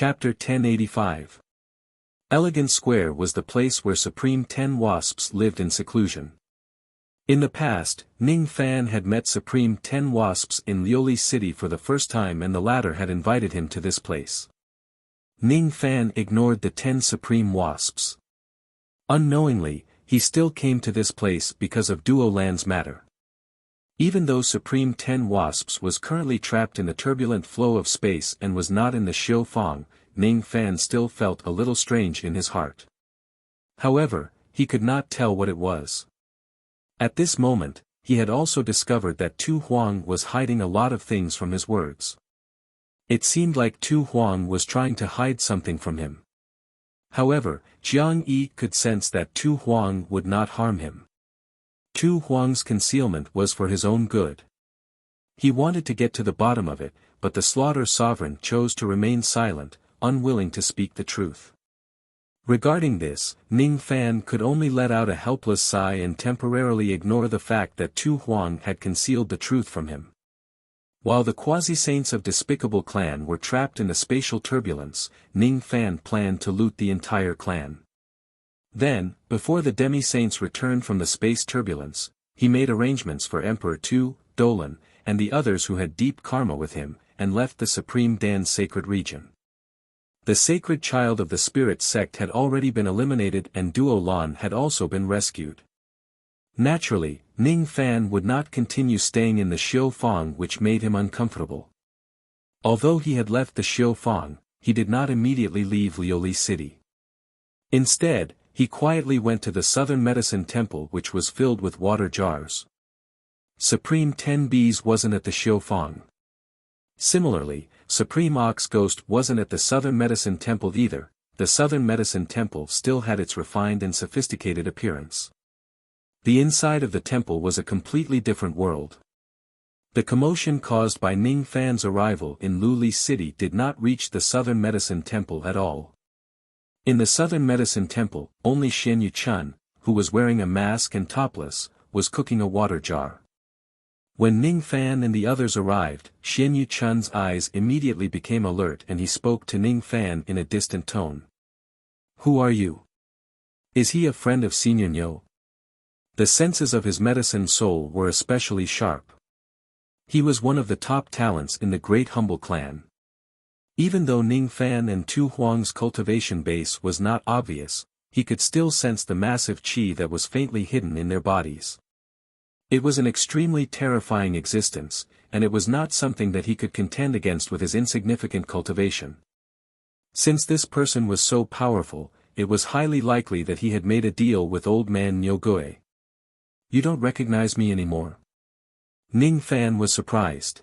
Chapter 1085. Elegant Square was the place where Supreme 10 Wasps lived in seclusion. In the past, Ning Fan had met Supreme 10 Wasps in Liuli City for the first time, and the latter had invited him to this place. Ning Fan ignored the 10 Supreme Wasps. Unknowingly, he still came to this place because of Duo Land's matter. Even though Supreme 10 Wasps was currently trapped in the turbulent flow of space and was not in the Xiu Fang, Ning Fan still felt a little strange in his heart. However, he could not tell what it was. At this moment, he had also discovered that Tu Huang was hiding a lot of things from his words. It seemed like Tu Huang was trying to hide something from him. However, Jiang Yi could sense that Tu Huang would not harm him. Tu Huang's concealment was for his own good. He wanted to get to the bottom of it, but the Slaughter Sovereign chose to remain silent, unwilling to speak the truth. Regarding this, Ning Fan could only let out a helpless sigh and temporarily ignore the fact that Tu Huang had concealed the truth from him. While the quasi-saints of Despicable Clan were trapped in the spatial turbulence, Ning Fan planned to loot the entire clan. Then, before the demi-saints returned from the space turbulence, he made arrangements for Emperor Tu, Dolan, and the others who had deep karma with him, and left the Supreme Dan's sacred region. The sacred child of the spirit sect had already been eliminated and Duo Lan had also been rescued. Naturally, Ning Fan would not continue staying in the Xiu Fang, which made him uncomfortable. Although he had left the Xiu Fang, he did not immediately leave Liuli City. Instead, he quietly went to the Southern Medicine Temple, which was filled with water jars. Supreme 10 Bees wasn't at the Xiu Fang. Similarly, Supreme Ox Ghost wasn't at the Southern Medicine Temple either. The Southern Medicine Temple still had its refined and sophisticated appearance. The inside of the temple was a completely different world. The commotion caused by Ning Fan's arrival in Liuli City did not reach the Southern Medicine Temple at all. In the Southern Medicine Temple, only Xian Yuchun, who was wearing a mask and topless, was cooking a water jar. When Ning Fan and the others arrived, Xian Yuchun's eyes immediately became alert and he spoke to Ning Fan in a distant tone. "Who are you? Is he a friend of Senior Nyo?" The senses of his medicine soul were especially sharp. He was one of the top talents in the Great Humble Clan. Even though Ning Fan and Tu Huang's cultivation base was not obvious, he could still sense the massive qi that was faintly hidden in their bodies. It was an extremely terrifying existence, and it was not something that he could contend against with his insignificant cultivation. Since this person was so powerful, it was highly likely that he had made a deal with old man Nyogui. "You don't recognize me anymore?" Ning Fan was surprised.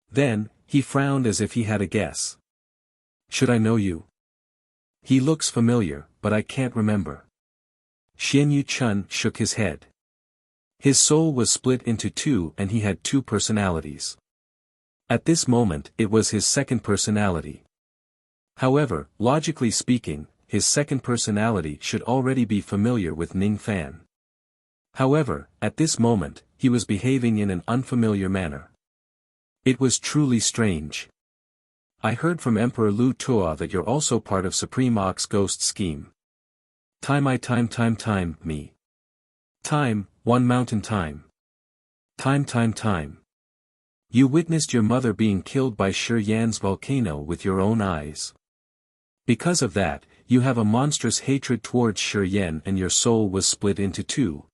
Then, he frowned as if he had a guess. "Should I know you? He looks familiar, but I can't remember." Xian Yuchun shook his head. His soul was split into two and he had two personalities. At this moment it was his second personality. However, logically speaking, his second personality should already be familiar with Ning Fan. However, at this moment, he was behaving in an unfamiliar manner. It was truly strange. "I heard from Emperor Lu Tua that you're also part of Supreme Ox Ghost scheme." Time, me. Time, one mountain time. Time. You witnessed your mother being killed by Shi Yan's volcano with your own eyes. Because of that, you have a monstrous hatred towards Shi Yan and your soul was split into two.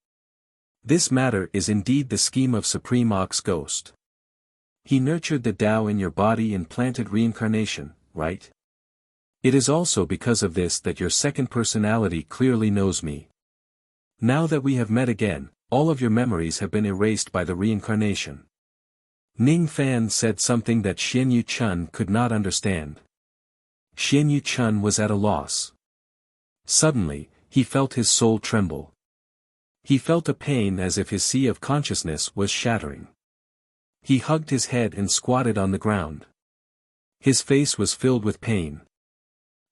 This matter is indeed the scheme of Supreme Ox Ghost. He nurtured the Tao in your body and planted reincarnation, right? It is also because of this that your second personality clearly knows me. Now that we have met again, all of your memories have been erased by the reincarnation. Ning Fan said something that Xian Yuchun could not understand. Xian Yuchun was at a loss. Suddenly, he felt his soul tremble. He felt a pain as if his sea of consciousness was shattering. He hugged his head and squatted on the ground. His face was filled with pain.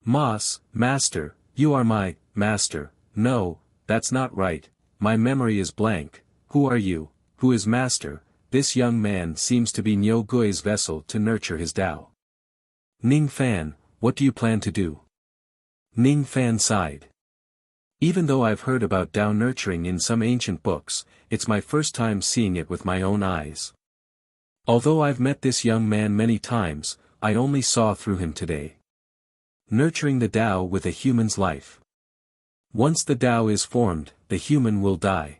Master, you are my master." "No, that's not right, my memory is blank. Who are you? Who is master?" This young man seems to be Nyo Gui's vessel to nurture his Tao. "Ning Fan, what do you plan to do? Ning Fan sighed. Even though I've heard about Tao nurturing in some ancient books, it's my first time seeing it with my own eyes. Although I've met this young man many times, I only saw through him today. Nurturing the Tao with a human's life. Once the Tao is formed, the human will die.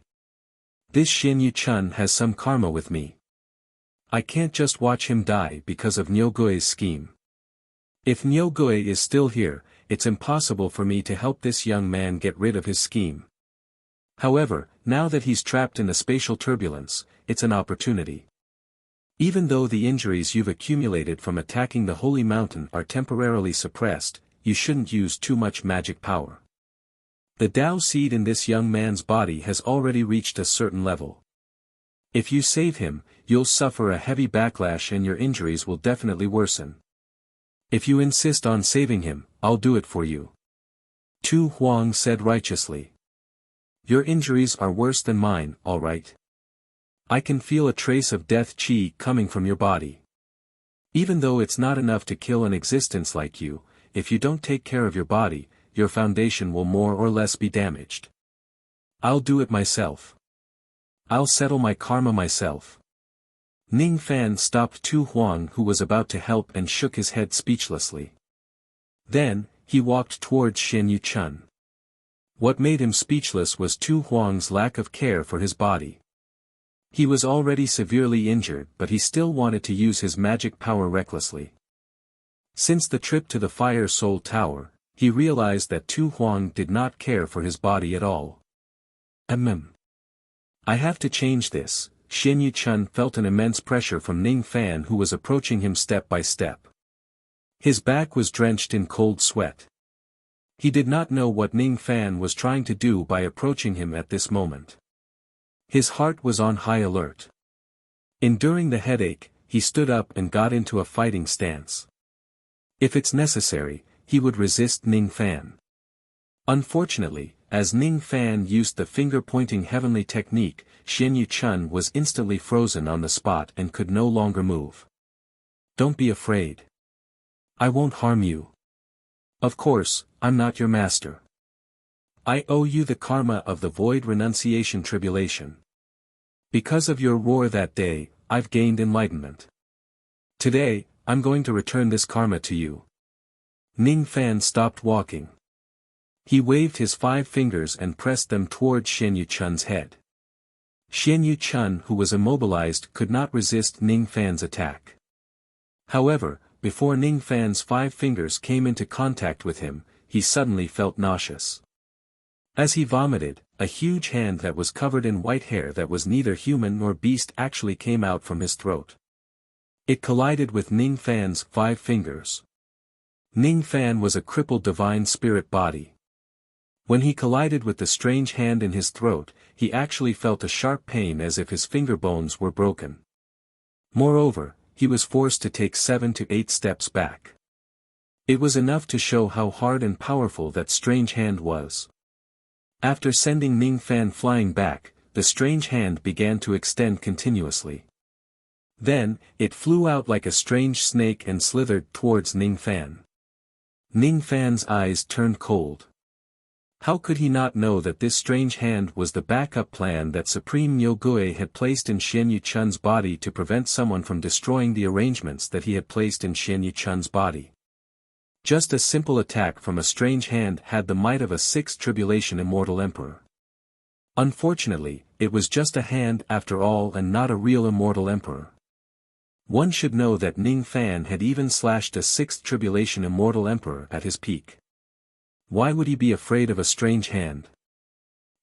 This Xin Yu Chun has some karma with me. I can't just watch him die because of Nyogui's scheme. If Nyogui is still here, it's impossible for me to help this young man get rid of his scheme. However, now that he's trapped in the spatial turbulence, it's an opportunity. Even though the injuries you've accumulated from attacking the holy mountain are temporarily suppressed, you shouldn't use too much magic power. The Tao seed in this young man's body has already reached a certain level. If you save him, you'll suffer a heavy backlash and your injuries will definitely worsen. If you insist on saving him, I'll do it for you. Tu Huang said righteously. Your injuries are worse than mine, all right. I can feel a trace of death chi coming from your body. Even though it's not enough to kill an existence like you, if you don't take care of your body, your foundation will more or less be damaged. I'll do it myself. I'll settle my karma myself. Ning Fan stopped Tu Huang, who was about to help, and shook his head speechlessly. Then, he walked towards Xin Yu Chun. What made him speechless was Tu Huang's lack of care for his body. He was already severely injured, but he still wanted to use his magic power recklessly. Since the trip to the Fire Soul Tower, he realized that Tu Huang did not care for his body at all. I have to change this. Xin Yu Chun felt an immense pressure from Ning Fan, who was approaching him step by step. His back was drenched in cold sweat. He did not know what Ning Fan was trying to do by approaching him at this moment. His heart was on high alert. Enduring the headache, he stood up and got into a fighting stance. If it's necessary, he would resist Ning Fan. Unfortunately, as Ning Fan used the finger-pointing heavenly technique, Xin Yu Chun was instantly frozen on the spot and could no longer move. Don't be afraid. I won't harm you. Of course, I'm not your master. I owe you the karma of the void renunciation tribulation. Because of your roar that day, I've gained enlightenment. Today, I'm going to return this karma to you. Ning Fan stopped walking. He waved his 5 fingers and pressed them toward Xin Yu Chun's head. Xin Yu Chun, who was immobilized, could not resist Ning Fan's attack. However, before Ning Fan's 5 fingers came into contact with him, he suddenly felt nauseous. As he vomited, a huge hand that was covered in white hair that was neither human nor beast actually came out from his throat. It collided with Ning Fan's 5 fingers. Ning Fan was a crippled divine spirit body. When he collided with the strange hand in his throat, he actually felt a sharp pain as if his finger bones were broken. Moreover, he was forced to take 7 to 8 steps back. It was enough to show how hard and powerful that strange hand was. After sending Ning Fan flying back, the strange hand began to extend continuously. Then, it flew out like a strange snake and slithered towards Ning Fan. Ning Fan's eyes turned cold. How could he not know that this strange hand was the backup plan that Supreme Nyogui had placed in Xin Yu Chun's body to prevent someone from destroying the arrangements that he had placed in Xin Yu Chun's body? Just a simple attack from a strange hand had the might of a 6th tribulation immortal emperor. Unfortunately, it was just a hand after all and not a real immortal emperor. One should know that Ning Fan had even slashed a 6th tribulation immortal emperor at his peak. Why would he be afraid of a strange hand?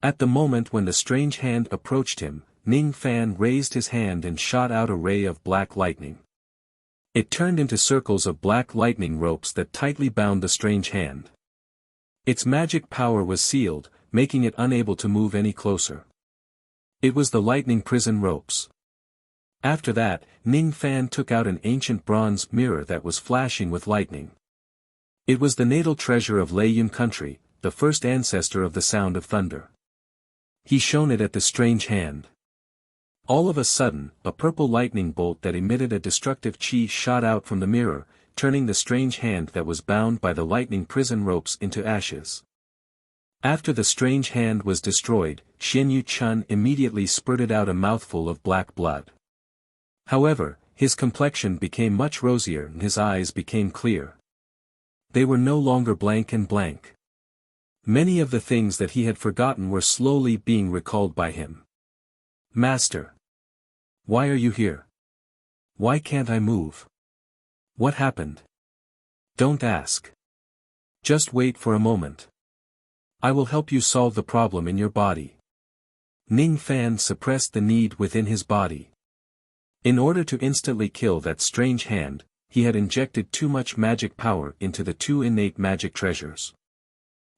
At the moment when the strange hand approached him, Ning Fan raised his hand and shot out a ray of black lightning. It turned into circles of black lightning ropes that tightly bound the strange hand. Its magic power was sealed, making it unable to move any closer. It was the lightning prison ropes. After that, Ning Fan took out an ancient bronze mirror that was flashing with lightning. It was the natal treasure of Lei Yun country, the first ancestor of the sound of thunder. He shone it at the strange hand. All of a sudden, a purple lightning bolt that emitted a destructive chi shot out from the mirror, turning the strange hand that was bound by the lightning prison ropes into ashes. After the strange hand was destroyed, Xian Yu Chun immediately spurted out a mouthful of black blood. However, his complexion became much rosier and his eyes became clear. They were no longer blank and blank. Many of the things that he had forgotten were slowly being recalled by him. Master! Why are you here? Why can't I move? What happened? Don't ask. Just wait for a moment. I will help you solve the problem in your body. Ning Fan suppressed the need within his body. In order to instantly kill that strange hand, he had injected too much magic power into the two innate magic treasures.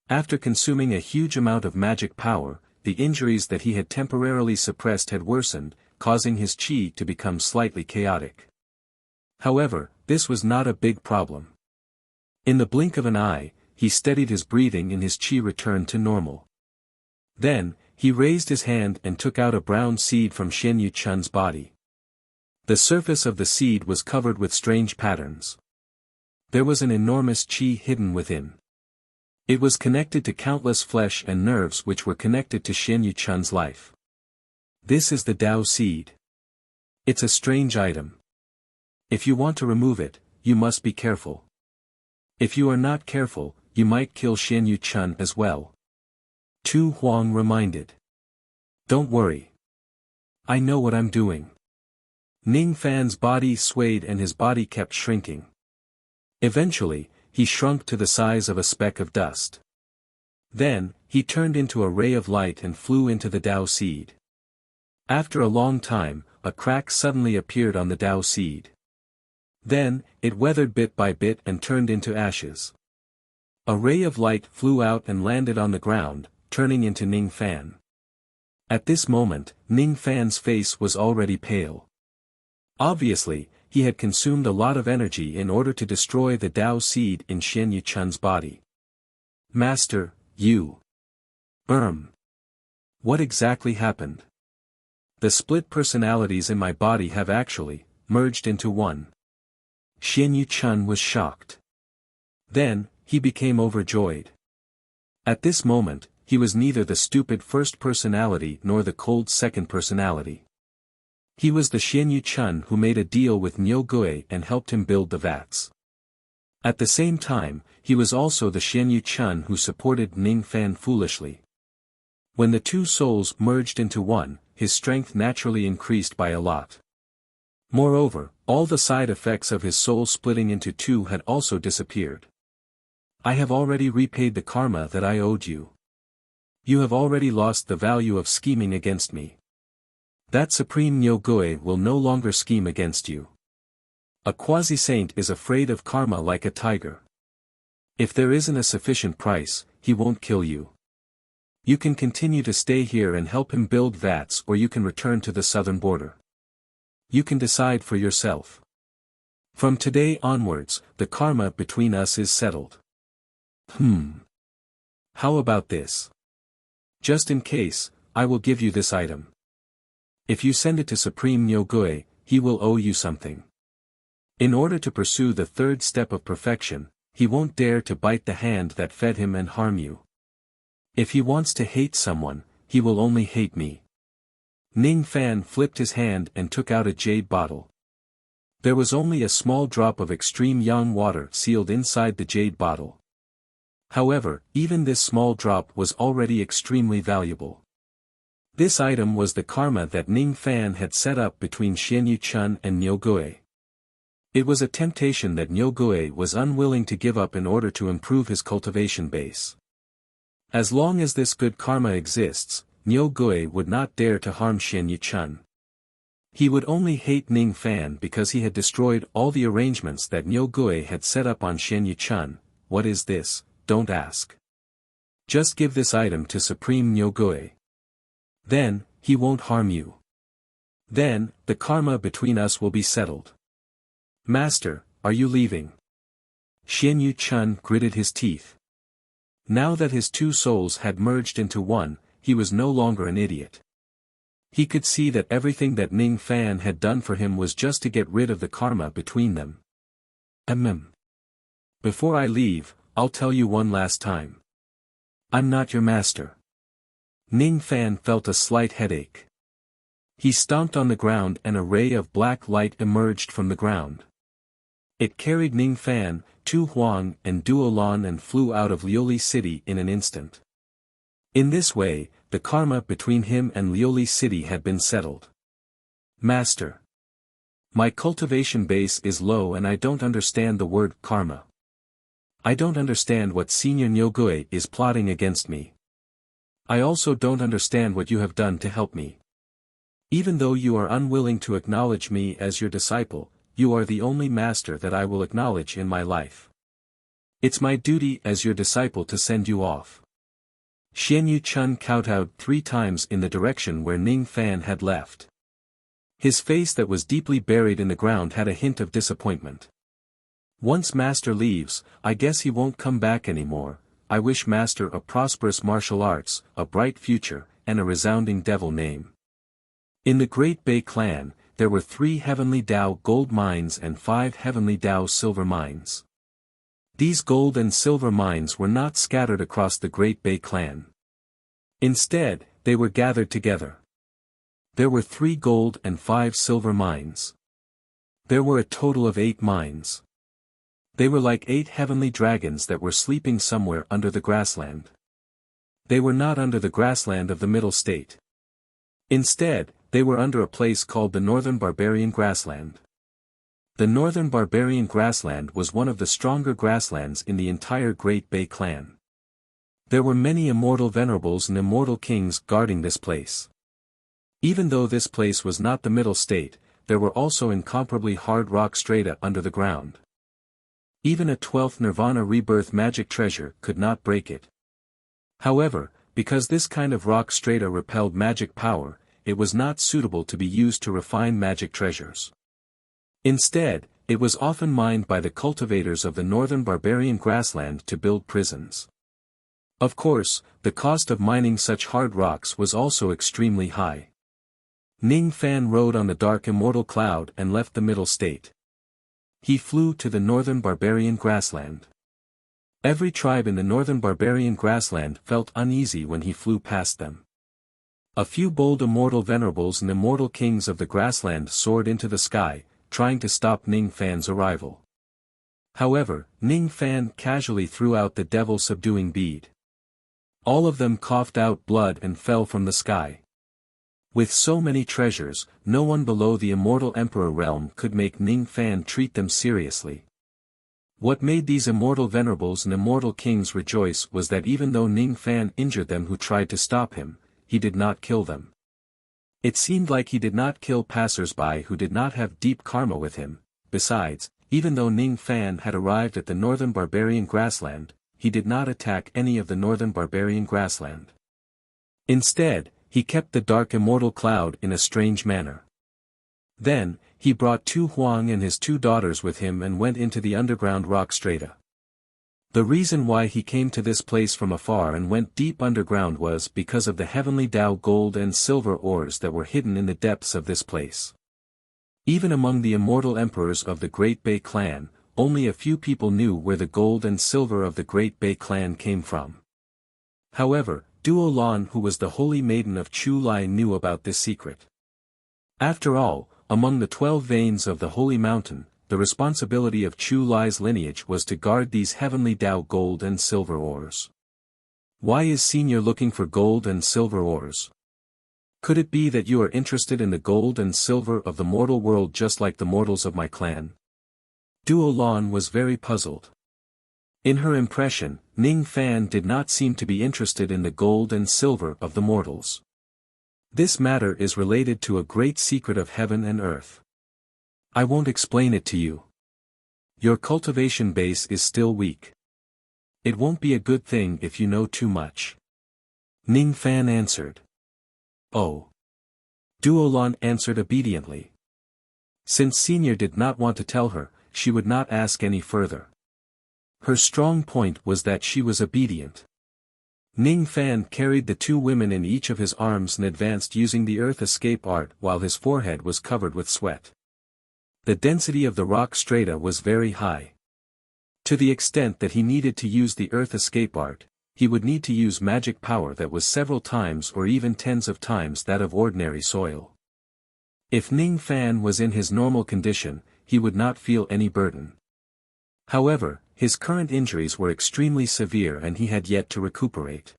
After consuming a huge amount of magic power, the injuries that he had temporarily suppressed had worsened, causing his qi to become slightly chaotic. However, this was not a big problem. In the blink of an eye, he steadied his breathing and his qi returned to normal. Then, he raised his hand and took out a brown seed from Xian Yu Chun's body. The surface of the seed was covered with strange patterns. There was an enormous qi hidden within. It was connected to countless flesh and nerves which were connected to Xian Yu Chun's life. This is the Tao seed. It's a strange item. If you want to remove it, you must be careful. If you are not careful, you might kill Xian Yu Chun as well. Tu Huang reminded. Don't worry. I know what I'm doing. Ning Fan's body swayed and his body kept shrinking. Eventually, he shrunk to the size of a speck of dust. Then, he turned into a ray of light and flew into the Tao seed. After a long time, a crack suddenly appeared on the Tao seed. Then, it weathered bit by bit and turned into ashes. A ray of light flew out and landed on the ground, turning into Ning Fan. At this moment, Ning Fan's face was already pale. Obviously, he had consumed a lot of energy in order to destroy the Tao seed in Xian Yu Chun's body. Master, you. What exactly happened? The split personalities in my body have actually merged into one. Xian Yu Chun was shocked. Then, he became overjoyed. At this moment, he was neither the stupid first personality nor the cold second personality. He was the Xian Yu Chun who made a deal with Niu Gui and helped him build the vats. At the same time, he was also the Xian Yu Chun who supported Ning Fan foolishly. When the two souls merged into one, his strength naturally increased by a lot. Moreover, all the side effects of his soul splitting into two had also disappeared. I have already repaid the karma that I owed you. You have already lost the value of scheming against me. That Supreme Niu Gui will no longer scheme against you. A quasi-saint is afraid of karma like a tiger. If there isn't a sufficient price, he won't kill you. You can continue to stay here and help him build vats, or you can return to the southern border. You can decide for yourself. From today onwards, the karma between us is settled. How about this? Just in case, I will give you this item. If you send it to Supreme Niu Gui, he will owe you something. In order to pursue the third step of perfection, he won't dare to bite the hand that fed him and harm you. If he wants to hate someone, he will only hate me. Ning Fan flipped his hand and took out a jade bottle. There was only a small drop of extreme yang water sealed inside the jade bottle. However, even this small drop was already extremely valuable. This item was the karma that Ning Fan had set up between Xian Yu Chun and Niu Gui. It was a temptation that Niu Gui was unwilling to give up in order to improve his cultivation base. As long as this good karma exists, Niu Gui would not dare to harm Xian Yu Chun. He would only hate Ning Fan because he had destroyed all the arrangements that Niu Gui had set up on Xian Yu Chun. What is this? Don't ask. Just give this item to Supreme Niu Gui. Then, he won't harm you. Then, the karma between us will be settled. Master, are you leaving? Xian Yu Chun gritted his teeth. Now that his two souls had merged into one, he was no longer an idiot. He could see that everything that Ning Fan had done for him was just to get rid of the karma between them. Before I leave, I'll tell you one last time. I'm not your master. Ning Fan felt a slight headache. He stomped on the ground and a ray of black light emerged from the ground. It carried Ning Fan, Tu Huang and Duo Lan and flew out of Liuli City in an instant. In this way, the karma between him and Liuli City had been settled. Master. My cultivation base is low and I don't understand the word karma. I don't understand what Senior Nyogui is plotting against me. I also don't understand what you have done to help me. Even though you are unwilling to acknowledge me as your disciple, you are the only master that I will acknowledge in my life. It's my duty as your disciple to send you off. Xianyu Chun kowtowed 3 times in the direction where Ning Fan had left. His face that was deeply buried in the ground had a hint of disappointment. Once Master leaves, I guess he won't come back anymore. I wish Master a prosperous martial arts, a bright future, and a resounding devil name. In the Great Bay clan, there were 3 Heavenly Dao gold mines and 5 Heavenly Dao silver mines. These gold and silver mines were not scattered across the Great Bay clan. Instead, they were gathered together. There were 3 gold and 5 silver mines. There were a total of 8 mines. They were like 8 heavenly dragons that were sleeping somewhere under the grassland. They were not under the grassland of the Middle State. Instead, they were under a place called the Northern Barbarian Grassland. The Northern Barbarian Grassland was one of the stronger grasslands in the entire Great Bay clan. There were many immortal venerables and immortal kings guarding this place. Even though this place was not the Middle State, there were also incomparably hard rock strata under the ground. Even a 12th Nirvana rebirth magic treasure could not break it. However, because this kind of rock strata repelled magic power, it was not suitable to be used to refine magic treasures. Instead, it was often mined by the cultivators of the Northern Barbarian Grassland to build prisons. Of course, the cost of mining such hard rocks was also extremely high. Ning Fan rode on the dark immortal cloud and left the Middle State. He flew to the Northern Barbarian Grassland. Every tribe in the Northern Barbarian Grassland felt uneasy when he flew past them. A few bold immortal venerables and immortal kings of the grassland soared into the sky, trying to stop Ning Fan's arrival. However, Ning Fan casually threw out the devil-subduing bead. All of them coughed out blood and fell from the sky. With so many treasures, no one below the immortal emperor realm could make Ning Fan treat them seriously. What made these immortal venerables and immortal kings rejoice was that even though Ning Fan injured them who tried to stop him, he did not kill them. It seemed like he did not kill passers-by who did not have deep karma with him. Besides, even though Ning Fan had arrived at the Northern Barbarian Grassland, he did not attack any of the Northern Barbarian Grassland. Instead, he kept the dark immortal cloud in a strange manner. Then, he brought Tu Huang and his 2 daughters with him and went into the underground rock strata. The reason why he came to this place from afar and went deep underground was because of the heavenly Dao gold and silver ores that were hidden in the depths of this place. Even among the immortal emperors of the Great Bay clan, only a few people knew where the gold and silver of the Great Bay clan came from. However, Duo Lan, who was the holy maiden of Chu Lai, knew about this secret. After all, among the 12 veins of the holy mountain, the responsibility of Chu Lai's lineage was to guard these heavenly Dao gold and silver ores. Why is Senior looking for gold and silver ores? Could it be that you are interested in the gold and silver of the mortal world just like the mortals of my clan? Duo Lan was very puzzled. In her impression, Ning Fan did not seem to be interested in the gold and silver of the mortals. This matter is related to a great secret of heaven and earth. I won't explain it to you. Your cultivation base is still weak. It won't be a good thing if you know too much. Ning Fan answered. Oh. Duo Lan answered obediently. Since Senior did not want to tell her, she would not ask any further. Her strong point was that she was obedient. Ning Fan carried the 2 women in each of his arms and advanced using the earth escape art while his forehead was covered with sweat. The density of the rock strata was very high. To the extent that he needed to use the earth escape art, he would need to use magic power that was several times or even tens of times that of ordinary soil. If Ning Fan was in his normal condition, he would not feel any burden. However, his current injuries were extremely severe and he had yet to recuperate.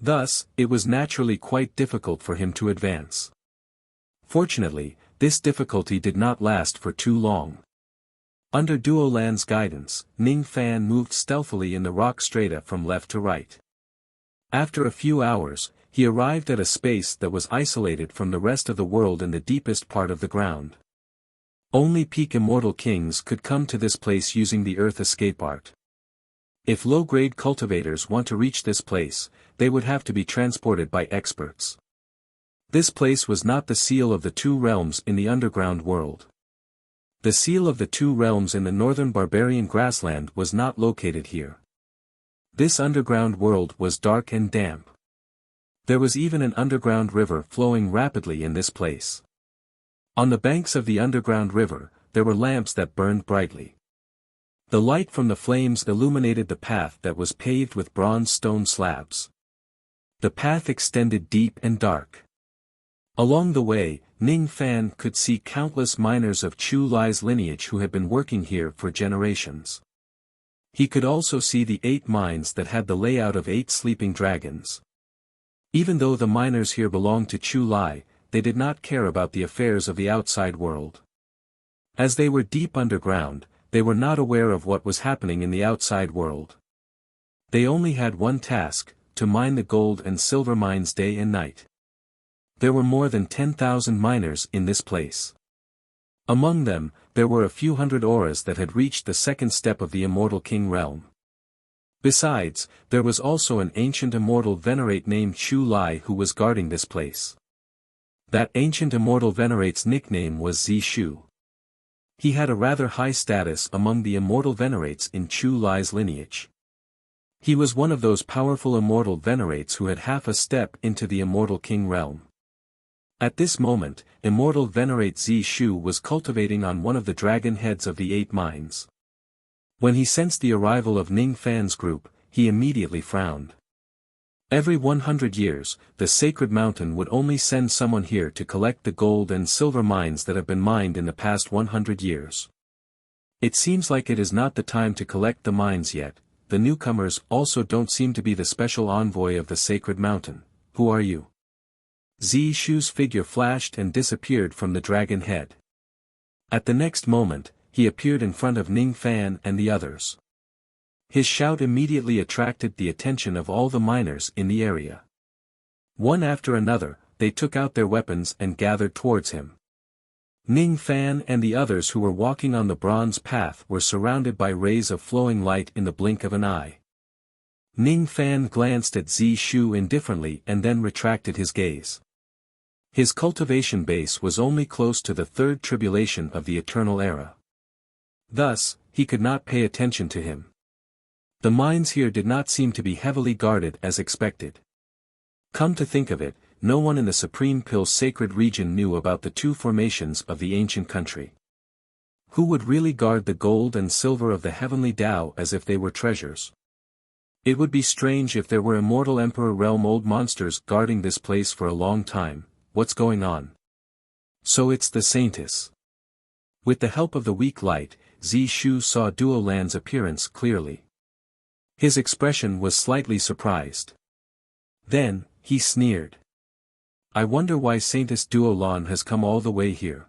Thus, it was naturally quite difficult for him to advance. Fortunately, this difficulty did not last for too long. Under Duo Lan's guidance, Ning Fan moved stealthily in the rock strata from left to right. After a few hours, he arrived at a space that was isolated from the rest of the world in the deepest part of the ground. Only peak immortal kings could come to this place using the earth escape art. If low-grade cultivators want to reach this place, they would have to be transported by experts. This place was not the seal of the two realms in the underground world. The seal of the two realms in the northern barbarian grassland was not located here. This underground world was dark and damp. There was even an underground river flowing rapidly in this place. On the banks of the underground river, there were lamps that burned brightly. The light from the flames illuminated the path that was paved with bronze stone slabs. The path extended deep and dark. Along the way, Ning Fan could see countless miners of Chu Lai's lineage who had been working here for generations. He could also see the 8 mines that had the layout of 8 sleeping dragons. Even though the miners here belonged to Chu Lai, they did not care about the affairs of the outside world. As they were deep underground, they were not aware of what was happening in the outside world. They only had one task, to mine the gold and silver mines day and night. There were more than 10,000 miners in this place. Among them, there were a few hundred auras that had reached the second step of the Immortal King realm. Besides, there was also an ancient immortal venerate named Chu Lai who was guarding this place. That ancient immortal venerate's nickname was Zishu. He had a rather high status among the immortal venerates in Chu Lai's lineage. He was one of those powerful immortal venerates who had half a step into the Immortal King realm. At this moment, immortal venerate Zishu was cultivating on one of the dragon heads of the 8 mines. When he sensed the arrival of Ning Fan's group, he immediately frowned. Every 100 years, the sacred mountain would only send someone here to collect the gold and silver mines that have been mined in the past 100 years. It seems like it is not the time to collect the mines yet. The newcomers also don't seem to be the special envoy of the sacred mountain. Who are you? Zishu's figure flashed and disappeared from the dragon head. At the next moment, he appeared in front of Ning Fan and the others. His shout immediately attracted the attention of all the miners in the area. One after another, they took out their weapons and gathered towards him. Ning Fan and the others who were walking on the bronze path were surrounded by rays of flowing light in the blink of an eye. Ning Fan glanced at Zishu indifferently and then retracted his gaze. His cultivation base was only close to the 3rd tribulation of the eternal era. Thus, he could not pay attention to him. The mines here did not seem to be heavily guarded as expected. Come to think of it, no one in the Supreme Pill's sacred region knew about the 2 formations of the ancient country. Who would really guard the gold and silver of the heavenly Tao as if they were treasures? It would be strange if there were immortal Emperor realm old monsters guarding this place for a long time. What's going on? So it's the Saintess. With the help of the weak light, Zishu saw Duo Lan's appearance clearly. His expression was slightly surprised. Then, he sneered. I wonder why Saintess Duo Lan has come all the way here.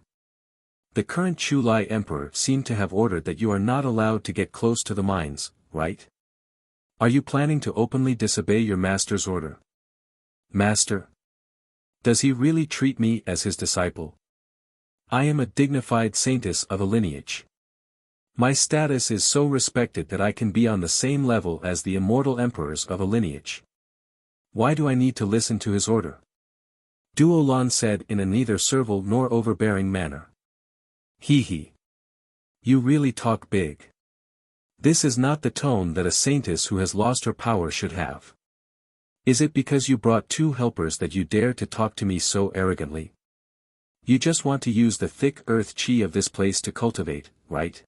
The current Chu Lai Emperor seemed to have ordered that you are not allowed to get close to the mines, right? Are you planning to openly disobey your master's order? Master? Does he really treat me as his disciple? I am a dignified saintess of a lineage. My status is so respected that I can be on the same level as the immortal emperors of a lineage. Why do I need to listen to his order? Duo Lan said in a neither servile nor overbearing manner. He. You really talk big. This is not the tone that a saintess who has lost her power should have. Is it because you brought 2 helpers that you dare to talk to me so arrogantly? You just want to use the thick earth chi of this place to cultivate, right?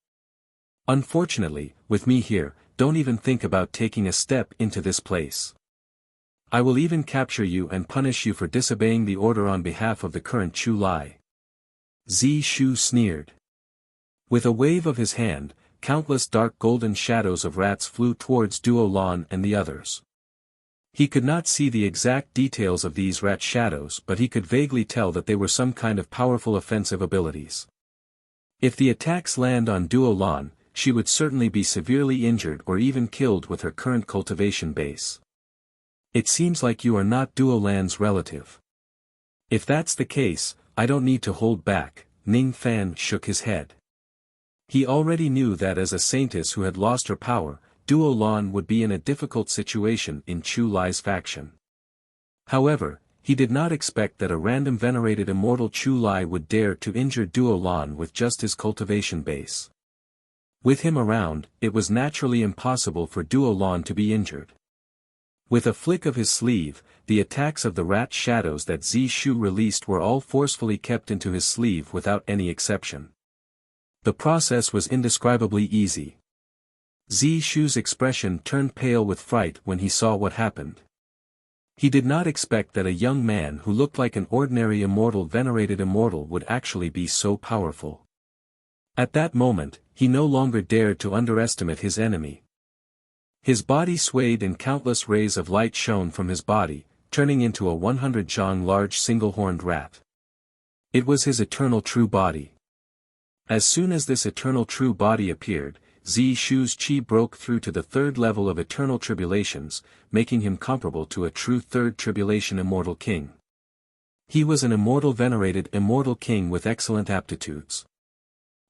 Unfortunately, with me here, don't even think about taking a step into this place. I will even capture you and punish you for disobeying the order on behalf of the current Chu Lai. Zi Shu sneered. With a wave of his hand, countless dark golden shadows of rats flew towards Duo Lan and the others. He could not see the exact details of these rat shadows, but he could vaguely tell that they were some kind of powerful offensive abilities. If the attacks land on Duo Lan, she would certainly be severely injured or even killed with her current cultivation base. It seems like you are not Duo Lan's relative. If that's the case, I don't need to hold back, Ning Fan shook his head. He already knew that as a saintess who had lost her power, Duo Lan would be in a difficult situation in Chu Lai's faction. However, he did not expect that a random venerated immortal Chu Lai would dare to injure Duo Lan with just his cultivation base. With him around, it was naturally impossible for Duo Lan to be injured. With a flick of his sleeve, the attacks of the rat shadows that Zi Shu released were all forcefully kept into his sleeve without any exception. The process was indescribably easy. Zi Shu's expression turned pale with fright when he saw what happened. He did not expect that a young man who looked like an ordinary immortal venerated immortal would actually be so powerful. At that moment, he no longer dared to underestimate his enemy. His body swayed and countless rays of light shone from his body, turning into a 100 zhang large single-horned rat. It was his eternal true body. As soon as this eternal true body appeared, Zi Shu's chi broke through to the third level of eternal tribulations, making him comparable to a true third tribulation immortal king. He was an immortal venerated immortal king with excellent aptitudes.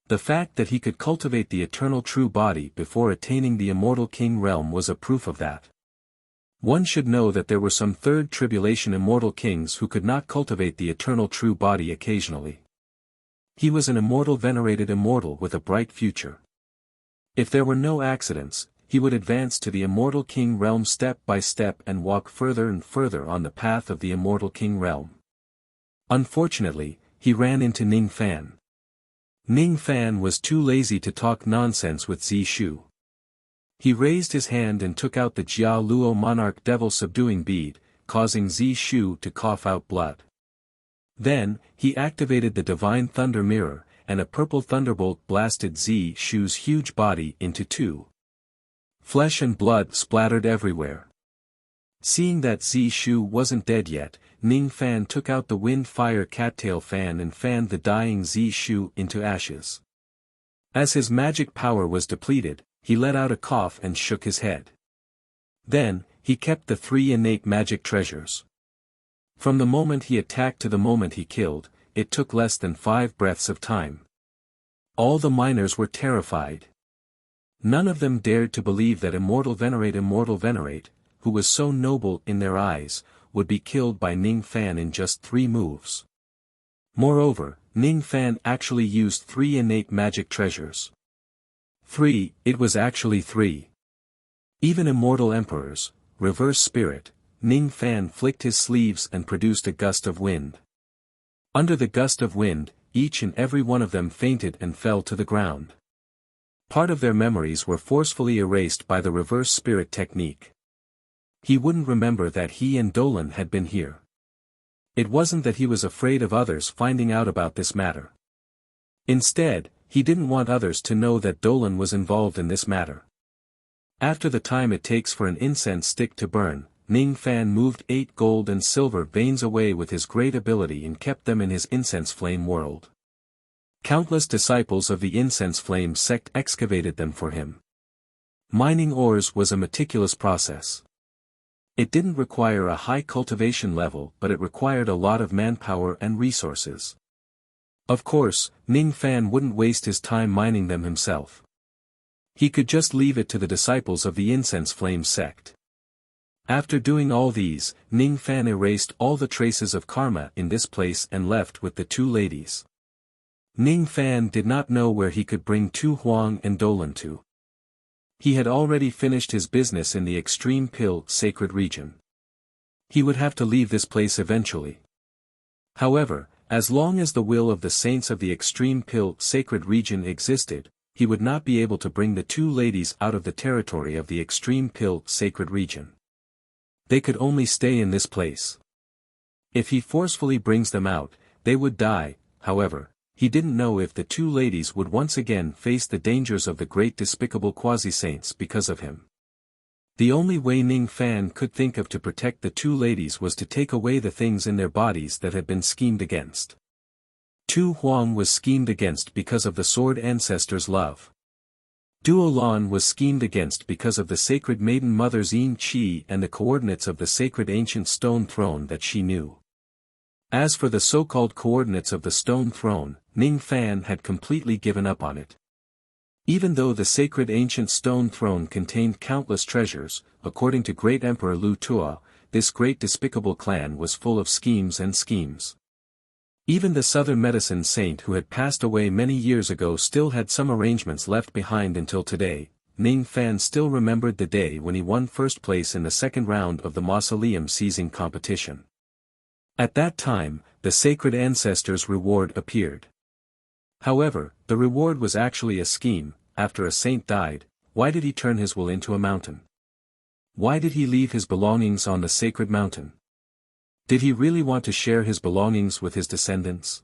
The fact that he could cultivate the eternal true body before attaining the immortal king realm was a proof of that. One should know that there were some third tribulation immortal kings who could not cultivate the eternal true body occasionally. He was an immortal venerated immortal with a bright future. If there were no accidents, he would advance to the immortal king realm step by step and walk further and further on the path of the immortal king realm. Unfortunately, he ran into Ning Fan. Ning Fan was too lazy to talk nonsense with Zi Shu. He raised his hand and took out the Jia Luo Monarch Devil subduing bead, causing Zi Shu to cough out blood. Then, he activated the Divine Thunder Mirror, and a purple thunderbolt blasted Zi Shu's huge body into two. Flesh and blood splattered everywhere. Seeing that Zi Shu wasn't dead yet, Ning Fan took out the wind-fire cattail fan and fanned the dying Zi Shu into ashes. As his magic power was depleted, he let out a cough and shook his head. Then, he kept the 3 innate magic treasures. From the moment he attacked to the moment he killed, it took less than 5 breaths of time. All the miners were terrified. None of them dared to believe that immortal venerate, who was so noble in their eyes, would be killed by Ning Fan in just 3 moves. Moreover, Ning Fan actually used 3 innate magic treasures. 3, it was actually 3. Even immortal emperors, reverse spirit, Ning Fan flicked his sleeves and produced a gust of wind. Under the gust of wind, each and every one of them fainted and fell to the ground. Part of their memories were forcefully erased by the reverse spirit technique. He wouldn't remember that he and Dolan had been here. It wasn't that he was afraid of others finding out about this matter. Instead, he didn't want others to know that Dolan was involved in this matter. After the time it takes for an incense stick to burn, Ning Fan moved 8 gold and silver veins away with his great ability and kept them in his incense flame world. Countless disciples of the incense flame sect excavated them for him. Mining ores was a meticulous process. It didn't require a high cultivation level, but it required a lot of manpower and resources. Of course, Ning Fan wouldn't waste his time mining them himself. He could just leave it to the disciples of the incense flame sect. After doing all these, Ning Fan erased all the traces of karma in this place and left with the 2 ladies. Ning Fan did not know where he could bring Tu Huang and Dolan to. He had already finished his business in the extreme pill sacred region. He would have to leave this place eventually. However, As long as the will of the saints of the extreme pill sacred region existed, he would not be able to bring the two ladies out of the territory of the extreme pill sacred region. They could only stay in this place. If he forcefully brings them out, they would die. However, he didn't know if the two ladies would once again face the dangers of the great despicable quasi-saints because of him. The only way Ning Fan could think of to protect the two ladies was to take away the things in their bodies that had been schemed against. Tu Huang was schemed against because of the sword ancestor's love. Duo Lan was schemed against because of the sacred maiden mother's Yin Qi and the coordinates of the sacred ancient stone throne that she knew. As for the so-called coordinates of the stone throne, Ning Fan had completely given up on it. Even though the sacred ancient stone throne contained countless treasures, according to Great Emperor Lu Tua, this great despicable clan was full of schemes and schemes. Even the southern medicine saint who had passed away many years ago still had some arrangements left behind until today. Ning Fan still remembered the day when he won first place in the second round of the mausoleum seizing competition. At that time, the sacred ancestor's reward appeared. However, the reward was actually a scheme. After a saint died, why did he turn his will into a mountain? Why did he leave his belongings on the sacred mountain? Did he really want to share his belongings with his descendants?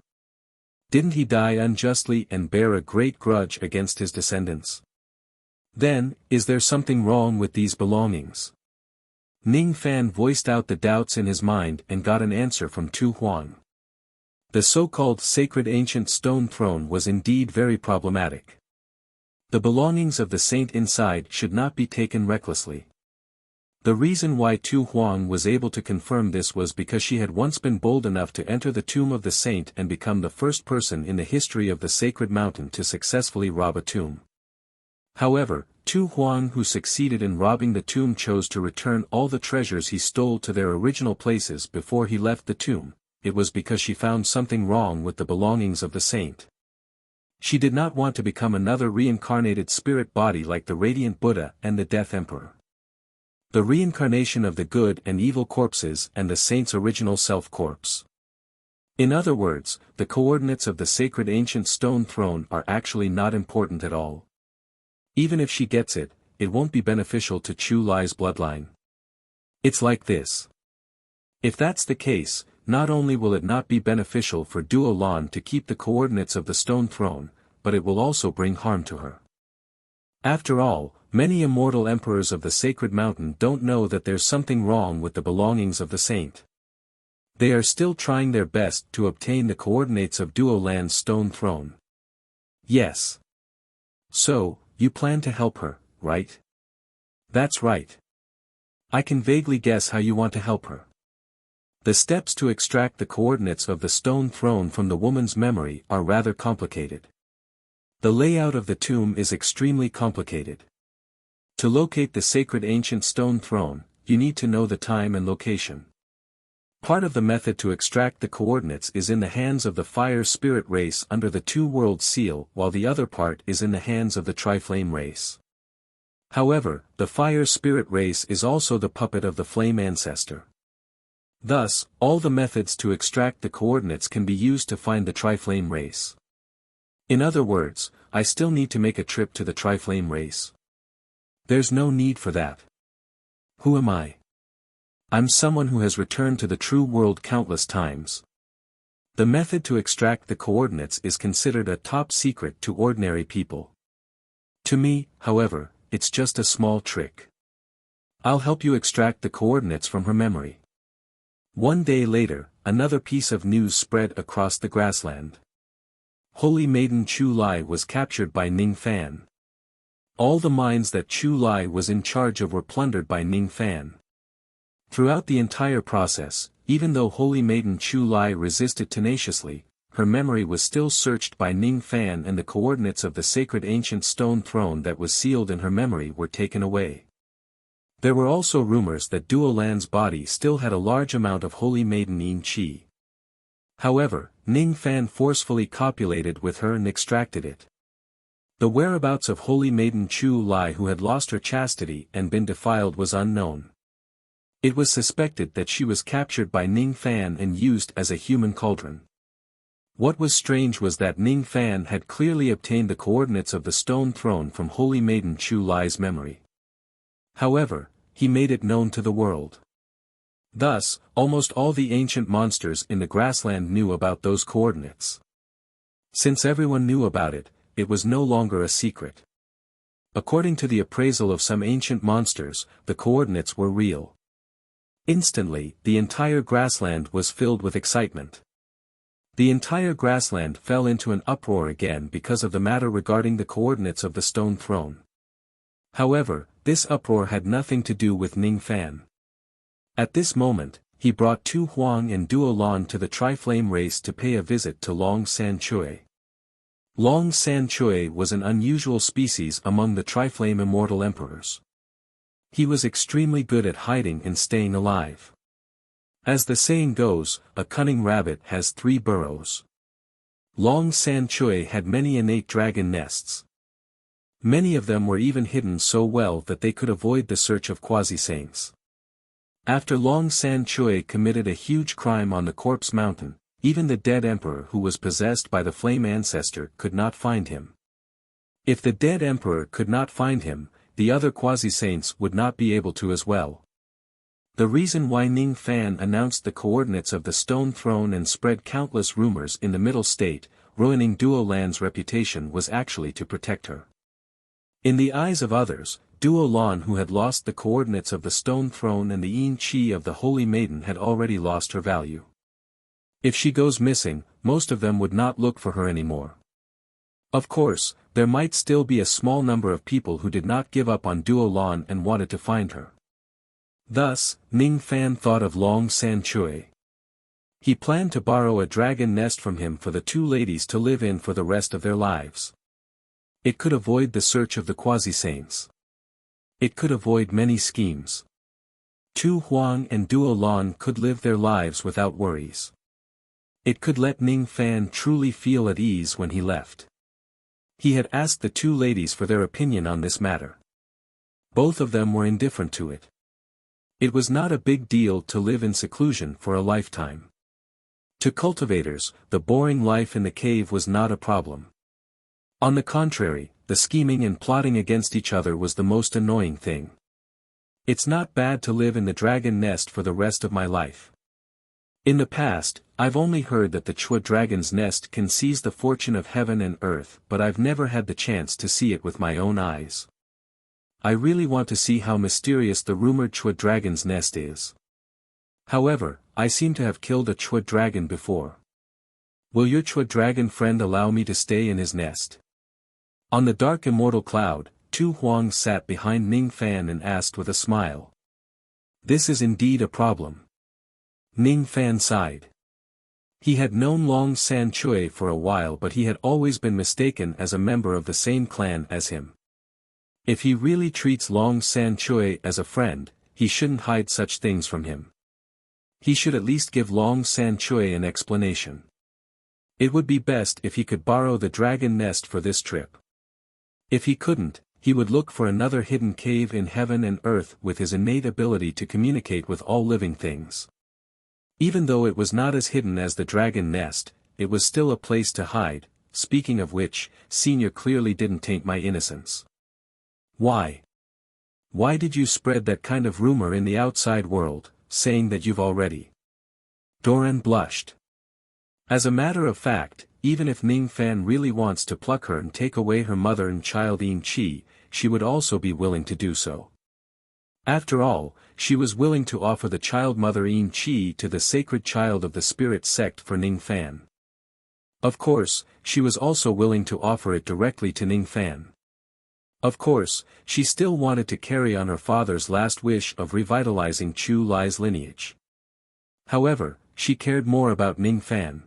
Didn't he die unjustly and bear a great grudge against his descendants? Then, is there something wrong with these belongings? Ning Fan voiced out the doubts in his mind and got an answer from Tu Huang. The so-called sacred ancient stone throne was indeed very problematic. The belongings of the saint inside should not be taken recklessly. The reason why Tu Huang was able to confirm this was because she had once been bold enough to enter the tomb of the saint and become the first person in the history of the sacred mountain to successfully rob a tomb. However, Tu Huang who succeeded in robbing the tomb chose to return all the treasures he stole to their original places before he left the tomb. It was because she found something wrong with the belongings of the saint. She did not want to become another reincarnated spirit body like the radiant Buddha and the Death Emperor. The reincarnation of the good and evil corpses and the saint's original self-corpse. In other words, the coordinates of the sacred ancient stone throne are actually not important at all. Even if she gets it, it won't be beneficial to Chu Lai's bloodline. It's like this. If that's the case, not only will it not be beneficial for Duo Lan to keep the coordinates of the stone throne, but it will also bring harm to her. After all, many immortal emperors of the sacred mountain don't know that there's something wrong with the belongings of the saint. They are still trying their best to obtain the coordinates of Duo Lan's stone throne. Yes. So, you plan to help her, right? That's right. I can vaguely guess how you want to help her. The steps to extract the coordinates of the stone throne from the woman's memory are rather complicated. The layout of the tomb is extremely complicated. To locate the sacred ancient stone throne, you need to know the time and location. Part of the method to extract the coordinates is in the hands of the fire spirit race under the two-world seal, while the other part is in the hands of the tri-flame race. However, the fire spirit race is also the puppet of the flame ancestor. Thus, all the methods to extract the coordinates can be used to find the tri-flame race. In other words, I still need to make a trip to the tri-flame race. There's no need for that. Who am I? I'm someone who has returned to the true world countless times. The method to extract the coordinates is considered a top secret to ordinary people. To me, however, it's just a small trick. I'll help you extract the coordinates from her memory. One day later, another piece of news spread across the grassland. Holy Maiden Chu Lai was captured by Ning Fan. All the mines that Chu Lai was in charge of were plundered by Ning Fan. Throughout the entire process, even though Holy Maiden Chu Lai resisted tenaciously, her memory was still searched by Ning Fan and the coordinates of the sacred ancient stone throne that was sealed in her memory were taken away. There were also rumors that Duo Lan's body still had a large amount of Holy Maiden Yin Qi. However, Ning Fan forcefully copulated with her and extracted it. The whereabouts of Holy Maiden Chu Lai who had lost her chastity and been defiled was unknown. It was suspected that she was captured by Ning Fan and used as a human cauldron. What was strange was that Ning Fan had clearly obtained the coordinates of the stone throne from Holy Maiden Chu Lai's memory. However, he made it known to the world. Thus, almost all the ancient monsters in the grassland knew about those coordinates. Since everyone knew about it, it was no longer a secret. According to the appraisal of some ancient monsters, the coordinates were real. Instantly, the entire grassland was filled with excitement. The entire grassland fell into an uproar again because of the matter regarding the coordinates of the stone throne. However, this uproar had nothing to do with Ning Fan. At this moment, he brought Tu Huang and Duo Lan to the Triflame race to pay a visit to Long San Chui. Long San Chui was an unusual species among the Triflame immortal emperors. He was extremely good at hiding and staying alive. As the saying goes, a cunning rabbit has 3 burrows. Long San Chui had many innate dragon nests. Many of them were even hidden so well that they could avoid the search of quasi-saints. After Long San Chui committed a huge crime on the Corpse Mountain, even the dead emperor who was possessed by the flame ancestor could not find him. If the dead emperor could not find him, the other quasi-saints would not be able to as well. The reason why Ning Fan announced the coordinates of the stone throne and spread countless rumors in the middle state, ruining Duo Lan's reputation, was actually to protect her. In the eyes of others, Duo Lan, who had lost the coordinates of the stone throne and the Yin Qi of the Holy Maiden, had already lost her value. If she goes missing, most of them would not look for her anymore. Of course, there might still be a small number of people who did not give up on Duo Lan and wanted to find her. Thus, Ning Fan thought of Long San Chui. He planned to borrow a dragon nest from him for the 2 ladies to live in for the rest of their lives. It could avoid the search of the quasi-saints. It could avoid many schemes. Tu Huang and Duo Lan could live their lives without worries. It could let Ning Fan truly feel at ease when he left. He had asked the 2 ladies for their opinion on this matter. Both of them were indifferent to it. It was not a big deal to live in seclusion for a lifetime. To cultivators, the boring life in the cave was not a problem. On the contrary, the scheming and plotting against each other was the most annoying thing. It's not bad to live in the dragon nest for the rest of my life. In the past, I've only heard that the Chua dragon's nest can seize the fortune of heaven and earth, but I've never had the chance to see it with my own eyes. I really want to see how mysterious the rumored Chua dragon's nest is. However, I seem to have killed a Chua dragon before. Will your Chua dragon friend allow me to stay in his nest? On the dark immortal cloud, Tu Huang sat behind Ning Fan and asked with a smile. This is indeed a problem. Ning Fan sighed. He had known Long San Chui for a while, but he had always been mistaken as a member of the same clan as him. If he really treats Long San Chui as a friend, he shouldn't hide such things from him. He should at least give Long San Chui an explanation. It would be best if he could borrow the dragon nest for this trip. If he couldn't, he would look for another hidden cave in heaven and earth with his innate ability to communicate with all living things. Even though it was not as hidden as the dragon nest, it was still a place to hide. Speaking of which, Senior clearly didn't taint my innocence. Why? Why did you spread that kind of rumor in the outside world, saying that you've already? Doran blushed. As a matter of fact, even if Ning Fan really wants to pluck her and take away her mother and child Yin Qi, she would also be willing to do so. After all, she was willing to offer the child mother Yin Qi to the sacred child of the spirit sect for Ning Fan. Of course, she was also willing to offer it directly to Ning Fan. Of course, she still wanted to carry on her father's last wish of revitalizing Chu Lai's lineage. However, she cared more about Ning Fan.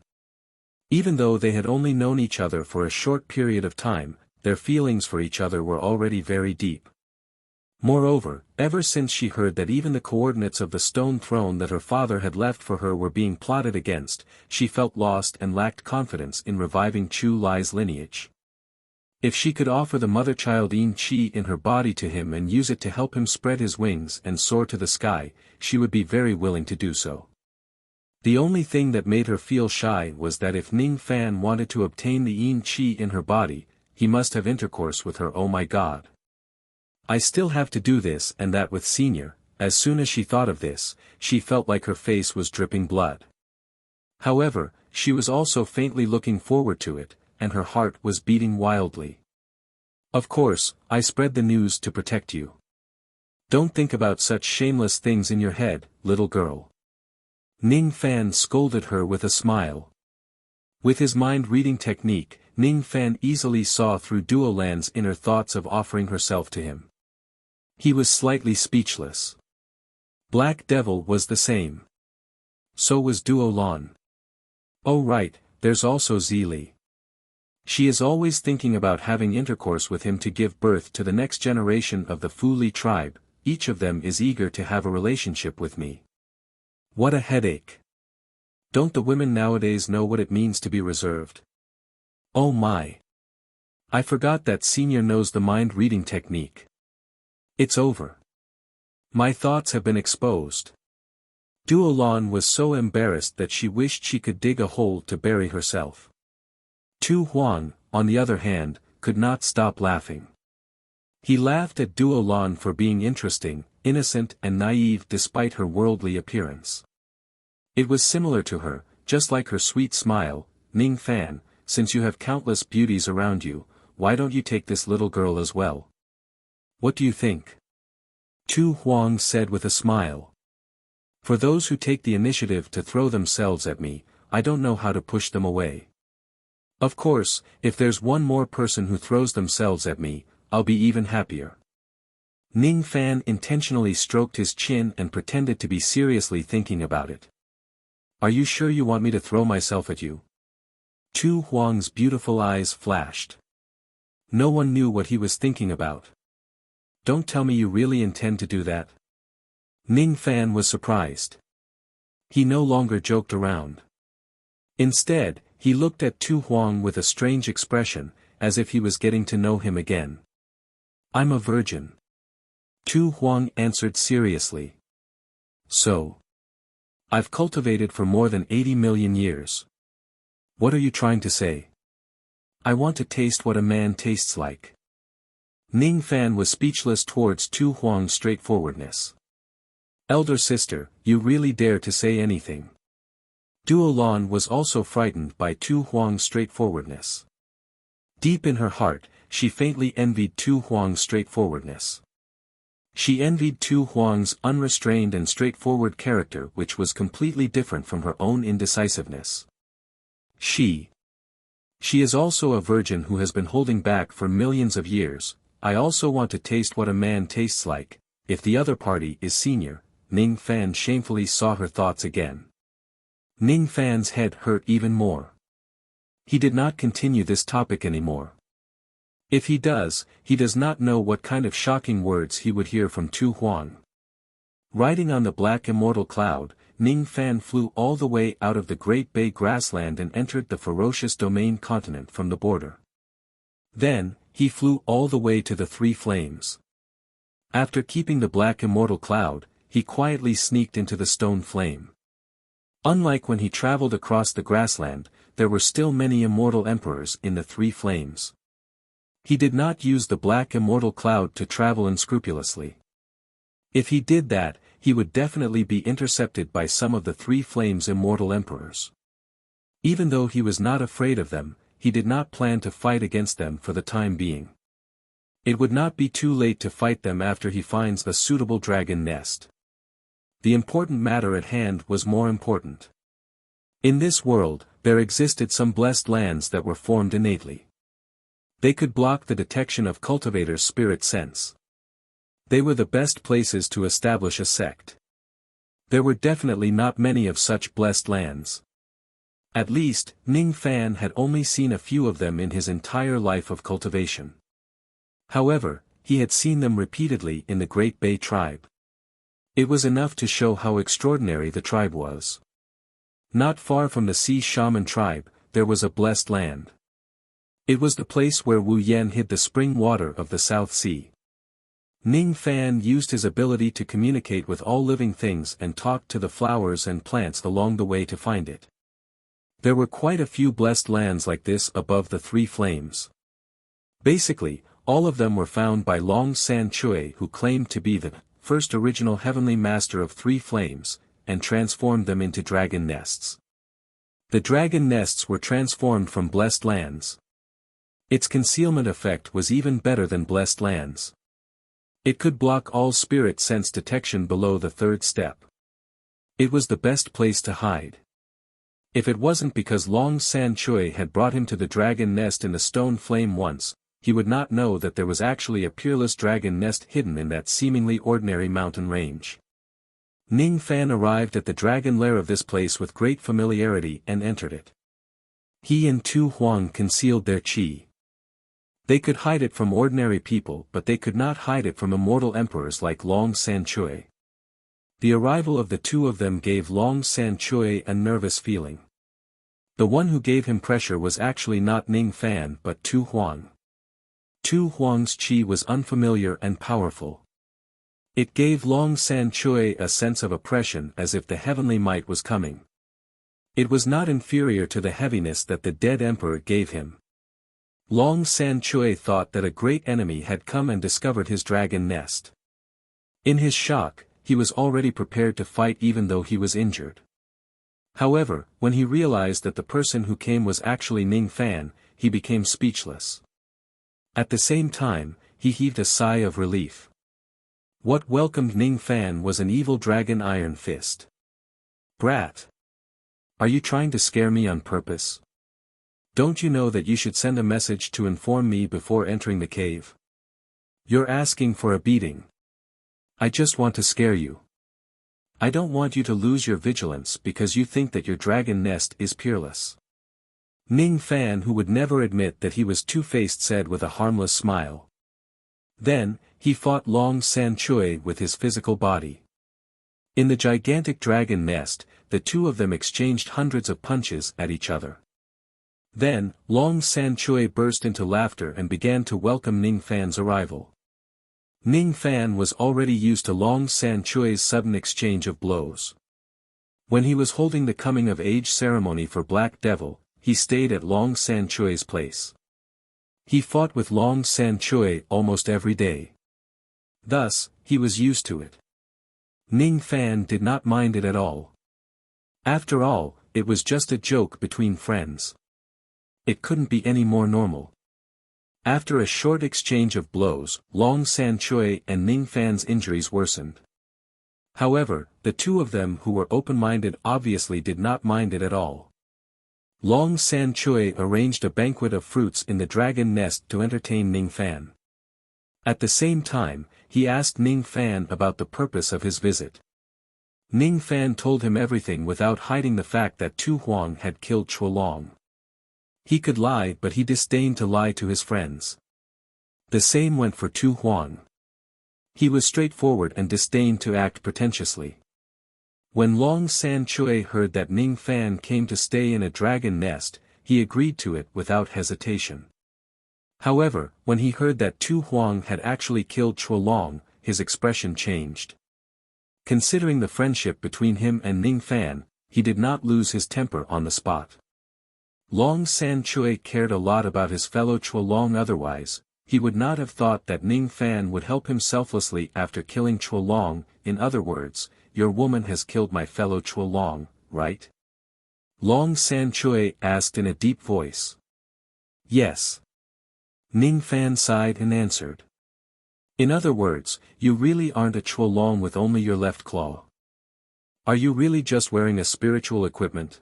Even though they had only known each other for a short period of time, their feelings for each other were already very deep. Moreover, ever since she heard that even the coordinates of the stone throne that her father had left for her were being plotted against, she felt lost and lacked confidence in reviving Chu Lai's lineage. If she could offer the mother-child Yin Qi in her body to him and use it to help him spread his wings and soar to the sky, she would be very willing to do so. The only thing that made her feel shy was that if Ning Fan wanted to obtain the yin qi in her body, he must have intercourse with her. Oh my god. I still have to do this and that with Senior. As soon as she thought of this, she felt like her face was dripping blood. However, she was also faintly looking forward to it, and her heart was beating wildly. Of course, I spread the news to protect you. Don't think about such shameless things in your head, little girl. Ning Fan scolded her with a smile. With his mind-reading technique, Ning Fan easily saw through Duo Lan's inner thoughts of offering herself to him. He was slightly speechless. Black Devil was the same. So was Duo Lan. Oh right, there's also Zili. She is always thinking about having intercourse with him to give birth to the next generation of the Fu Li tribe. Each of them is eager to have a relationship with me. What a headache. Don't the women nowadays know what it means to be reserved? Oh my. I forgot that Senior knows the mind-reading technique. It's over. My thoughts have been exposed. Duo Lan was so embarrassed that she wished she could dig a hole to bury herself. Tu Huang, on the other hand, could not stop laughing. He laughed at Duo Lan for being interesting, innocent and naive despite her worldly appearance. It was similar to her, just like her sweet smile. Ning Fan, since you have countless beauties around you, why don't you take this little girl as well? What do you think? Tu Huang said with a smile. For those who take the initiative to throw themselves at me, I don't know how to push them away. Of course, if there's one more person who throws themselves at me, I'll be even happier. Ning Fan intentionally stroked his chin and pretended to be seriously thinking about it. Are you sure you want me to throw myself at you? Tu Huang's beautiful eyes flashed. No one knew what he was thinking about. Don't tell me you really intend to do that. Ning Fan was surprised. He no longer joked around. Instead, he looked at Tu Huang with a strange expression, as if he was getting to know him again. I'm a virgin. Tu Huang answered seriously. So? I've cultivated for more than 80 million years. What are you trying to say? I want to taste what a man tastes like. Ning Fan was speechless towards Tu Huang's straightforwardness. Elder sister, you really dare to say anything. Duo Lan was also frightened by Tu Huang's straightforwardness. Deep in her heart, she faintly envied Tu Huang's straightforwardness. She envied Tu Huang's unrestrained and straightforward character, which was completely different from her own indecisiveness. She is also a virgin who has been holding back for millions of years. I also want to taste what a man tastes like. If the other party is Senior. Ning Fan shamefully saw her thoughts again. Ning Fan's head hurt even more. He did not continue this topic anymore. If he does not know what kind of shocking words he would hear from Tu Huang. Riding on the black immortal cloud, Ning Fan flew all the way out of the Great Bay grassland and entered the ferocious domain continent from the border. Then, he flew all the way to the Three Flames. After keeping the black immortal cloud, he quietly sneaked into the stone flame. Unlike when he traveled across the grassland, there were still many immortal emperors in the Three Flames. He did not use the black immortal cloud to travel unscrupulously. If he did that, he would definitely be intercepted by some of the Three Flames' immortal emperors. Even though he was not afraid of them, he did not plan to fight against them for the time being. It would not be too late to fight them after he finds a suitable dragon nest. The important matter at hand was more important. In this world, there existed some blessed lands that were formed innately. They could block the detection of cultivators' spirit sense. They were the best places to establish a sect. There were definitely not many of such blessed lands. At least, Ning Fan had only seen a few of them in his entire life of cultivation. However, he had seen them repeatedly in the Great Bay tribe. It was enough to show how extraordinary the tribe was. Not far from the Sea Shaman tribe, there was a blessed land. It was the place where Wu Yan hid the spring water of the South Sea. Ning Fan used his ability to communicate with all living things and talk to the flowers and plants along the way to find it. There were quite a few blessed lands like this above the three flames. Basically, all of them were found by Long San Chui, who claimed to be the first original heavenly master of three flames, and transformed them into dragon nests. The dragon nests were transformed from blessed lands. Its concealment effect was even better than blessed lands. It could block all spirit sense detection below the third step. It was the best place to hide. If it wasn't because Long San Chui had brought him to the dragon nest in the stone flame once, he would not know that there was actually a peerless dragon nest hidden in that seemingly ordinary mountain range. Ning Fan arrived at the dragon lair of this place with great familiarity and entered it. He and Tu Huang concealed their qi. They could hide it from ordinary people, but they could not hide it from immortal emperors like Long San Chui. The arrival of the two of them gave Long San Chui a nervous feeling. The one who gave him pressure was actually not Ning Fan but Tu Huang. Tu Huang's qi was unfamiliar and powerful. It gave Long San Chui a sense of oppression, as if the heavenly might was coming. It was not inferior to the heaviness that the dead emperor gave him. Long San Chui thought that a great enemy had come and discovered his dragon nest. In his shock, he was already prepared to fight even though he was injured. However, when he realized that the person who came was actually Ning Fan, he became speechless. At the same time, he heaved a sigh of relief. What welcomed Ning Fan was an evil dragon iron fist. Brat! Are you trying to scare me on purpose? Don't you know that you should send a message to inform me before entering the cave? You're asking for a beating. I just want to scare you. I don't want you to lose your vigilance because you think that your dragon nest is peerless. Ning Fan, who would never admit that he was two-faced, said with a harmless smile. Then, he fought Long San Chui with his physical body. In the gigantic dragon nest, the two of them exchanged hundreds of punches at each other. Then, Long San Chui burst into laughter and began to welcome Ning Fan's arrival. Ning Fan was already used to Long San Chui's sudden exchange of blows. When he was holding the coming-of-age ceremony for Black Devil, he stayed at Long San Chui's place. He fought with Long San Chui almost every day. Thus, he was used to it. Ning Fan did not mind it at all. After all, it was just a joke between friends. It couldn't be any more normal. After a short exchange of blows, Long San Chui and Ning Fan's injuries worsened. However, the two of them who were open-minded obviously did not mind it at all. Long San Chui arranged a banquet of fruits in the dragon nest to entertain Ning Fan. At the same time, he asked Ning Fan about the purpose of his visit. Ning Fan told him everything without hiding the fact that Tu Huang had killed Chuolong. He could lie, but he disdained to lie to his friends. The same went for Tu Huang. He was straightforward and disdained to act pretentiously. When Long San Chui heard that Ning Fan came to stay in a dragon nest, he agreed to it without hesitation. However, when he heard that Tu Huang had actually killed Chuolong, his expression changed. Considering the friendship between him and Ning Fan, he did not lose his temper on the spot. Long San Chui cared a lot about his fellow Chuolong, otherwise, he would not have thought that Ning Fan would help him selflessly after killing Chuolong. In other words, your woman has killed my fellow Chuolong, right? Long San Chui asked in a deep voice. Yes. Ning Fan sighed and answered. In other words, you really aren't a Chuolong with only your left claw. Are you really just wearing a spiritual equipment?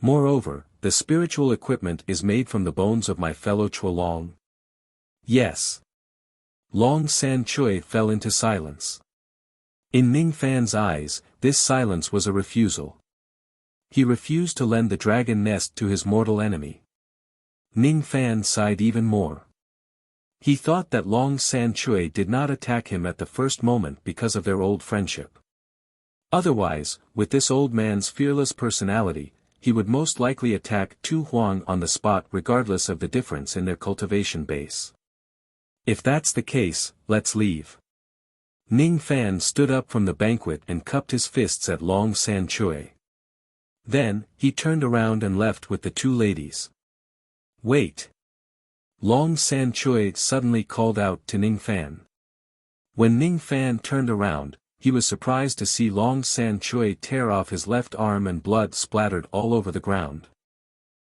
Moreover, the spiritual equipment is made from the bones of my fellow Chuolong. Yes. Long San Chui fell into silence. In Ning Fan's eyes, this silence was a refusal. He refused to lend the dragon nest to his mortal enemy. Ning Fan sighed even more. He thought that Long San Chui did not attack him at the first moment because of their old friendship. Otherwise, with this old man's fearless personality, he would most likely attack Tu Huang on the spot regardless of the difference in their cultivation base. If that's the case, let's leave. Ning Fan stood up from the banquet and cupped his fists at Long San Chui. Then, he turned around and left with the two ladies. Wait! Long San Chui suddenly called out to Ning Fan. When Ning Fan turned around, he was surprised to see Long San Chui tear off his left arm and blood splattered all over the ground.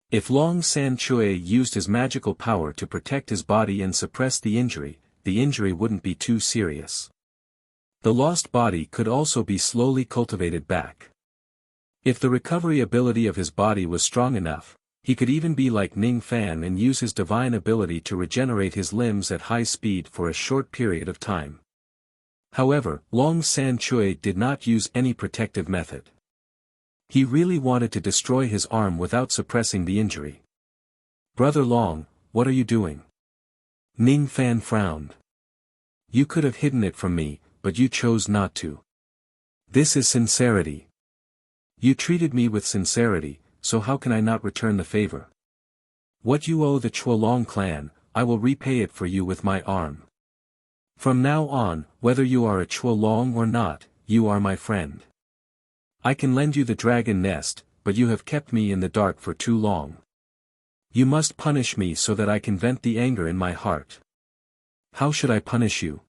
If Long San Chui used his magical power to protect his body and suppress the injury wouldn't be too serious. The lost body could also be slowly cultivated back. If the recovery ability of his body was strong enough, he could even be like Ning Fan and use his divine ability to regenerate his limbs at high speed for a short period of time. However, Long San Chui did not use any protective method. He really wanted to destroy his arm without suppressing the injury. Brother Long, what are you doing? Ning Fan frowned. You could have hidden it from me, but you chose not to. This is sincerity. You treated me with sincerity, so how can I not return the favor? What you owe the Chuolong clan, I will repay it for you with my arm. From now on, whether you are a Chuolong or not, you are my friend. I can lend you the dragon nest, but you have kept me in the dark for too long. You must punish me so that I can vent the anger in my heart. How should I punish you?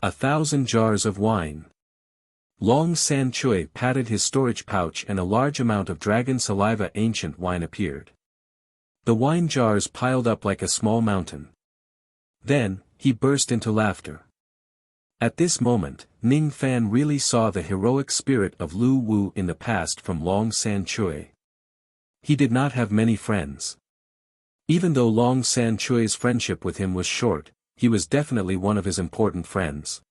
1,000 jars of wine. Long San Chui patted his storage pouch and a large amount of dragon saliva ancient wine appeared. The wine jars piled up like a small mountain. Then, he burst into laughter. At this moment, Ning Fan really saw the heroic spirit of Lu Wu in the past from Long San Chui. He did not have many friends. Even though Long San Chui's friendship with him was short, he was definitely one of his important friends.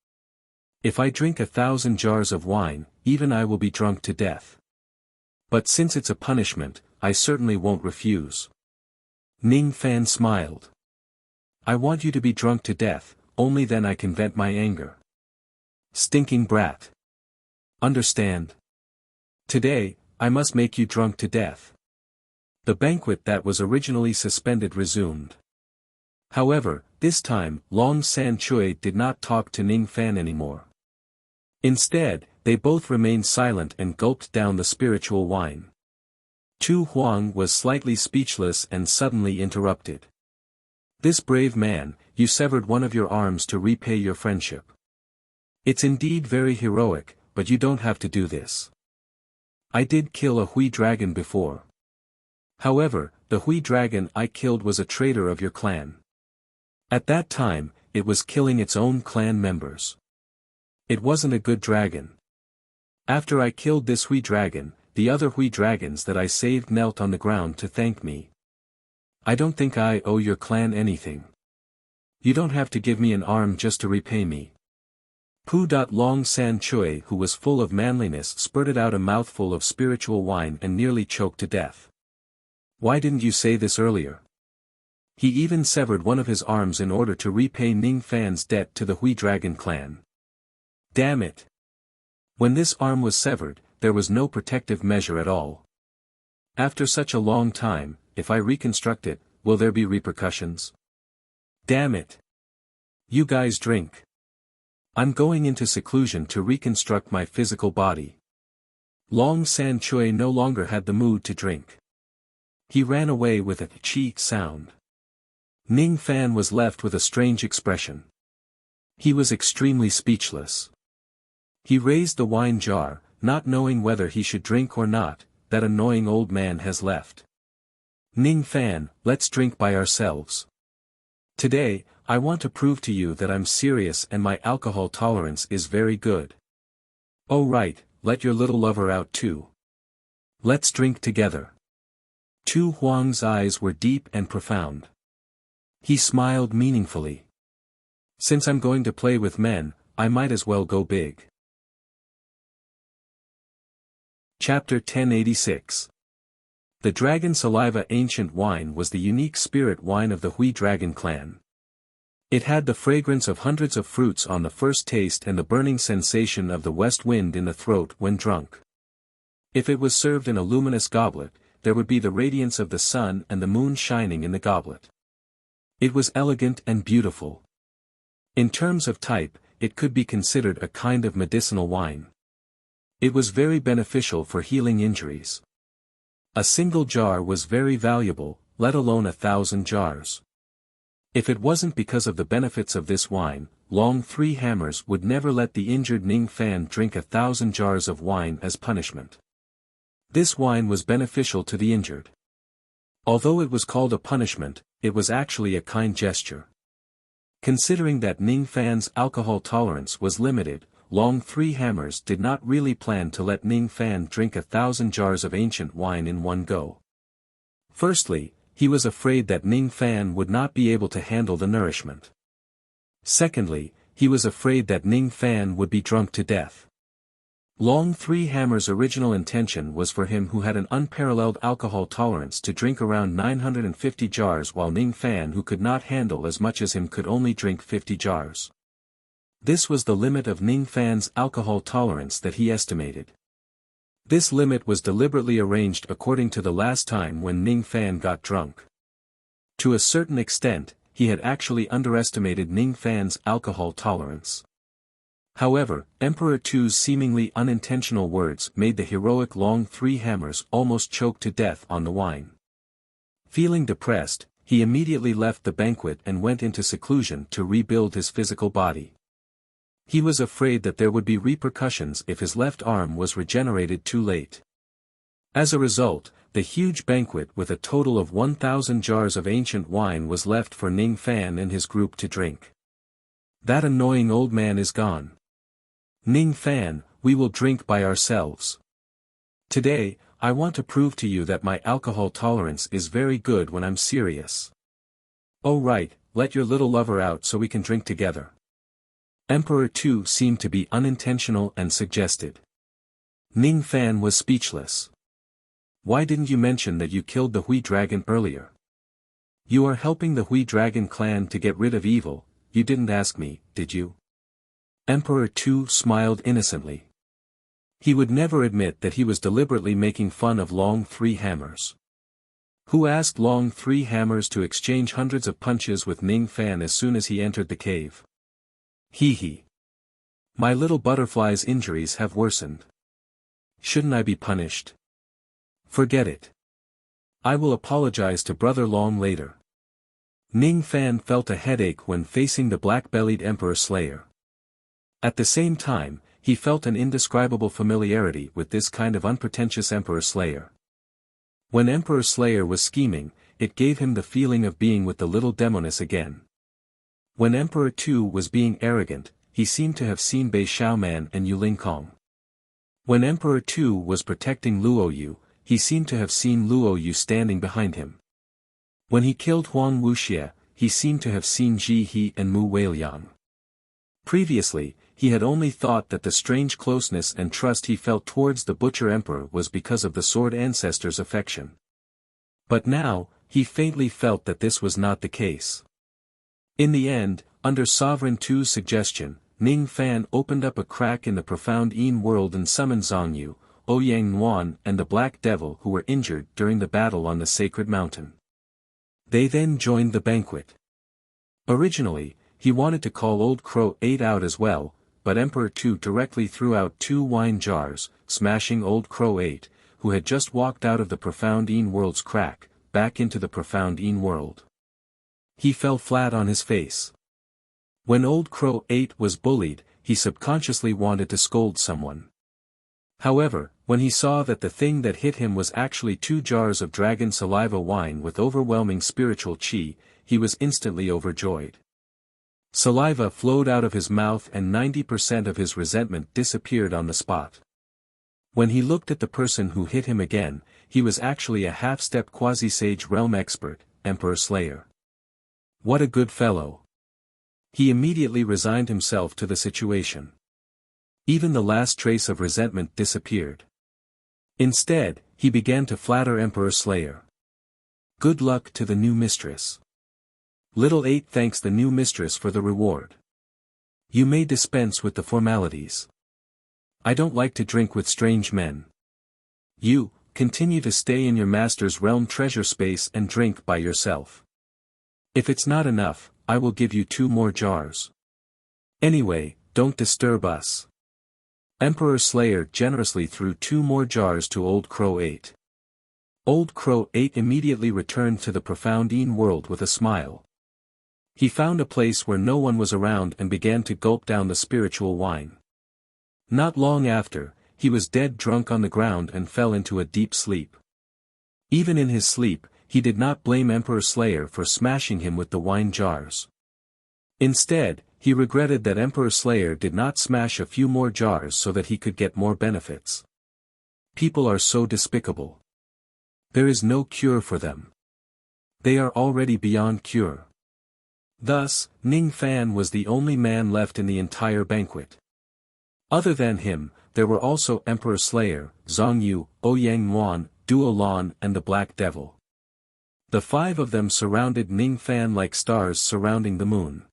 If I drink 1,000 jars of wine, even I will be drunk to death. But since it's a punishment, I certainly won't refuse. Ning Fan smiled. I want you to be drunk to death, only then I can vent my anger. Stinking brat. Understand? Today, I must make you drunk to death. The banquet that was originally suspended resumed. However, this time, Long San Chui did not talk to Ning Fan anymore. Instead, they both remained silent and gulped down the spiritual wine. Tu Huang was slightly speechless and suddenly interrupted. This brave man, you severed one of your arms to repay your friendship. It's indeed very heroic, but you don't have to do this. I did kill a Hui dragon before. However, the Hui dragon I killed was a traitor of your clan. At that time, it was killing its own clan members. It wasn't a good dragon. After I killed this Hui dragon, the other Hui dragons that I saved knelt on the ground to thank me. I don't think I owe your clan anything. You don't have to give me an arm just to repay me. Long San Chui, who was full of manliness, spurted out a mouthful of spiritual wine and nearly choked to death. Why didn't you say this earlier? He even severed one of his arms in order to repay Ning Fan's debt to the Hui Dragon clan. Damn it! When this arm was severed, there was no protective measure at all. After such a long time, if I reconstruct it, will there be repercussions? Damn it! You guys drink. I'm going into seclusion to reconstruct my physical body. Long San Chui no longer had the mood to drink. He ran away with a chi sound. Ning Fan was left with a strange expression. He was extremely speechless. He raised the wine jar, not knowing whether he should drink or not. That annoying old man has left. Ning Fan, let's drink by ourselves. Today, I want to prove to you that I'm serious and my alcohol tolerance is very good. Oh right, let your little lover out too. Let's drink together. Tu Huang's eyes were deep and profound. He smiled meaningfully. Since I'm going to play with men, I might as well go big. Chapter 1086. The Dragon Saliva Ancient Wine was the unique spirit wine of the Hui Dragon clan. It had the fragrance of hundreds of fruits on the first taste and the burning sensation of the west wind in the throat when drunk. If it was served in a luminous goblet, there would be the radiance of the sun and the moon shining in the goblet. It was elegant and beautiful. In terms of type, it could be considered a kind of medicinal wine. It was very beneficial for healing injuries. A single jar was very valuable, let alone 1,000 jars. If it wasn't because of the benefits of this wine, Long Three Hammers would never let the injured Ning Fan drink 1,000 jars of wine as punishment. This wine was beneficial to the injured. Although it was called a punishment, it was actually a kind gesture. Considering that Ning Fan's alcohol tolerance was limited, Long Three Hammers did not really plan to let Ning Fan drink 1,000 jars of ancient wine in one go. Firstly, he was afraid that Ning Fan would not be able to handle the nourishment. Secondly, he was afraid that Ning Fan would be drunk to death. Long Three Hammers' original intention was for him who had an unparalleled alcohol tolerance to drink around 950 jars while Ning Fan who could not handle as much as him could only drink 50 jars. This was the limit of Ning Fan's alcohol tolerance that he estimated. This limit was deliberately arranged according to the last time when Ning Fan got drunk. To a certain extent, he had actually underestimated Ning Fan's alcohol tolerance. However, Emperor Tu's seemingly unintentional words made the heroic Long Three Hammers almost choke to death on the wine. Feeling depressed, he immediately left the banquet and went into seclusion to rebuild his physical body. He was afraid that there would be repercussions if his left arm was regenerated too late. As a result, the huge banquet with a total of 1,000 jars of ancient wine was left for Ning Fan and his group to drink. That annoying old man is gone. Ning Fan, we will drink by ourselves. Today, I want to prove to you that my alcohol tolerance is very good when I'm serious. Oh right, let your little lover out so we can drink together. Emperor Tu seemed to be unintentional and suggested. Ning Fan was speechless. Why didn't you mention that you killed the Hui Dragon earlier? You are helping the Hui Dragon clan to get rid of evil, you didn't ask me, did you? Emperor Tu smiled innocently. He would never admit that he was deliberately making fun of Long Three Hammers. Who asked Long Three Hammers to exchange hundreds of punches with Ning Fan as soon as he entered the cave? Hee hee. My little butterfly's injuries have worsened. Shouldn't I be punished? Forget it. I will apologize to Brother Long later. Ning Fan felt a headache when facing the black-bellied Emperor Slayer. At the same time, he felt an indescribable familiarity with this kind of unpretentious Emperor Slayer. When Emperor Slayer was scheming, it gave him the feeling of being with the little demoness again. When Emperor Tu was being arrogant, he seemed to have seen Bei Xiaoman and Yuling Kong. When Emperor Tu was protecting Luoyu, he seemed to have seen Luoyu standing behind him. When he killed Huang Wuxia, he seemed to have seen Ji He and Mu Weiliang. Previously, he had only thought that the strange closeness and trust he felt towards the Butcher Emperor was because of the Sword Ancestor's affection. But now, he faintly felt that this was not the case. In the end, under Sovereign Tu's suggestion, Ning Fan opened up a crack in the profound Yin world and summoned Zhongyu, Ouyang Nuan and the Black Devil who were injured during the battle on the Sacred Mountain. They then joined the banquet. Originally, he wanted to call Old Crow 8 out as well, but Emperor Tu directly threw out 2 wine jars, smashing Old Crow 8, who had just walked out of the profound Yin world's crack, back into the profound Yin world. He fell flat on his face. When Old Crow 8 was bullied, he subconsciously wanted to scold someone. However, when he saw that the thing that hit him was actually 2 jars of dragon saliva wine with overwhelming spiritual qi, he was instantly overjoyed. Saliva flowed out of his mouth and 90% of his resentment disappeared on the spot. When he looked at the person who hit him again, he was actually a half-step quasi-sage realm expert, Emperor Slayer. What a good fellow. He immediately resigned himself to the situation. Even the last trace of resentment disappeared. Instead, he began to flatter Emperor Slayer. Good luck to the new mistress. Little 8 thanks the new mistress for the reward. You may dispense with the formalities. I don't like to drink with strange men. You, continue to stay in your master's realm treasure space and drink by yourself. If it's not enough, I will give you 2 more jars. Anyway, don't disturb us." Emperor Slayer generously threw 2 more jars to Old Crow 8. Old Crow 8 immediately returned to the profound world with a smile. He found a place where no one was around and began to gulp down the spiritual wine. Not long after, he was dead drunk on the ground and fell into a deep sleep. Even in his sleep, he did not blame Emperor Slayer for smashing him with the wine jars. Instead, he regretted that Emperor Slayer did not smash a few more jars so that he could get more benefits. People are so despicable. There is no cure for them. They are already beyond cure. Thus, Ning Fan was the only man left in the entire banquet. Other than him, there were also Emperor Slayer, Zhang Yu, Ouyang Yuan, Duo Lan and the Black Devil. The 5 of them surrounded Ning Fan like stars surrounding the moon.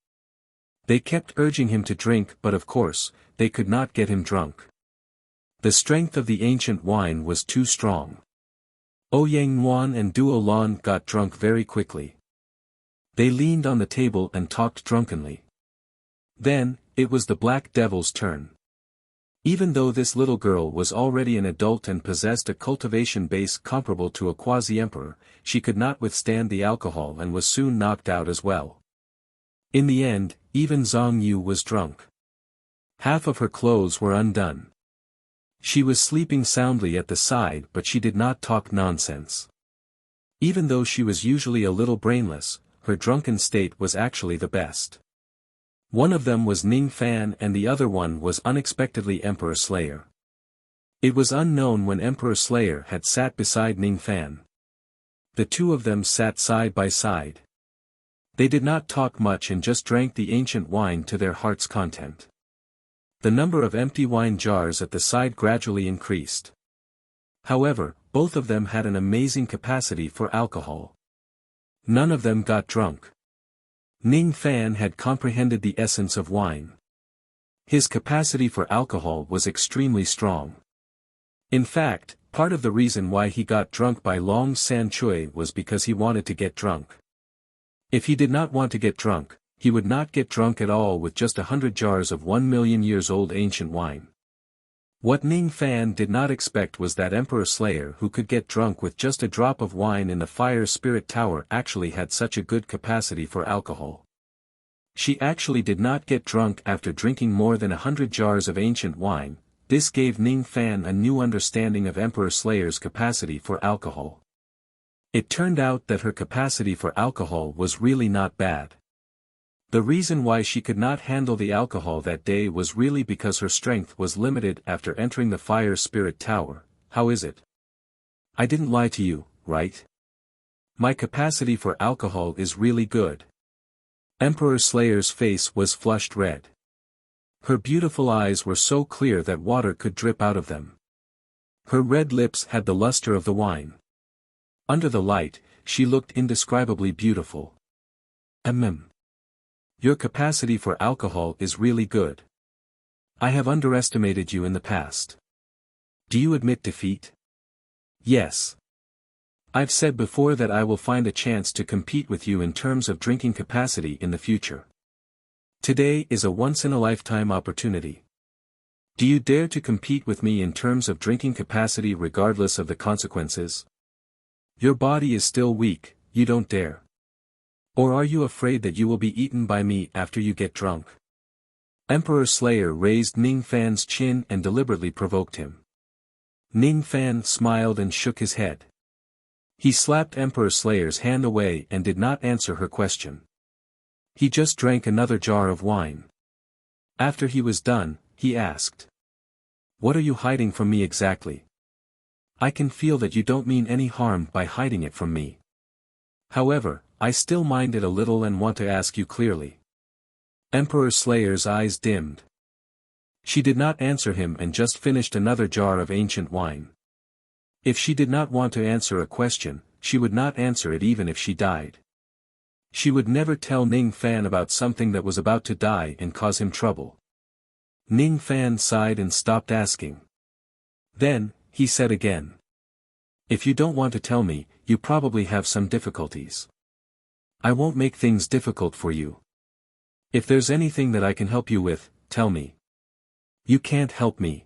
They kept urging him to drink, but of course, they could not get him drunk. The strength of the ancient wine was too strong. Ouyang Yuan and Duo Lan got drunk very quickly. They leaned on the table and talked drunkenly. Then, it was the Black Devil's turn. Even though this little girl was already an adult and possessed a cultivation base comparable to a quasi-emperor, she could not withstand the alcohol and was soon knocked out as well. In the end, even Zhang Yu was drunk. Half of her clothes were undone. She was sleeping soundly at the side, but she did not talk nonsense. Even though she was usually a little brainless, her drunken state was actually the best. One of them was Ning Fan and the other one was unexpectedly Emperor Slayer. It was unknown when Emperor Slayer had sat beside Ning Fan. The 2 of them sat side by side. They did not talk much and just drank the ancient wine to their heart's content. The number of empty wine jars at the side gradually increased. However, both of them had an amazing capacity for alcohol. None of them got drunk. Ning Fan had comprehended the essence of wine. His capacity for alcohol was extremely strong. In fact, part of the reason why he got drunk by Long San Chui was because he wanted to get drunk. If he did not want to get drunk, he would not get drunk at all with just 100 jars of 1 million years old ancient wine. What Ning Fan did not expect was that Emperor Slayer, who could get drunk with just a drop of wine in the Fire Spirit Tower, actually had such a good capacity for alcohol. She actually did not get drunk after drinking more than 100 jars of ancient wine. This gave Ning Fan a new understanding of Emperor Slayer's capacity for alcohol. It turned out that her capacity for alcohol was really not bad. The reason why she could not handle the alcohol that day was really because her strength was limited after entering the Fire Spirit Tower. How is it? I didn't lie to you, right? My capacity for alcohol is really good. Emperor Slayer's face was flushed red. Her beautiful eyes were so clear that water could drip out of them. Her red lips had the luster of the wine. Under the light, she looked indescribably beautiful. Your capacity for alcohol is really good. I have underestimated you in the past. Do you admit defeat? Yes. I've said before that I will find a chance to compete with you in terms of drinking capacity in the future. Today is a once-in-a-lifetime opportunity. Do you dare to compete with me in terms of drinking capacity regardless of the consequences? Your body is still weak, you don't dare. Or are you afraid that you will be eaten by me after you get drunk? Emperor Slayer raised Ning Fan's chin and deliberately provoked him. Ning Fan smiled and shook his head. He slapped Emperor Slayer's hand away and did not answer her question. He just drank another jar of wine. After he was done, he asked. What are you hiding from me exactly? I can feel that you don't mean any harm by hiding it from me. However, I still mind it a little and want to ask you clearly. Emperor Slayer's eyes dimmed. She did not answer him and just finished another jar of ancient wine. If she did not want to answer a question, she would not answer it even if she died. She would never tell Ning Fan about something that was about to die and cause him trouble. Ning Fan sighed and stopped asking. Then, he said again. If you don't want to tell me, you probably have some difficulties. I won't make things difficult for you. If there's anything that I can help you with, tell me. You can't help me.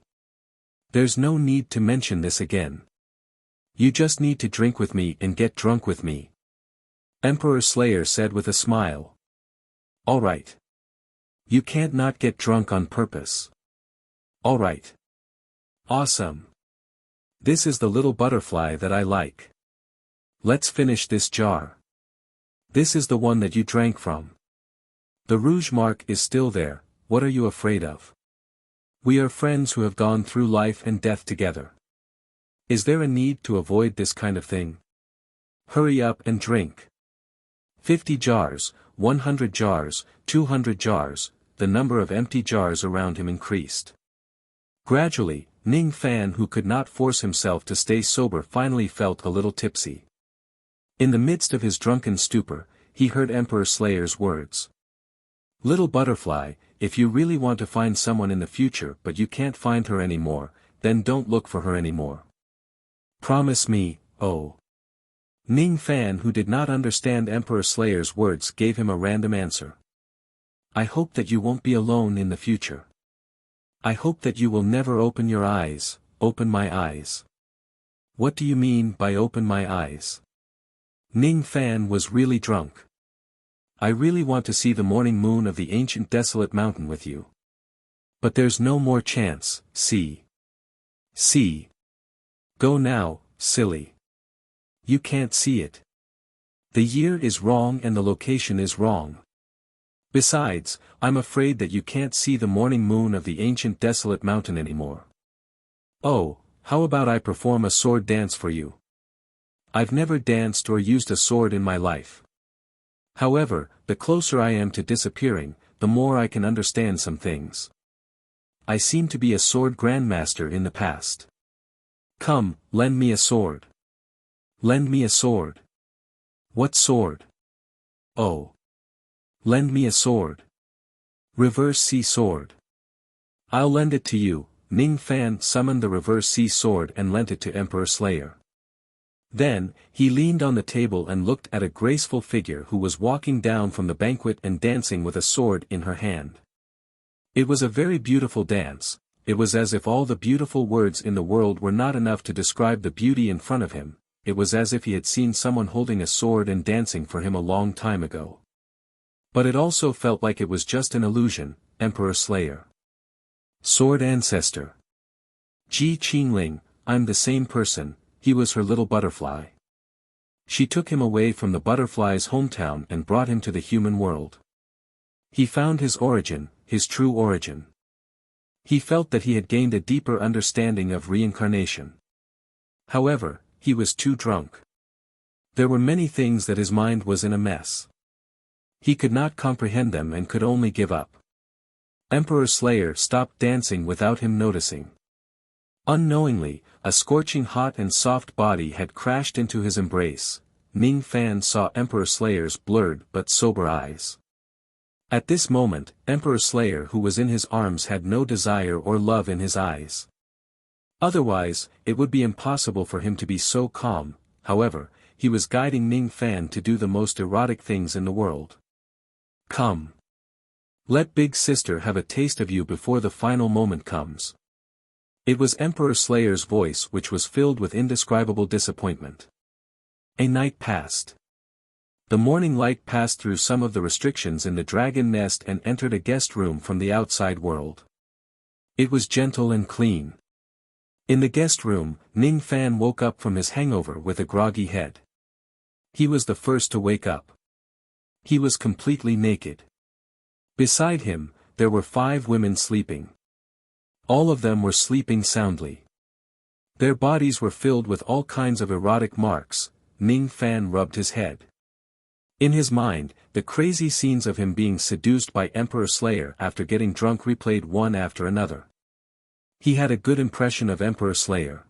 There's no need to mention this again. You just need to drink with me and get drunk with me. Emperor Slayer said with a smile. All right. You can't not get drunk on purpose. All right. Awesome. This is the little butterfly that I like. Let's finish this jar. This is the one that you drank from. The rouge mark is still there, what are you afraid of? We are friends who have gone through life and death together. Is there a need to avoid this kind of thing? Hurry up and drink. 50 jars, 100 jars, 200 jars, the number of empty jars around him increased. Gradually, Ning Fan, who could not force himself to stay sober, finally felt a little tipsy. In the midst of his drunken stupor, he heard Emperor Slayer's words. Little butterfly, if you really want to find someone in the future but you can't find her anymore, then don't look for her anymore. Promise me, oh. Ning Fan, who did not understand Emperor Slayer's words, gave him a random answer. I hope that you won't be alone in the future. I hope that you will never open your eyes, open my eyes. What do you mean by open my eyes? Ning Fan was really drunk. I really want to see the morning moon of the ancient desolate mountain with you. But there's no more chance, see. See. Go now, silly. You can't see it. The year is wrong and the location is wrong. Besides, I'm afraid that you can't see the morning moon of the ancient desolate mountain anymore. Oh, how about I perform a sword dance for you? I've never danced or used a sword in my life. However, the closer I am to disappearing, the more I can understand some things. I seem to be a sword grandmaster in the past. Come, lend me a sword. Lend me a sword. What sword? Oh. Lend me a sword. Reverse C sword. I'll lend it to you. Ning Fan summoned the reverse C sword and lent it to Emperor Slayer. Then, he leaned on the table and looked at a graceful figure who was walking down from the banquet and dancing with a sword in her hand. It was a very beautiful dance. It was as if all the beautiful words in the world were not enough to describe the beauty in front of him. It was as if he had seen someone holding a sword and dancing for him a long time ago. But it also felt like it was just an illusion. Emperor Slayer. Sword Ancestor. Ji Qingling, I'm the same person. He was her little butterfly. She took him away from the butterfly's hometown and brought him to the human world. He found his origin, his true origin. He felt that he had gained a deeper understanding of reincarnation. However, he was too drunk. There were many things that his mind was in a mess. He could not comprehend them and could only give up. Emperor Slayer stopped dancing without him noticing. Unknowingly, a scorching hot and soft body had crashed into his embrace. Ning Fan saw Emperor Slayer's blurred but sober eyes. At this moment, Emperor Slayer, who was in his arms, had no desire or love in his eyes. Otherwise, it would be impossible for him to be so calm. However, he was guiding Ning Fan to do the most erotic things in the world. Come. Let Big Sister have a taste of you before the final moment comes. It was Emperor Slayer's voice which was filled with indescribable disappointment. A night passed. The morning light passed through some of the restrictions in the dragon nest and entered a guest room from the outside world. It was gentle and clean. In the guest room, Ning Fan woke up from his hangover with a groggy head. He was the first to wake up. He was completely naked. Beside him, there were 5 women sleeping. All of them were sleeping soundly. Their bodies were filled with all kinds of erotic marks. Ning Fan rubbed his head. In his mind, the crazy scenes of him being seduced by Emperor Slayer after getting drunk replayed one after another. He had a good impression of Emperor Slayer.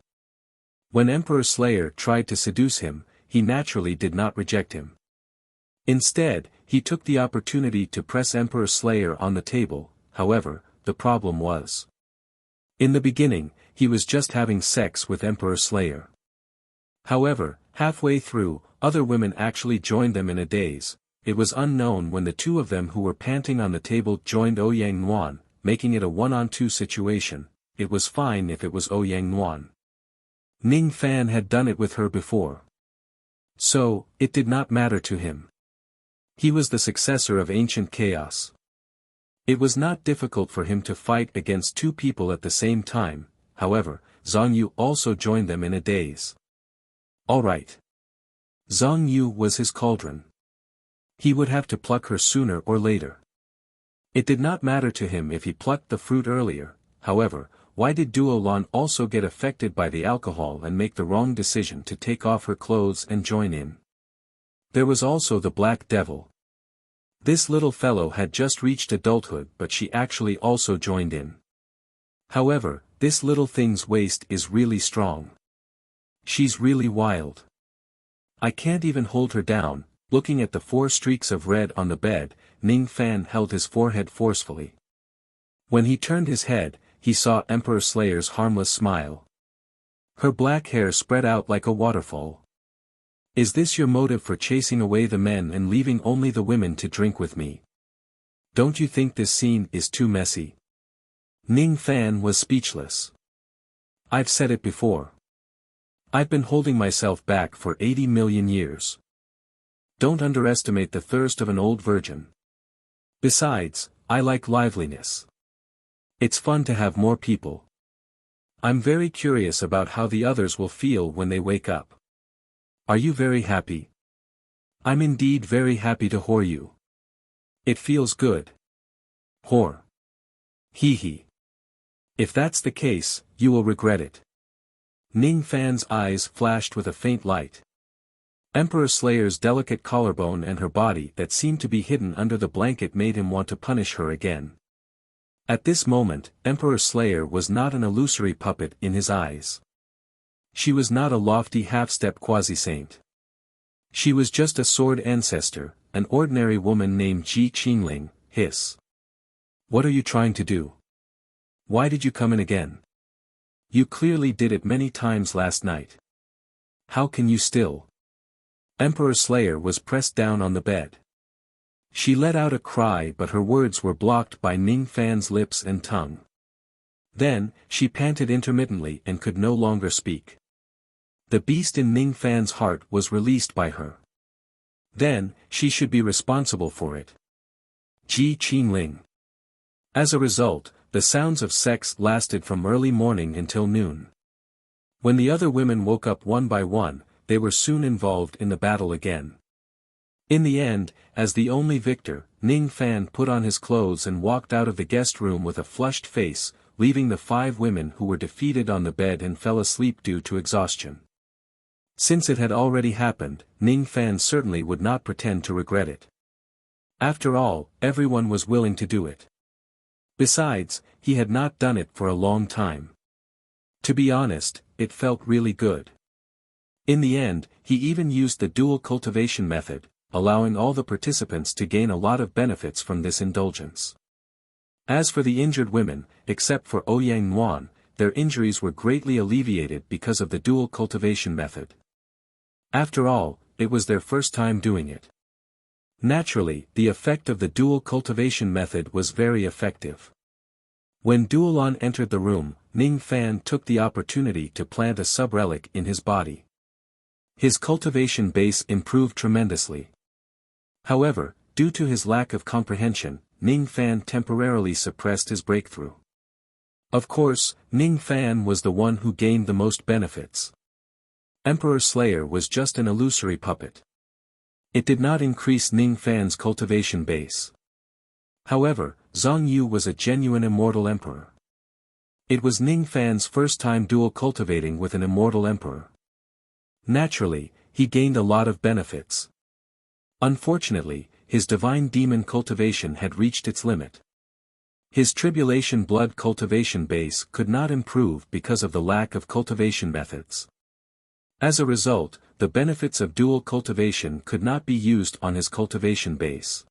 When Emperor Slayer tried to seduce him, he naturally did not reject him. Instead, he took the opportunity to press Emperor Slayer on the table. However, the problem was. In the beginning, he was just having sex with Emperor Slayer. However, halfway through, other women actually joined them in a daze. It was unknown when the 2 of them who were panting on the table joined Ouyang Nuan. making it a one-on-two situation. It was fine if it was Ouyang Nuan. Ning Fan had done it with her before. So, it did not matter to him. He was the successor of ancient chaos. It was not difficult for him to fight against two people at the same time, however, Zhang Yu also joined them in a daze. Alright. Zhang Yu was his cauldron. He would have to pluck her sooner or later. It did not matter to him if he plucked the fruit earlier, however, why did Duo Lan also get affected by the alcohol and make the wrong decision to take off her clothes and join in? There was also the Black Devil. This little fellow had just reached adulthood but she actually also joined in. However, this little thing's waist is really strong. She's really wild. I can't even hold her down. Looking at the 4 streaks of red on the bed, Ning Fan held his forehead forcefully. When he turned his head, he saw Emperor Slayer's harmless smile. Her black hair spread out like a waterfall. Is this your motive for chasing away the men and leaving only the women to drink with me? Don't you think this scene is too messy? Ning Fan was speechless. I've said it before. I've been holding myself back for 80 million years. Don't underestimate the thirst of an old virgin. Besides, I like liveliness. It's fun to have more people. I'm very curious about how the others will feel when they wake up. Are you very happy? I'm indeed very happy to whore you. It feels good. Whore. Hee hee. If that's the case, you will regret it. Ning Fan's eyes flashed with a faint light. Emperor Slayer's delicate collarbone and her body that seemed to be hidden under the blanket made him want to punish her again. At this moment, Emperor Slayer was not an illusory puppet in his eyes. She was not a lofty half-step quasi-saint. She was just a sword ancestor, an ordinary woman named Ji Qingling. Hiss. What are you trying to do? Why did you come in again? You clearly did it many times last night. How can you still? Emperor Slayer was pressed down on the bed. She let out a cry but her words were blocked by Ning Fan's lips and tongue. Then, she panted intermittently and could no longer speak. The beast in Ning Fan's heart was released by her. Then, she should be responsible for it. Ji Qingling. As a result, the sounds of sex lasted from early morning until noon. When the other women woke up one by one, they were soon involved in the battle again. In the end, as the only victor, Ning Fan put on his clothes and walked out of the guest room with a flushed face, leaving the 5 women who were defeated on the bed and fell asleep due to exhaustion. Since it had already happened, Ning Fan certainly would not pretend to regret it. After all, everyone was willing to do it. Besides, he had not done it for a long time. To be honest, it felt really good. In the end, he even used the dual cultivation method, allowing all the participants to gain a lot of benefits from this indulgence. As for the injured women, except for Ouyang Nuan, their injuries were greatly alleviated because of the dual cultivation method. After all, it was their first time doing it. Naturally, the effect of the dual cultivation method was very effective. When Duolan entered the room, Ning Fan took the opportunity to plant a sub-relic in his body. His cultivation base improved tremendously. However, due to his lack of comprehension, Ning Fan temporarily suppressed his breakthrough. Of course, Ning Fan was the one who gained the most benefits. Emperor Slayer was just an illusory puppet. It did not increase Ning Fan's cultivation base. However, Zhang Yu was a genuine immortal emperor. It was Ning Fan's first time dual cultivating with an immortal emperor. Naturally, he gained a lot of benefits. Unfortunately, his divine demon cultivation had reached its limit. His tribulation blood cultivation base could not improve because of the lack of cultivation methods. As a result, the benefits of dual cultivation could not be used on his cultivation base.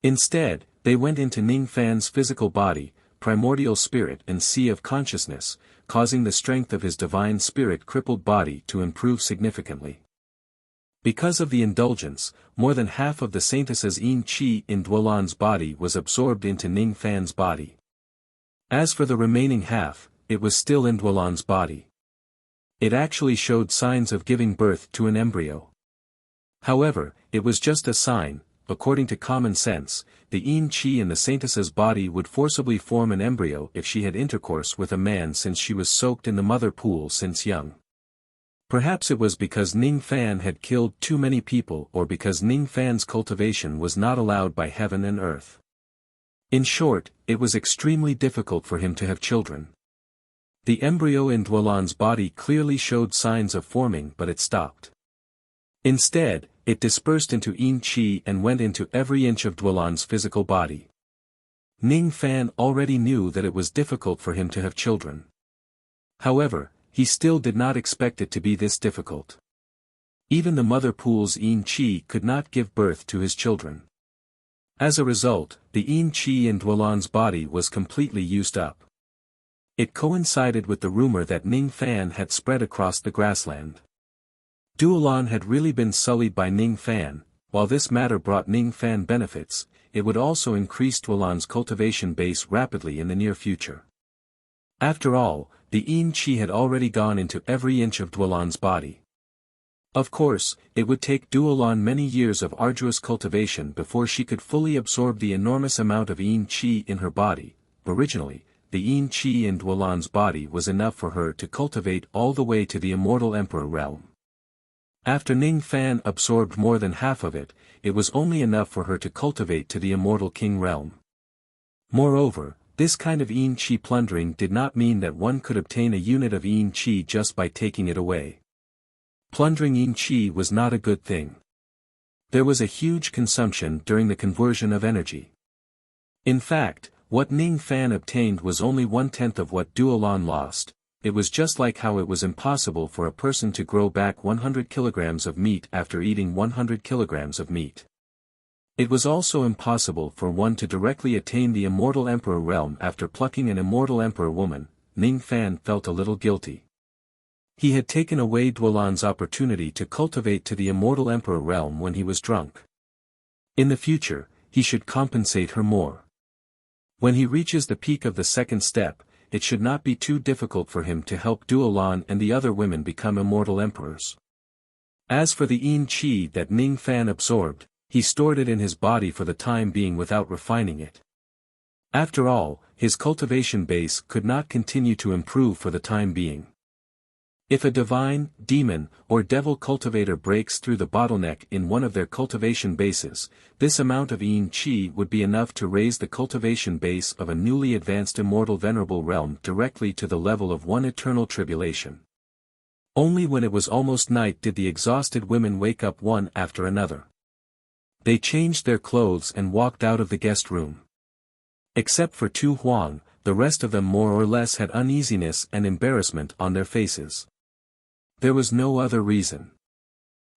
Instead, they went into Ning Fan's physical body, primordial spirit and sea of consciousness, causing the strength of his divine spirit crippled body to improve significantly. Because of the indulgence, more than half of the Saintess's yin qi in Duolan's body was absorbed into Ning Fan's body. As for the remaining half, it was still in Duolan's body. It actually showed signs of giving birth to an embryo. However, it was just a sign. According to common sense, the Yin Qi in the saintess's body would forcibly form an embryo if she had intercourse with a man, since she was soaked in the mother pool since young. Perhaps it was because Ning Fan had killed too many people, or because Ning Fan's cultivation was not allowed by heaven and earth. In short, it was extremely difficult for him to have children. The embryo in Duolan's body clearly showed signs of forming, but it stopped. Instead, it dispersed into Yin Qi and went into every inch of Duolan's physical body. Ning Fan already knew that it was difficult for him to have children. However, he still did not expect it to be this difficult. Even the mother pool's Yin Qi could not give birth to his children. As a result, the Yin Qi in Duolan's body was completely used up. It coincided with the rumor that Ning Fan had spread across the grassland. Duolan had really been sullied by Ning Fan. While this matter brought Ning Fan benefits, it would also increase Duolan's cultivation base rapidly in the near future. After all, the Yin Qi had already gone into every inch of Duolan's body. Of course, it would take Duolan many years of arduous cultivation before she could fully absorb the enormous amount of Yin Qi in her body. Originally, the Yin Qi in Duolan's body was enough for her to cultivate all the way to the immortal emperor realm. After Ning Fan absorbed more than half of it, it was only enough for her to cultivate to the immortal king realm. Moreover, this kind of Yin Qi plundering did not mean that one could obtain a unit of Yin Qi just by taking it away. Plundering Yin Qi was not a good thing. There was a huge consumption during the conversion of energy. In fact, what Ning Fan obtained was only 1/10 of what Duolan lost. It was just like how it was impossible for a person to grow back 100 kilograms of meat after eating 100 kilograms of meat. It was also impossible for one to directly attain the immortal emperor realm after plucking an immortal emperor woman. Ning Fan felt a little guilty. He had taken away Duolan's opportunity to cultivate to the immortal emperor realm when he was drunk. In the future, he should compensate her more. When he reaches the peak of the second step, it should not be too difficult for him to help Duolan and the other women become immortal emperors. As for the Yin Qi that Ning Fan absorbed, he stored it in his body for the time being without refining it. After all, his cultivation base could not continue to improve for the time being. If a divine, demon, or devil cultivator breaks through the bottleneck in one of their cultivation bases, this amount of Yin Qi would be enough to raise the cultivation base of a newly advanced immortal venerable realm directly to the level of one eternal tribulation. Only when it was almost night did the exhausted women wake up one after another. They changed their clothes and walked out of the guest room. Except for Tu Huang, the rest of them more or less had uneasiness and embarrassment on their faces. There was no other reason.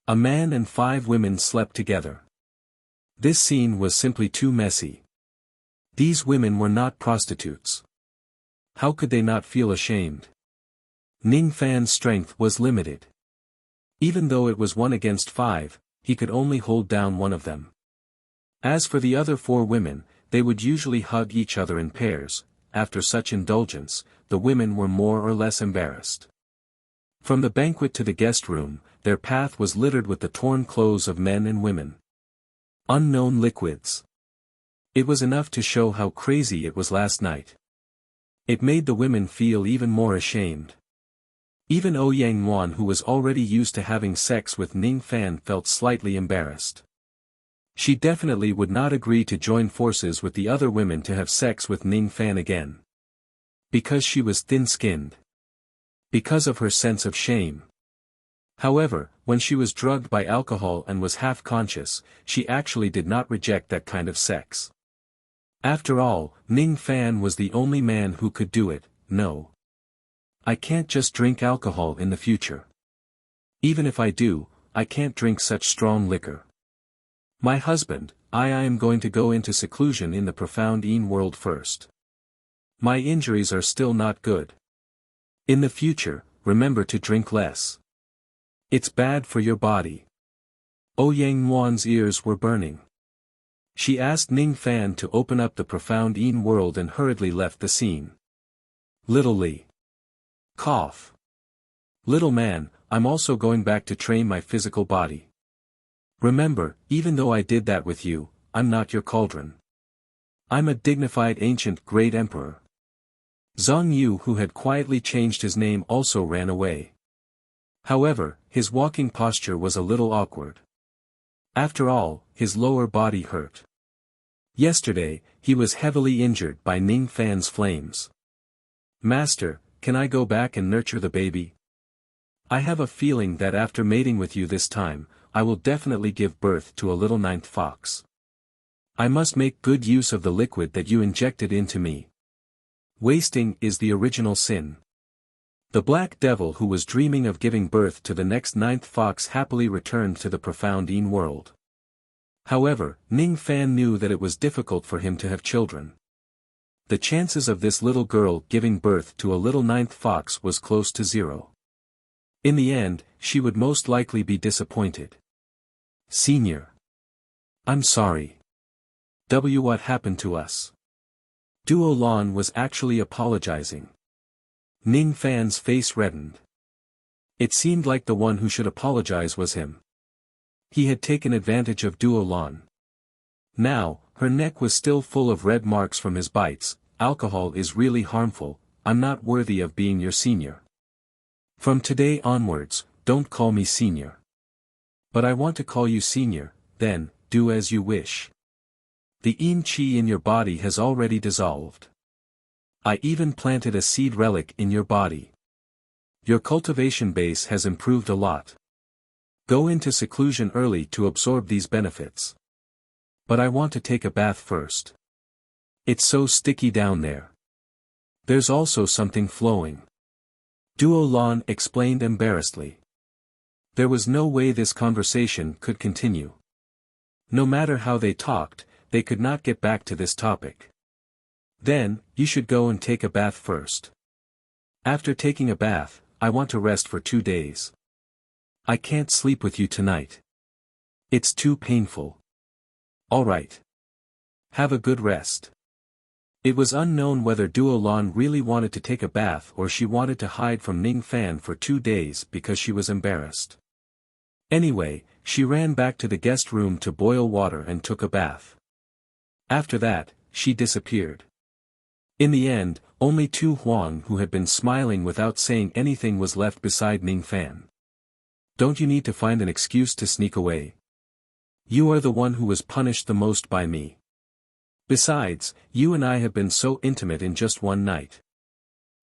A man and 5 women slept together. This scene was simply too messy. These women were not prostitutes. How could they not feel ashamed? Ning Fan's strength was limited. Even though it was 1 against 5, he could only hold down one of them. As for the other 4 women, they would usually hug each other in pairs. After such indulgence, the women were more or less embarrassed. From the banquet to the guest room, their path was littered with the torn clothes of men and women. Unknown liquids. It was enough to show how crazy it was last night. It made the women feel even more ashamed. Even Ouyang Yuan, who was already used to having sex with Ning Fan, felt slightly embarrassed. She definitely would not agree to join forces with the other women to have sex with Ning Fan again. Because she was thin-skinned. Because of her sense of shame. However, when she was drugged by alcohol and was half-conscious, she actually did not reject that kind of sex. After all, Ning Fan was the only man who could do it. No. I can't just drink alcohol in the future. Even if I do, I can't drink such strong liquor. My husband, I am going to go into seclusion in the profound Yin world first. My injuries are still not good. In the future, remember to drink less. It's bad for your body. Ouyang Yuan's ears were burning. She asked Ning Fan to open up the profound Yin world and hurriedly left the scene. Little Li. Cough. Little man, I'm also going back to train my physical body. Remember, even though I did that with you, I'm not your cauldron. I'm a dignified ancient great emperor. Zhang Yu, who had quietly changed his name, also ran away. However, his walking posture was a little awkward. After all, his lower body hurt. Yesterday, he was heavily injured by Ning Fan's flames. Master, can I go back and nurture the baby? I have a feeling that after mating with you this time, I will definitely give birth to a little ninth fox. I must make good use of the liquid that you injected into me. Wasting is the original sin. The black devil who was dreaming of giving birth to the next ninth fox happily returned to the profound Yin world. However, Ning Fan knew that it was difficult for him to have children. The chances of this little girl giving birth to a little ninth fox was close to zero. In the end, she would most likely be disappointed. Senior. I'm sorry. What happened to us? Duo Lan was actually apologizing. Ning Fan's face reddened. It seemed like the one who should apologize was him. He had taken advantage of Duo Lan. Now, her neck was still full of red marks from his bites. Alcohol is really harmful, I'm not worthy of being your senior. From today onwards, don't call me senior. But I want to call you senior, then, do as you wish. The Yin Qi in your body has already dissolved. I even planted a seed relic in your body. Your cultivation base has improved a lot. Go into seclusion early to absorb these benefits. But I want to take a bath first. It's so sticky down there. There's also something flowing. Duo Lan explained embarrassedly. There was no way this conversation could continue. No matter how they talked, they could not get back to this topic. Then, you should go and take a bath first. After taking a bath, I want to rest for 2 days. I can't sleep with you tonight. It's too painful. Alright. Have a good rest. It was unknown whether Duo Lan really wanted to take a bath or she wanted to hide from Ning Fan for 2 days because she was embarrassed. Anyway, she ran back to the guest room to boil water and took a bath. After that, she disappeared. In the end, only Tu Huang, who had been smiling without saying anything, was left beside Ning Fan. Don't you need to find an excuse to sneak away? You are the one who was punished the most by me. Besides, you and I have been so intimate in just one night.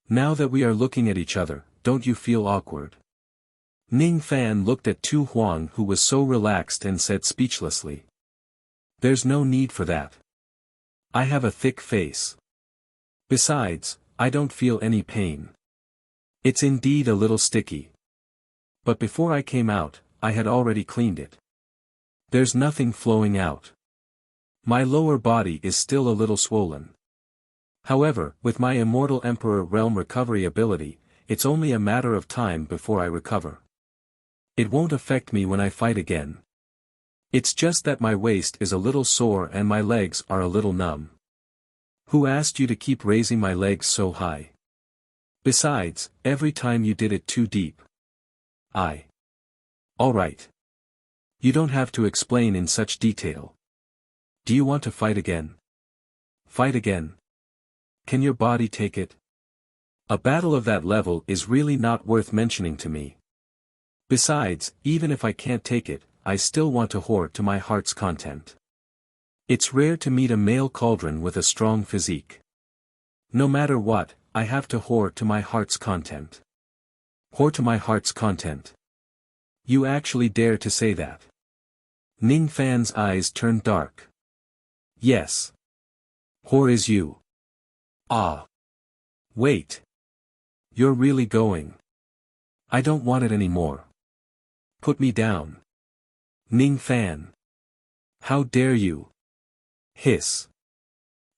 Now that we are looking at each other, don't you feel awkward? Ning Fan looked at Tu Huang, who was so relaxed, and said speechlessly. There's no need for that. I have a thick face. Besides, I don't feel any pain. It's indeed a little sticky. But before I came out, I had already cleaned it. There's nothing flowing out. My lower body is still a little swollen. However, with my Immortal Emperor Realm recovery ability, it's only a matter of time before I recover. It won't affect me when I fight again. It's just that my waist is a little sore and my legs are a little numb. Who asked you to keep raising my legs so high? Besides, every time you did it too deep. Alright. You don't have to explain in such detail. Do you want to fight again? Fight again? Can your body take it? A battle of that level is really not worth mentioning to me. Besides, even if I can't take it, I still want to whore to my heart's content. It's rare to meet a male cauldron with a strong physique. No matter what, I have to whore to my heart's content. Whore to my heart's content. You actually dare to say that? Ning Fan's eyes turned dark. Yes. Whore is you. Ah. Wait. You're really going. I don't want it anymore. Put me down. Ning Fan. How dare you? Hiss.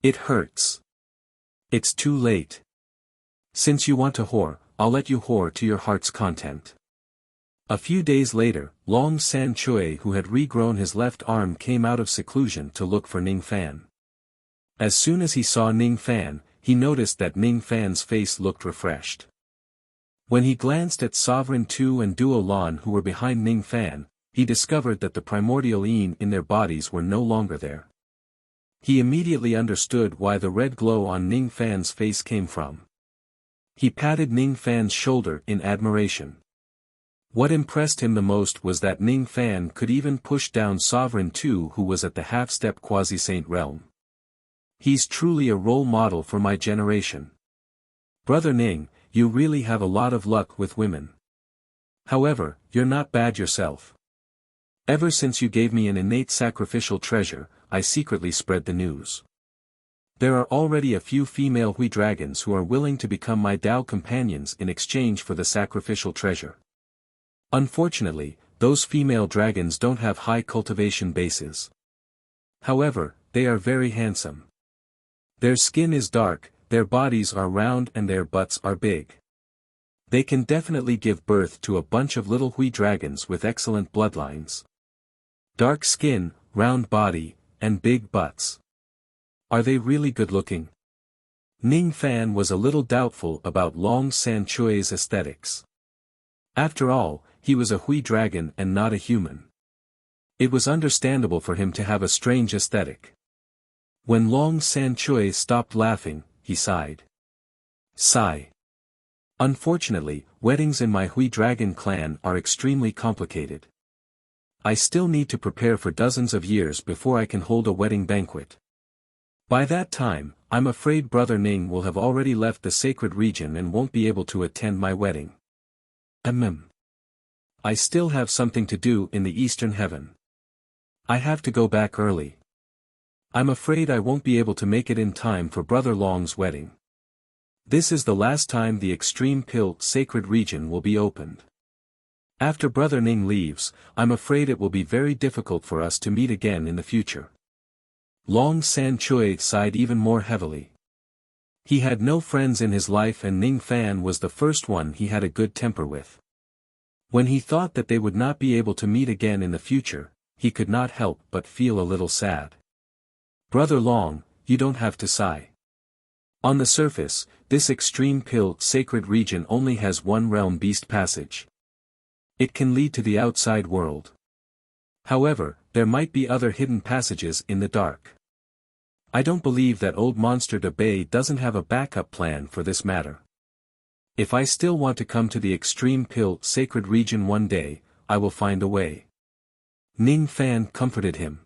It hurts. It's too late. Since you want to whore, I'll let you whore to your heart's content. A few days later, Long San Chui, who had regrown his left arm, came out of seclusion to look for Ning Fan. As soon as he saw Ning Fan, he noticed that Ning Fan's face looked refreshed. When he glanced at Sovereign Tu and Duo Lan who were behind Ning Fan, he discovered that the primordial yin in their bodies were no longer there. He immediately understood why the red glow on Ning Fan's face came from. He patted Ning Fan's shoulder in admiration. What impressed him the most was that Ning Fan could even push down Sovereign Tu who was at the half-step quasi-saint realm. He's truly a role model for my generation. Brother Ning, you really have a lot of luck with women. However, you're not bad yourself. Ever since you gave me an innate sacrificial treasure, I secretly spread the news. There are already a few female Hui dragons who are willing to become my Dao companions in exchange for the sacrificial treasure. Unfortunately, those female dragons don't have high cultivation bases. However, they are very handsome. Their skin is dark, their bodies are round and their butts are big. They can definitely give birth to a bunch of little Hui dragons with excellent bloodlines. Dark skin, round body, and big butts. Are they really good looking? Ning Fan was a little doubtful about Long San Chui's aesthetics. After all, he was a Hui dragon and not a human. It was understandable for him to have a strange aesthetic. When Long San Chui stopped laughing, he sighed. Sigh. Unfortunately, weddings in my Hui dragon clan are extremely complicated. I still need to prepare for dozens of years before I can hold a wedding banquet. By that time, I'm afraid Brother Ning will have already left the sacred region and won't be able to attend my wedding. I still have something to do in the Eastern Heaven. I have to go back early. I'm afraid I won't be able to make it in time for Brother Long's wedding. This is the last time the Extreme Pill Sacred Region will be opened. After Brother Ning leaves, I'm afraid it will be very difficult for us to meet again in the future. Long San Chui sighed even more heavily. He had no friends in his life and Ning Fan was the first one he had a good temper with. When he thought that they would not be able to meet again in the future, he could not help but feel a little sad. Brother Long, you don't have to sigh. On the surface, this Extreme Pill Sacred Region only has one realm beast passage. It can lead to the outside world. However, there might be other hidden passages in the dark. I don't believe that old Monster de Bay doesn't have a backup plan for this matter. If I still want to come to the Extreme Pill Sacred Region one day, I will find a way. Ning Fan comforted him.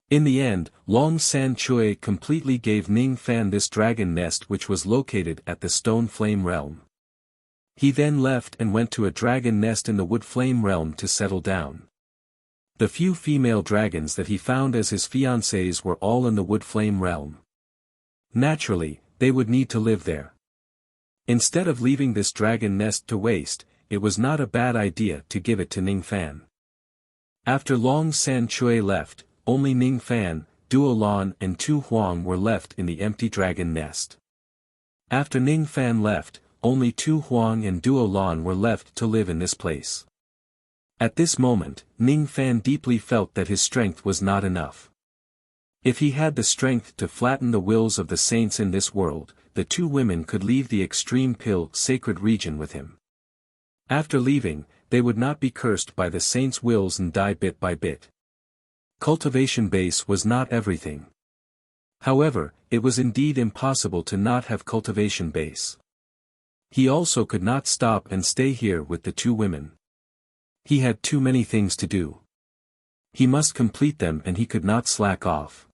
In the end, Long San Chui completely gave Ning Fan this dragon nest which was located at the Stone Flame Realm. He then left and went to a dragon nest in the Wood Flame Realm to settle down. The few female dragons that he found as his fiancées were all in the Wood Flame Realm. Naturally, they would need to live there. Instead of leaving this dragon nest to waste, it was not a bad idea to give it to Ning Fan. After Long San Chui left, only Ning Fan, Duo Lan and Tu Huang were left in the empty dragon nest. After Ning Fan left, only Tu Huang and Duo Lan were left to live in this place. At this moment, Ning Fan deeply felt that his strength was not enough. If he had the strength to flatten the wills of the saints in this world, the two women could leave the Extreme Pill Sacred Region with him. After leaving, they would not be cursed by the saints' wills and die bit by bit. Cultivation base was not everything. However, it was indeed impossible to not have cultivation base. He also could not stop and stay here with the two women. He had too many things to do. He must complete them and he could not slack off.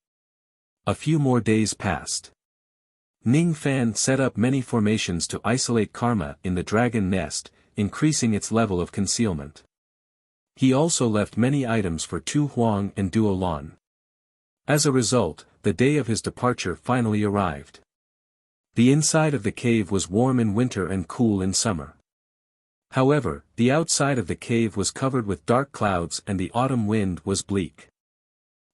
A few more days passed. Ning Fan set up many formations to isolate karma in the dragon nest, increasing its level of concealment. He also left many items for Tu Huang and Duo Lan. As a result, the day of his departure finally arrived. The inside of the cave was warm in winter and cool in summer. However, the outside of the cave was covered with dark clouds and the autumn wind was bleak.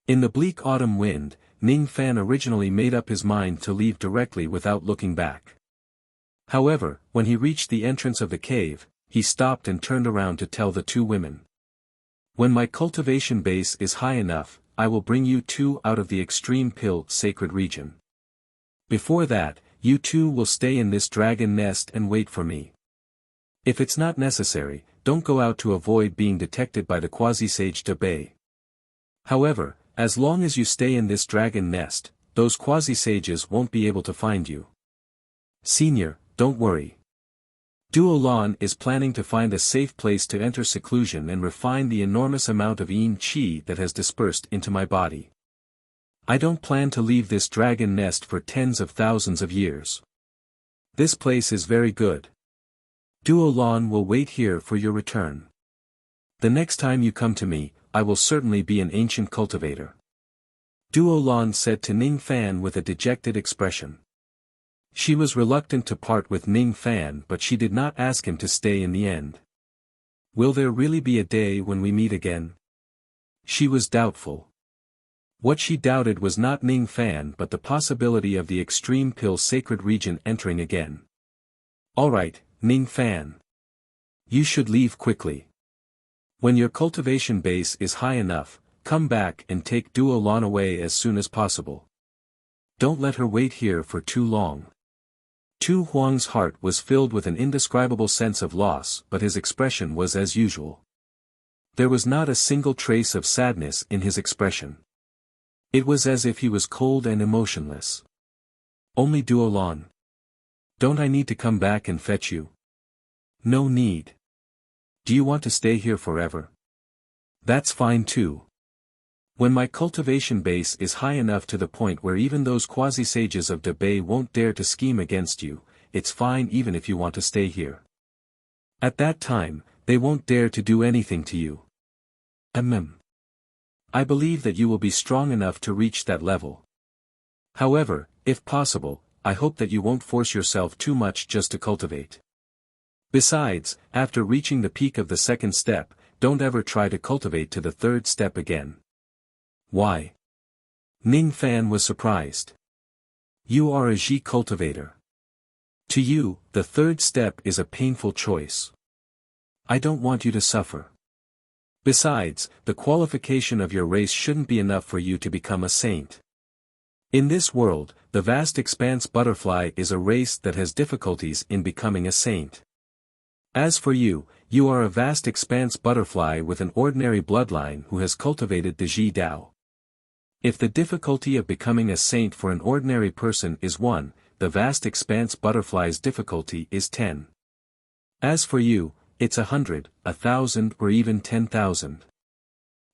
In the bleak autumn wind, Ning Fan originally made up his mind to leave directly without looking back. However, when he reached the entrance of the cave, he stopped and turned around to tell the two women. When my cultivation base is high enough, I will bring you two out of the Extreme Pill Sacred Region. Before that, you two will stay in this dragon nest and wait for me. If it's not necessary, don't go out to avoid being detected by the quasi-sage Dabei. However, as long as you stay in this dragon nest, those quasi-sages won't be able to find you. Senior, don't worry. Duolan is planning to find a safe place to enter seclusion and refine the enormous amount of Yin Qi that has dispersed into my body. I don't plan to leave this dragon nest for tens of thousands of years. This place is very good. Duolan will wait here for your return. The next time you come to me, I will certainly be an ancient cultivator. Duolan said to Ning Fan with a dejected expression. She was reluctant to part with Ning Fan, but she did not ask him to stay in the end. Will there really be a day when we meet again? She was doubtful. What she doubted was not Ning Fan but the possibility of the extreme pill sacred region entering again. Alright, Ning Fan. You should leave quickly. When your cultivation base is high enough, come back and take Duolan away as soon as possible. Don't let her wait here for too long. Tu Huang's heart was filled with an indescribable sense of loss, but his expression was as usual. There was not a single trace of sadness in his expression. It was as if he was cold and emotionless. Only Duolan. Don't I need to come back and fetch you? No need. Do you want to stay here forever? That's fine too. When my cultivation base is high enough to the point where even those quasi-sages of Dabei won't dare to scheme against you, it's fine even if you want to stay here. At that time, they won't dare to do anything to you. I believe that you will be strong enough to reach that level. However, if possible, I hope that you won't force yourself too much just to cultivate. Besides, after reaching the peak of the second step, don't ever try to cultivate to the third step again. Why? Ning Fan was surprised. You are a Ji cultivator. To you, the third step is a painful choice. I don't want you to suffer. Besides, the qualification of your race shouldn't be enough for you to become a saint. In this world, the vast expanse butterfly is a race that has difficulties in becoming a saint. As for you, you are a vast expanse butterfly with an ordinary bloodline who has cultivated the Ji Dao. If the difficulty of becoming a saint for an ordinary person is 1, the vast expanse butterfly's difficulty is 10. As for you, it's 100, 1,000 or even 10,000.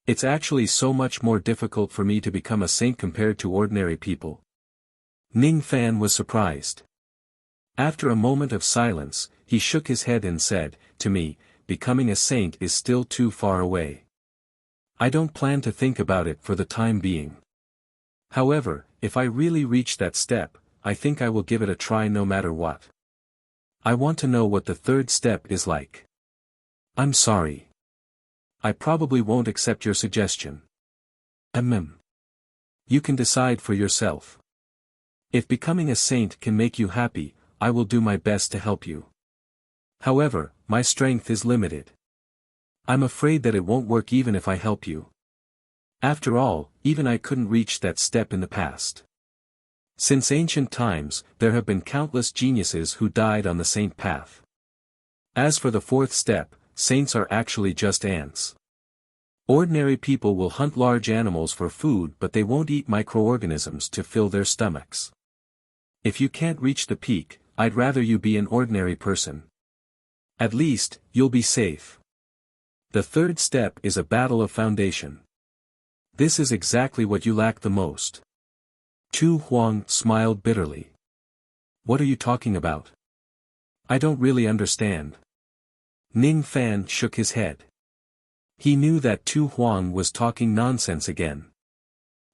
It's actually so much more difficult for me to become a saint compared to ordinary people. Ning Fan was surprised. After a moment of silence, he shook his head and said, to me, becoming a saint is still too far away. I don't plan to think about it for the time being. However, if I really reach that step, I think I will give it a try no matter what. I want to know what the third step is like. I'm sorry. I probably won't accept your suggestion. You can decide for yourself. If becoming a saint can make you happy, I will do my best to help you. However, my strength is limited. I'm afraid that it won't work even if I help you. After all, even I couldn't reach that step in the past. Since ancient times, there have been countless geniuses who died on the saint path. As for the fourth step, saints are actually just ants. Ordinary people will hunt large animals for food, but they won't eat microorganisms to fill their stomachs. If you can't reach the peak, I'd rather you be an ordinary person. At least, you'll be safe. The third step is a battle of foundation. This is exactly what you lack the most. Tu Huang smiled bitterly. What are you talking about? I don't really understand. Ning Fan shook his head. He knew that Tu Huang was talking nonsense again.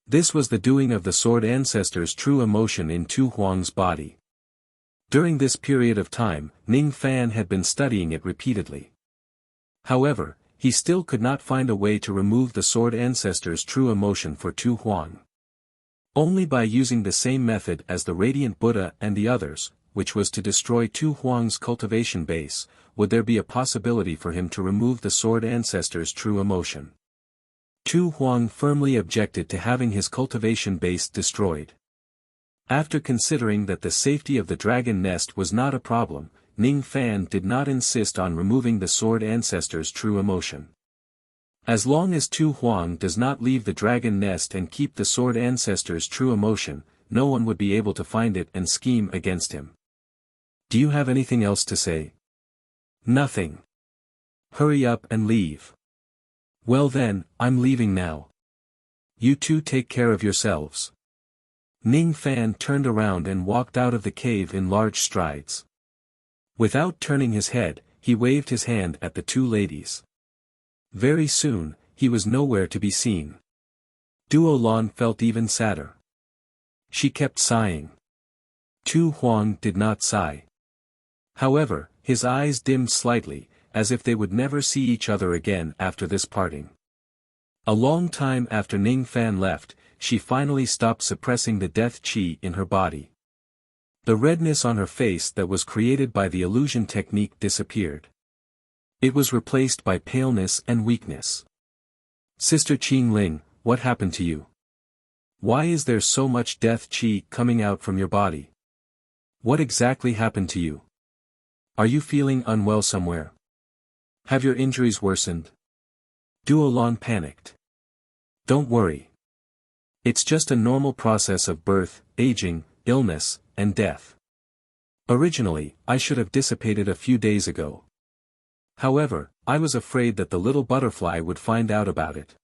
This was the doing of the sword ancestor's true emotion in Tu Huang's body. During this period of time, Ning Fan had been studying it repeatedly. However, he still could not find a way to remove the sword ancestor's true emotion for Tu Huang. Only by using the same method as the Radiant Buddha and the others, which was to destroy Tu Huang's cultivation base, would there be a possibility for him to remove the sword ancestor's true emotion. Tu Huang firmly objected to having his cultivation base destroyed. After considering that the safety of the dragon nest was not a problem, Ning Fan did not insist on removing the sword ancestor's true emotion. As long as Tu Huang does not leave the dragon nest and keep the sword ancestor's true emotion, no one would be able to find it and scheme against him. Do you have anything else to say? Nothing. Hurry up and leave. Well then, I'm leaving now. You two take care of yourselves. Ning Fan turned around and walked out of the cave in large strides. Without turning his head, he waved his hand at the two ladies. Very soon, he was nowhere to be seen. Duo Lan felt even sadder. She kept sighing. Tu Huang did not sigh. However, his eyes dimmed slightly, as if they would never see each other again after this parting. A long time after Ning Fan left, she finally stopped suppressing the death qi in her body. The redness on her face that was created by the illusion technique disappeared. It was replaced by paleness and weakness. Sister Qing Ling, what happened to you? Why is there so much death qi coming out from your body? What exactly happened to you? Are you feeling unwell somewhere? Have your injuries worsened? Duo Lan panicked. Don't worry. It's just a normal process of birth, aging, illness, and death. Originally, I should have dissipated a few days ago. However, I was afraid that the little butterfly would find out about it.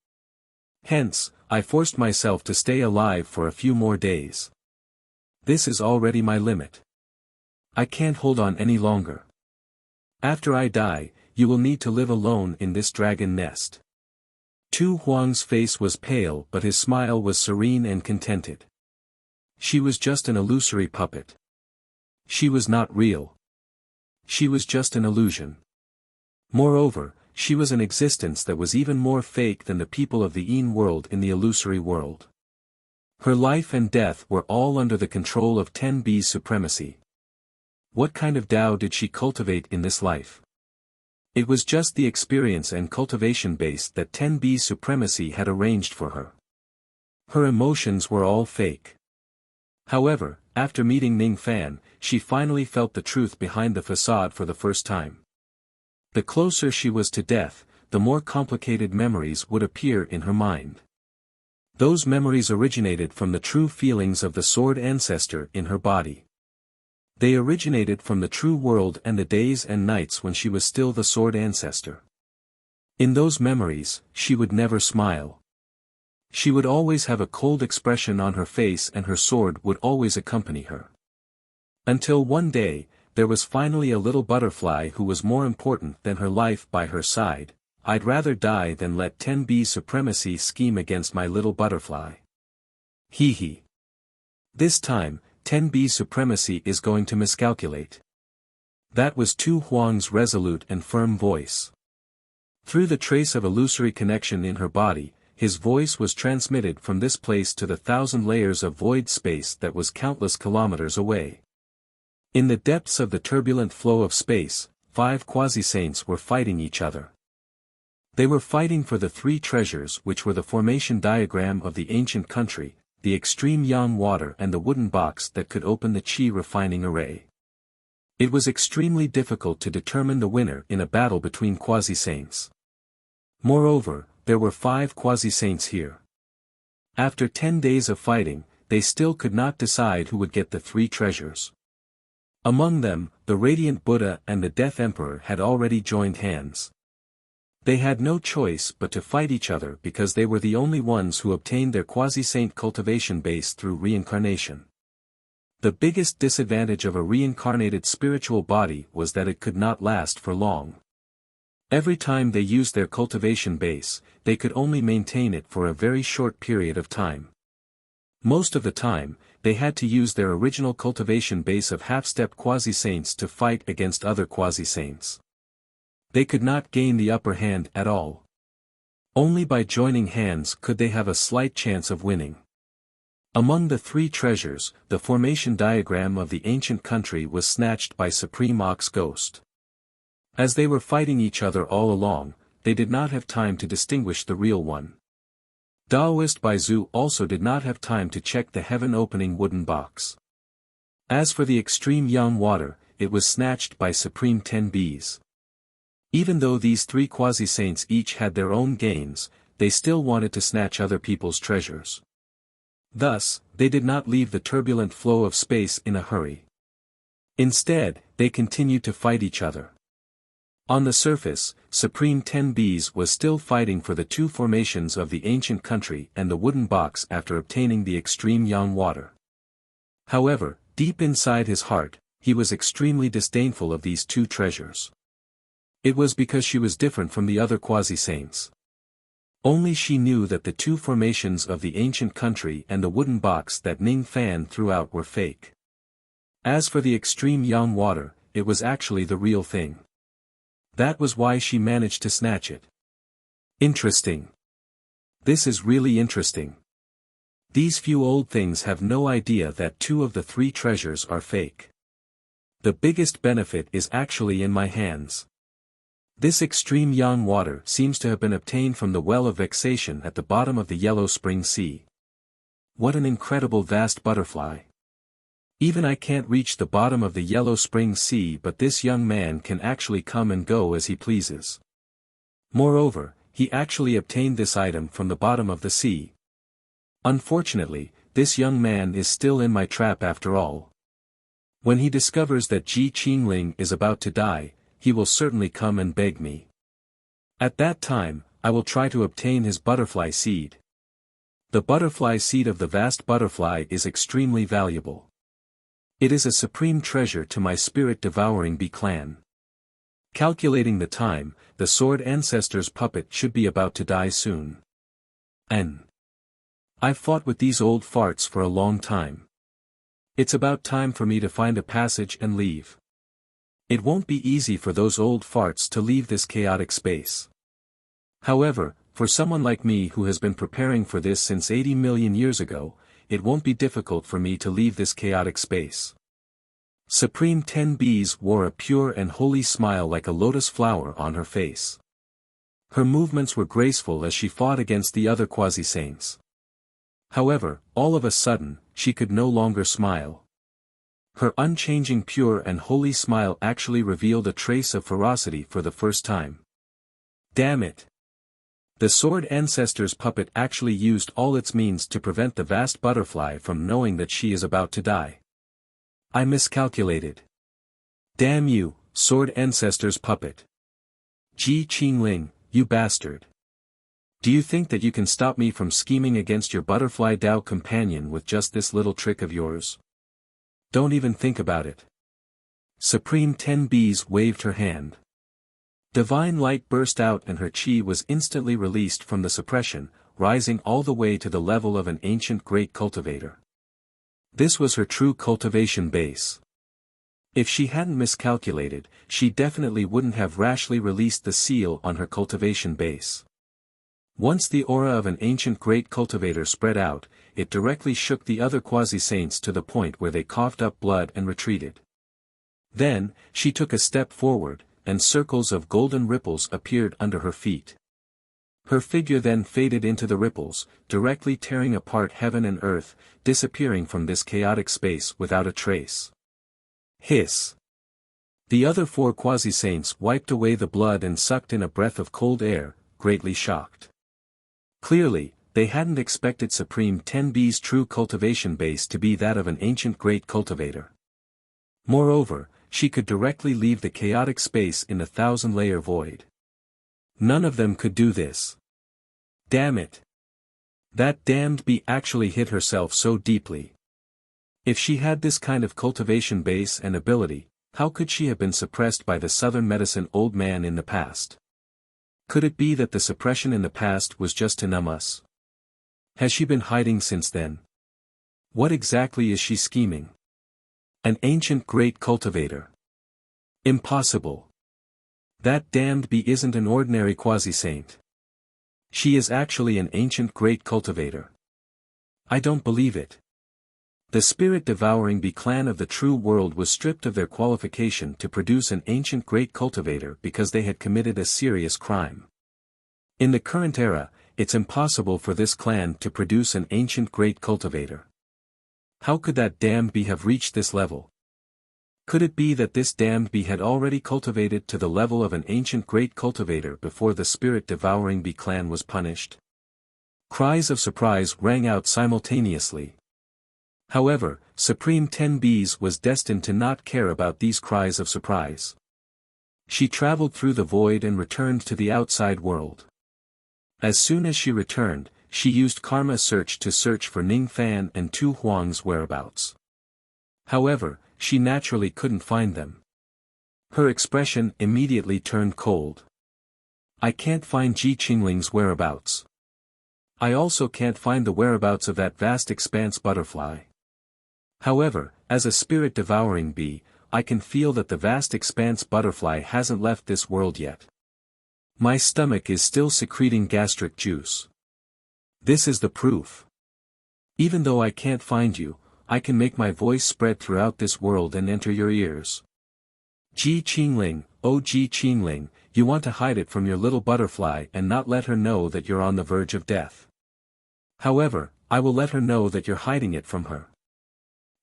Hence, I forced myself to stay alive for a few more days. This is already my limit. I can't hold on any longer. After I die, you will need to live alone in this dragon nest. Tu Huang's face was pale but his smile was serene and contented. She was just an illusory puppet. She was not real. She was just an illusion. Moreover, she was an existence that was even more fake than the people of the Yin world in the illusory world. Her life and death were all under the control of 10B's supremacy. What kind of Tao did she cultivate in this life? It was just the experience and cultivation base that 10B's supremacy had arranged for her. Her emotions were all fake. However, after meeting Ning Fan, she finally felt the truth behind the facade for the first time. The closer she was to death, the more complicated memories would appear in her mind. Those memories originated from the true feelings of the sword ancestor in her body. They originated from the true world and the days and nights when she was still the sword ancestor. In those memories, she would never smile. She would always have a cold expression on her face and her sword would always accompany her. Until one day, there was finally a little butterfly who was more important than her life by her side. I'd rather die than let 10B's supremacy scheme against my little butterfly. Hee hee. This time, 10B's supremacy is going to miscalculate. That was Tu Huang's resolute and firm voice. Through the trace of illusory connection in her body, his voice was transmitted from this place to the 1,000 layers of void space that was countless kilometers away. In the depths of the turbulent flow of space, 5 quasi-saints were fighting each other. They were fighting for the 3 treasures which were the formation diagram of the ancient country, the extreme yang water and the wooden box that could open the qi refining array. It was extremely difficult to determine the winner in a battle between quasi-saints. Moreover, there were 5 quasi-saints here. After 10 days of fighting, they still could not decide who would get the 3 treasures. Among them, the Radiant Buddha and the Death Emperor had already joined hands. They had no choice but to fight each other because they were the only ones who obtained their quasi-saint cultivation base through reincarnation. The biggest disadvantage of a reincarnated spiritual body was that it could not last for long. Every time they used their cultivation base, they could only maintain it for a very short period of time. Most of the time, they had to use their original cultivation base of half-step quasi-saints to fight against other quasi-saints. They could not gain the upper hand at all. Only by joining hands could they have a slight chance of winning. Among the 3 treasures, the formation diagram of the ancient country was snatched by Supreme Ox Ghost. As they were fighting each other all along, they did not have time to distinguish the real one. Daoist Baizu also did not have time to check the heaven-opening wooden box. As for the extreme yang water, it was snatched by Supreme Ten Bees. Even though these three quasi-saints each had their own gains, they still wanted to snatch other people's treasures. Thus, they did not leave the turbulent flow of space in a hurry. Instead, they continued to fight each other. On the surface, Supreme Ten Bees was still fighting for the two formations of the ancient country and the wooden box after obtaining the extreme yang water. However, deep inside his heart, he was extremely disdainful of these two treasures. It was because she was different from the other quasi-saints. Only she knew that the two formations of the ancient country and the wooden box that Ning Fan threw out were fake. As for the extreme yang water, it was actually the real thing. That was why she managed to snatch it. Interesting. This is really interesting. These few old things have no idea that two of the three treasures are fake. The biggest benefit is actually in my hands. This extreme yang water seems to have been obtained from the well of vexation at the bottom of the Yellow Spring Sea. What an incredible vast butterfly. Even I can't reach the bottom of the Yellow Spring Sea, but this young man can actually come and go as he pleases. Moreover, he actually obtained this item from the bottom of the sea. Unfortunately, this young man is still in my trap after all. When he discovers that Ji Qingling is about to die, he will certainly come and beg me. At that time, I will try to obtain his butterfly seed. The butterfly seed of the vast butterfly is extremely valuable. It is a supreme treasure to my spirit-devouring bee clan. Calculating the time, the sword ancestor's puppet should be about to die soon. I've fought with these old farts for a long time. It's about time for me to find a passage and leave. It won't be easy for those old farts to leave this chaotic space. However, for someone like me who has been preparing for this since 80 million years ago, it won't be difficult for me to leave this chaotic space. Supreme Ten Bees wore a pure and holy smile like a lotus flower on her face. Her movements were graceful as she fought against the other quasi-saints. However, all of a sudden, she could no longer smile. Her unchanging pure and holy smile actually revealed a trace of ferocity for the first time. Damn it! The sword ancestor's puppet actually used all its means to prevent the vast butterfly from knowing that she is about to die. I miscalculated. Damn you, sword ancestor's puppet. Ji Qingling, you bastard. Do you think that you can stop me from scheming against your butterfly Dao companion with just this little trick of yours? Don't even think about it. Supreme Ten Bees waved her hand. Divine light burst out and her chi was instantly released from the suppression, rising all the way to the level of an ancient great cultivator. This was her true cultivation base. If she hadn't miscalculated, she definitely wouldn't have rashly released the seal on her cultivation base. Once the aura of an ancient great cultivator spread out, it directly shook the other quasi-saints to the point where they coughed up blood and retreated. Then, she took a step forward, and circles of golden ripples appeared under her feet. Her figure then faded into the ripples, directly tearing apart heaven and earth, disappearing from this chaotic space without a trace. Hiss! The other four quasi-saints wiped away the blood and sucked in a breath of cold air, greatly shocked. Clearly, they hadn't expected Supreme Ten Bees' true cultivation base to be that of an ancient great cultivator. Moreover, she could directly leave the chaotic space in the thousand-layer void. None of them could do this. Damn it! That damned bee actually hit herself so deeply. If she had this kind of cultivation base and ability, how could she have been suppressed by the Southern Medicine old man in the past? Could it be that the suppression in the past was just to numb us? Has she been hiding since then? What exactly is she scheming? An ancient great cultivator. Impossible. That damned bee isn't an ordinary quasi-saint. She is actually an ancient great cultivator. I don't believe it. The spirit-devouring bee clan of the true world was stripped of their qualification to produce an ancient great cultivator because they had committed a serious crime. In the current era, it's impossible for this clan to produce an ancient great cultivator. How could that damned bee have reached this level? Could it be that this damned bee had already cultivated to the level of an ancient great cultivator before the spirit-devouring bee clan was punished? Cries of surprise rang out simultaneously. However, Supreme 10 Bees was destined to not care about these cries of surprise. She traveled through the void and returned to the outside world. As soon as she returned, she used Karma Search to search for Ning Fan and Tu Huang's whereabouts. However, she naturally couldn't find them. Her expression immediately turned cold. I can't find Ji Qingling's whereabouts. I also can't find the whereabouts of that vast expanse butterfly. However, as a spirit-devouring bee, I can feel that the vast expanse butterfly hasn't left this world yet. My stomach is still secreting gastric juice. This is the proof. Even though I can't find you, I can make my voice spread throughout this world and enter your ears. Ji Qingling, oh Ji Qingling, you want to hide it from your little butterfly and not let her know that you're on the verge of death. However, I will let her know that you're hiding it from her.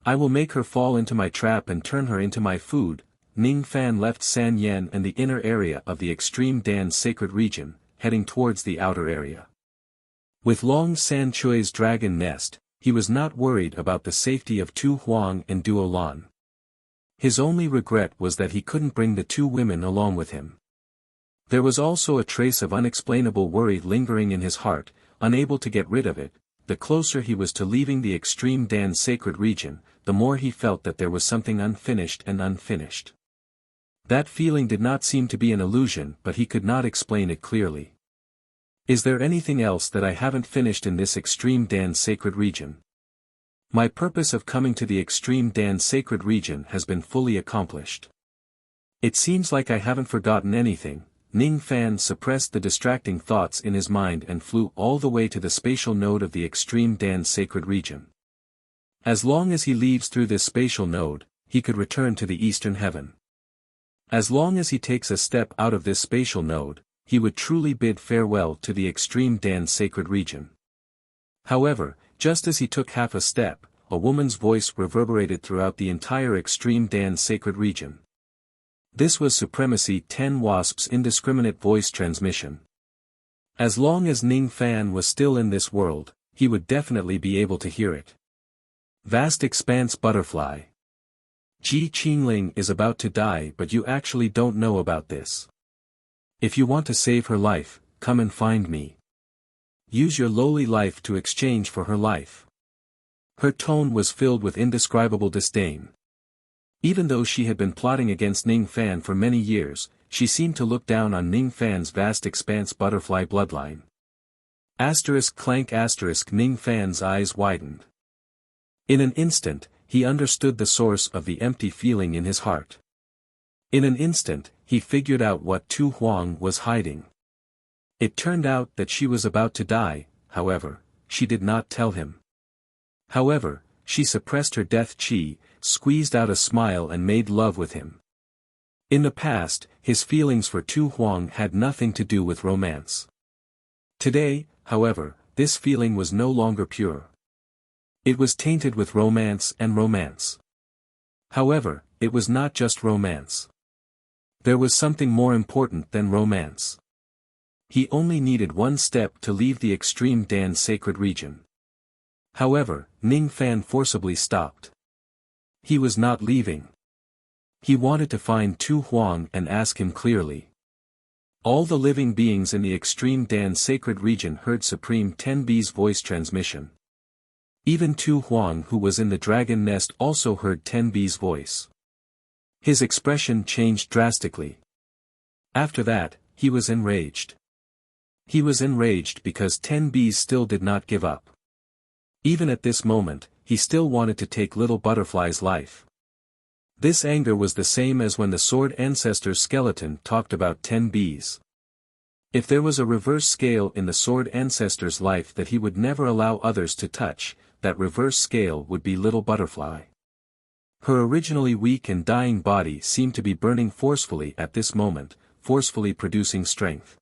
I will make her fall into my trap and turn her into my food. Ning Fan left San Yan and the inner area of the extreme Dan's sacred region, heading towards the outer area. With Long San Chui's dragon nest, he was not worried about the safety of Tu Huang and Duo Lan. His only regret was that he couldn't bring the two women along with him. There was also a trace of unexplainable worry lingering in his heart, unable to get rid of it. The closer he was to leaving the extreme Dan's sacred region, the more he felt that there was something unfinished. That feeling did not seem to be an illusion, but he could not explain it clearly. Is there anything else that I haven't finished in this extreme Dan's sacred region? My purpose of coming to the extreme Dan's sacred region has been fully accomplished. It seems like I haven't forgotten anything. Ning Fan suppressed the distracting thoughts in his mind and flew all the way to the spatial node of the extreme Dan's sacred region. As long as he leaves through this spatial node, he could return to the eastern heaven. As long as he takes a step out of this spatial node, he would truly bid farewell to the extreme Dan's sacred region. However, just as he took half a step, a woman's voice reverberated throughout the entire extreme Dan's sacred region. This was Supremacy 10 Wasp's indiscriminate voice transmission. As long as Ning Fan was still in this world, he would definitely be able to hear it. Vast expanse butterfly. Ji Qingling is about to die, but you actually don't know about this. If you want to save her life, come and find me. Use your lowly life to exchange for her life. Her tone was filled with indescribable disdain. Even though she had been plotting against Ning Fan for many years, she seemed to look down on Ning Fan's vast expanse butterfly bloodline. Clank Ning Fan's eyes widened. In an instant, he understood the source of the empty feeling in his heart. In an instant, he figured out what Tu Huang was hiding. It turned out that she was about to die, however, she did not tell him. However, she suppressed her death chi, squeezed out a smile and made love with him. In the past, his feelings for Tu Huang had nothing to do with romance. Today, however, this feeling was no longer pure. It was tainted with romance. However, it was not just romance. There was something more important than romance. He only needed one step to leave the extreme Dan's sacred region. However, Ning Fan forcibly stopped. He was not leaving. He wanted to find Tu Huang and ask him clearly. All the living beings in the extreme Dan's sacred region heard Supreme 10 B's voice transmission. Even Tu Huang, who was in the dragon nest, also heard 10 B's voice. His expression changed drastically. After that, he was enraged. He was enraged because 10 B's still did not give up. Even at this moment, he still wanted to take Little Butterfly's life. This anger was the same as when the Sword Ancestor's skeleton talked about 10 B's. If there was a reverse scale in the Sword Ancestor's life that he would never allow others to touch, that reverse scale would be Little Butterfly. Her originally weak and dying body seemed to be burning forcefully at this moment, forcefully producing strength.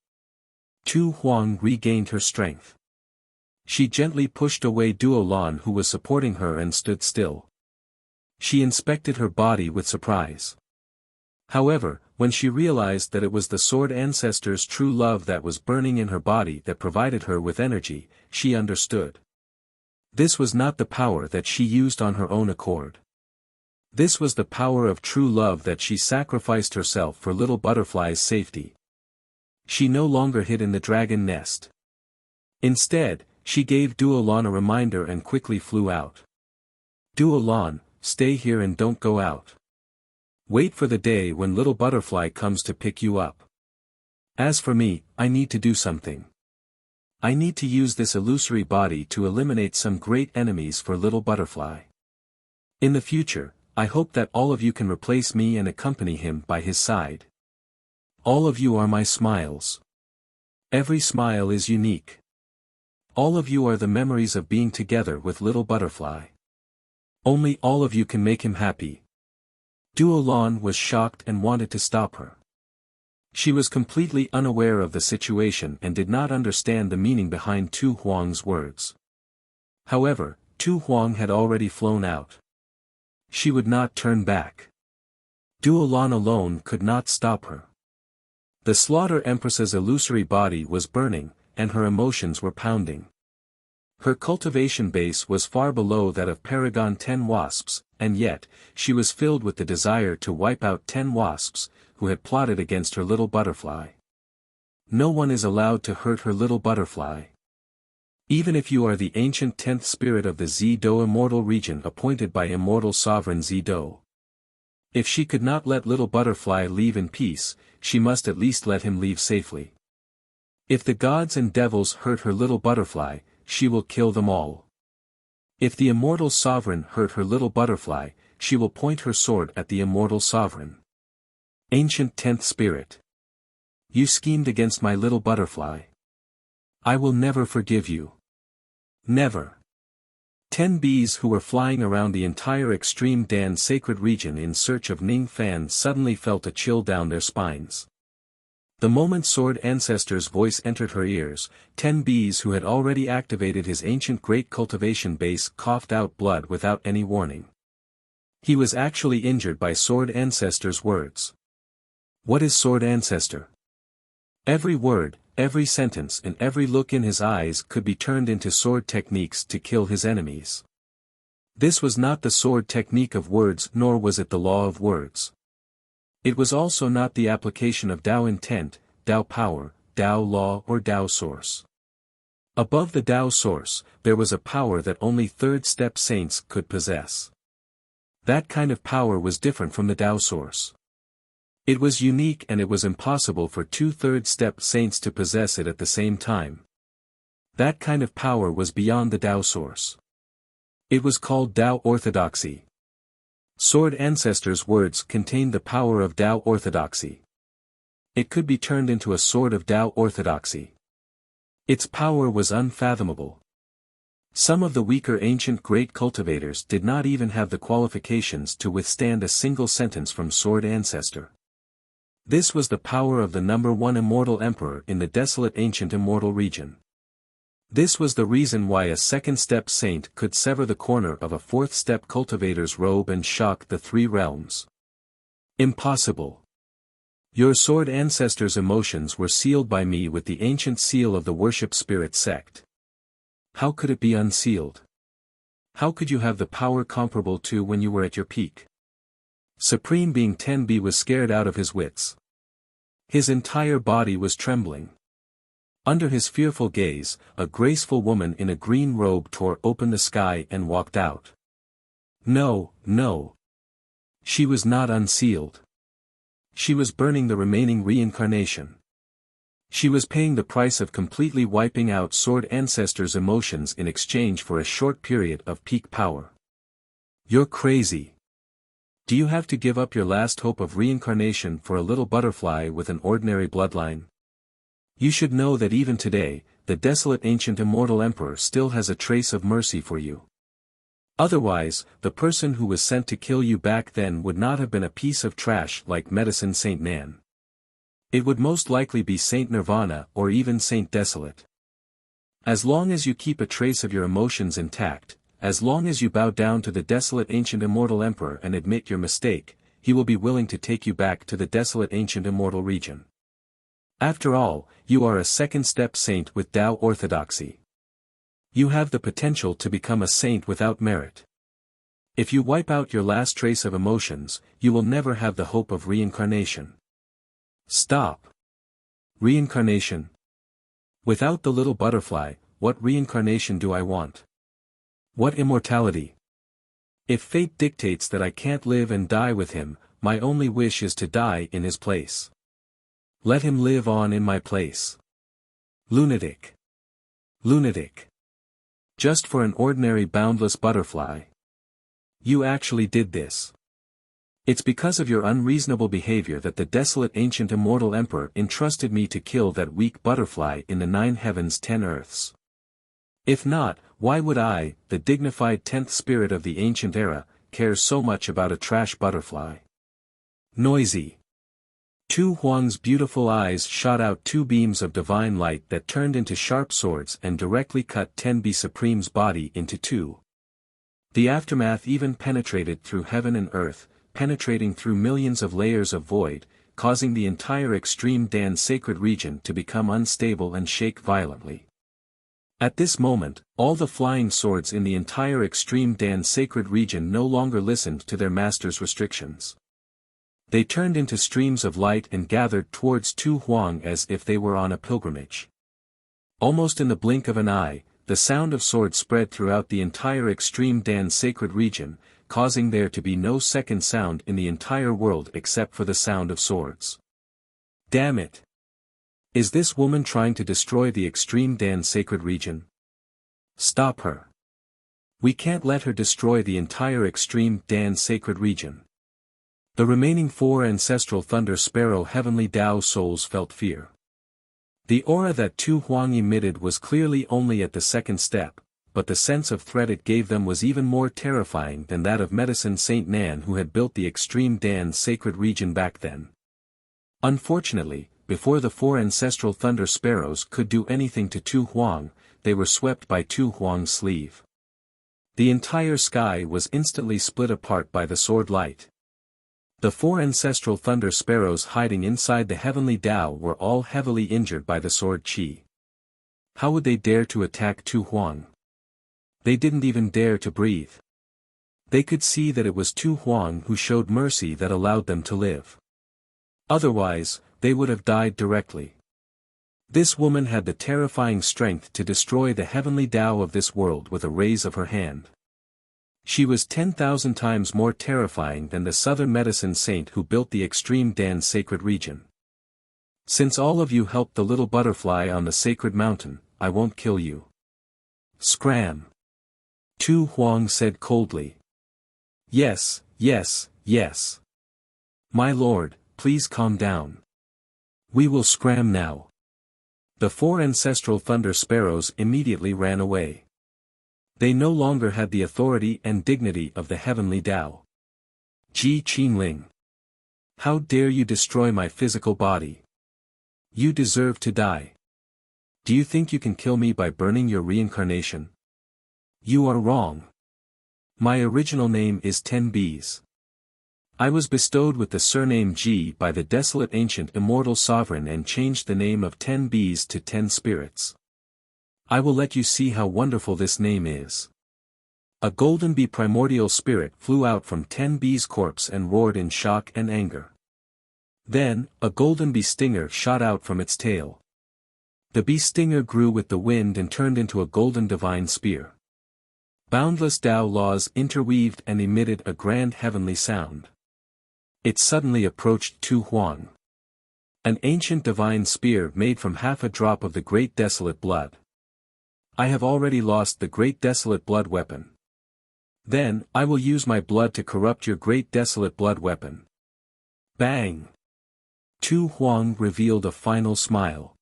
Tu Huang regained her strength. She gently pushed away Duo Lan who was supporting her and stood still. She inspected her body with surprise. However, when she realized that it was the sword ancestor's true love that was burning in her body that provided her with energy, she understood. This was not the power that she used on her own accord. This was the power of true love that she sacrificed herself for little butterfly's safety. She no longer hid in the dragon nest. Instead, she gave Duo Lan a reminder and quickly flew out. Duo Lan, stay here and don't go out. Wait for the day when little butterfly comes to pick you up. As for me, I need to do something. I need to use this illusory body to eliminate some great enemies for little butterfly. In the future, I hope that all of you can replace me and accompany him by his side. All of you are my smiles. Every smile is unique. All of you are the memories of being together with little butterfly. Only all of you can make him happy. Duo Lan was shocked and wanted to stop her. She was completely unaware of the situation and did not understand the meaning behind Tu Huang's words. However, Tu Huang had already flown out. She would not turn back. Duo Lan alone could not stop her. The Slaughter Empress's illusory body was burning, and her emotions were pounding. Her cultivation base was far below that of Paragon 10 wasps, and yet, she was filled with the desire to wipe out 10 wasps, who had plotted against her little butterfly. No one is allowed to hurt her little butterfly. Even if you are the ancient 10th spirit of the Zido immortal region appointed by immortal sovereign Zido. If she could not let little butterfly leave in peace, she must at least let him leave safely. If the gods and devils hurt her little butterfly, she will kill them all. If the immortal sovereign hurt her little butterfly, she will point her sword at the immortal sovereign. Ancient 10th spirit. You schemed against my little butterfly. I will never forgive you. Never. 10 bees who were flying around the entire Extreme Dan sacred region in search of Ning Fan suddenly felt a chill down their spines. The moment Sword Ancestor's voice entered her ears, 10 bees who had already activated his ancient great cultivation base coughed out blood without any warning. He was actually injured by Sword Ancestor's words. What is Sword Ancestor? Every word, every sentence and every look in his eyes could be turned into sword techniques to kill his enemies. This was not the sword technique of words nor was it the law of words. It was also not the application of Tao intent, Tao power, Tao law or Tao source. Above the Tao source, there was a power that only third-step saints could possess. That kind of power was different from the Tao source. It was unique and it was impossible for 2 third-step saints to possess it at the same time. That kind of power was beyond the Tao source. It was called Tao orthodoxy. Sword Ancestor's words contained the power of Tao orthodoxy. It could be turned into a sword of Tao orthodoxy. Its power was unfathomable. Some of the weaker ancient great cultivators did not even have the qualifications to withstand a single sentence from Sword Ancestor. This was the power of the number 1 immortal emperor in the desolate ancient immortal region. This was the reason why a second-step saint could sever the corner of a fourth-step cultivator's robe and shock the 3 realms. Impossible. Your Sword Ancestor's emotions were sealed by me with the ancient seal of the worship spirit sect. How could it be unsealed? How could you have the power comparable to when you were at your peak? Supreme Being 10B was scared out of his wits. His entire body was trembling. Under his fearful gaze, a graceful woman in a green robe tore open the sky and walked out. No, no. She was not unsealed. She was burning the remaining reincarnation. She was paying the price of completely wiping out Sword Ancestor's emotions in exchange for a short period of peak power. You're crazy. Do you have to give up your last hope of reincarnation for a little butterfly with an ordinary bloodline? You should know that even today, the desolate ancient immortal emperor still has a trace of mercy for you. Otherwise, the person who was sent to kill you back then would not have been a piece of trash like Medicine Saint Nan. It would most likely be Saint Nirvana or even Saint Desolate. As long as you keep a trace of your emotions intact, as long as you bow down to the desolate ancient immortal emperor and admit your mistake, he will be willing to take you back to the desolate ancient immortal region. After all, you are a second-step saint with Tao orthodoxy. You have the potential to become a saint without merit. If you wipe out your last trace of emotions, you will never have the hope of reincarnation. Stop. Reincarnation. Without the little butterfly, what reincarnation do I want? What immortality? If fate dictates that I can't live and die with him, my only wish is to die in his place. Let him live on in my place. Lunatic. Lunatic. Just for an ordinary boundless butterfly. You actually did this. It's because of your unreasonable behavior that the desolate ancient immortal emperor entrusted me to kill that weak butterfly in the 9 heavens 10 earths. If not, why would I, the dignified 10th spirit of the ancient era, care so much about a trash butterfly? Noisy. Tu Huang's beautiful eyes shot out 2 beams of divine light that turned into sharp swords and directly cut Tenbi Supreme's body into 2. The aftermath even penetrated through heaven and earth, penetrating through millions of layers of void, causing the entire extreme Dan sacred region to become unstable and shake violently. At this moment, all the flying swords in the entire extreme Dan sacred region no longer listened to their master's restrictions. They turned into streams of light and gathered towards Tu Huang as if they were on a pilgrimage. Almost in the blink of an eye, the sound of swords spread throughout the entire extreme Dan sacred region, causing there to be no second sound in the entire world except for the sound of swords. Damn it! Is this woman trying to destroy the extreme Dan sacred region? Stop her. We can't let her destroy the entire extreme Dan sacred region. The remaining 4 ancestral Thunder Sparrow heavenly Tao souls felt fear. The aura that Tu Huang emitted was clearly only at the second step, but the sense of threat it gave them was even more terrifying than that of Medicine Saint Nan who had built the extreme Dan sacred region back then. Unfortunately, before the 4 ancestral Thunder Sparrows could do anything to Tu Huang, they were swept by Tu Huang's sleeve. The entire sky was instantly split apart by the sword light. The 4 ancestral Thunder Sparrows hiding inside the heavenly Tao were all heavily injured by the sword chi. How would they dare to attack Tu Huang? They didn't even dare to breathe. They could see that it was Tu Huang who showed mercy that allowed them to live. Otherwise, they would have died directly. This woman had the terrifying strength to destroy the heavenly Tao of this world with a raise of her hand. She was 10,000 times more terrifying than the southern medicine saint who built the extreme Dan sacred region. Since all of you helped the little butterfly on the sacred mountain, I won't kill you. Scram. Tu Huang said coldly. Yes, yes, yes. My lord, please calm down. We will scram now. The 4 ancestral Thunder Sparrows immediately ran away. They no longer had the authority and dignity of the heavenly Tao. Ji Qinling. How dare you destroy my physical body? You deserve to die. Do you think you can kill me by burning your reincarnation? You are wrong. My original name is Tenbi's. I was bestowed with the surname Ji by the desolate ancient immortal sovereign and changed the name of Tenbi's to 10 spirits. I will let you see how wonderful this name is. A golden bee primordial spirit flew out from Tenbi's corpse and roared in shock and anger. Then, a golden bee stinger shot out from its tail. The bee stinger grew with the wind and turned into a golden divine spear. Boundless Tao laws interweaved and emitted a grand heavenly sound. It suddenly approached Tu Huang. An ancient divine spear made from half a drop of the great desolate blood. I have already lost the great desolate blood weapon. Then, I will use my blood to corrupt your great desolate blood weapon. Bang! Tu Huang revealed a final smile.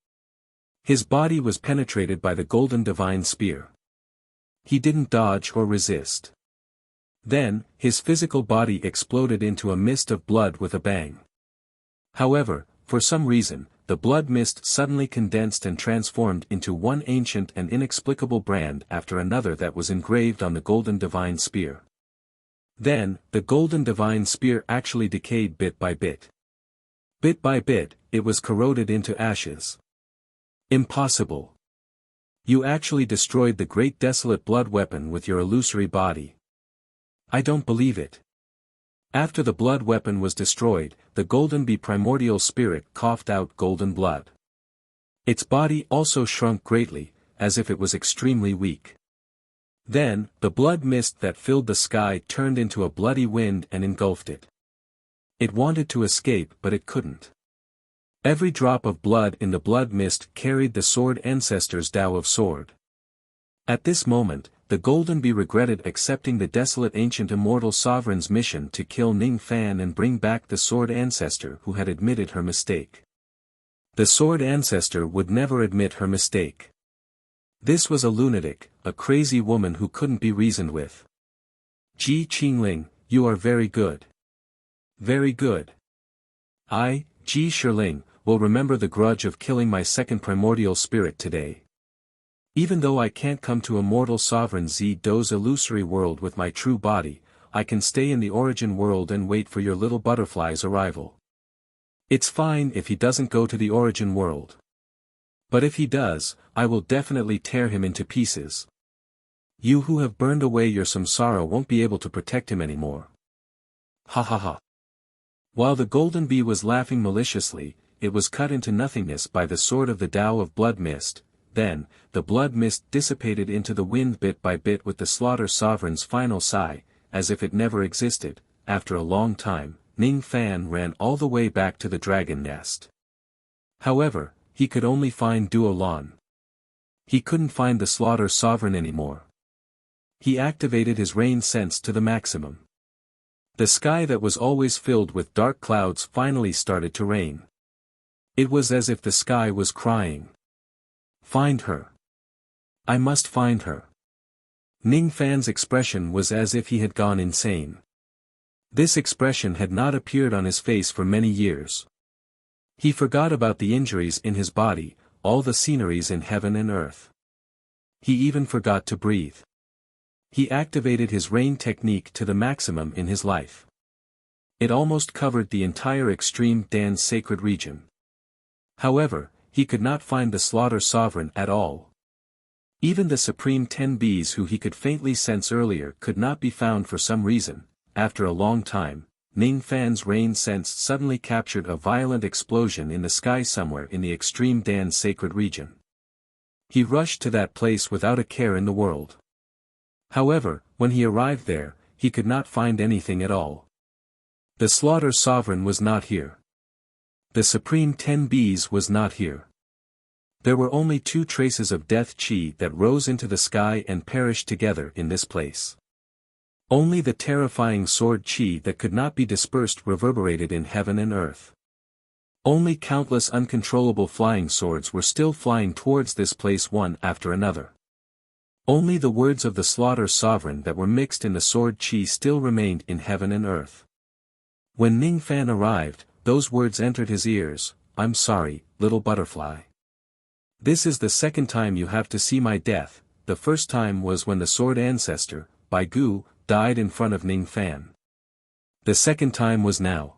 His body was penetrated by the golden divine spear. He didn't dodge or resist. Then, his physical body exploded into a mist of blood with a bang. However, for some reason, the blood mist suddenly condensed and transformed into one ancient and inexplicable brand after another that was engraved on the golden divine spear. Then, the golden divine spear actually decayed bit by bit. Bit by bit, it was corroded into ashes. Impossible. You actually destroyed the great desolate blood weapon with your illusory body. I don't believe it. After the blood weapon was destroyed, the golden bee primordial spirit coughed out golden blood. Its body also shrunk greatly, as if it was extremely weak. Then, the blood mist that filled the sky turned into a bloody wind and engulfed it. It wanted to escape but it couldn't. Every drop of blood in the blood mist carried the sword ancestor's Tao of sword. At this moment, the golden bee regretted accepting the desolate ancient immortal sovereign's mission to kill Ning Fan and bring back the sword ancestor who had admitted her mistake. The sword ancestor would never admit her mistake. This was a lunatic, a crazy woman who couldn't be reasoned with. Ji Qingling, you are very good. Very good. I, Ji Shiling, will remember the grudge of killing my second primordial spirit today. Even though I can't come to immortal sovereign Z Do's illusory world with my true body, I can stay in the origin world and wait for your little butterfly's arrival. It's fine if he doesn't go to the origin world. But if he does, I will definitely tear him into pieces. You who have burned away your samsara won't be able to protect him anymore. Ha ha ha. While the golden bee was laughing maliciously, it was cut into nothingness by the sword of the Tao of blood mist. Then, the blood mist dissipated into the wind bit by bit with the slaughter sovereign's final sigh, as if it never existed. After a long time, Ning Fan ran all the way back to the dragon nest. However, he could only find Duo Lan. He couldn't find the slaughter sovereign anymore. He activated his rain sense to the maximum. The sky that was always filled with dark clouds finally started to rain. It was as if the sky was crying. Find her. I must find her. Ning Fan's expression was as if he had gone insane. This expression had not appeared on his face for many years. He forgot about the injuries in his body, all the sceneries in heaven and earth. He even forgot to breathe. He activated his rain technique to the maximum in his life. It almost covered the entire extreme Dan's sacred region. However, he could not find the slaughter sovereign at all. Even the supreme 10 bees who he could faintly sense earlier could not be found for some reason. After a long time, Ning Fan's rain sense suddenly captured a violent explosion in the sky somewhere in the extreme Dan's sacred region. He rushed to that place without a care in the world. However, when he arrived there, he could not find anything at all. The slaughter sovereign was not here. The supreme 10 bees was not here. There were only 2 traces of death chi that rose into the sky and perished together in this place. Only the terrifying sword chi that could not be dispersed reverberated in heaven and earth. Only countless uncontrollable flying swords were still flying towards this place one after another. Only the words of the slaughter sovereign that were mixed in the sword chi still remained in heaven and earth. When Ning Fan arrived, those words entered his ears, "I'm sorry, little butterfly. This is the second time you have to see my death. The first time was when the sword ancestor, Bai Gu, died in front of Ning Fan. The second time was now.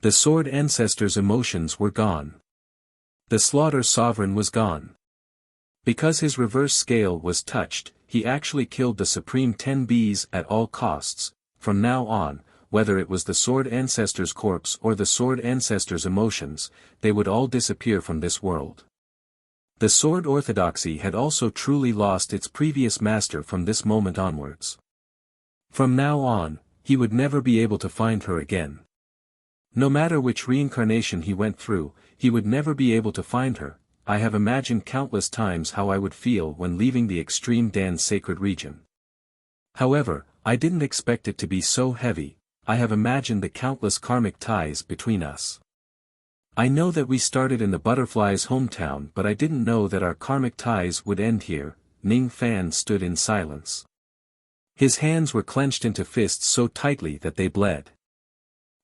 The sword ancestor's emotions were gone. The slaughter sovereign was gone. Because his reverse scale was touched, he actually killed the supreme 10 bees at all costs. From now on, whether it was the sword ancestor's corpse or the sword ancestor's emotions, they would all disappear from this world. The sword orthodoxy had also truly lost its previous master from this moment onwards. From now on, he would never be able to find her again. No matter which reincarnation he went through, he would never be able to find her. I have imagined countless times how I would feel when leaving the extreme Dan's sacred region. However, I didn't expect it to be so heavy. I have imagined the countless karmic ties between us. I know that we started in the butterfly's hometown, but I didn't know that our karmic ties would end here. Ning Fan stood in silence. His hands were clenched into fists so tightly that they bled.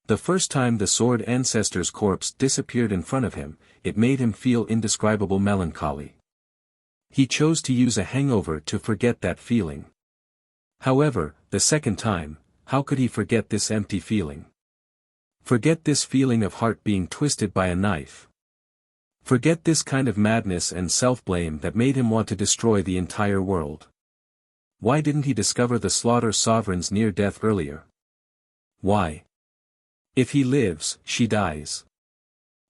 The first time the sword ancestor's corpse disappeared in front of him, it made him feel indescribable melancholy. He chose to use a hangover to forget that feeling. However, the second time, how could he forget this empty feeling? Forget this feeling of heart being twisted by a knife. Forget this kind of madness and self-blame that made him want to destroy the entire world. Why didn't he discover the Slaughter Sovereign's near death earlier? Why? If he lives, she dies.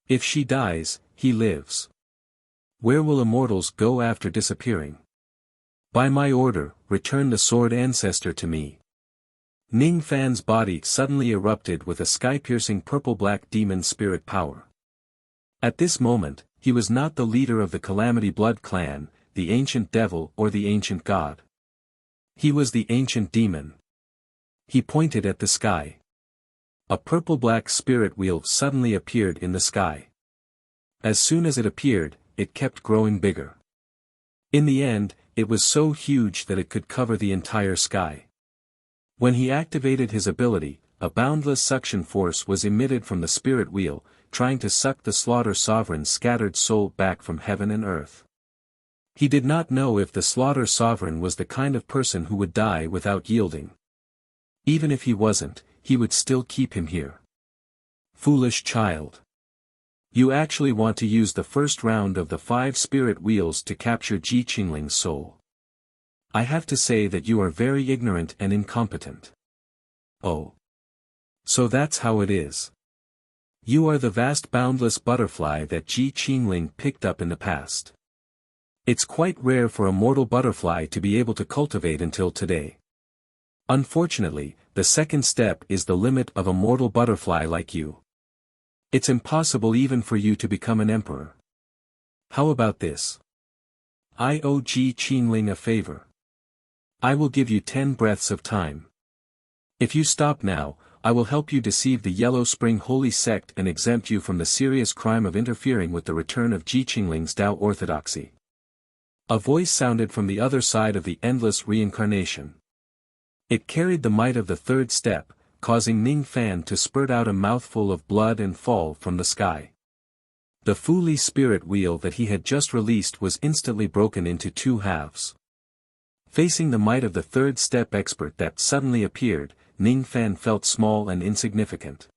If she dies, he lives. Where will immortals go after disappearing? By my order, return the sword ancestor to me. Ning Fan's body suddenly erupted with a sky-piercing purple-black demon spirit power. At this moment, he was not the leader of the Calamity Blood clan, the ancient devil or the ancient god. He was the ancient demon. He pointed at the sky. A purple-black spirit wheel suddenly appeared in the sky. As soon as it appeared, it kept growing bigger. In the end, it was so huge that it could cover the entire sky. When he activated his ability, a boundless suction force was emitted from the spirit wheel, trying to suck the Slaughter Sovereign's scattered soul back from heaven and earth. He did not know if the Slaughter Sovereign was the kind of person who would die without yielding. Even if he wasn't, he would still keep him here. Foolish child. You actually want to use the first round of the 5 spirit wheels to capture Ji Qingling's soul. I have to say that you are very ignorant and incompetent. Oh. So that's how it is. You are the vast boundless butterfly that Ji Qingling picked up in the past. It's quite rare for a mortal butterfly to be able to cultivate until today. Unfortunately, the second step is the limit of a mortal butterfly like you. It's impossible even for you to become an emperor. How about this? I owe Ji Qingling a favor. I will give you 10 breaths of time. If you stop now, I will help you deceive the Yellow Spring Holy Sect and exempt you from the serious crime of interfering with the return of Ji Qingling's Tao orthodoxy. A voice sounded from the other side of the endless reincarnation. It carried the might of the third step, causing Ning Fan to spurt out a mouthful of blood and fall from the sky. The Fu Li spirit wheel that he had just released was instantly broken into 2 halves. Facing the might of the third step expert that suddenly appeared, Ning Fan felt small and insignificant.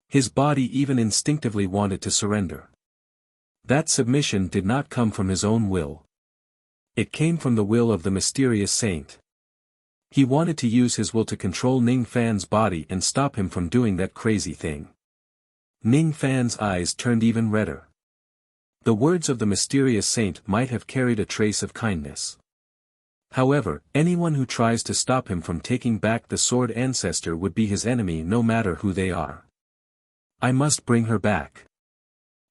His body even instinctively wanted to surrender. That submission did not come from his own will. It came from the will of the mysterious saint. He wanted to use his will to control Ning Fan's body and stop him from doing that crazy thing. Ning Fan's eyes turned even redder. The words of the mysterious saint might have carried a trace of kindness. However, anyone who tries to stop him from taking back the sword ancestor would be his enemy no matter who they are. I must bring her back.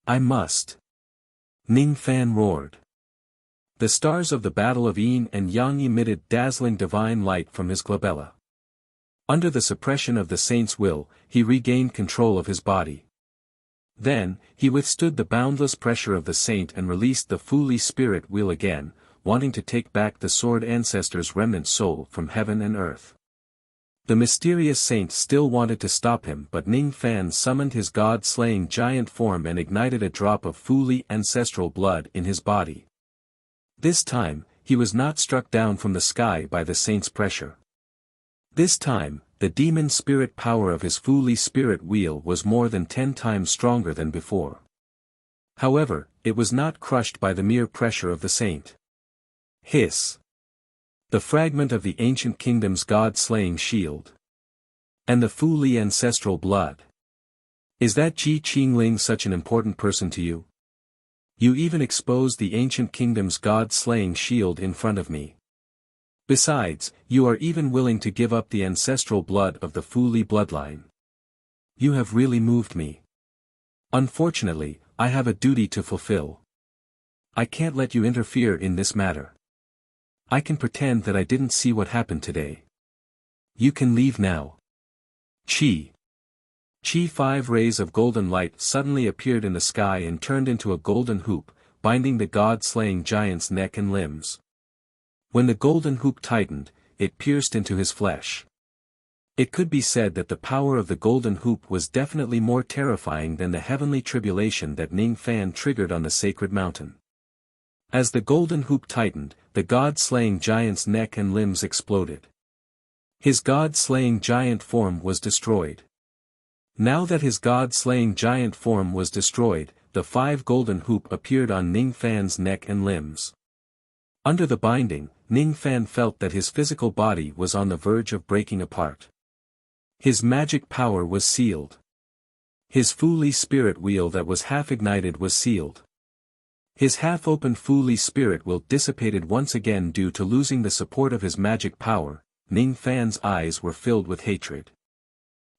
I must. Ning Fan roared. The stars of the Battle of Yin and Yang emitted dazzling divine light from his glabella. Under the suppression of the saint's will, he regained control of his body. Then, he withstood the boundless pressure of the saint and released the Fu Li spirit wheel again, wanting to take back the sword ancestor's remnant soul from heaven and earth. The mysterious saint still wanted to stop him, but Ning Fan summoned his god-slaying giant form and ignited a drop of Fu Li ancestral blood in his body. This time, he was not struck down from the sky by the saint's pressure. This time, the demon spirit power of his Fu Li spirit wheel was more than 10 times stronger than before. However, it was not crushed by the mere pressure of the saint. Hiss. The fragment of the ancient kingdom's god-slaying shield. And the Fu Li ancestral blood. Is that Ji Qingling such an important person to you? You even exposed the ancient kingdom's god-slaying shield in front of me. Besides, you are even willing to give up the ancestral blood of the Fu Li bloodline. You have really moved me. Unfortunately, I have a duty to fulfill. I can't let you interfere in this matter. I can pretend that I didn't see what happened today. You can leave now. Chi. 5 rays of golden light suddenly appeared in the sky and turned into a golden hoop, binding the god-slaying giant's neck and limbs. When the golden hoop tightened, it pierced into his flesh. It could be said that the power of the golden hoop was definitely more terrifying than the heavenly tribulation that Ning Fan triggered on the sacred mountain. As the golden hoop tightened, the god-slaying giant's neck and limbs exploded. His god-slaying giant form was destroyed. Now that his god-slaying giant form was destroyed, the 5 golden hoop appeared on Ning Fan's neck and limbs. Under the binding, Ning Fan felt that his physical body was on the verge of breaking apart. His magic power was sealed. His Fu Li spirit wheel that was half-ignited was sealed. His half-open Fu Li spirit wheel dissipated once again due to losing the support of his magic power. Ning Fan's eyes were filled with hatred.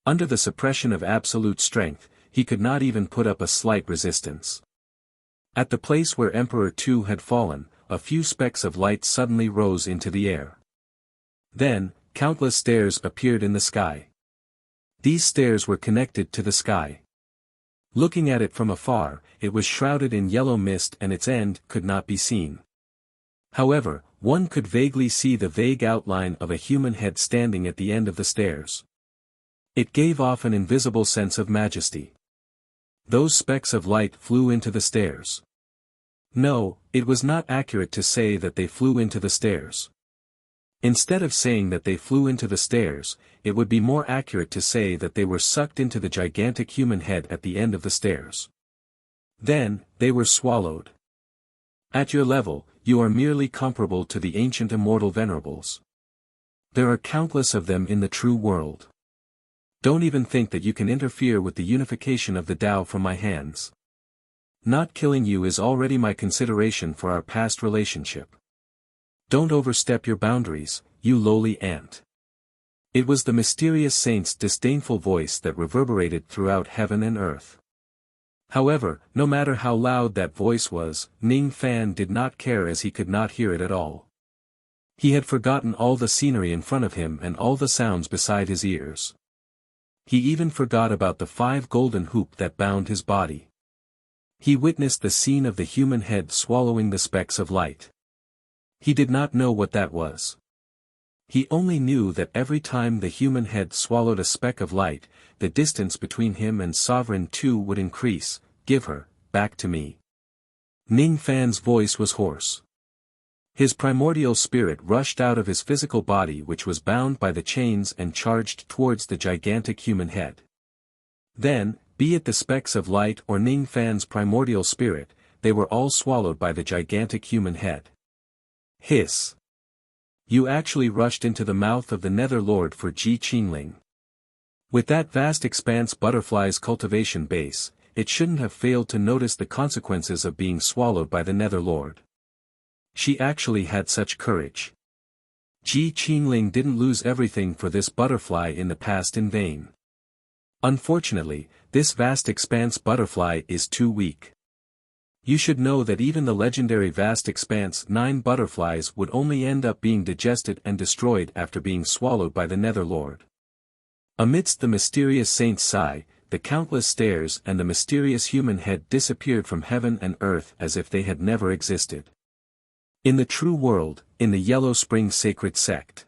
Under the suppression of absolute strength, he could not even put up a slight resistance. At the place where Emperor Tu had fallen, a few specks of light suddenly rose into the air. Then, countless stairs appeared in the sky. These stairs were connected to the sky. Looking at it from afar, it was shrouded in yellow mist and its end could not be seen. However, one could vaguely see the vague outline of a human head standing at the end of the stairs. It gave off an invisible sense of majesty. Those specks of light flew into the stairs. No, it was not accurate to say that they flew into the stairs. Instead of saying that they flew into the stairs, it would be more accurate to say that they were sucked into the gigantic human head at the end of the stairs. Then, they were swallowed. At your level, you are merely comparable to the ancient immortal venerables. There are countless of them in the true world. Don't even think that you can interfere with the unification of the Tao from my hands. Not killing you is already my consideration for our past relationship. Don't overstep your boundaries, you lowly ant. It was the mysterious saint's disdainful voice that reverberated throughout heaven and earth. However, no matter how loud that voice was, Ning Fan did not care as he could not hear it at all. He had forgotten all the scenery in front of him and all the sounds beside his ears. He even forgot about the 5 golden hoop that bound his body. He witnessed the scene of the human head swallowing the specks of light. He did not know what that was. He only knew that every time the human head swallowed a speck of light, the distance between him and Sovereign Tu would increase. Give her, back to me. Ning Fan's voice was hoarse. His primordial spirit rushed out of his physical body which was bound by the chains and charged towards the gigantic human head. Then, be it the specks of light or Ning Fan's primordial spirit, they were all swallowed by the gigantic human head. Hiss. You actually rushed into the mouth of the Nether Lord for Ji Qingling. With that vast expanse butterfly's cultivation base, it shouldn't have failed to notice the consequences of being swallowed by the Nether Lord. She actually had such courage. Ji Qingling didn't lose everything for this butterfly in the past in vain. Unfortunately, this vast expanse butterfly is too weak. You should know that even the legendary vast expanse 9 butterflies would only end up being digested and destroyed after being swallowed by the Nether Lord. Amidst the mysterious saint's sigh, the countless stairs and the mysterious human head disappeared from heaven and earth as if they had never existed. In the true world, in the Yellow Spring Sacred Sect.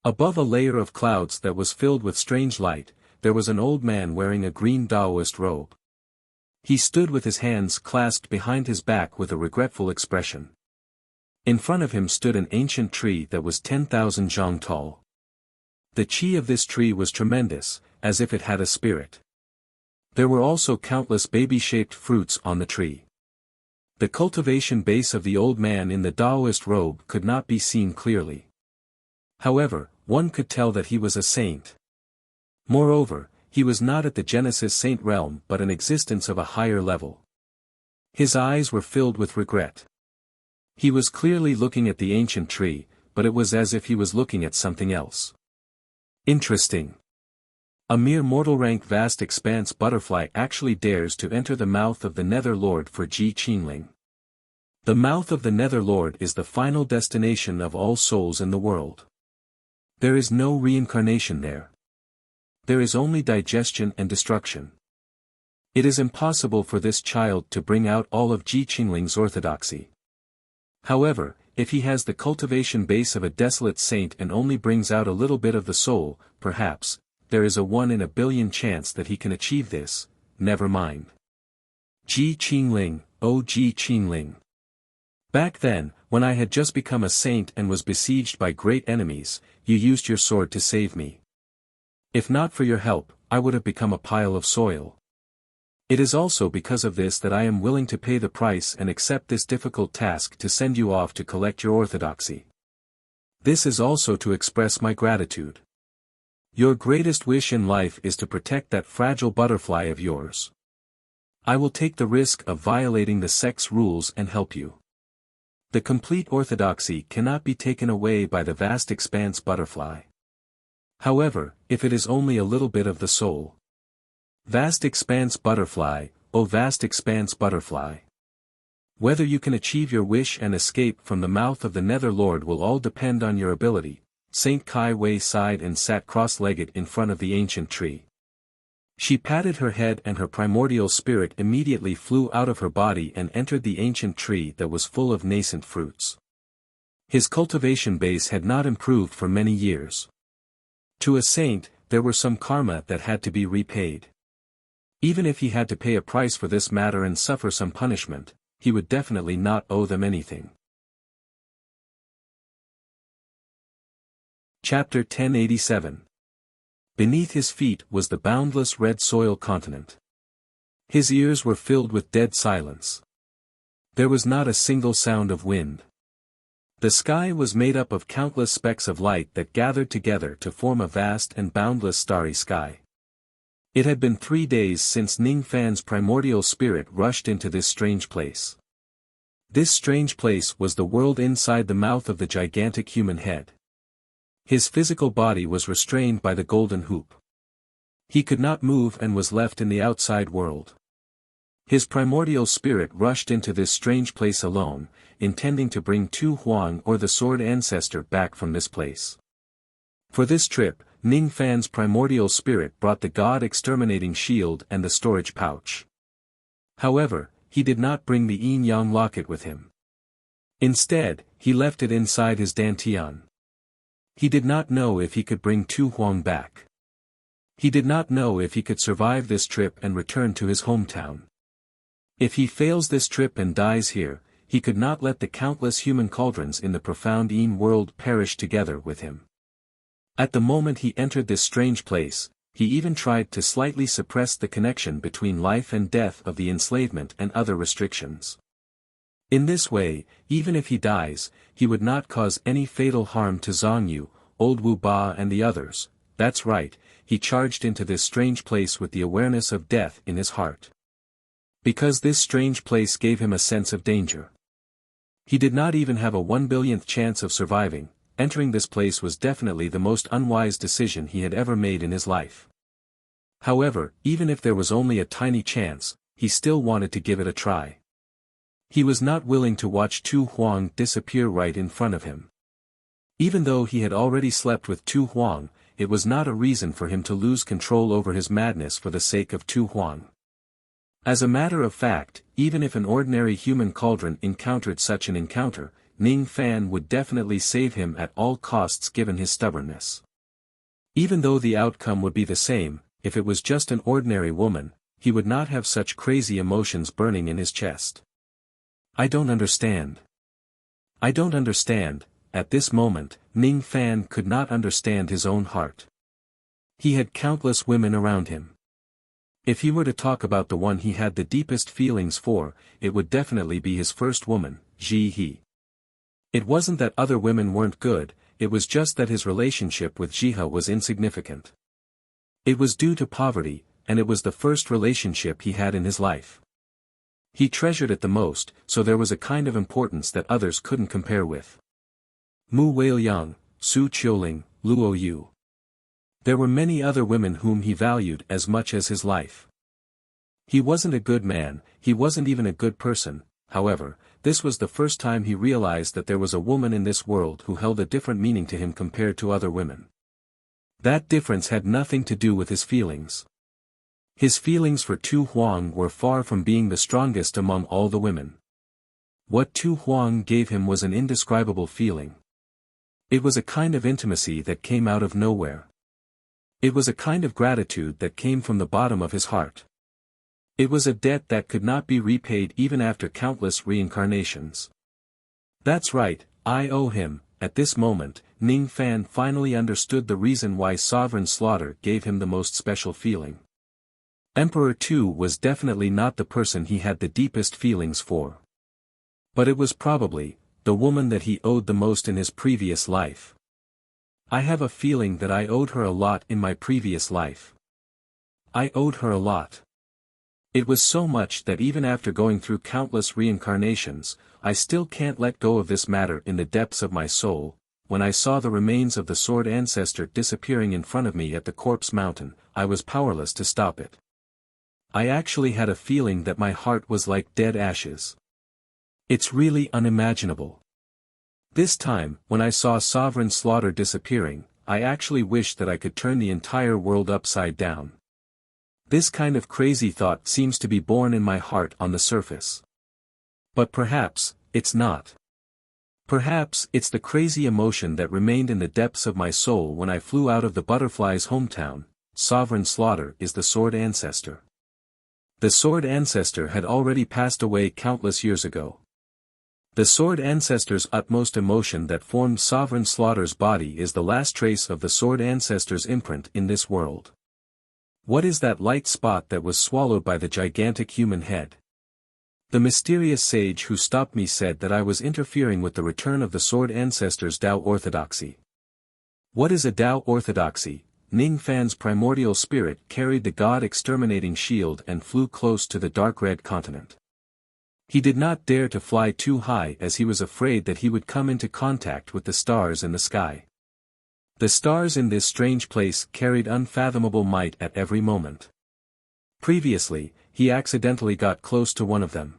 Above a layer of clouds that was filled with strange light, there was an old man wearing a green Taoist robe. He stood with his hands clasped behind his back with a regretful expression. In front of him stood an ancient tree that was 10,000 zhang tall. The qi of this tree was tremendous, as if it had a spirit. There were also countless baby-shaped fruits on the tree. The cultivation base of the old man in the Taoist robe could not be seen clearly. However, one could tell that he was a saint. Moreover, he was not at the Genesis Saint realm but an existence of a higher level. His eyes were filled with regret. He was clearly looking at the ancient tree, but it was as if he was looking at something else. Interesting. A mere mortal rank vast expanse butterfly actually dares to enter the mouth of the Nether Lord for Ji Qingling. The mouth of the Nether Lord is the final destination of all souls in the world. There is no reincarnation there. There is only digestion and destruction. It is impossible for this child to bring out all of Ji Qingling's orthodoxy. However, if he has the cultivation base of a desolate saint and only brings out a little bit of the soul, perhaps, there is a 1 in a billion chance that he can achieve this. Never mind. Ji Qingling, oh Ji Qingling. Back then, when I had just become a saint and was besieged by great enemies, you used your sword to save me. If not for your help, I would have become a pile of soil. It is also because of this that I am willing to pay the price and accept this difficult task to send you off to collect your orthodoxy. This is also to express my gratitude. Your greatest wish in life is to protect that fragile butterfly of yours. I will take the risk of violating the sex rules and help you. The complete orthodoxy cannot be taken away by the vast expanse butterfly. However, if it is only a little bit of the soul. Vast expanse butterfly, oh vast expanse butterfly. Whether you can achieve your wish and escape from the mouth of the Nether Lord will all depend on your ability. Saint Kai Wei sighed and sat cross-legged in front of the ancient tree. She patted her head and her primordial spirit immediately flew out of her body and entered the ancient tree that was full of nascent fruits. His cultivation base had not improved for many years. To a saint, there were some karma that had to be repaid. Even if he had to pay a price for this matter and suffer some punishment, he would definitely not owe them anything. Chapter 1087. Beneath his feet was the boundless red soil continent. His ears were filled with dead silence. There was not a single sound of wind. The sky was made up of countless specks of light that gathered together to form a vast and boundless starry sky. It had been 3 days since Ning Fan's primordial spirit rushed into this strange place. This strange place was the world inside the mouth of the gigantic human head. His physical body was restrained by the golden hoop. He could not move and was left in the outside world. His primordial spirit rushed into this strange place alone, intending to bring Tu Huang or the sword ancestor back from this place. For this trip, Ning Fan's primordial spirit brought the god-exterminating shield and the storage pouch. However, he did not bring the yin-yang locket with him. Instead, he left it inside his dantian. He did not know if he could bring Tu Huang back. He did not know if he could survive this trip and return to his hometown. If he fails this trip and dies here, he could not let the countless human cauldrons in the profound Yin world perish together with him. At the moment he entered this strange place, he even tried to slightly suppress the connection between life and death of the enslavement and other restrictions. In this way, even if he dies, he would not cause any fatal harm to Zhang Yu, Old Wu Ba and the others. That's right, he charged into this strange place with the awareness of death in his heart. Because this strange place gave him a sense of danger. He did not even have a 1/100000th chance of surviving. Entering this place was definitely the most unwise decision he had ever made in his life. However, even if there was only a tiny chance, he still wanted to give it a try. He was not willing to watch Tu Huang disappear right in front of him. Even though he had already slept with Tu Huang, it was not a reason for him to lose control over his madness for the sake of Tu Huang. As a matter of fact, even if an ordinary human cauldron encountered such an encounter, Ning Fan would definitely save him at all costs given his stubbornness. Even though the outcome would be the same, if it was just an ordinary woman, he would not have such crazy emotions burning in his chest. I don't understand. I don't understand. At this moment, Ning Fan could not understand his own heart. He had countless women around him. If he were to talk about the one he had the deepest feelings for, it would definitely be his first woman, Ji He. It wasn't that other women weren't good, it was just that his relationship with Jiha was insignificant. It was due to poverty, and it was the first relationship he had in his life. He treasured it the most, so there was a kind of importance that others couldn't compare with. Mu Weiliang, Su Qiuling, Luo Yu. There were many other women whom he valued as much as his life. He wasn't a good man, he wasn't even a good person, however, this was the first time he realized that there was a woman in this world who held a different meaning to him compared to other women. That difference had nothing to do with his feelings. His feelings for Tu Huang were far from being the strongest among all the women. What Tu Huang gave him was an indescribable feeling. It was a kind of intimacy that came out of nowhere. It was a kind of gratitude that came from the bottom of his heart. It was a debt that could not be repaid even after countless reincarnations. That's right, I owe him. At this moment, Ning Fan finally understood the reason why Sovereign Slaughter gave him the most special feeling. Emperor Tu was definitely not the person he had the deepest feelings for. But it was probably the woman that he owed the most in his previous life. I have a feeling that I owed her a lot in my previous life. I owed her a lot. It was so much that even after going through countless reincarnations, I still can't let go of this matter in the depths of my soul. When I saw the remains of the sword ancestor disappearing in front of me at the corpse mountain, I was powerless to stop it. I actually had a feeling that my heart was like dead ashes. It's really unimaginable. This time, when I saw Sovereign Slaughter disappearing, I actually wished that I could turn the entire world upside down. This kind of crazy thought seems to be born in my heart on the surface. But perhaps, it's not. Perhaps it's the crazy emotion that remained in the depths of my soul when I flew out of the butterfly's hometown. Sovereign Slaughter is the sword ancestor. The sword ancestor had already passed away countless years ago. The sword ancestor's utmost emotion that formed Sovereign Slaughter's body is the last trace of the sword ancestor's imprint in this world. What is that light spot that was swallowed by the gigantic human head? The mysterious sage who stopped me said that I was interfering with the return of the sword ancestor's Tao orthodoxy. What is a Tao orthodoxy? Ning Fan's primordial spirit carried the god-exterminating shield and flew close to the dark red continent. He did not dare to fly too high as he was afraid that he would come into contact with the stars in the sky. The stars in this strange place carried unfathomable might at every moment. Previously, he accidentally got close to one of them.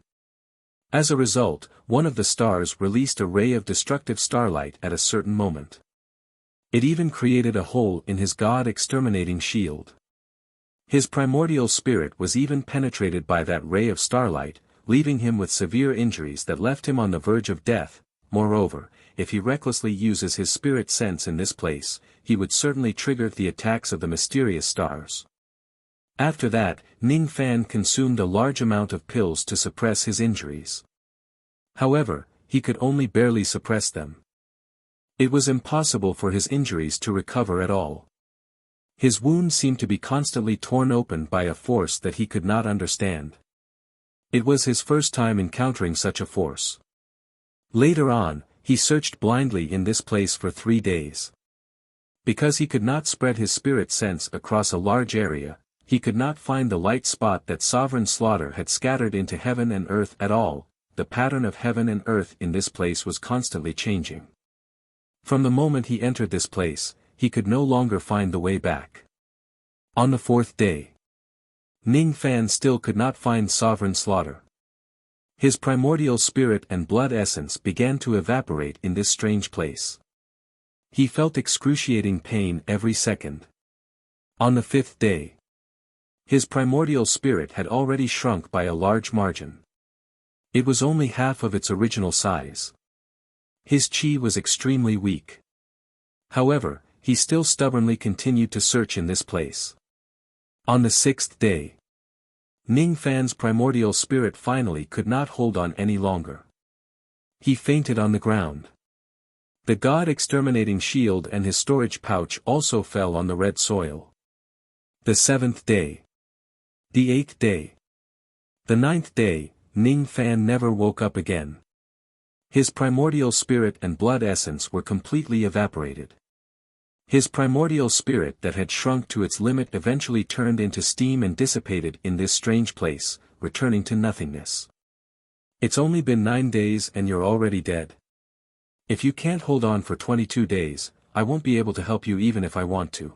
As a result, one of the stars released a ray of destructive starlight at a certain moment. It even created a hole in his god-exterminating shield. His primordial spirit was even penetrated by that ray of starlight, leaving him with severe injuries that left him on the verge of death. Moreover, if he recklessly uses his spirit sense in this place, he would certainly trigger the attacks of the mysterious stars. After that, Ning Fan consumed a large amount of pills to suppress his injuries. However, he could only barely suppress them. It was impossible for his injuries to recover at all. His wound seemed to be constantly torn open by a force that he could not understand. It was his first time encountering such a force. Later on, he searched blindly in this place for 3 days. Because he could not spread his spirit sense across a large area, he could not find the light spot that Sovereign Slaughter had scattered into heaven and earth at all. The pattern of heaven and earth in this place was constantly changing. From the moment he entered this place, he could no longer find the way back. On the 4th day, Ning Fan still could not find Sovereign Slaughter. His primordial spirit and blood essence began to evaporate in this strange place. He felt excruciating pain every second. On the 5th day, his primordial spirit had already shrunk by a large margin. It was only half of its original size. His chi was extremely weak. However, he still stubbornly continued to search in this place. On the 6th day, Ning Fan's primordial spirit finally could not hold on any longer. He fainted on the ground. The god-exterminating shield and his storage pouch also fell on the red soil. The 7th day. The 8th day. The 9th day, Ning Fan never woke up again. His primordial spirit and blood essence were completely evaporated. His primordial spirit that had shrunk to its limit eventually turned into steam and dissipated in this strange place, returning to nothingness. It's only been 9 days and you're already dead. If you can't hold on for 22 days, I won't be able to help you even if I want to.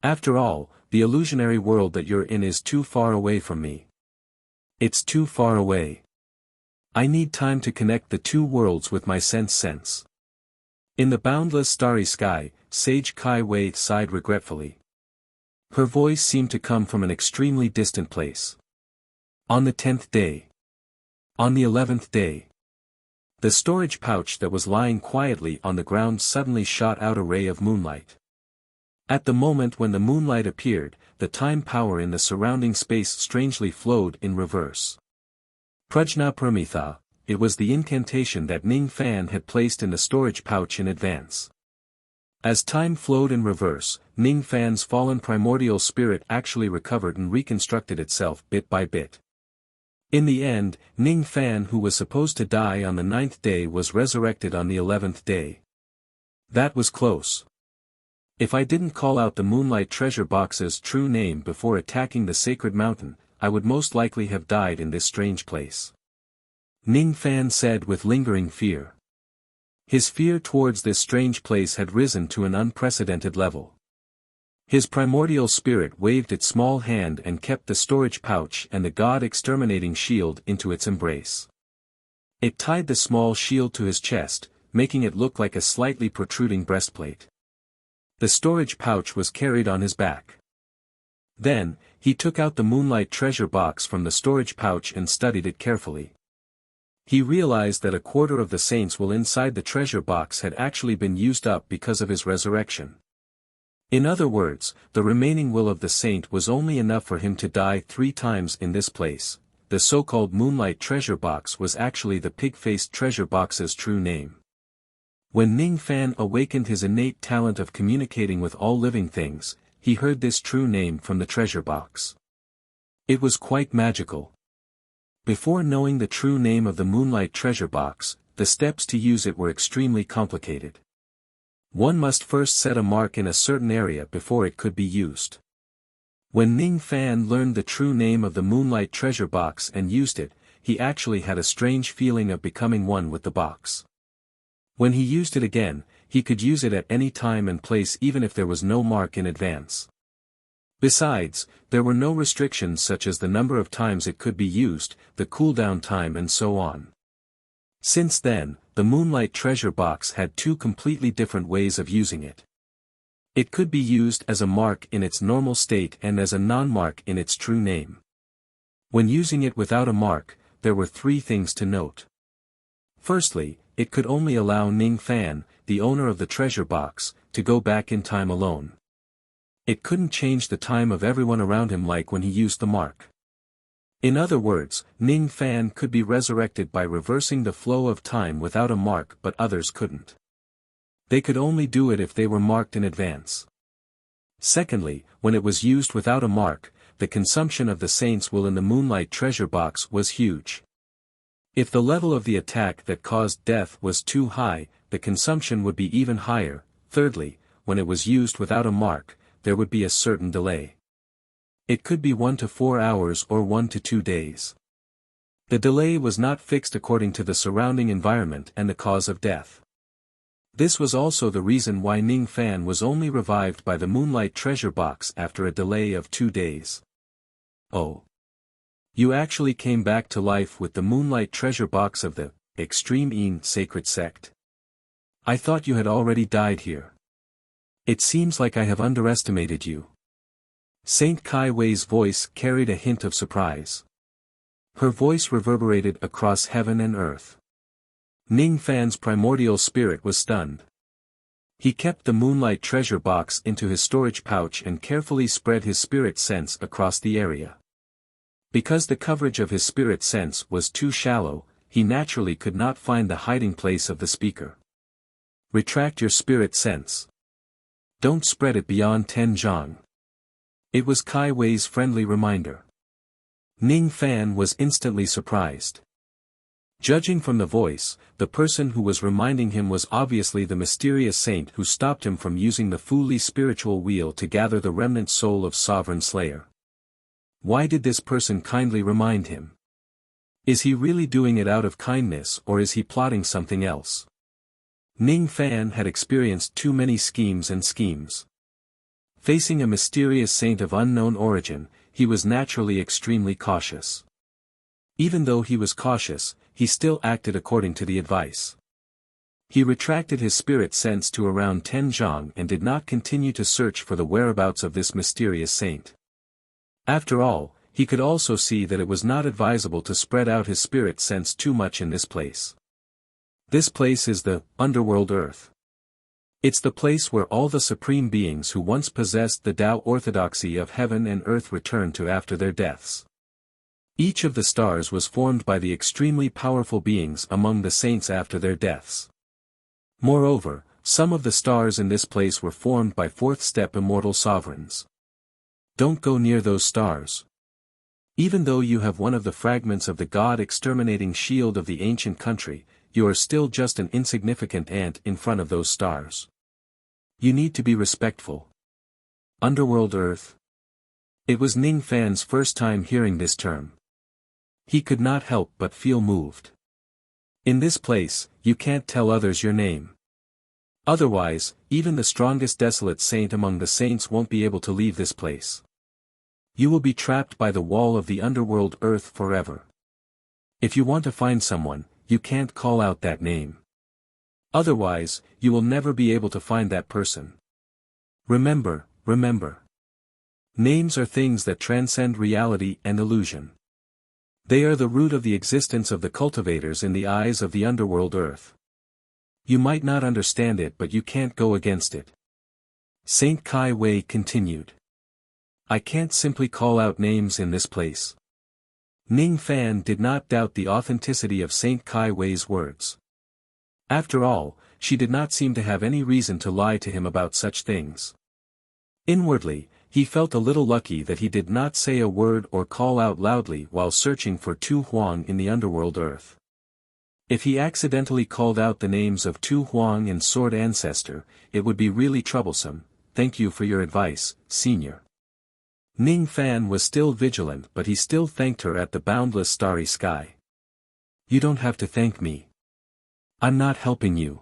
After all, the illusionary world that you're in is too far away from me. It's too far away. I need time to connect the two worlds with my sense. In the boundless starry sky, Sage Kai Wei sighed regretfully. Her voice seemed to come from an extremely distant place. On the 10th day. On the 11th day. The storage pouch that was lying quietly on the ground suddenly shot out a ray of moonlight. At the moment when the moonlight appeared, the time power in the surrounding space strangely flowed in reverse. Prajna Paramitha, it was the incantation that Ning Fan had placed in the storage pouch in advance. As time flowed in reverse, Ning Fan's fallen primordial spirit actually recovered and reconstructed itself bit by bit. In the end, Ning Fan, who was supposed to die on the 9th day, was resurrected on the 11th day. That was close. If I didn't call out the Moonlight Treasure Box's true name before attacking the sacred mountain, I would most likely have died in this strange place. Ning Fan said with lingering fear. His fear towards this strange place had risen to an unprecedented level. His primordial spirit waved its small hand and kept the storage pouch and the god-exterminating shield into its embrace. It tied the small shield to his chest, making it look like a slightly protruding breastplate. The storage pouch was carried on his back. Then, he took out the Moonlight Treasure Box from the storage pouch and studied it carefully. He realized that a quarter of the saints' will inside the treasure box had actually been used up because of his resurrection. In other words, the remaining will of the saint was only enough for him to die 3 times in this place. The so-called Moonlight Treasure Box was actually the pig-faced treasure box's true name. When Ning Fan awakened his innate talent of communicating with all living things, he heard this true name from the treasure box. It was quite magical. Before knowing the true name of the Moonlight Treasure Box, the steps to use it were extremely complicated. One must first set a mark in a certain area before it could be used. When Ning Fan learned the true name of the Moonlight Treasure Box and used it, he actually had a strange feeling of becoming one with the box. When he used it again, he could use it at any time and place even if there was no mark in advance. Besides, there were no restrictions such as the number of times it could be used, the cooldown time and so on. Since then, the Moonlight Treasure Box had 2 completely different ways of using it. It could be used as a mark in its normal state and as a non-mark in its true name. When using it without a mark, there were 3 things to note. Firstly, it could only allow Ning Fan, the owner of the treasure box, to go back in time alone. It couldn't change the time of everyone around him like when he used the mark. In other words, Ning Fan could be resurrected by reversing the flow of time without a mark, but others couldn't. They could only do it if they were marked in advance. Secondly, when it was used without a mark, the consumption of the saints' will in the Moonlight Treasure Box was huge. If the level of the attack that caused death was too high, the consumption would be even higher. Thirdly, when it was used without a mark, there would be a certain delay. It could be 1 to 4 hours or 1 to 2 days. The delay was not fixed according to the surrounding environment and the cause of death. This was also the reason why Ning Fan was only revived by the Moonlight Treasure Box after a delay of 2 days. Oh. You actually came back to life with the Moonlight Treasure Box of the Extreme Een Sacred Sect. I thought you had already died here. It seems like I have underestimated you. Saint Kai Wei's voice carried a hint of surprise. Her voice reverberated across heaven and earth. Ning Fan's primordial spirit was stunned. He kept the Moonlight Treasure Box into his storage pouch and carefully spread his spirit sense across the area. Because the coverage of his spirit sense was too shallow, he naturally could not find the hiding place of the speaker. Retract your spirit sense. Don't spread it beyond 10 zhang. It was Kai Wei's friendly reminder. Ning Fan was instantly surprised. Judging from the voice, the person who was reminding him was obviously the mysterious saint who stopped him from using the fully spiritual wheel to gather the remnant soul of Sovereign Slayer. Why did this person kindly remind him? Is he really doing it out of kindness or is he plotting something else? Ning Fan had experienced too many schemes. Facing a mysterious saint of unknown origin, he was naturally extremely cautious. Even though he was cautious, he still acted according to the advice. He retracted his spirit sense to around 10 zhang and did not continue to search for the whereabouts of this mysterious saint. After all, he could also see that it was not advisable to spread out his spirit sense too much in this place. This place is the underworld earth. It's the place where all the supreme beings who once possessed the Tao orthodoxy of heaven and earth return to after their deaths. Each of the stars was formed by the extremely powerful beings among the saints after their deaths. Moreover, some of the stars in this place were formed by fourth-step immortal sovereigns. Don't go near those stars. Even though you have one of the fragments of the God-exterminating shield of the ancient country, you are still just an insignificant ant in front of those stars. You need to be respectful. Underworld Earth. It was Ning Fan's first time hearing this term. He could not help but feel moved. In this place, you can't tell others your name. Otherwise, even the strongest desolate saint among the saints won't be able to leave this place. You will be trapped by the wall of the underworld earth forever. If you want to find someone, you can't call out that name. Otherwise, you will never be able to find that person. Remember, remember. Names are things that transcend reality and illusion. They are the root of the existence of the cultivators in the eyes of the underworld earth. You might not understand it, but you can't go against it. Saint Kai Wei continued. I can't simply call out names in this place. Ning Fan did not doubt the authenticity of Saint Kai Wei's words. After all, she did not seem to have any reason to lie to him about such things. Inwardly, he felt a little lucky that he did not say a word or call out loudly while searching for Tu Huang in the underworld earth. If he accidentally called out the names of Tu Huang and Sword Ancestor, it would be really troublesome. Thank you for your advice, Senior. Ning Fan was still vigilant, but he still thanked her at the boundless starry sky. You don't have to thank me. I'm not helping you.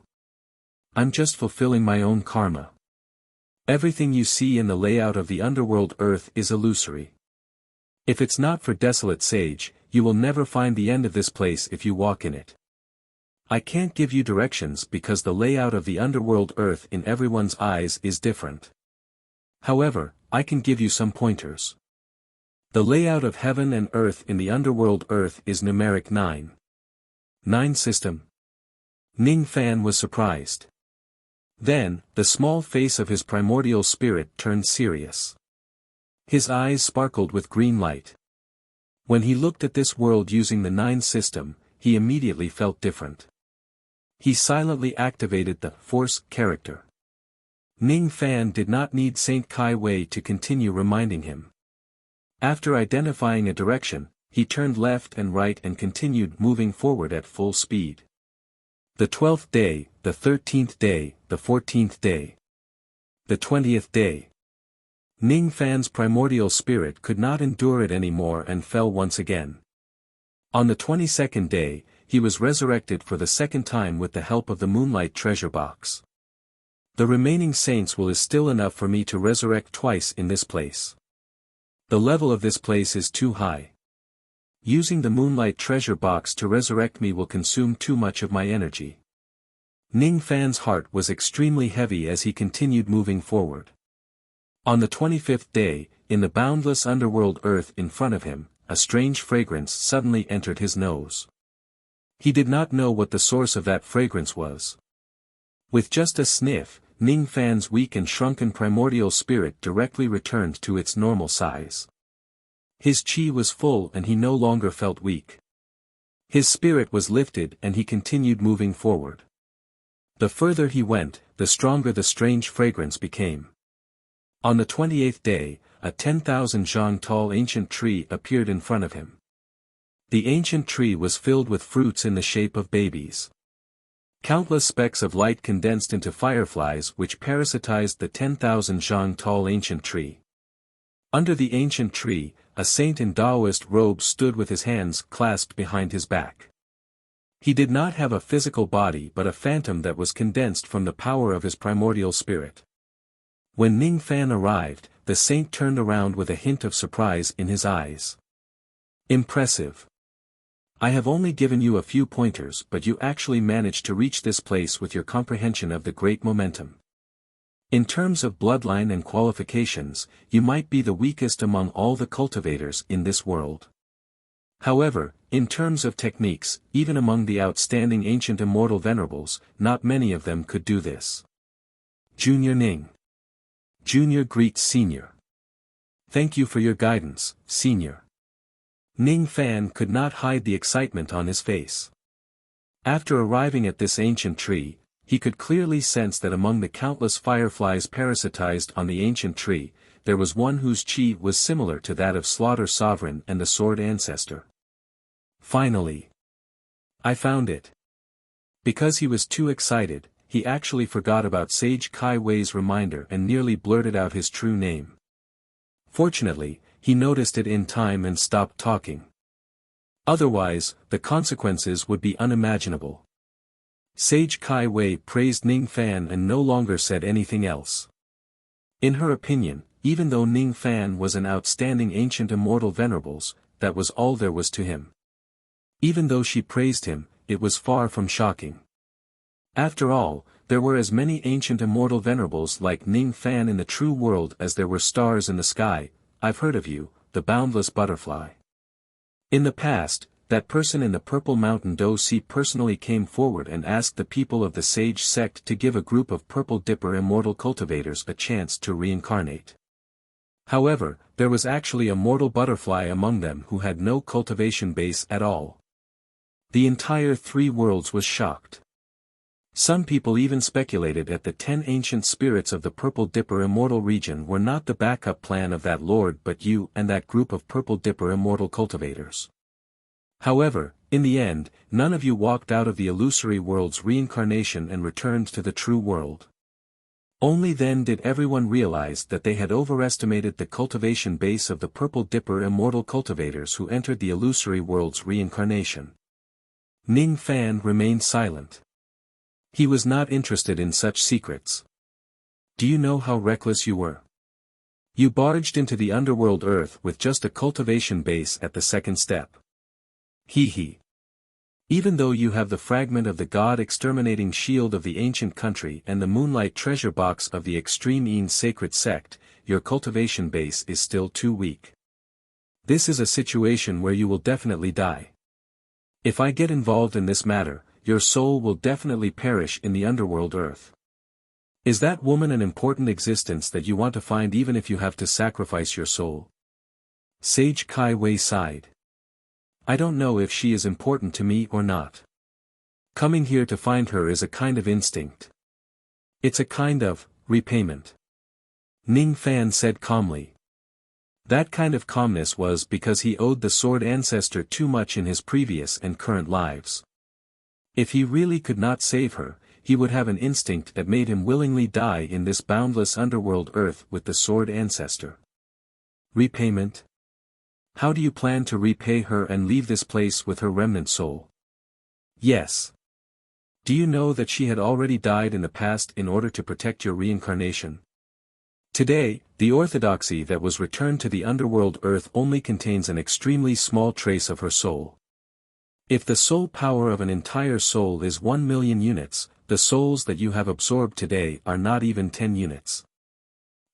I'm just fulfilling my own karma. Everything you see in the layout of the underworld earth is illusory. If it's not for desolate sage, you will never find the end of this place if you walk in it. I can't give you directions because the layout of the underworld earth in everyone's eyes is different. However, I can give you some pointers. The layout of heaven and earth in the underworld earth is numeric 9. 9 system. Ning Fan was surprised. Then, the small face of his primordial spirit turned serious. His eyes sparkled with green light. When he looked at this world using the 9 system, he immediately felt different. He silently activated the Force character. Ning Fan did not need Saint Kai Wei to continue reminding him. After identifying a direction, he turned left and right and continued moving forward at full speed. The 12th day, the 13th day, the 14th day. The 20th day. Ning Fan's primordial spirit could not endure it anymore and fell once again. On the 22nd day, he was resurrected for the second time with the help of the Moonlight Treasure Box. The remaining saints will is still enough for me to resurrect twice in this place. The level of this place is too high. Using the Moonlight Treasure Box to resurrect me will consume too much of my energy. Ning Fan's heart was extremely heavy as he continued moving forward. On the 25th day, in the boundless underworld earth in front of him, a strange fragrance suddenly entered his nose. He did not know what the source of that fragrance was. With just a sniff, Ning Fan's weak and shrunken primordial spirit directly returned to its normal size. His chi was full and he no longer felt weak. His spirit was lifted and he continued moving forward. The further he went, the stronger the strange fragrance became. On the 28th day, a 10,000 zhang tall ancient tree appeared in front of him. The ancient tree was filled with fruits in the shape of babies. Countless specks of light condensed into fireflies which parasitized the 10,000 zhang tall ancient tree. Under the ancient tree, a saint in Taoist robes stood with his hands clasped behind his back. He did not have a physical body but a phantom that was condensed from the power of his primordial spirit. When Ning Fan arrived, the saint turned around with a hint of surprise in his eyes. Impressive. I have only given you a few pointers, but you actually managed to reach this place with your comprehension of the great momentum. In terms of bloodline and qualifications, you might be the weakest among all the cultivators in this world. However, in terms of techniques, even among the outstanding ancient immortal venerables, not many of them could do this. Junior Ning. Junior greets Senior. Thank you for your guidance, Senior. Ning Fan could not hide the excitement on his face. After arriving at this ancient tree, he could clearly sense that among the countless fireflies parasitized on the ancient tree, there was one whose chi was similar to that of Slaughter Sovereign and the Sword Ancestor. Finally, I found it. Because he was too excited, he actually forgot about Sage Kai Wei's reminder and nearly blurted out his true name. Fortunately, he noticed it in time and stopped talking. Otherwise, the consequences would be unimaginable. Sage Kai Wei praised Ning Fan and no longer said anything else. In her opinion, even though Ning Fan was an outstanding ancient immortal venerables, that was all there was to him. Even though she praised him, it was far from shocking. After all, there were as many ancient immortal venerables like Ning Fan in the true world as there were stars in the sky. I've heard of you, the boundless butterfly. In the past, that person in the Purple Mountain Do-Si personally came forward and asked the people of the Sage sect to give a group of Purple Dipper immortal cultivators a chance to reincarnate. However, there was actually a mortal butterfly among them who had no cultivation base at all. The entire three worlds was shocked. Some people even speculated that the 10 ancient spirits of the Purple Dipper immortal region were not the backup plan of that lord but you and that group of Purple Dipper immortal cultivators. However, in the end, none of you walked out of the illusory world's reincarnation and returned to the true world. Only then did everyone realize that they had overestimated the cultivation base of the Purple Dipper immortal cultivators who entered the illusory world's reincarnation. Ning Fan remained silent. He was not interested in such secrets. Do you know how reckless you were? You barged into the underworld earth with just a cultivation base at the second step. He. Even though you have the fragment of the God-exterminating shield of the ancient country and the moonlight treasure box of the Extreme Een sacred sect, your cultivation base is still too weak. This is a situation where you will definitely die. If I get involved in this matter, your soul will definitely perish in the underworld earth. Is that woman an important existence that you want to find even if you have to sacrifice your soul? Sage Kai Wei sighed. I don't know if she is important to me or not. Coming here to find her is a kind of instinct. It's a kind of repayment. Ning Fan said calmly. That kind of calmness was because he owed the Sword Ancestor too much in his previous and current lives. If he really could not save her, he would have an instinct that made him willingly die in this boundless underworld earth with the Sword Ancestor. Repayment? How do you plan to repay her and leave this place with her remnant soul? Yes. Do you know that she had already died in the past in order to protect your reincarnation? Today, the orthodoxy that was returned to the underworld earth only contains an extremely small trace of her soul. If the soul power of an entire soul is 1 million units, the souls that you have absorbed today are not even 10 units.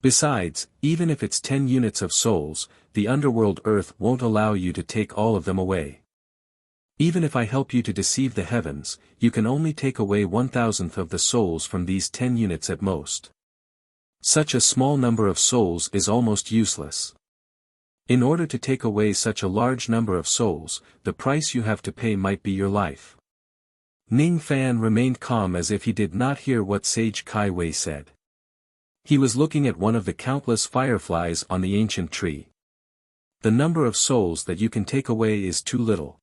Besides, even if it's 10 units of souls, the underworld earth won't allow you to take all of them away. Even if I help you to deceive the heavens, you can only take away 1,000th of the souls from these 10 units at most. Such a small number of souls is almost useless. In order to take away such a large number of souls, the price you have to pay might be your life. Ning Fan remained calm as if he did not hear what Sage Kai Wei said. He was looking at one of the countless fireflies on the ancient tree. The number of souls that you can take away is too little.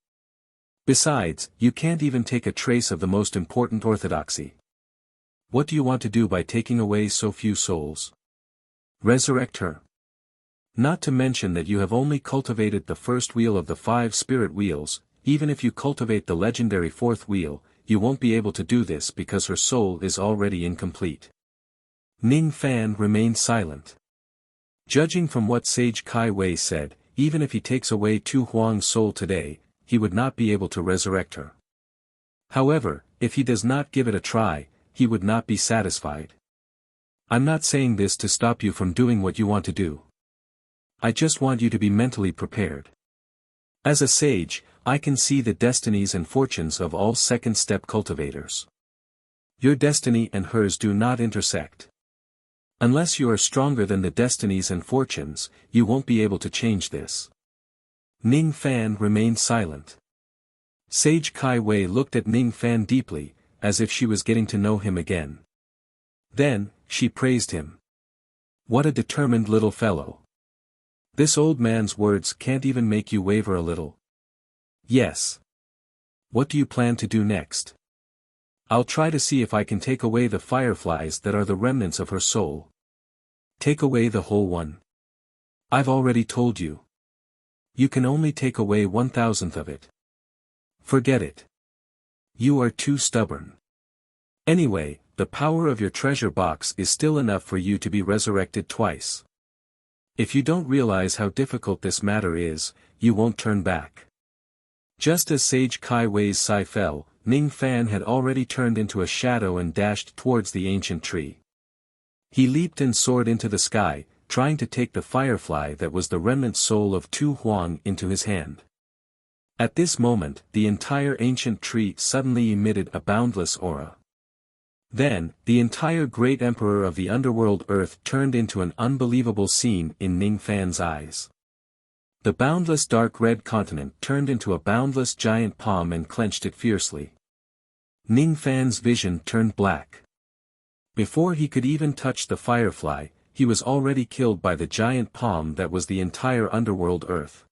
Besides, you can't even take a trace of the most important orthodoxy. What do you want to do by taking away so few souls? Resurrect her. Not to mention that you have only cultivated the first wheel of the 5 spirit wheels. Even if you cultivate the legendary 4th wheel, you won't be able to do this because her soul is already incomplete. Ning Fan remained silent. Judging from what Sage Kai Wei said, even if he takes away Tu Huang's soul today, he would not be able to resurrect her. However, if he does not give it a try, he would not be satisfied. I'm not saying this to stop you from doing what you want to do. I just want you to be mentally prepared. As a sage, I can see the destinies and fortunes of all second-step cultivators. Your destiny and hers do not intersect. Unless you are stronger than the destinies and fortunes, you won't be able to change this. Ning Fan remained silent. Sage Kai Wei looked at Ning Fan deeply, as if she was getting to know him again. Then, she praised him. What a determined little fellow. This old man's words can't even make you waver a little. Yes. What do you plan to do next? I'll try to see if I can take away the fireflies that are the remnants of her soul. Take away the whole one. I've already told you. You can only take away 1,000th of it. Forget it. You are too stubborn. Anyway, the power of your treasure box is still enough for you to be resurrected twice. If you don't realize how difficult this matter is, you won't turn back. Just as Sage Kai Wei's sigh fell, Ning Fan had already turned into a shadow and dashed towards the ancient tree. He leaped and soared into the sky, trying to take the firefly that was the remnant soul of Tu Huang into his hand. At this moment, the entire ancient tree suddenly emitted a boundless aura. Then, the entire great emperor of the underworld earth turned into an unbelievable scene in Ning Fan's eyes. The boundless dark red continent turned into a boundless giant palm and clenched it fiercely. Ning Fan's vision turned black. Before he could even touch the firefly, he was already killed by the giant palm that was the entire underworld earth.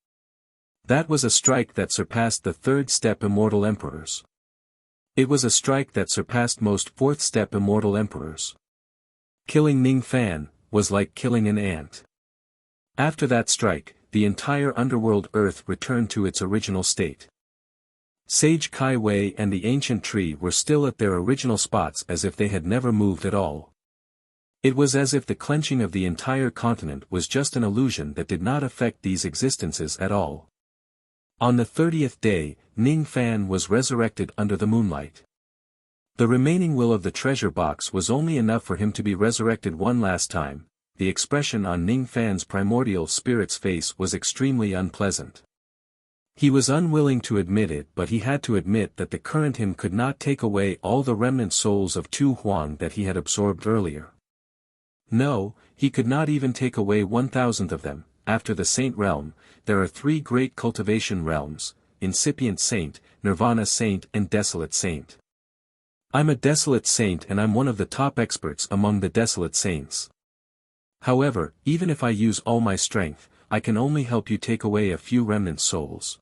That was a strike that surpassed the third-step immortal emperors. It was a strike that surpassed most fourth-step immortal emperors. Killing Ning Fan was like killing an ant. After that strike, the entire underworld earth returned to its original state. Sage Kai Wei and the ancient tree were still at their original spots as if they had never moved at all. It was as if the clenching of the entire continent was just an illusion that did not affect these existences at all. On the 30th day, Ning Fan was resurrected under the moonlight. The remaining will of the treasure box was only enough for him to be resurrected one last time. The expression on Ning Fan's primordial spirit's face was extremely unpleasant. He was unwilling to admit it, but he had to admit that the current him could not take away all the remnant souls of Tu Huang that he had absorbed earlier. No, he could not even take away 1,000th of them. After the Saint Realm, there are 3 great cultivation realms: Incipient Saint, Nirvana Saint and Desolate Saint. I'm a Desolate Saint and I'm one of the top experts among the Desolate Saints. However, even if I use all my strength, I can only help you take away a few remnant souls.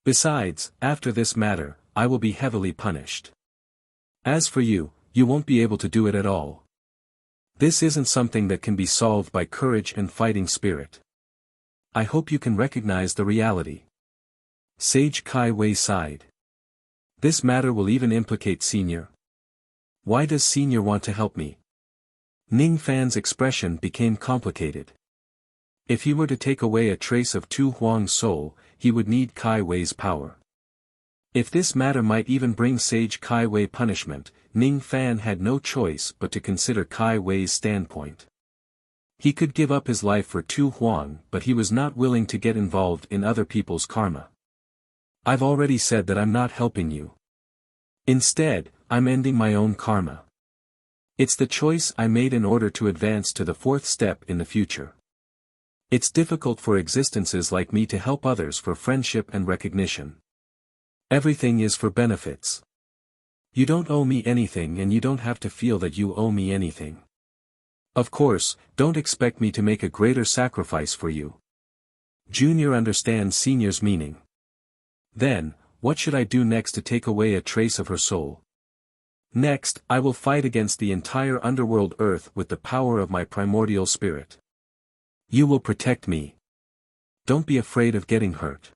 Besides, after this matter, I will be heavily punished. As for you, you won't be able to do it at all. This isn't something that can be solved by courage and fighting spirit. I hope you can recognize the reality. Sage Kai Wei sighed. This matter will even implicate Senior. Why does Senior want to help me? Ning Fan's expression became complicated. If he were to take away a trace of Tu Huang's soul, he would need Kai Wei's power. If this matter might even bring Sage Kai Wei punishment, Ning Fan had no choice but to consider Kai Wei's standpoint. He could give up his life for Tu Huang, but he was not willing to get involved in other people's karma. I've already said that I'm not helping you. Instead, I'm ending my own karma. It's the choice I made in order to advance to the 4th step in the future. It's difficult for existences like me to help others for friendship and recognition. Everything is for benefits. You don't owe me anything and you don't have to feel that you owe me anything. Of course, don't expect me to make a greater sacrifice for you. Junior understands Senior's meaning. Then, what should I do next to take away a trace of her soul? Next, I will fight against the entire underworld earth with the power of my primordial spirit. You will protect me. Don't be afraid of getting hurt.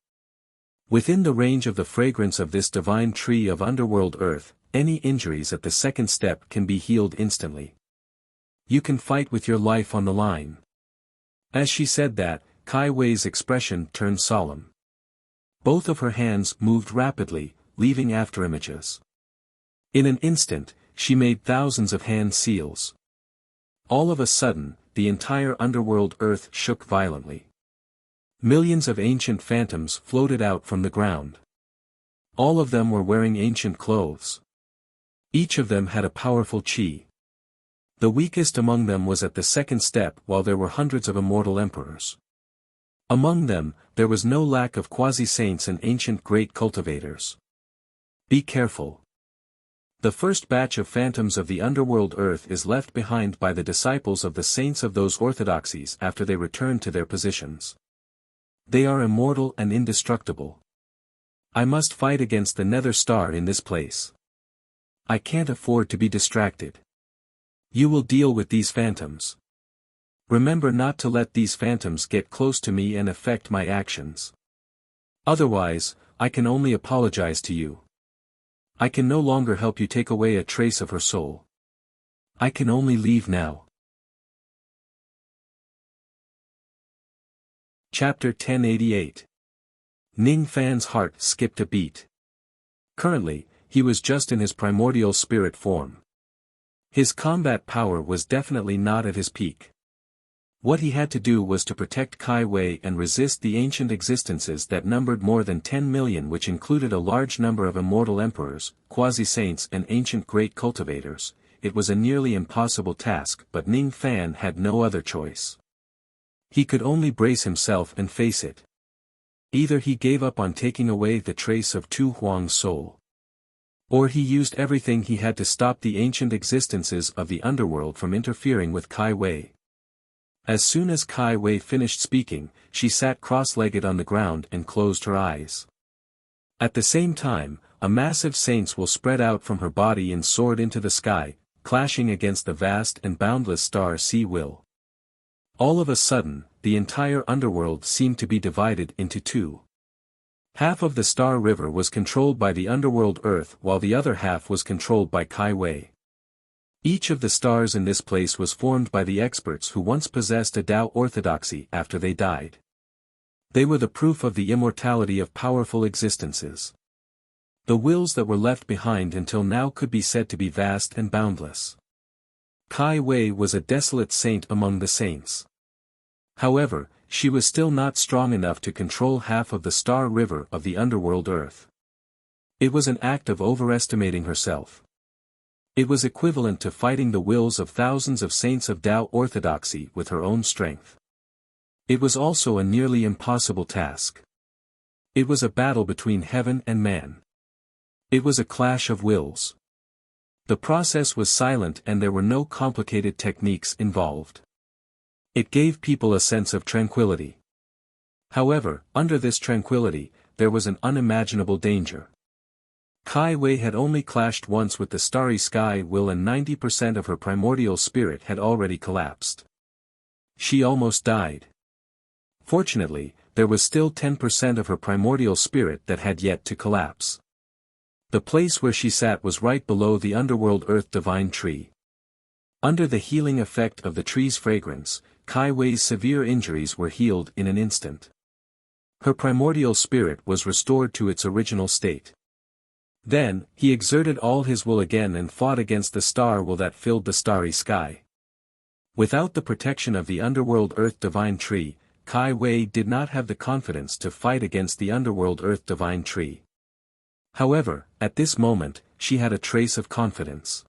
Within the range of the fragrance of this divine tree of underworld earth, any injuries at the 2nd step can be healed instantly. You can fight with your life on the line. As she said that, Kai Wei's expression turned solemn. Both of her hands moved rapidly, leaving afterimages. In an instant, she made thousands of hand seals. All of a sudden, the entire underworld earth shook violently. Millions of ancient phantoms floated out from the ground. All of them were wearing ancient clothes. Each of them had a powerful chi. The weakest among them was at the second step, while there were hundreds of immortal emperors. Among them, there was no lack of quasi-saints and ancient great cultivators. Be careful. The first batch of phantoms of the underworld earth is left behind by the disciples of the saints of those orthodoxies after they return to their positions. They are immortal and indestructible. I must fight against the nether star in this place. I can't afford to be distracted. You will deal with these phantoms. Remember not to let these phantoms get close to me and affect my actions. Otherwise, I can only apologize to you. I can no longer help you take away a trace of her soul. I can only leave now. Chapter 1088. Ning Fan's heart skipped a beat. Currently, he was just in his primordial spirit form. His combat power was definitely not at his peak. What he had to do was to protect Kai Wei and resist the ancient existences that numbered more than 10 million, which included a large number of immortal emperors, quasi-saints and ancient great cultivators. It was a nearly impossible task, but Ning Fan had no other choice. He could only brace himself and face it. Either he gave up on taking away the trace of Tu Huang's soul, or he used everything he had to stop the ancient existences of the underworld from interfering with Kai Wei. As soon as Kai Wei finished speaking, she sat cross-legged on the ground and closed her eyes. At the same time, a massive saints will spread out from her body and soared into the sky, clashing against the vast and boundless star sea will. All of a sudden, the entire underworld seemed to be divided into two. Half of the Star River was controlled by the underworld earth, while the other half was controlled by Kai Wei. Each of the stars in this place was formed by the experts who once possessed a Tao orthodoxy after they died. They were the proof of the immortality of powerful existences. The wills that were left behind until now could be said to be vast and boundless. Kai Wei was a desolate saint among the saints. However, she was still not strong enough to control half of the Star River of the underworld earth. It was an act of overestimating herself. It was equivalent to fighting the wills of thousands of saints of Tao orthodoxy with her own strength. It was also a nearly impossible task. It was a battle between heaven and man. It was a clash of wills. The process was silent and there were no complicated techniques involved. It gave people a sense of tranquility. However, under this tranquility, there was an unimaginable danger. Kai Wei had only clashed once with the starry sky will and 90% of her primordial spirit had already collapsed. She almost died. Fortunately, there was still 10% of her primordial spirit that had yet to collapse. The place where she sat was right below the underworld earth divine tree. Under the healing effect of the tree's fragrance, Kai Wei's severe injuries were healed in an instant. Her primordial spirit was restored to its original state. Then, he exerted all his will again and fought against the star will that filled the starry sky. Without the protection of the underworld earth divine tree, Kai Wei did not have the confidence to fight against the underworld earth divine tree. However, at this moment, she had a trace of confidence.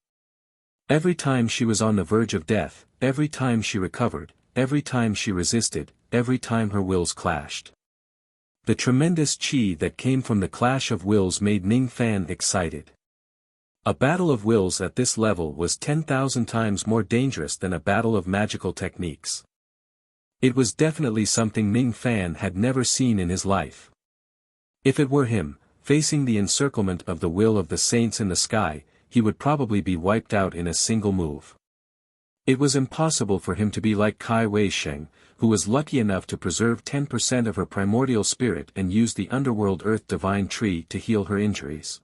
Every time she was on the verge of death, every time she recovered, every time she resisted, every time her wills clashed. The tremendous chi that came from the clash of wills made Ning Fan excited. A battle of wills at this level was 10,000 times more dangerous than a battle of magical techniques. It was definitely something Ning Fan had never seen in his life. If it were him, facing the encirclement of the will of the saints in the sky, he would probably be wiped out in a single move. It was impossible for him to be like Kai Wei Sheng, who was lucky enough to preserve 10% of her primordial spirit and use the underworld earth divine tree to heal her injuries.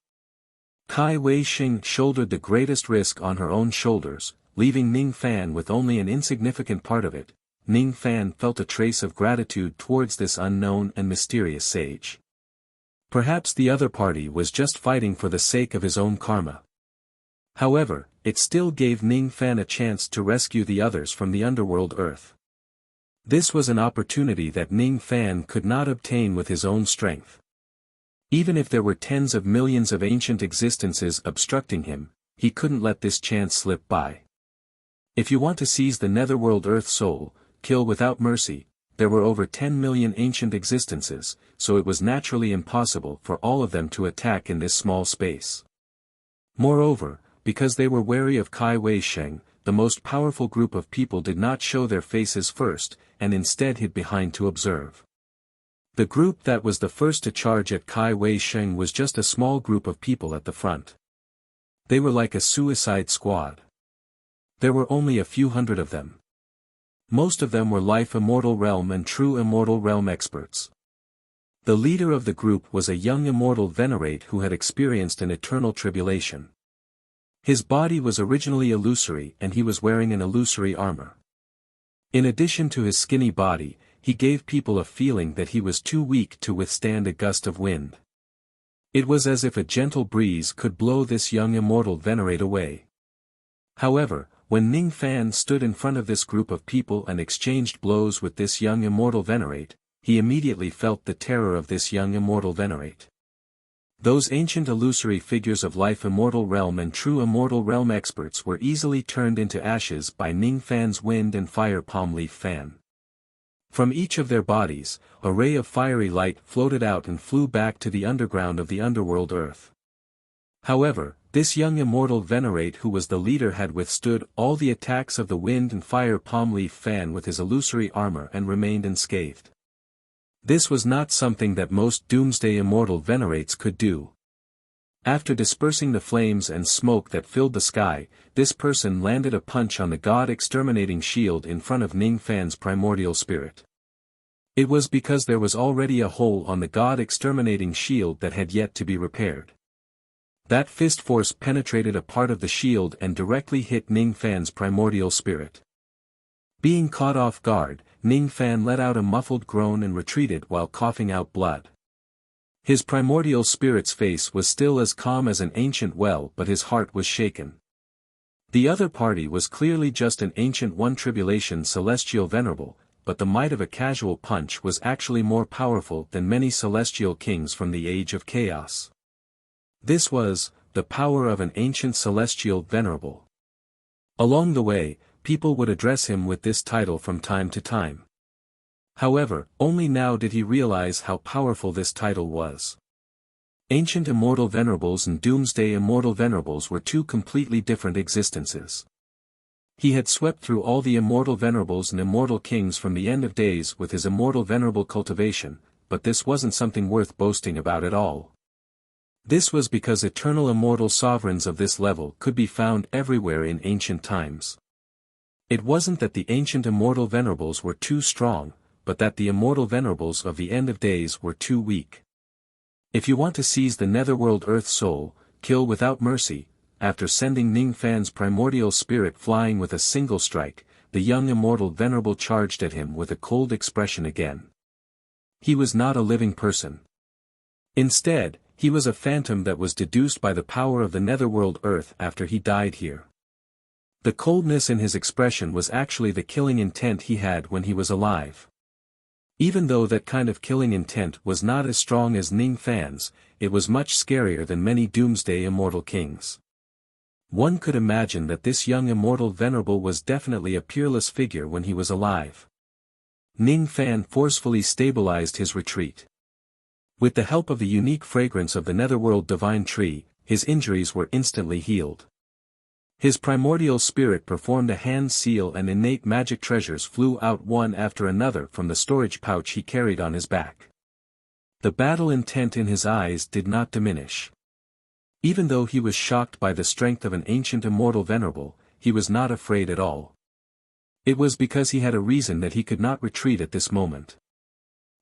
Kai Wei Sheng shouldered the greatest risk on her own shoulders, leaving Ning Fan with only an insignificant part of it. Ning Fan felt a trace of gratitude towards this unknown and mysterious sage. Perhaps the other party was just fighting for the sake of his own karma. However, it still gave Ning Fan a chance to rescue the others from the underworld earth. This was an opportunity that Ning Fan could not obtain with his own strength. Even if there were tens of millions of ancient existences obstructing him, he couldn't let this chance slip by. If you want to seize the netherworld Earth Soul, kill without mercy. There were over 10 million ancient existences, so it was naturally impossible for all of them to attack in this small space. Moreover, because they were wary of Kai Wei Sheng, the most powerful group of people did not show their faces first, and instead hid behind to observe. The group that was the first to charge at Kai Wei Sheng was just a small group of people at the front. They were like a suicide squad. There were only a few hundred of them. Most of them were Life Immortal Realm and True Immortal Realm experts. The leader of the group was a young immortal venerate who had experienced an eternal tribulation. His body was originally illusory and he was wearing an illusory armor. In addition to his skinny body, he gave people a feeling that he was too weak to withstand a gust of wind. It was as if a gentle breeze could blow this young immortal venerate away. However, when Ning Fan stood in front of this group of people and exchanged blows with this young immortal venerate, he immediately felt the terror of this young immortal venerate. Those ancient illusory figures of Life Immortal Realm and True Immortal Realm experts were easily turned into ashes by Ning Fan's wind and fire palm leaf fan. From each of their bodies, a ray of fiery light floated out and flew back to the underground of the underworld Earth. However, this young immortal venerate who was the leader had withstood all the attacks of the wind and fire palm leaf fan with his illusory armor and remained unscathed. This was not something that most doomsday immortal venerates could do. After dispersing the flames and smoke that filled the sky, this person landed a punch on the god-exterminating shield in front of Ning Fan's primordial spirit. It was because there was already a hole on the god-exterminating shield that had yet to be repaired. That fist force penetrated a part of the shield and directly hit Ning Fan's primordial spirit. Being caught off guard, Ning Fan let out a muffled groan and retreated while coughing out blood. His primordial spirit's face was still as calm as an ancient well, but his heart was shaken. The other party was clearly just an ancient one tribulation celestial venerable, but the might of a casual punch was actually more powerful than many celestial kings from the Age of Chaos. This was the power of an ancient celestial venerable. Along the way, people would address him with this title from time to time. However, only now did he realize how powerful this title was. Ancient Immortal Venerables and Doomsday Immortal Venerables were two completely different existences. He had swept through all the Immortal Venerables and Immortal Kings from the end of days with his Immortal Venerable cultivation, but this wasn't something worth boasting about at all. This was because eternal immortal sovereigns of this level could be found everywhere in ancient times. It wasn't that the ancient immortal venerables were too strong, but that the immortal venerables of the end of days were too weak. If you want to seize the netherworld Earth Soul, kill without mercy. After sending Ning Fan's primordial spirit flying with a single strike, the young immortal venerable charged at him with a cold expression again. He was not a living person. Instead, he was a phantom that was deduced by the power of the netherworld Earth after he died here. The coldness in his expression was actually the killing intent he had when he was alive. Even though that kind of killing intent was not as strong as Ning Fan's, it was much scarier than many doomsday immortal kings. One could imagine that this young immortal venerable was definitely a peerless figure when he was alive. Ning Fan forcefully stabilized his retreat. With the help of the unique fragrance of the netherworld divine tree, his injuries were instantly healed. His primordial spirit performed a hand seal and innate magic treasures flew out one after another from the storage pouch he carried on his back. The battle intent in his eyes did not diminish. Even though he was shocked by the strength of an ancient immortal venerable, he was not afraid at all. It was because he had a reason that he could not retreat at this moment.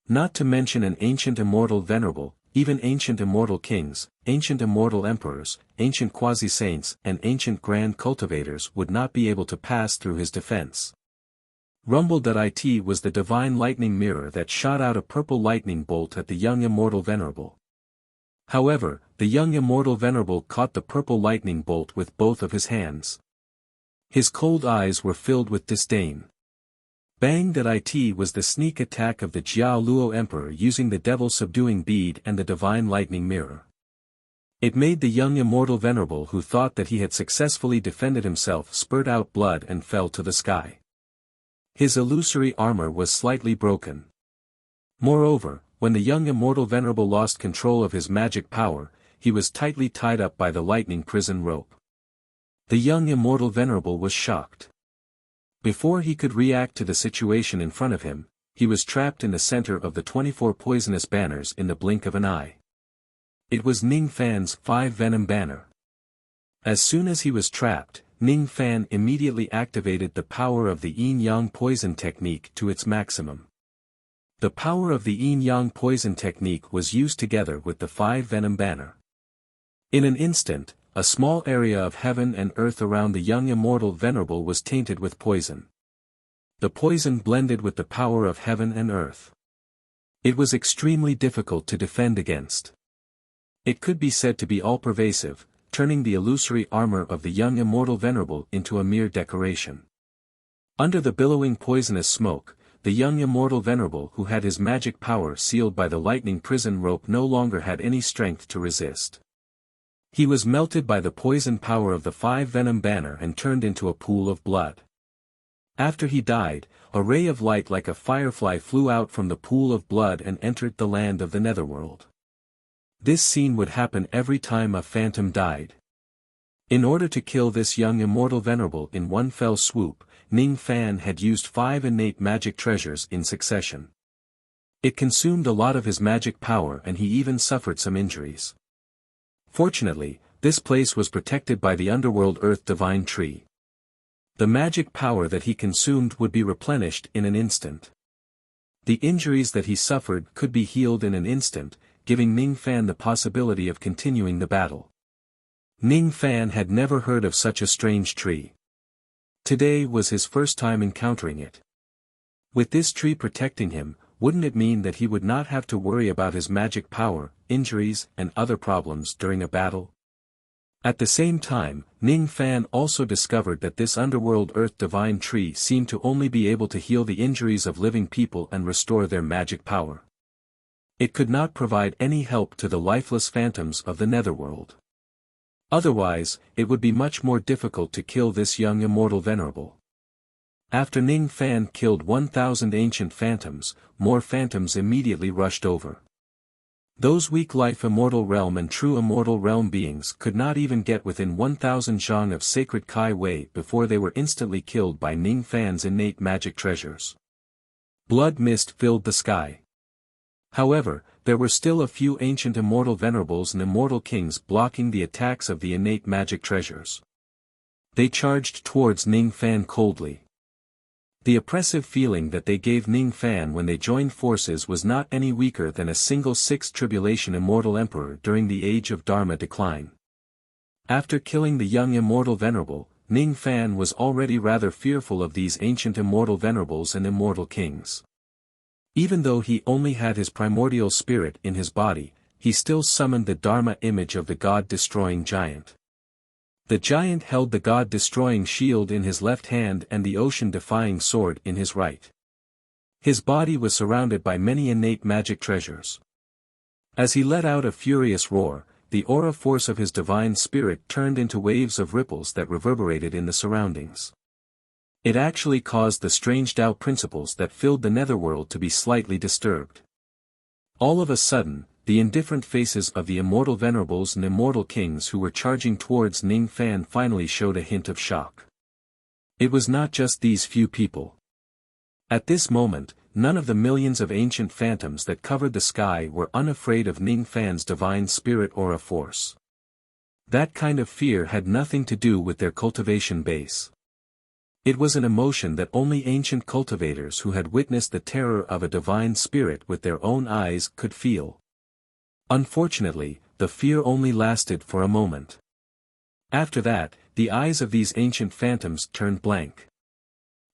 Not to mention an ancient immortal venerable, even ancient immortal kings, ancient immortal emperors, ancient quasi-saints and ancient grand cultivators would not be able to pass through his defense. Rumble.it was the divine lightning mirror that shot out a purple lightning bolt at the young immortal venerable. However, the young immortal venerable caught the purple lightning bolt with both of his hands. His cold eyes were filled with disdain. Bang! That it was the sneak attack of the Jiao Luo Emperor using the Devil Subduing Bead and the Divine Lightning Mirror. It made the young immortal venerable who thought that he had successfully defended himself spurt out blood and fell to the sky. His illusory armor was slightly broken. Moreover, when the young immortal venerable lost control of his magic power, he was tightly tied up by the lightning prison rope. The young immortal venerable was shocked. Before he could react to the situation in front of him, he was trapped in the center of the 24 poisonous banners in the blink of an eye. It was Ning Fan's 5 venom banner. As soon as he was trapped, Ning Fan immediately activated the power of the yin-yang poison technique to its maximum. The power of the yin-yang poison technique was used together with the 5 venom banner. In an instant, a small area of heaven and earth around the young immortal venerable was tainted with poison. The poison blended with the power of heaven and earth. It was extremely difficult to defend against. It could be said to be all-pervasive, turning the illusory armor of the young immortal venerable into a mere decoration. Under the billowing poisonous smoke, the young immortal venerable who had his magic power sealed by the lightning prison rope no longer had any strength to resist. He was melted by the poison power of the 5 venom banner and turned into a pool of blood. After he died, a ray of light like a firefly flew out from the pool of blood and entered the land of the netherworld. This scene would happen every time a phantom died. In order to kill this young immortal venerable in one fell swoop, Ning Fan had used 5 innate magic treasures in succession. It consumed a lot of his magic power and he even suffered some injuries. Fortunately, this place was protected by the underworld earth divine tree. The magic power that he consumed would be replenished in an instant. The injuries that he suffered could be healed in an instant, giving Ning Fan the possibility of continuing the battle. Ning Fan had never heard of such a strange tree. Today was his first time encountering it. With this tree protecting him, wouldn't it mean that he would not have to worry about his magic power, injuries, and other problems during a battle? At the same time, Ning Fan also discovered that this underworld earth divine tree seemed to only be able to heal the injuries of living people and restore their magic power. It could not provide any help to the lifeless phantoms of the netherworld. Otherwise, it would be much more difficult to kill this young immortal venerable. After Ning Fan killed 1,000 ancient phantoms, more phantoms immediately rushed over. Those weak life immortal realm and true immortal realm beings could not even get within 1,000 zhang of sacred Kai Wei before they were instantly killed by Ning Fan's innate magic treasures. Blood mist filled the sky. However, there were still a few ancient immortal venerables and immortal kings blocking the attacks of the innate magic treasures. They charged towards Ning Fan coldly. The oppressive feeling that they gave Ning Fan when they joined forces was not any weaker than a single sixth tribulation immortal emperor during the age of Dharma decline. After killing the young immortal venerable, Ning Fan was already rather fearful of these ancient immortal venerables and immortal kings. Even though he only had his primordial spirit in his body, he still summoned the Dharma image of the god-destroying giant. The giant held the god-destroying shield in his left hand and the ocean-defying sword in his right. His body was surrounded by many innate magic treasures. As he let out a furious roar, the aura force of his divine spirit turned into waves of ripples that reverberated in the surroundings. It actually caused the strange Tao principles that filled the netherworld to be slightly disturbed. All of a sudden, the indifferent faces of the immortal venerables and immortal kings who were charging towards Ning Fan finally showed a hint of shock. It was not just these few people. At this moment, none of the millions of ancient phantoms that covered the sky were unafraid of Ning Fan's divine spirit aura force. That kind of fear had nothing to do with their cultivation base. It was an emotion that only ancient cultivators who had witnessed the terror of a divine spirit with their own eyes could feel. Unfortunately, the fear only lasted for a moment. After that, the eyes of these ancient phantoms turned blank.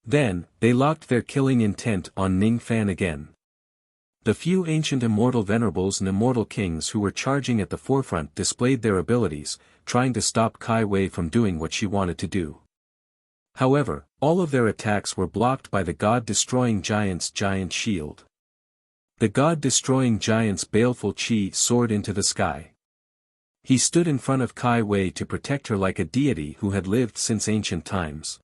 Then, they locked their killing intent on Ning Fan again. The few ancient immortal venerables and immortal kings who were charging at the forefront displayed their abilities, trying to stop Kai Wei from doing what she wanted to do. However, all of their attacks were blocked by the god-destroying giant's giant shield. The god-destroying giant's baleful chi soared into the sky. He stood in front of Kai Wei to protect her like a deity who had lived since ancient times.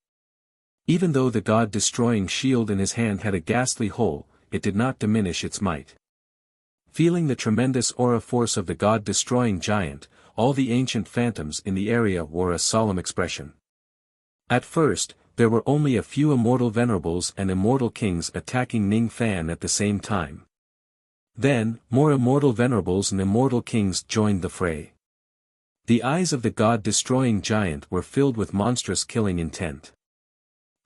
Even though the god-destroying shield in his hand had a ghastly hole, it did not diminish its might. Feeling the tremendous aura force of the god-destroying giant, all the ancient phantoms in the area wore a solemn expression. At first, there were only a few immortal venerables and immortal kings attacking Ning Fan at the same time. Then, more immortal venerables and immortal kings joined the fray. The eyes of the god-destroying giant were filled with monstrous killing intent.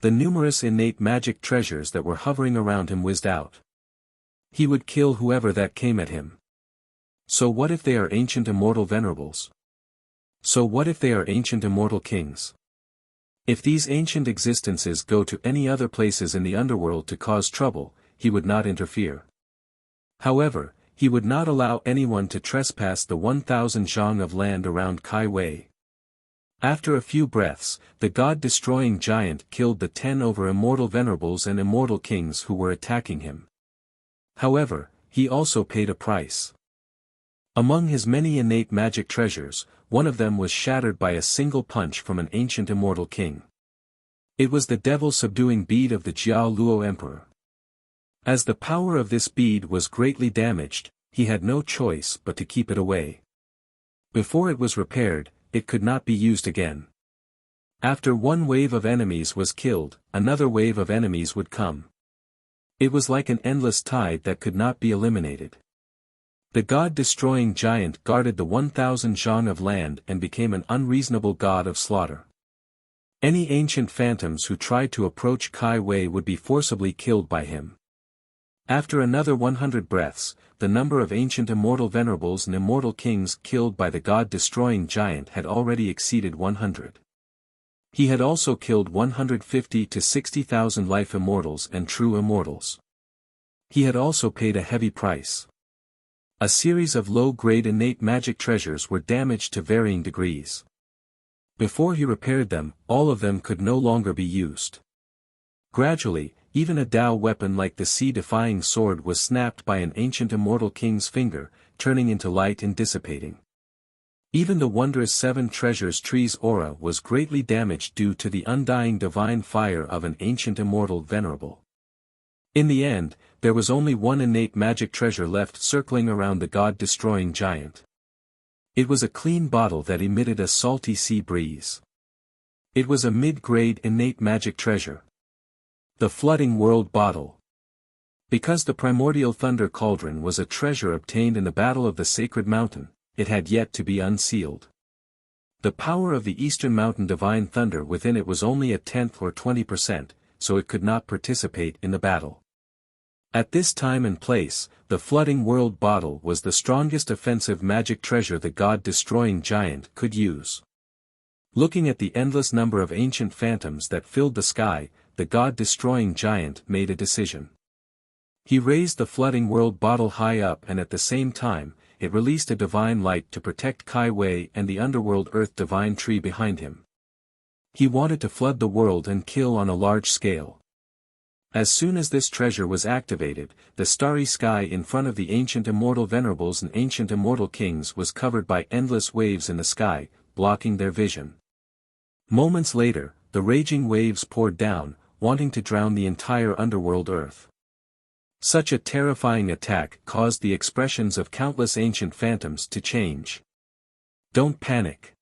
The numerous innate magic treasures that were hovering around him whizzed out. He would kill whoever that came at him. So what if they are ancient immortal venerables? So what if they are ancient immortal kings? If these ancient existences go to any other places in the underworld to cause trouble, he would not interfere. However, he would not allow anyone to trespass the 1,000 zhang of land around Kai Wei. After a few breaths, the god-destroying giant killed the 10 over immortal venerables and immortal kings who were attacking him. However, he also paid a price. Among his many innate magic treasures, one of them was shattered by a single punch from an ancient immortal king. It was the devil-subduing bead of the Jiao Luo Emperor. As the power of this bead was greatly damaged, he had no choice but to keep it away. Before it was repaired, it could not be used again. After one wave of enemies was killed, another wave of enemies would come. It was like an endless tide that could not be eliminated. The god-destroying giant guarded the 1,000 zhang of land and became an unreasonable god of slaughter. Any ancient phantoms who tried to approach Kai Wei would be forcibly killed by him. After another 100 breaths, the number of ancient immortal venerables and immortal kings killed by the god-destroying giant had already exceeded 100. He had also killed 150 to 60,000 life immortals and true immortals. He had also paid a heavy price. A series of low-grade innate magic treasures were damaged to varying degrees. Before he repaired them, all of them could no longer be used. Gradually, even a Dao weapon like the sea-defying sword was snapped by an ancient immortal king's finger, turning into light and dissipating. Even the wondrous 7 treasures tree's aura was greatly damaged due to the undying divine fire of an ancient immortal venerable. In the end, there was only one innate magic treasure left circling around the god-destroying giant. It was a clean bottle that emitted a salty sea breeze. It was a mid-grade innate magic treasure. The Flooding World Bottle. Because the primordial thunder cauldron was a treasure obtained in the Battle of the Sacred Mountain, it had yet to be unsealed. The power of the Eastern Mountain divine thunder within it was only a 10th or 20%, so it could not participate in the battle. At this time and place, the Flooding World Bottle was the strongest offensive magic treasure the god-destroying giant could use. Looking at the endless number of ancient phantoms that filled the sky, the god-destroying giant made a decision. He raised the Flooding World Bottle high up and at the same time, it released a divine light to protect Kai Wei and the underworld earth divine tree behind him. He wanted to flood the world and kill on a large scale. As soon as this treasure was activated, the starry sky in front of the ancient immortal venerables and ancient immortal kings was covered by endless waves in the sky, blocking their vision. Moments later, the raging waves poured down, wanting to drown the entire underworld earth. Such a terrifying attack caused the expressions of countless ancient phantoms to change. Don't panic.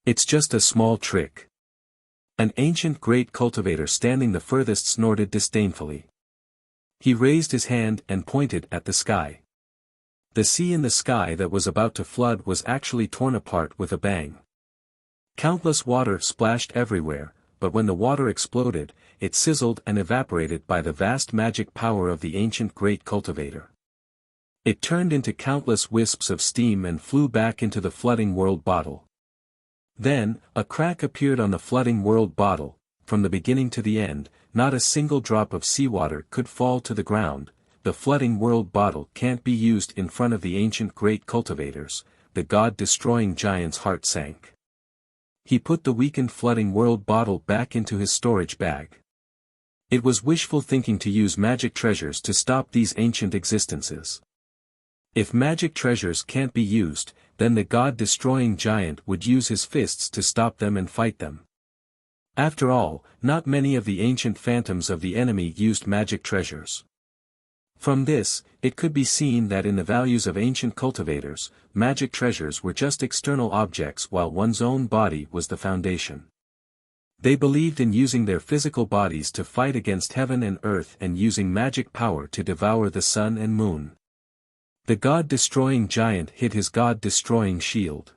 It's just a small trick. An ancient great cultivator standing the furthest snorted disdainfully. He raised his hand and pointed at the sky. The sea in the sky that was about to flood was actually torn apart with a bang. Countless water splashed everywhere, but when the water exploded, it sizzled and evaporated by the vast magic power of the ancient great cultivator. It turned into countless wisps of steam and flew back into the Flooding World Bottle. Then, a crack appeared on the Flooding World Bottle. From the beginning to the end, not a single drop of seawater could fall to the ground. The Flooding World Bottle can't be used in front of the ancient great cultivators. The god-destroying giant's heart sank. he put the weakened flooding world bottle back into his storage bag. It was wishful thinking to use magic treasures to stop these ancient existences. If magic treasures can't be used, then the god-destroying giant would use his fists to stop them and fight them. After all, not many of the ancient phantoms of the enemy used magic treasures. From this, it could be seen that in the values of ancient cultivators, magic treasures were just external objects while one's own body was the foundation. They believed in using their physical bodies to fight against heaven and earth and using magic power to devour the sun and moon. The god-destroying giant hid his god-destroying shield.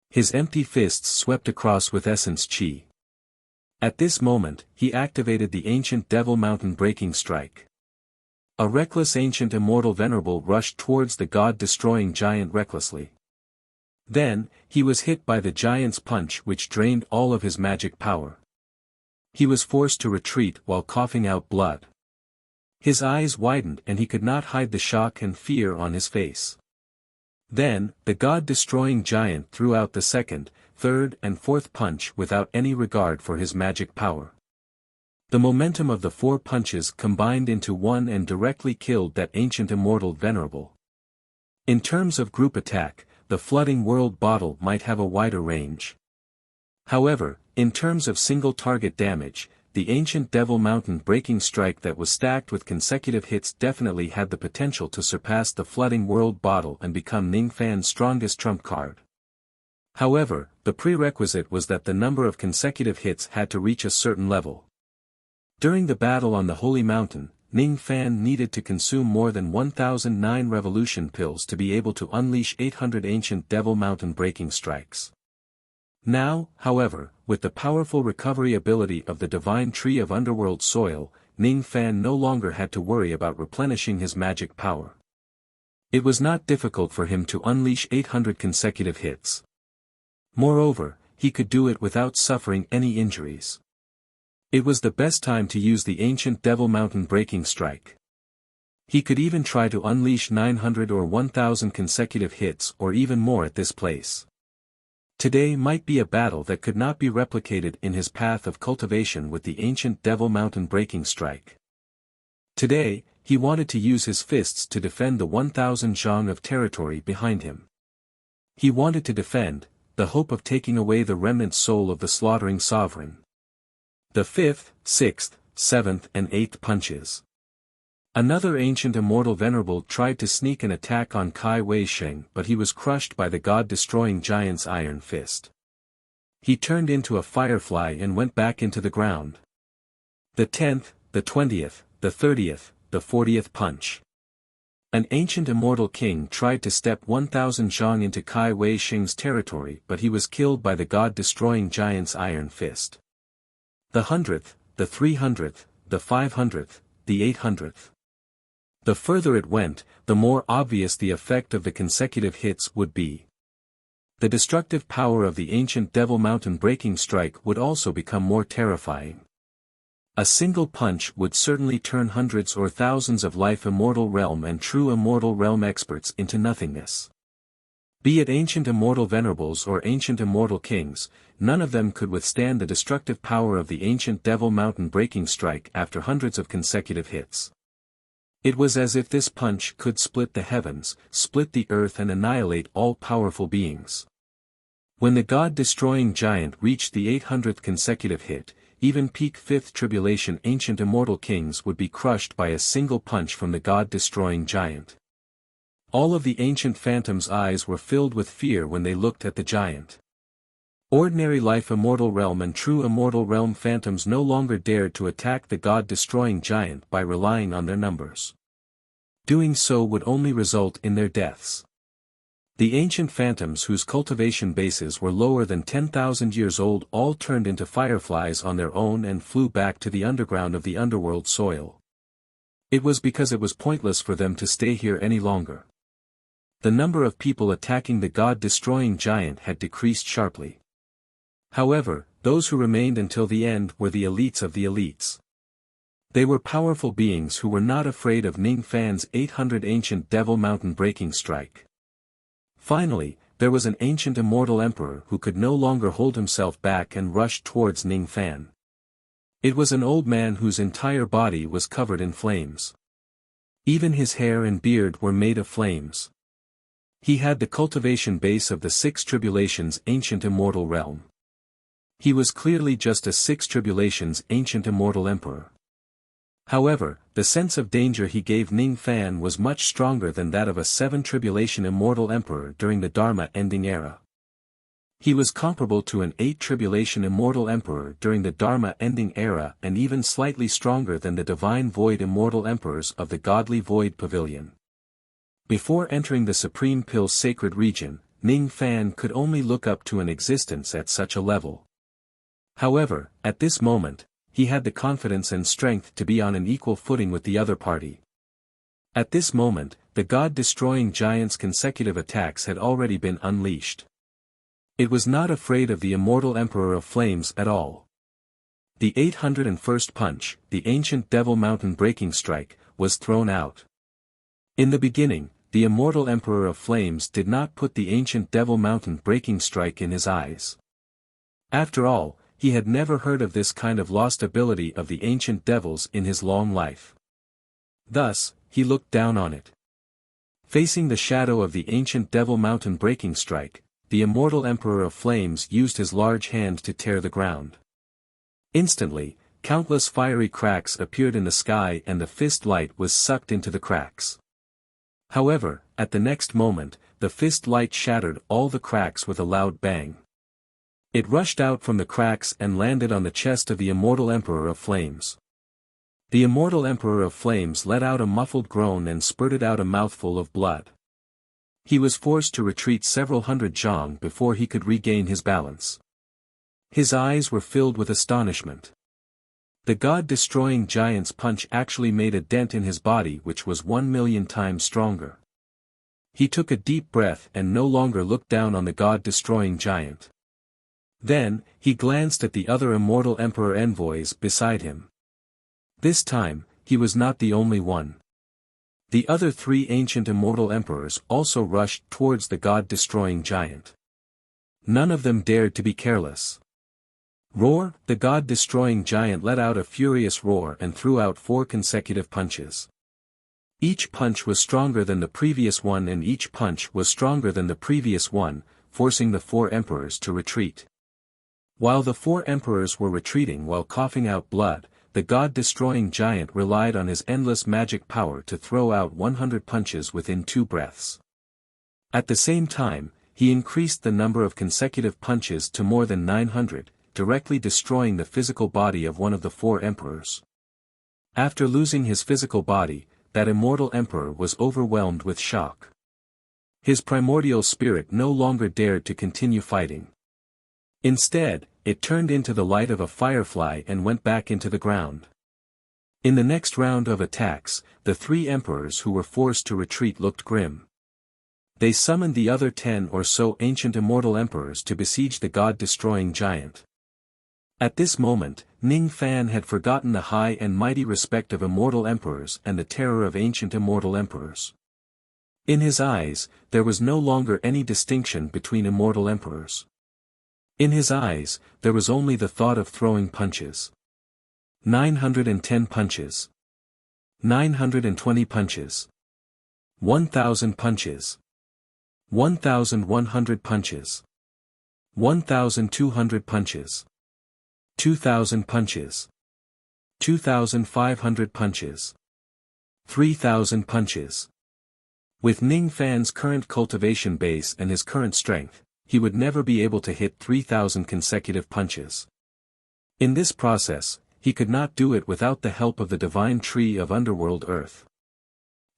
His empty fists swept across with essence chi. At this moment, he activated the ancient Devil Mountain breaking strike. A reckless ancient immortal venerable rushed towards the god-destroying giant recklessly. Then, he was hit by the giant's punch which drained all of his magic power. He was forced to retreat while coughing out blood. His eyes widened and he could not hide the shock and fear on his face. Then, the god-destroying giant threw out the second, third and fourth punch without any regard for his magic power. The momentum of the 4 punches combined into one and directly killed that ancient immortal venerable. In terms of group attack, the flooding world bottle might have a wider range. However, in terms of single target damage, the ancient Devil Mountain breaking strike that was stacked with consecutive hits definitely had the potential to surpass the flooding world bottle and become Ning Fan's strongest trump card. However, the prerequisite was that the number of consecutive hits had to reach a certain level. During the battle on the Holy Mountain, Ning Fan needed to consume more than 1009 revolution pills to be able to unleash 800 ancient Devil Mountain breaking strikes. Now, however, with the powerful recovery ability of the divine tree of underworld soil, Ning Fan no longer had to worry about replenishing his magic power. It was not difficult for him to unleash 800 consecutive hits. Moreover, he could do it without suffering any injuries. It was the best time to use the ancient Devil Mountain breaking strike. He could even try to unleash 900 or 1000 consecutive hits or even more at this place. Today might be a battle that could not be replicated in his path of cultivation with the ancient Devil Mountain breaking strike. Today, he wanted to use his fists to defend the 1000 zhang of territory behind him. He wanted to defend, the hope of taking away the remnant soul of the slaughtering sovereign. The 5th, 6th, 7th and 8th punches. Another ancient immortal venerable tried to sneak an attack on Kai Wei Sheng but he was crushed by the god-destroying giant's iron fist. He turned into a firefly and went back into the ground. The 10th, the 20th, the 30th, the 40th punch. An ancient immortal king tried to step 1000 zhang into Kai Wei Sheng's territory but he was killed by the god-destroying giant's iron fist. The 100th, the 300th, the 500th, the 800th. The further it went, the more obvious the effect of the consecutive hits would be. The destructive power of the ancient Devil Mountain breaking strike would also become more terrifying. A single punch would certainly turn hundreds or thousands of life immortal realm and true immortal realm experts into nothingness. Be it ancient immortal venerables or ancient immortal kings, none of them could withstand the destructive power of the ancient Devil Mountain breaking strike after hundreds of consecutive hits. It was as if this punch could split the heavens, split the earth and annihilate all powerful beings. When the god-destroying giant reached the 800th consecutive hit, even peak 5th tribulation ancient immortal kings would be crushed by a single punch from the god-destroying giant. All of the ancient phantoms' eyes were filled with fear when they looked at the giant. Ordinary life immortal realm and true immortal realm phantoms no longer dared to attack the god-destroying giant by relying on their numbers. Doing so would only result in their deaths. The ancient phantoms whose cultivation bases were lower than 10,000 years old all turned into fireflies on their own and flew back to the underground of the underworld soil. It was because it was pointless for them to stay here any longer. The number of people attacking the god-destroying giant had decreased sharply. However, those who remained until the end were the elites of the elites. They were powerful beings who were not afraid of Ning Fan's 800 ancient Devil Mountain breaking strike. Finally, there was an ancient immortal emperor who could no longer hold himself back and rushed towards Ning Fan. It was an old man whose entire body was covered in flames. Even his hair and beard were made of flames. He had the cultivation base of the six tribulations' ancient immortal realm. He was clearly just a six tribulations' ancient immortal emperor. However, the sense of danger he gave Ning Fan was much stronger than that of a seven tribulation immortal emperor during the Dharma ending era. He was comparable to an eight tribulation immortal emperor during the Dharma ending era and even slightly stronger than the divine void immortal emperors of the godly void pavilion. Before entering the Supreme Pill's sacred region, Ning Fan could only look up to an existence at such a level. However, at this moment, he had the confidence and strength to be on an equal footing with the other party. At this moment, the god-destroying giant's consecutive attacks had already been unleashed. It was not afraid of the immortal Emperor of Flames at all. The 801st punch, the ancient Devil Mountain breaking strike, was thrown out. In the beginning, the immortal Emperor of Flames did not put the ancient Devil Mountain breaking strike in his eyes. After all, he had never heard of this kind of lost ability of the ancient devils in his long life. Thus, he looked down on it. Facing the shadow of the ancient Devil Mountain breaking strike, the immortal Emperor of Flames used his large hand to tear the ground. Instantly, countless fiery cracks appeared in the sky and the fist light was sucked into the cracks. However, at the next moment, the fist light shattered all the cracks with a loud bang. It rushed out from the cracks and landed on the chest of the immortal Emperor of Flames. The immortal Emperor of Flames let out a muffled groan and spurted out a mouthful of blood. He was forced to retreat several hundred zhang before he could regain his balance. His eyes were filled with astonishment. The god-destroying giant's punch actually made a dent in his body which was 1,000,000 times stronger. He took a deep breath and no longer looked down on the god-destroying giant. Then, he glanced at the other immortal emperor envoys beside him. This time, he was not the only one. The other three ancient immortal emperors also rushed towards the god-destroying giant. None of them dared to be careless. Roar! The god-destroying giant let out a furious roar and threw out 4 consecutive punches. Each punch was stronger than the previous one and each punch was stronger than the previous one, forcing the 4 emperors to retreat. While the 4 emperors were retreating while coughing out blood, the god-destroying giant relied on his endless magic power to throw out 100 punches within 2 breaths. At the same time, he increased the number of consecutive punches to more than 900, directly destroying the physical body of one of the 4 emperors. After losing his physical body, that immortal emperor was overwhelmed with shock. His primordial spirit no longer dared to continue fighting. Instead, it turned into the light of a firefly and went back into the ground. In the next round of attacks, the 3 emperors who were forced to retreat looked grim. They summoned the other 10 or so ancient immortal emperors to besiege the god-destroying giant. At this moment, Ning Fan had forgotten the high and mighty respect of immortal emperors and the terror of ancient immortal emperors. In his eyes, there was no longer any distinction between immortal emperors. In his eyes, there was only the thought of throwing punches. 910 punches. 920 punches. 1,000 punches. 1,100 punches. 1,200 punches. 2,000 punches. 2,500 punches. 3,000 punches. With Ning Fan's current cultivation base and his current strength, he would never be able to hit 3,000 consecutive punches. In this process, he could not do it without the help of the divine tree of underworld earth.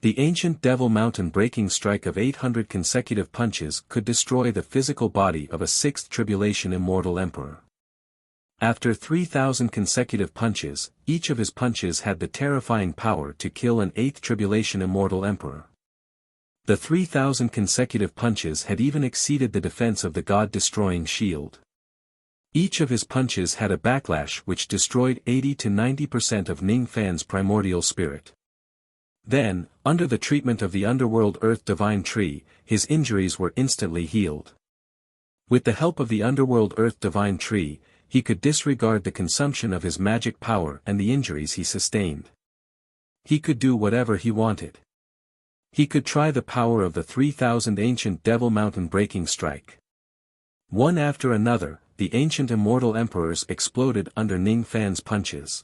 The ancient Devil Mountain breaking strike of 800 consecutive punches could destroy the physical body of a 6th tribulation immortal emperor. After 3,000 consecutive punches, each of his punches had the terrifying power to kill an 8th tribulation immortal emperor. The 3,000 consecutive punches had even exceeded the defense of the god-destroying shield. Each of his punches had a backlash which destroyed 80 to 90% of Ning Fan's primordial spirit. Then, under the treatment of the underworld earth divine tree, his injuries were instantly healed. With the help of the underworld earth divine tree, he could disregard the consumption of his magic power and the injuries he sustained. He could do whatever he wanted. He could try the power of the 3,000 ancient devil mountain breaking strike. One after another, the ancient immortal emperors exploded under Ning Fan's punches.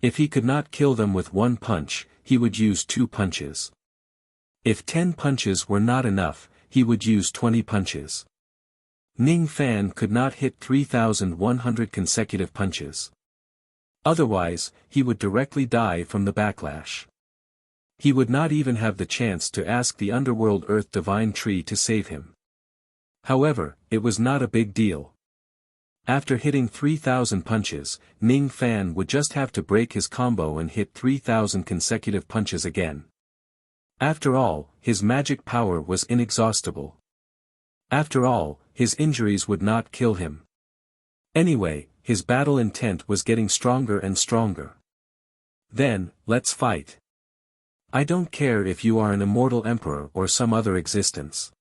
If he could not kill them with one punch, he would use 2 punches. If 10 punches were not enough, he would use 20 punches. Ning Fan could not hit 3,100 consecutive punches. Otherwise, he would directly die from the backlash. He would not even have the chance to ask the underworld earth divine tree to save him. However, it was not a big deal. After hitting 3,000 punches, Ning Fan would just have to break his combo and hit 3,000 consecutive punches again. After all, his magic power was inexhaustible. After all, his injuries would not kill him. Anyway, his battle intent was getting stronger and stronger. Then, let's fight. I don't care if you are an immortal emperor or some other existence.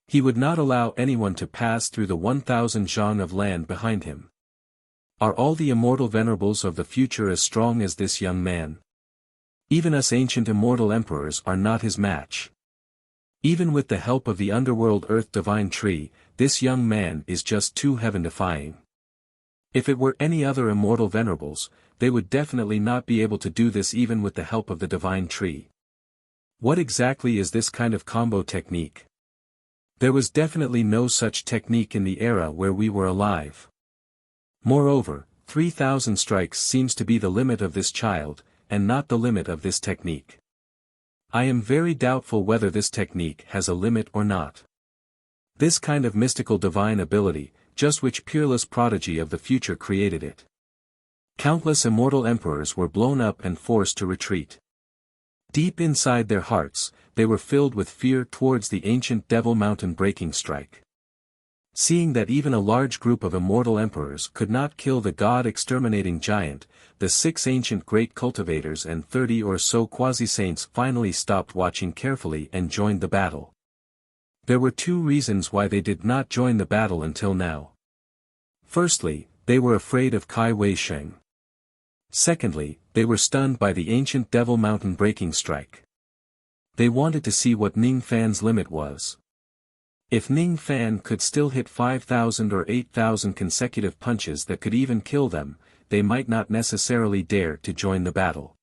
He would not allow anyone to pass through the 1,000 zhang of land behind him. Are all the immortal venerables of the future as strong as this young man? Even us ancient immortal emperors are not his match. Even with the help of the underworld earth divine tree, this young man is just too heaven-defying. If it were any other immortal venerables, they would definitely not be able to do this even with the help of the divine tree. What exactly is this kind of combo technique? There was definitely no such technique in the era where we were alive. Moreover, 3,000 strikes seems to be the limit of this child, and not the limit of this technique. I am very doubtful whether this technique has a limit or not. This kind of mystical divine ability, just which peerless prodigy of the future created it. Countless immortal emperors were blown up and forced to retreat. Deep inside their hearts, they were filled with fear towards the ancient devil mountain breaking strike. Seeing that even a large group of immortal emperors could not kill the god-exterminating giant, the 6 ancient great cultivators and 30 or so quasi-saints finally stopped watching carefully and joined the battle. There were 2 reasons why they did not join the battle until now. Firstly, they were afraid of Kai Wei Sheng. Secondly, they were stunned by the ancient devil mountain breaking strike. They wanted to see what Ning Fan's limit was. If Ning Fan could still hit 5,000 or 8,000 consecutive punches that could even kill them, they might not necessarily dare to join the battle.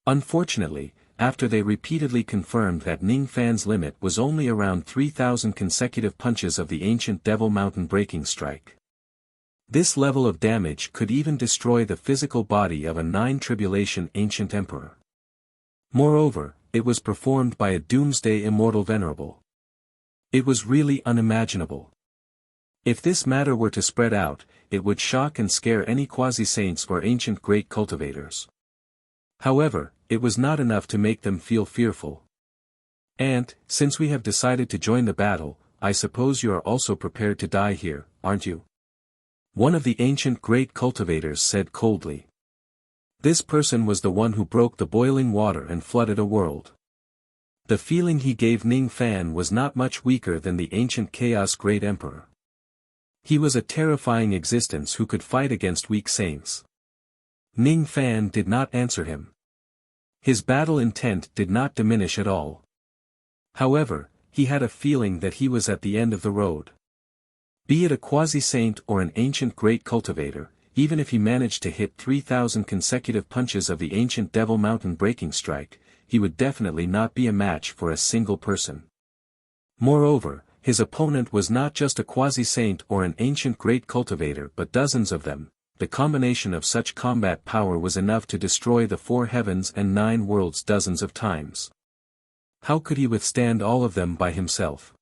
Unfortunately, after they repeatedly confirmed that Ning Fan's limit was only around 3,000 consecutive punches of the ancient devil mountain breaking strike. This level of damage could even destroy the physical body of a 9-tribulation ancient emperor. Moreover, it was performed by a doomsday immortal venerable. It was really unimaginable. If this matter were to spread out, it would shock and scare any quasi-saints or ancient great cultivators. However, it was not enough to make them feel fearful. And, since we have decided to join the battle, I suppose you are also prepared to die here, aren't you? One of the ancient great cultivators said coldly. This person was the one who broke the boiling water and flooded a world. The feeling he gave Ning Fan was not much weaker than the ancient Chaos Great Emperor. He was a terrifying existence who could fight against weak saints. Ning Fan did not answer him. His battle intent did not diminish at all. However, he had a feeling that he was at the end of the road. Be it a quasi-saint or an ancient great cultivator, even if he managed to hit 3,000 consecutive punches of the ancient devil mountain breaking strike, he would definitely not be a match for a single person. Moreover, his opponent was not just a quasi-saint or an ancient great cultivator but dozens of them. The combination of such combat power was enough to destroy the 4 heavens and 9 worlds dozens of times. How could he withstand all of them by himself?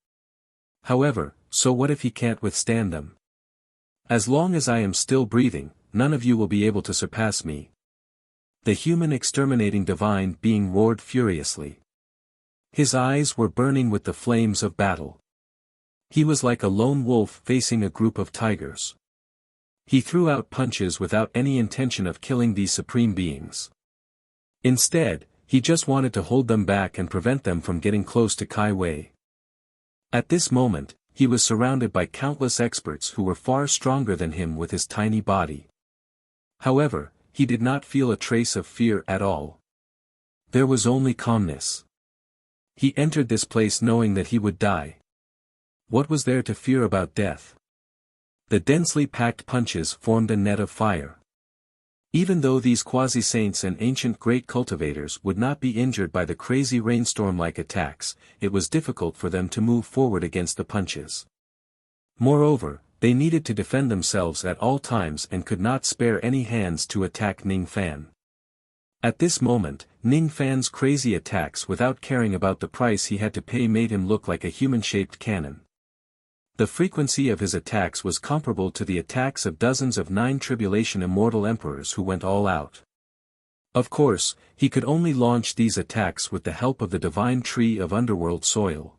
However, so what if he can't withstand them? As long as I am still breathing, none of you will be able to surpass me. The human exterminating divine being roared furiously. His eyes were burning with the flames of battle. He was like a lone wolf facing a group of tigers. He threw out punches without any intention of killing these supreme beings. Instead, He just wanted to hold them back and prevent them from getting close to Kai Wei. At this moment, he was surrounded by countless experts who were far stronger than him with his tiny body. However, he did not feel a trace of fear at all. There was only calmness. He entered this place knowing that he would die. What was there to fear about death? The densely packed punches formed a net of fire. Even though these quasi-saints and ancient great cultivators would not be injured by the crazy rainstorm-like attacks, it was difficult for them to move forward against the punches. Moreover, they needed to defend themselves at all times and could not spare any hands to attack Ning Fan. At this moment, Ning Fan's crazy attacks without caring about the price he had to pay made him look like a human-shaped cannon. The frequency of his attacks was comparable to the attacks of dozens of 9 tribulation immortal emperors who went all out. Of course, he could only launch these attacks with the help of the divine tree of underworld soil.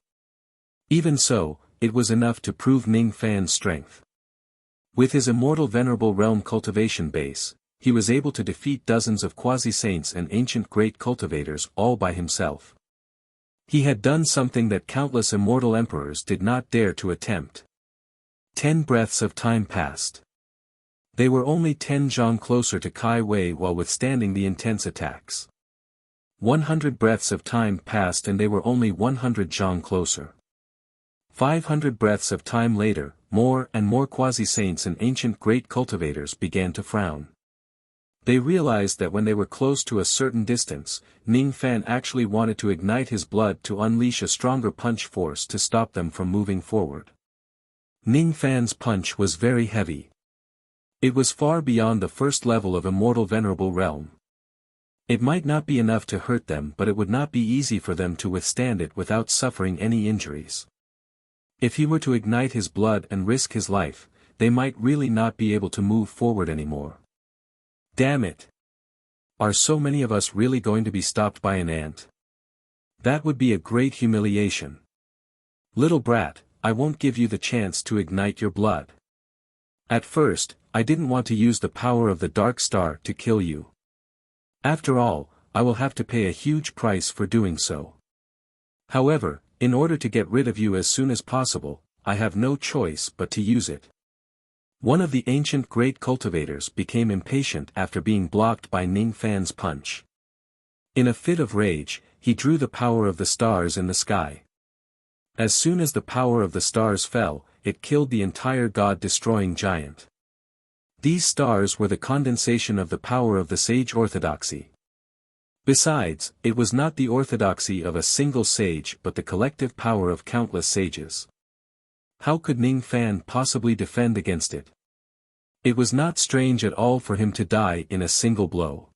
Even so, it was enough to prove Ning Fan's strength. With his immortal venerable realm cultivation base, he was able to defeat dozens of quasi-saints and ancient great cultivators all by himself. He had done something that countless immortal emperors did not dare to attempt. 10 breaths of time passed. They were only 10 zhang closer to Kai Wei while withstanding the intense attacks. 100 breaths of time passed and they were only 100 zhang closer. 500 breaths of time later, more and more quasi-saints and ancient great cultivators began to frown. They realized that when they were close to a certain distance, Ning Fan actually wanted to ignite his blood to unleash a stronger punch force to stop them from moving forward. Ning Fan's punch was very heavy. It was far beyond the first level of immortal venerable realm. It might not be enough to hurt them, but it would not be easy for them to withstand it without suffering any injuries. If he were to ignite his blood and risk his life, they might really not be able to move forward anymore. Damn it! Are so many of us really going to be stopped by an ant? That would be a great humiliation. Little brat, I won't give you the chance to ignite your blood. At first, I didn't want to use the power of the Dark Star to kill you. After all, I will have to pay a huge price for doing so. However, in order to get rid of you as soon as possible, I have no choice but to use it. One of the ancient great cultivators became impatient after being blocked by Ning Fan's punch. In a fit of rage, he drew the power of the stars in the sky. As soon as the power of the stars fell, it killed the entire god-destroying giant. These stars were the condensation of the power of the sage orthodoxy. Besides, it was not the orthodoxy of a single sage but the collective power of countless sages. How could Ning Fan possibly defend against it? It was not strange at all for him to die in a single blow.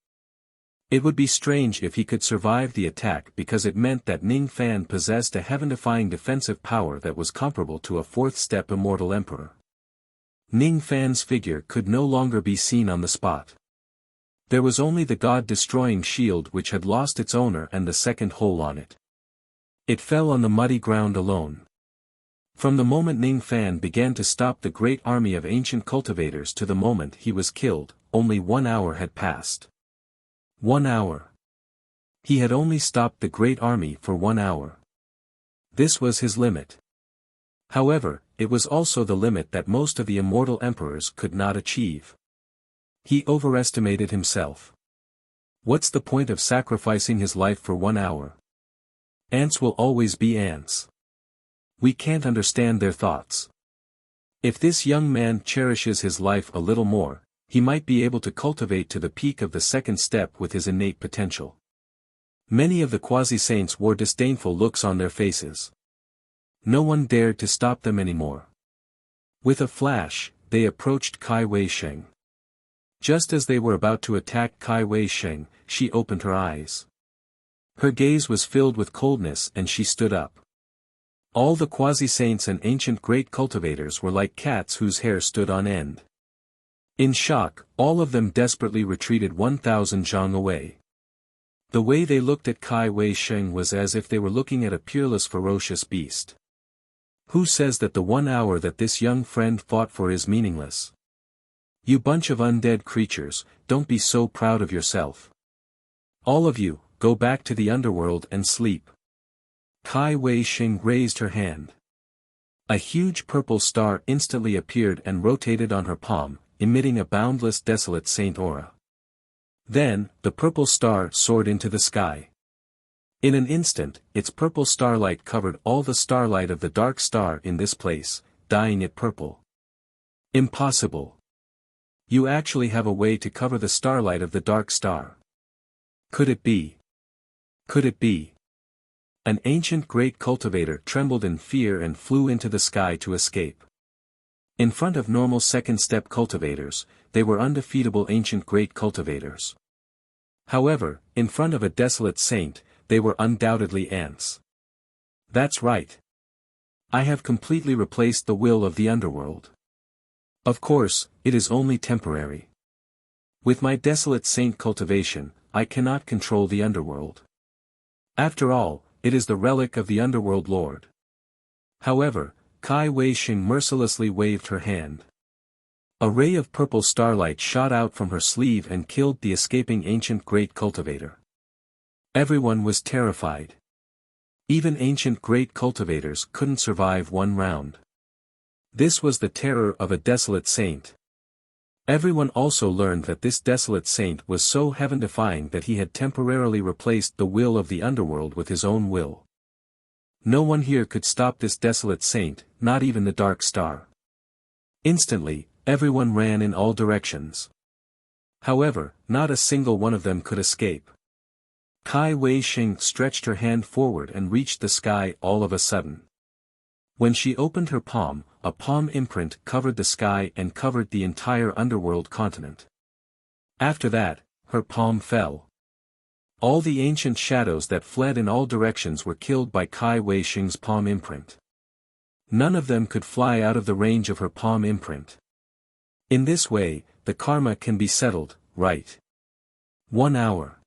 It would be strange if he could survive the attack because it meant that Ning Fan possessed a heaven-defying defensive power that was comparable to a fourth-step immortal emperor. Ning Fan's figure could no longer be seen on the spot. There was only the god-destroying shield which had lost its owner and the second hole on it. It fell on the muddy ground alone. From the moment Ning Fan began to stop the great army of ancient cultivators to the moment he was killed, only 1 hour had passed. 1 hour. He had only stopped the great army for 1 hour. This was his limit. However, it was also the limit that most of the immortal emperors could not achieve. He overestimated himself. What's the point of sacrificing his life for 1 hour? Ants will always be ants. We can't understand their thoughts. If this young man cherishes his life a little more, he might be able to cultivate to the peak of the second step with his innate potential. Many of the quasi-saints wore disdainful looks on their faces. No one dared to stop them anymore. With a flash, they approached Kai Wei Sheng. Just as they were about to attack Kai Wei Sheng, she opened her eyes. Her gaze was filled with coldness and she stood up. All the quasi-saints and ancient great cultivators were like cats whose hair stood on end. In shock, all of them desperately retreated 1,000 zhang away. The way they looked at Kai Wei Sheng was as if they were looking at a peerless ferocious beast. Who says that the 1 hour that this young friend fought for is meaningless? You bunch of undead creatures, don't be so proud of yourself. All of you, go back to the underworld and sleep. Kai Wei-sheng raised her hand. A huge purple star instantly appeared and rotated on her palm, emitting a boundless desolate saint aura. Then, the purple star soared into the sky. In an instant, its purple starlight covered all the starlight of the dark star in this place, dyeing it purple. Impossible. You actually have a way to cover the starlight of the dark star. Could it be? Could it be? An ancient great cultivator trembled in fear and flew into the sky to escape. In front of normal second-step cultivators, they were undefeatable ancient great cultivators. However, in front of a desolate saint, they were undoubtedly ants. That's right. I have completely replaced the will of the underworld. Of course, it is only temporary. With my desolate saint cultivation, I cannot control the underworld. After all, it is the relic of the underworld lord. However, Kai Wei-sheng mercilessly waved her hand. A ray of purple starlight shot out from her sleeve and killed the escaping ancient great cultivator. Everyone was terrified. Even ancient great cultivators couldn't survive one round. This was the terror of a desolate saint. Everyone also learned that this desolate saint was so heaven-defying that he had temporarily replaced the will of the underworld with his own will. No one here could stop this desolate saint, not even the dark star. Instantly, everyone ran in all directions. However, not a single one of them could escape. Kai Wei-sheng stretched her hand forward and reached the sky all of a sudden. When she opened her palm, a palm imprint covered the sky and covered the entire underworld continent. After that, her palm fell. All the ancient shadows that fled in all directions were killed by Kai Wei-sheng's palm imprint. None of them could fly out of the range of her palm imprint. In this way, the karma can be settled, right? 1 hour.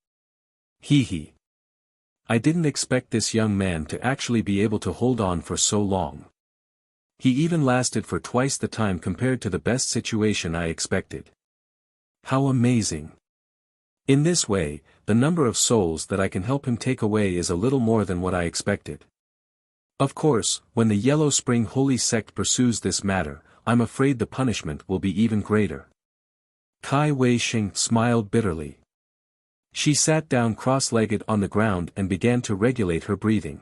Hee hee. I didn't expect this young man to actually be able to hold on for so long. He even lasted for twice the time compared to the best situation I expected. How amazing. In this way, the number of souls that I can help him take away is a little more than what I expected. Of course, when the Yellow Spring Holy Sect pursues this matter, I'm afraid the punishment will be even greater. Kai Wei-sheng smiled bitterly. She sat down cross-legged on the ground and began to regulate her breathing.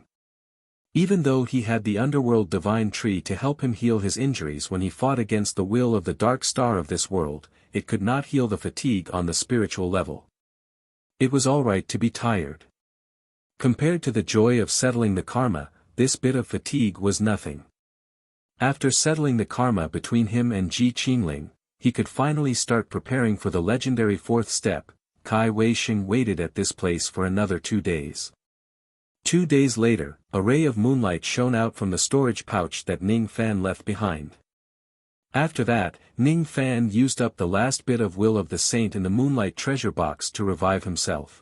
Even though he had the underworld divine tree to help him heal his injuries when he fought against the will of the dark star of this world, it could not heal the fatigue on the spiritual level. It was alright to be tired. Compared to the joy of settling the karma, this bit of fatigue was nothing. After settling the karma between him and Ji Qingling, he could finally start preparing for the legendary fourth step. Kai Wei-sheng waited at this place for another 2 days. 2 days later, a ray of moonlight shone out from the storage pouch that Ning Fan left behind. After that, Ning Fan used up the last bit of will of the saint in the moonlight treasure box to revive himself.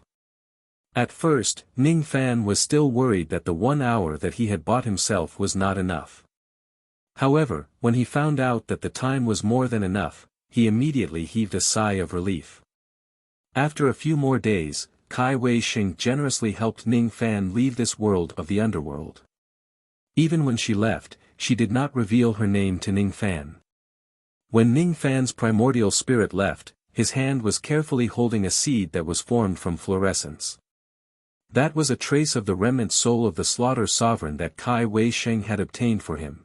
At first, Ning Fan was still worried that the 1 hour that he had bought himself was not enough. However, when he found out that the time was more than enough, he immediately heaved a sigh of relief. After a few more days, Kai Wei-sheng generously helped Ning Fan leave this world of the underworld. Even when she left, she did not reveal her name to Ning Fan. When Ning Fan's primordial spirit left, his hand was carefully holding a seed that was formed from fluorescence. That was a trace of the remnant soul of the Slaughter Sovereign that Kai Wei-sheng had obtained for him.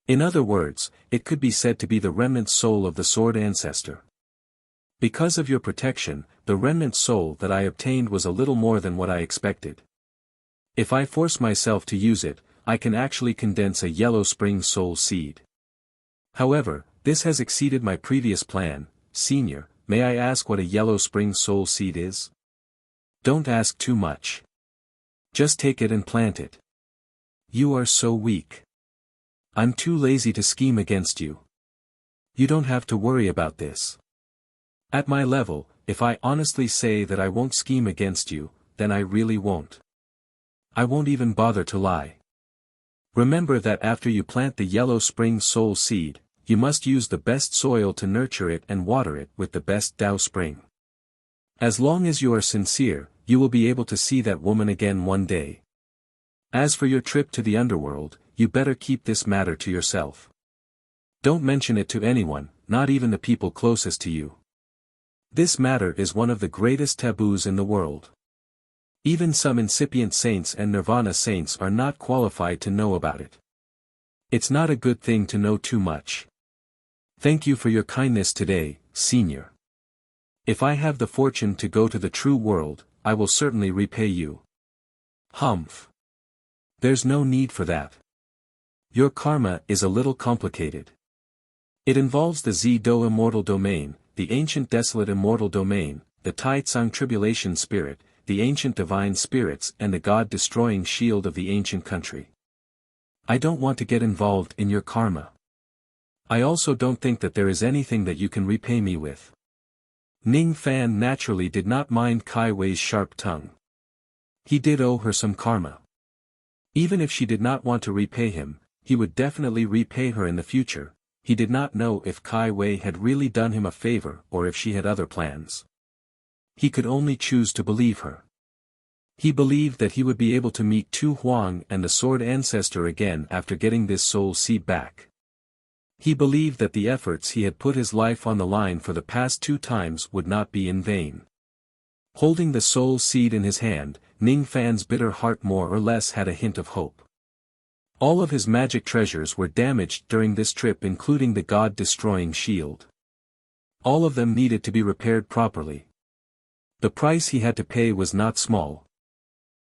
In other words, it could be said to be the remnant soul of the Sword Ancestor. Because of your protection, the remnant soul that I obtained was a little more than what I expected. If I force myself to use it, I can actually condense a Yellow Spring soul seed. However, this has exceeded my previous plan. Senior, may I ask what a Yellow Spring soul seed is? Don't ask too much. Just take it and plant it. You are so weak. I'm too lazy to scheme against you. You don't have to worry about this. At my level, if I honestly say that I won't scheme against you, then I really won't. I won't even bother to lie. Remember that after you plant the Yellow Spring soul seed, you must use the best soil to nurture it and water it with the best Tao Spring. As long as you are sincere, you will be able to see that woman again one day. As for your trip to the underworld, you better keep this matter to yourself. Don't mention it to anyone, not even the people closest to you. This matter is one of the greatest taboos in the world. Even some incipient saints and nirvana saints are not qualified to know about it. It's not a good thing to know too much. Thank you for your kindness today, Senior. If I have the fortune to go to the true world, I will certainly repay you. Humph. There's no need for that. Your karma is a little complicated. It involves the Zi-Do immortal domain, the ancient desolate immortal domain, the Tai-Tsang tribulation spirit, the ancient divine spirits and the god-destroying shield of the ancient country. I don't want to get involved in your karma. I also don't think that there is anything that you can repay me with. Ning Fan naturally did not mind Kai Wei's sharp tongue. He did owe her some karma. Even if she did not want to repay him, he would definitely repay her in the future. He did not know if Kai Wei had really done him a favor or if she had other plans. He could only choose to believe her. He believed that he would be able to meet Tu Huang and the Sword Ancestor again after getting this soul seed back. He believed that the efforts he had put his life on the line for the past 2 times would not be in vain. Holding the soul seed in his hand, Ning Fan's bitter heart more or less had a hint of hope. All of his magic treasures were damaged during this trip, including the god-destroying shield. All of them needed to be repaired properly. The price he had to pay was not small.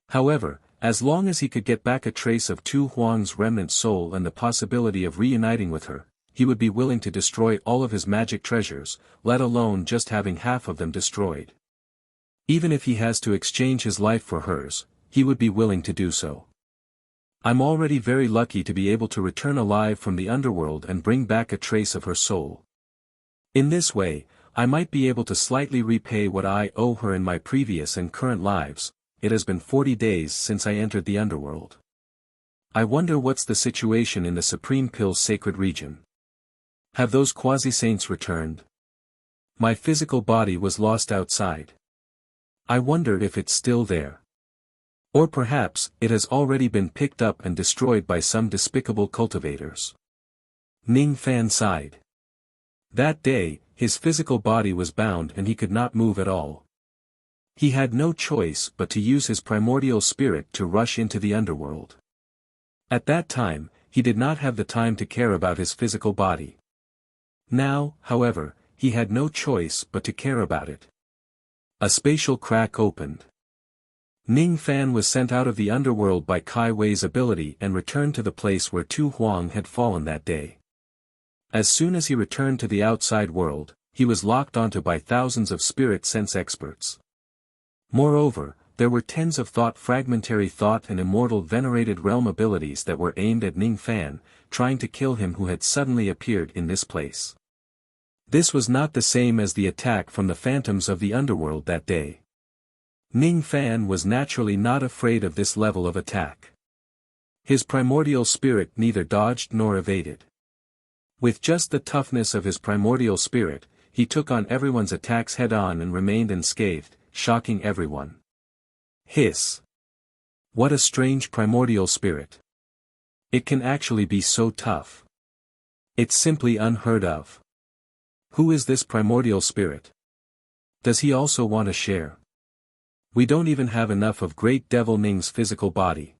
However, as long as he could get back a trace of Tu Huang's remnant soul and the possibility of reuniting with her, he would be willing to destroy all of his magic treasures, let alone just having half of them destroyed. Even if he has to exchange his life for hers, he would be willing to do so. I'm already very lucky to be able to return alive from the underworld and bring back a trace of her soul. In this way, I might be able to slightly repay what I owe her in my previous and current lives. It has been 40 days since I entered the underworld. I wonder what's the situation in the Supreme Pill's sacred region. Have those quasi-saints returned? My physical body was lost outside. I wonder if it's still there. Or perhaps, it has already been picked up and destroyed by some despicable cultivators. Ning Fan sighed. That day, his physical body was bound and he could not move at all. He had no choice but to use his primordial spirit to rush into the underworld. At that time, he did not have the time to care about his physical body. Now, however, he had no choice but to care about it. A spatial crack opened. Ning Fan was sent out of the underworld by Kai Wei's ability and returned to the place where Tu Huang had fallen that day. As soon as he returned to the outside world, he was locked onto by thousands of spirit sense experts. Moreover, there were tens of fragmentary thought and immortal venerated realm abilities that were aimed at Ning Fan, trying to kill him who had suddenly appeared in this place. This was not the same as the attack from the phantoms of the underworld that day. Ning Fan was naturally not afraid of this level of attack. His primordial spirit neither dodged nor evaded. With just the toughness of his primordial spirit, he took on everyone's attacks head-on and remained unscathed, shocking everyone. Hiss! What a strange primordial spirit. It can actually be so tough. It's simply unheard of. Who is this primordial spirit? Does he also want to share? We don't even have enough of Great Devil Ning's physical body.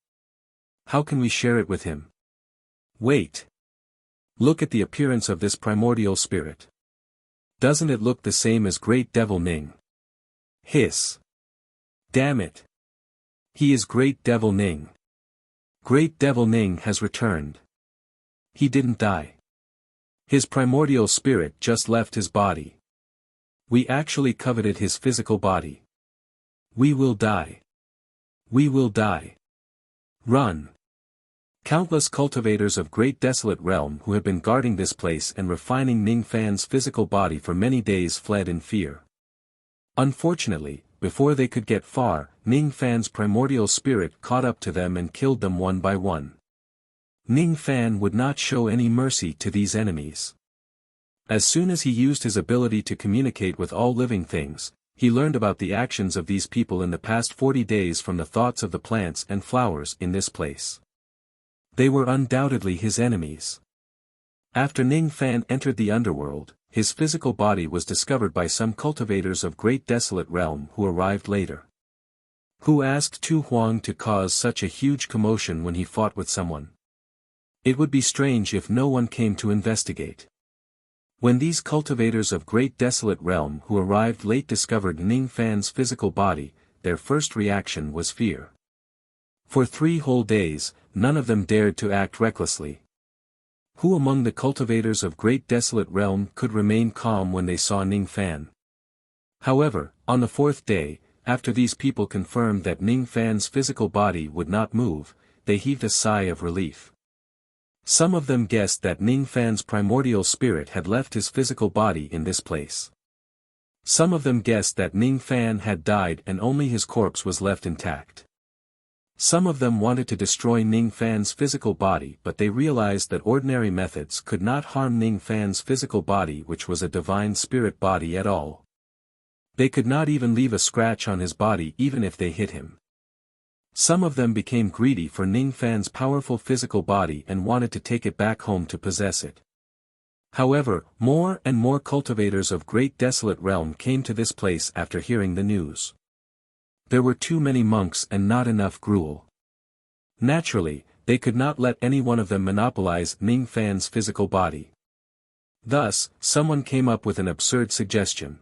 How can we share it with him? Wait! Look at the appearance of this primordial spirit. Doesn't it look the same as Great Devil Ning? Hiss! Damn it! He is Great Devil Ning. Great Devil Ning has returned. He didn't die. His primordial spirit just left his body. We actually coveted his physical body. We will die. We will die. Run! Countless cultivators of Great Desolate Realm who had been guarding this place and refining Ning Fan's physical body for many days fled in fear. Unfortunately, before they could get far, Ning Fan's primordial spirit caught up to them and killed them one by one. Ning Fan would not show any mercy to these enemies. As soon as he used his ability to communicate with all living things, he learned about the actions of these people in the past 40 days from the thoughts of the plants and flowers in this place. They were undoubtedly his enemies. After Ning Fan entered the underworld, his physical body was discovered by some cultivators of Great Desolate Realm who arrived later. Who asked Tu Huang to cause such a huge commotion when he fought with someone? It would be strange if no one came to investigate. When these cultivators of Great Desolate Realm who arrived late discovered Ning Fan's physical body, their first reaction was fear. For 3 whole days, none of them dared to act recklessly. Who among the cultivators of Great Desolate Realm could remain calm when they saw Ning Fan? However, on the 4th day, after these people confirmed that Ning Fan's physical body would not move, they heaved a sigh of relief. Some of them guessed that Ning Fan's primordial spirit had left his physical body in this place. Some of them guessed that Ning Fan had died and only his corpse was left intact. Some of them wanted to destroy Ning Fan's physical body, but they realized that ordinary methods could not harm Ning Fan's physical body, which was a divine spirit body at all. They could not even leave a scratch on his body even if they hit him. Some of them became greedy for Ning Fan's powerful physical body and wanted to take it back home to possess it. However, more and more cultivators of Great Desolate Realm came to this place after hearing the news. There were too many monks and not enough gruel. Naturally, they could not let any one of them monopolize Ning Fan's physical body. Thus, someone came up with an absurd suggestion.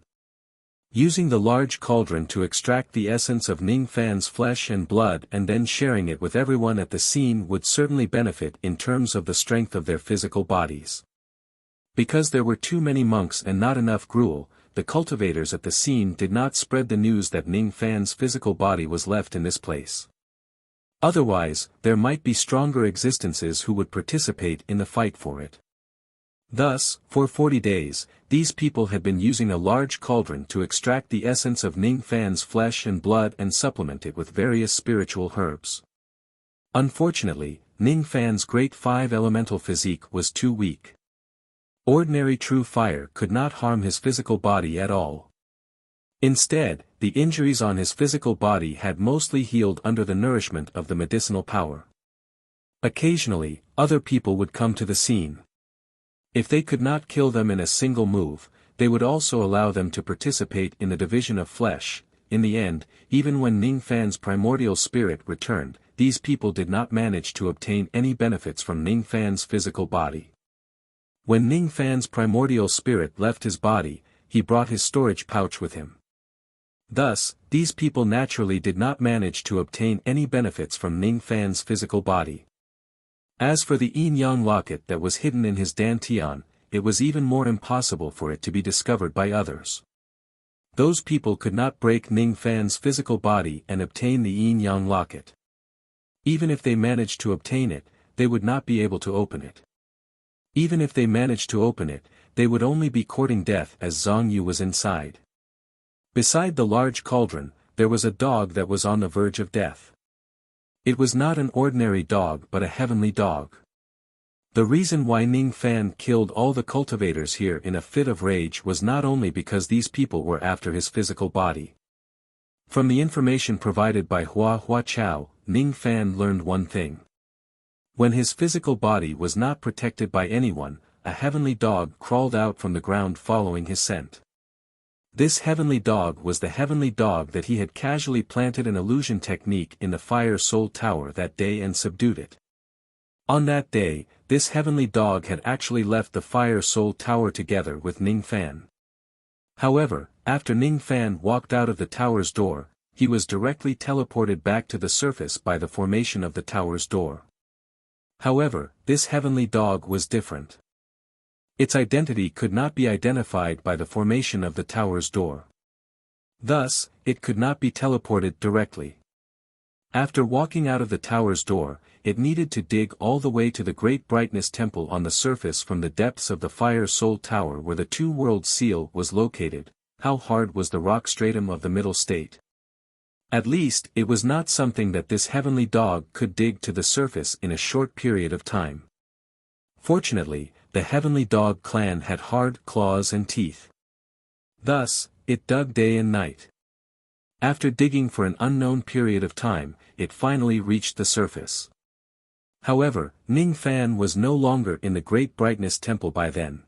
Using the large cauldron to extract the essence of Ning Fan's flesh and blood and then sharing it with everyone at the scene would certainly benefit in terms of the strength of their physical bodies. Because there were too many monks and not enough gruel, the cultivators at the scene did not spread the news that Ning Fan's physical body was left in this place. Otherwise, there might be stronger existences who would participate in the fight for it. Thus, for 40 days, these people had been using a large cauldron to extract the essence of Ning Fan's flesh and blood and supplement it with various spiritual herbs. Unfortunately, Ning Fan's great 5 elemental physique was too weak. Ordinary true fire could not harm his physical body at all. Instead, the injuries on his physical body had mostly healed under the nourishment of the medicinal power. Occasionally, other people would come to the scene. If they could not kill them in a single move, they would also allow them to participate in the division of flesh. In the end, even when Ning Fan's primordial spirit returned, these people did not manage to obtain any benefits from Ning Fan's physical body. When Ning Fan's primordial spirit left his body, he brought his storage pouch with him. Thus, these people naturally did not manage to obtain any benefits from Ning Fan's physical body. As for the yin-yang locket that was hidden in his dantian, it was even more impossible for it to be discovered by others. Those people could not break Ning Fan's physical body and obtain the yin-yang locket. Even if they managed to obtain it, they would not be able to open it. Even if they managed to open it, they would only be courting death as Zhang Yu was inside. Beside the large cauldron, there was a dog that was on the verge of death. It was not an ordinary dog but a heavenly dog. The reason why Ning Fan killed all the cultivators here in a fit of rage was not only because these people were after his physical body. From the information provided by Hua Chao, Ning Fan learned one thing. When his physical body was not protected by anyone, a heavenly dog crawled out from the ground following his scent. This heavenly dog was the heavenly dog that he had casually planted an illusion technique in the Fire Soul Tower that day and subdued it. On that day, this heavenly dog had actually left the Fire Soul Tower together with Ning Fan. However, after Ning Fan walked out of the tower's door, he was directly teleported back to the surface by the formation of the tower's door. However, this heavenly dog was different. Its identity could not be identified by the formation of the tower's door. Thus, it could not be teleported directly. After walking out of the tower's door, it needed to dig all the way to the Great Brightness Temple on the surface from the depths of the Fire Soul Tower where the Two-World Seal was located. How hard was the rock stratum of the middle state? At least, it was not something that this heavenly dog could dig to the surface in a short period of time. Fortunately, the heavenly dog clan had hard claws and teeth. Thus, it dug day and night. After digging for an unknown period of time, it finally reached the surface. However, Ning Fan was no longer in the Great Brightness Temple by then.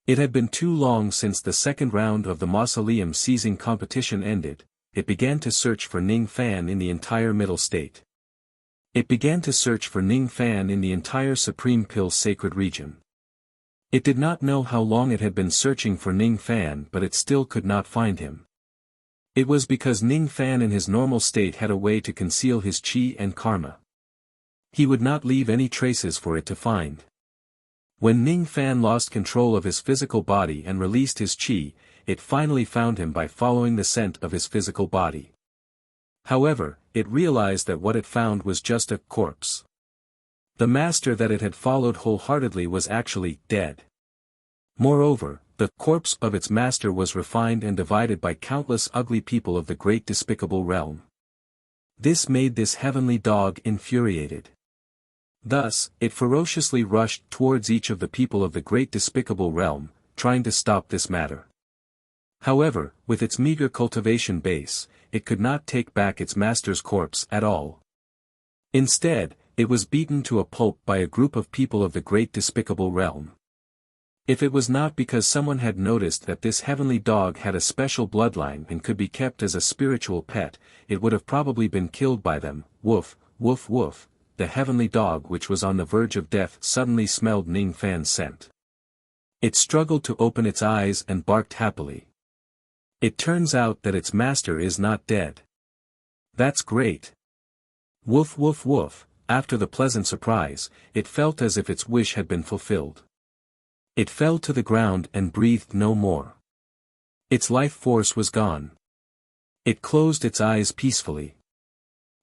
It had been too long since the second round of the mausoleum seizing competition ended. It began to search for Ning Fan in the entire Middle State. It began to search for Ning Fan in the entire Supreme Pill sacred region. It did not know how long it had been searching for Ning Fan, but it still could not find him. It was because Ning Fan in his normal state had a way to conceal his chi and karma. He would not leave any traces for it to find. When Ning Fan lost control of his physical body and released his chi, it finally found him by following the scent of his physical body. However, it realized that what it found was just a corpse. The master that it had followed wholeheartedly was actually dead. Moreover, the corpse of its master was refined and divided by countless ugly people of the great despicable realm. This made this heavenly dog infuriated. Thus, it ferociously rushed towards each of the people of the great despicable realm, trying to stop this matter. However, with its meager cultivation base, it could not take back its master's corpse at all. Instead, it was beaten to a pulp by a group of people of the great despicable realm. If it was not because someone had noticed that this heavenly dog had a special bloodline and could be kept as a spiritual pet, it would have probably been killed by them. Woof, woof woof. The heavenly dog, which was on the verge of death, suddenly smelled Ning Fan's scent. It struggled to open its eyes and barked happily. It turns out that its master is not dead. That's great. Woof woof woof. After the pleasant surprise, it felt as if its wish had been fulfilled. It fell to the ground and breathed no more. Its life force was gone. It closed its eyes peacefully.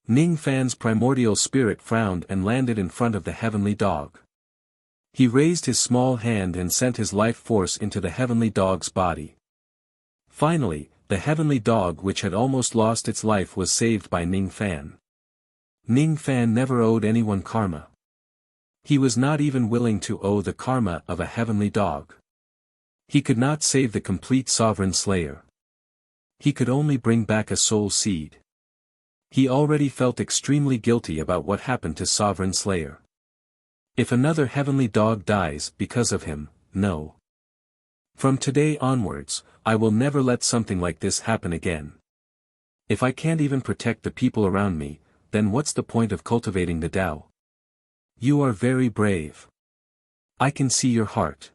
Ning Fan's primordial spirit frowned and landed in front of the heavenly dog. He raised his small hand and sent his life force into the heavenly dog's body. Finally, the heavenly dog, which had almost lost its life, was saved by Ning Fan. Ning Fan never owed anyone karma. He was not even willing to owe the karma of a heavenly dog. He could not save the complete sovereign slayer. He could only bring back a soul seed. He already felt extremely guilty about what happened to Sovereign Slayer. If another heavenly dog dies because of him, no. From today onwards, I will never let something like this happen again. If I can't even protect the people around me, then what's the point of cultivating the Tao? You are very brave. I can see your heart.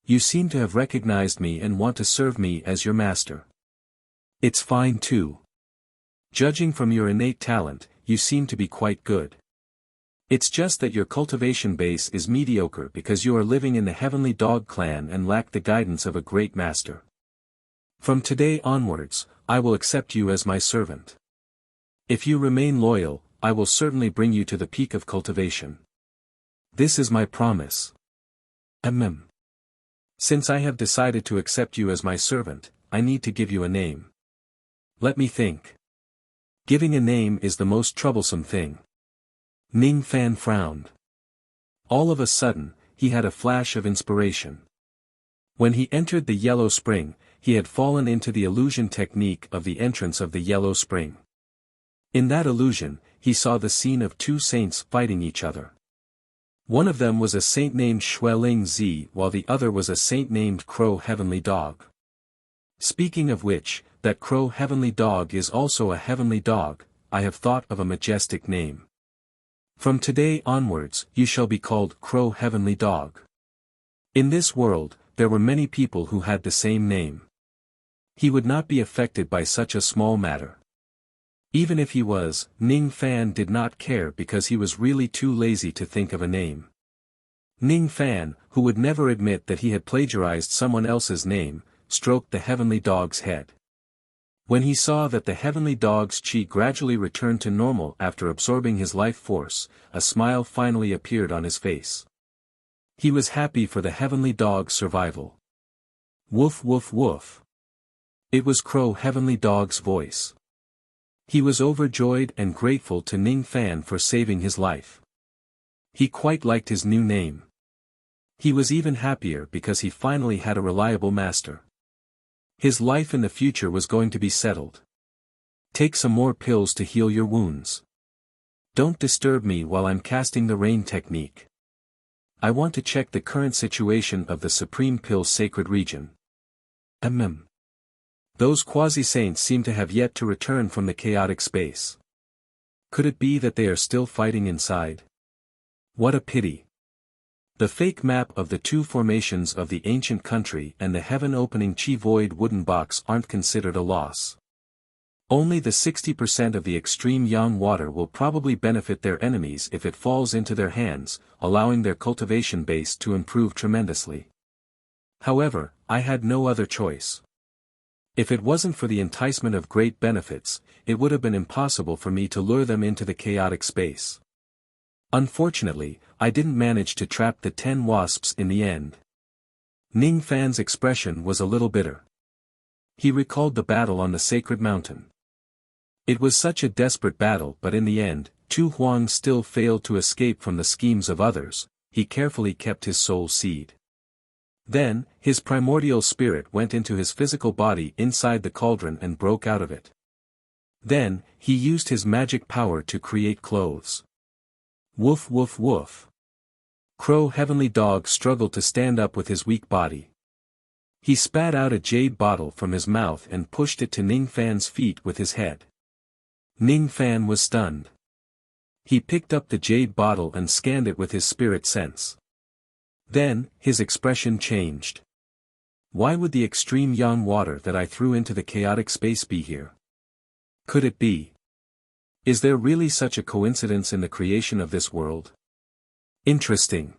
You seem to have recognized me and want to serve me as your master. It's fine too. Judging from your innate talent, you seem to be quite good. It's just that your cultivation base is mediocre because you are living in the heavenly dog clan and lack the guidance of a great master. From today onwards, I will accept you as my servant. If you remain loyal, I will certainly bring you to the peak of cultivation. This is my promise. Since I have decided to accept you as my servant, I need to give you a name. Let me think. Giving a name is the most troublesome thing. Ning Fan frowned. All of a sudden, he had a flash of inspiration. When he entered the yellow spring, he had fallen into the illusion technique of the entrance of the yellow spring. In that illusion, he saw the scene of two saints fighting each other. One of them was a saint named Xueling Zi, while the other was a saint named Crow Heavenly Dog. Speaking of which, that Crow Heavenly Dog is also a heavenly dog. I have thought of a majestic name. From today onwards, you shall be called Crow Heavenly Dog. In this world, there were many people who had the same name. He would not be affected by such a small matter. Even if he was, Ning Fan did not care because he was really too lazy to think of a name. Ning Fan, who would never admit that he had plagiarized someone else's name, stroked the heavenly dog's head. When he saw that the heavenly dog's chi gradually returned to normal after absorbing his life force, a smile finally appeared on his face. He was happy for the heavenly dog's survival. Woof woof woof. It was Crow Heavenly Dog's voice. He was overjoyed and grateful to Ning Fan for saving his life. He quite liked his new name. He was even happier because he finally had a reliable master. His life in the future was going to be settled. Take some more pills to heal your wounds. Don't disturb me while I'm casting the rain technique. I want to check the current situation of the Supreme Pill's sacred region. Those quasi-saints seem to have yet to return from the chaotic space. Could it be that they are still fighting inside? What a pity. The fake map of the two formations of the ancient country and the heaven-opening chi-void wooden box aren't considered a loss. Only the 60% of the extreme yang water will probably benefit their enemies if it falls into their hands, allowing their cultivation base to improve tremendously. However, I had no other choice. If it wasn't for the enticement of great benefits, it would have been impossible for me to lure them into the chaotic space. Unfortunately, I didn't manage to trap the 10 wasps in the end. Ning Fan's expression was a little bitter. He recalled the battle on the sacred mountain. It was such a desperate battle, but in the end, Tu Huang still failed to escape from the schemes of others. He carefully kept his soul seed. Then, his primordial spirit went into his physical body inside the cauldron and broke out of it. Then, he used his magic power to create clothes. Woof woof woof. Crow Heavenly Dog struggled to stand up with his weak body. He spat out a jade bottle from his mouth and pushed it to Ning Fan's feet with his head. Ning Fan was stunned. He picked up the jade bottle and scanned it with his spirit sense. Then, his expression changed. Why would the extreme yang water that I threw into the chaotic space be here? Could it be? Is there really such a coincidence in the creation of this world? Interesting.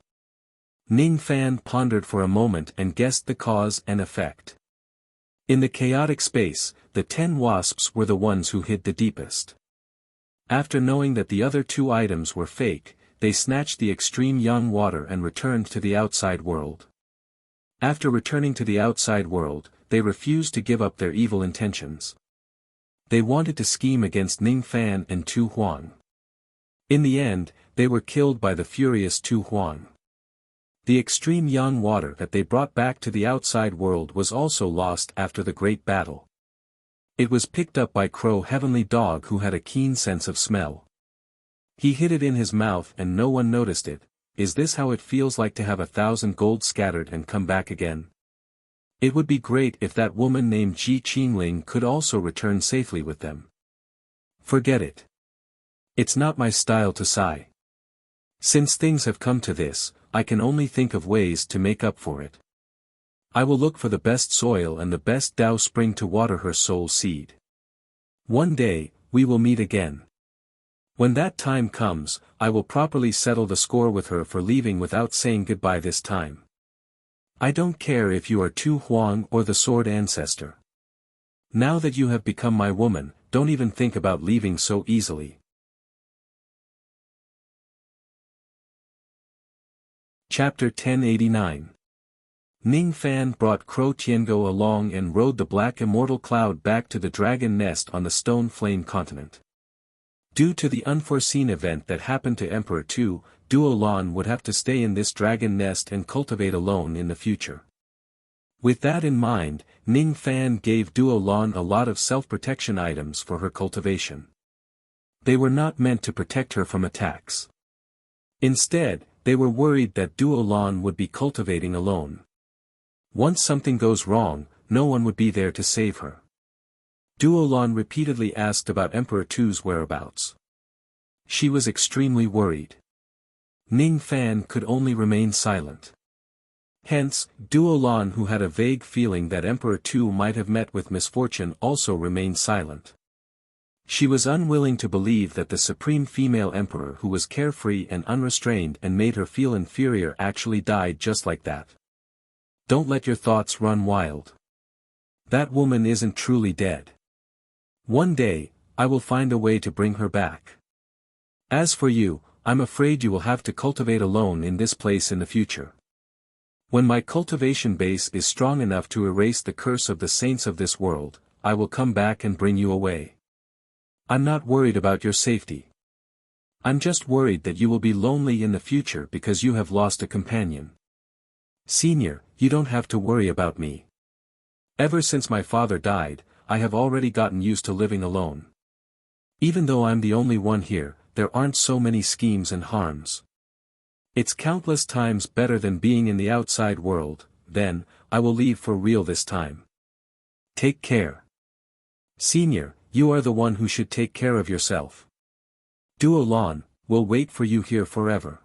Ning Fan pondered for a moment and guessed the cause and effect. In the chaotic space, the 10 wasps were the ones who hid the deepest. After knowing that the other 2 items were fake, they snatched the extreme yang water and returned to the outside world. After returning to the outside world, they refused to give up their evil intentions. They wanted to scheme against Ning Fan and Tu Huang. In the end, they were killed by the furious Tu Huang. The extreme yang water that they brought back to the outside world was also lost after the great battle. It was picked up by Crow Heavenly Dog, who had a keen sense of smell. He hid it in his mouth and no one noticed it. Is this how it feels like to have 1,000 gold scattered and come back again? It would be great if that woman named Ji Qingling could also return safely with them. Forget it. It's not my style to sigh. Since things have come to this, I can only think of ways to make up for it. I will look for the best soil and the best Dao spring to water her soul seed. One day, we will meet again. When that time comes, I will properly settle the score with her for leaving without saying goodbye this time. I don't care if you are Tu Huang or the Sword Ancestor. Now that you have become my woman, don't even think about leaving so easily. Chapter 1089. Ning Fan brought Crow Tiango along and rode the black immortal cloud back to the dragon nest on the Stone Flame continent. Due to the unforeseen event that happened to Emperor Tu, Duo Lan would have to stay in this dragon nest and cultivate alone in the future. With that in mind, Ning Fan gave Duo Lan a lot of self-protection items for her cultivation. They were not meant to protect her from attacks. Instead, they were worried that Duo Lan would be cultivating alone. Once something goes wrong, no one would be there to save her. Duo Lan repeatedly asked about Emperor Tu's whereabouts. She was extremely worried. Ning Fan could only remain silent. Hence, Duo Lan, who had a vague feeling that Emperor Tu might have met with misfortune, also remained silent. She was unwilling to believe that the supreme female emperor, who was carefree and unrestrained and made her feel inferior, actually died just like that. Don't let your thoughts run wild. That woman isn't truly dead. One day, I will find a way to bring her back. As for you, I'm afraid you will have to cultivate alone in this place in the future. When my cultivation base is strong enough to erase the curse of the saints of this world, I will come back and bring you away. I'm not worried about your safety. I'm just worried that you will be lonely in the future because you have lost a companion. Senior, you don't have to worry about me. Ever since my father died, I have already gotten used to living alone. Even though I'm the only one here, there aren't so many schemes and harms. It's countless times better than being in the outside world. Then, I will leave for real this time. Take care. Senior, you are the one who should take care of yourself. Duo Lan will wait for you here forever.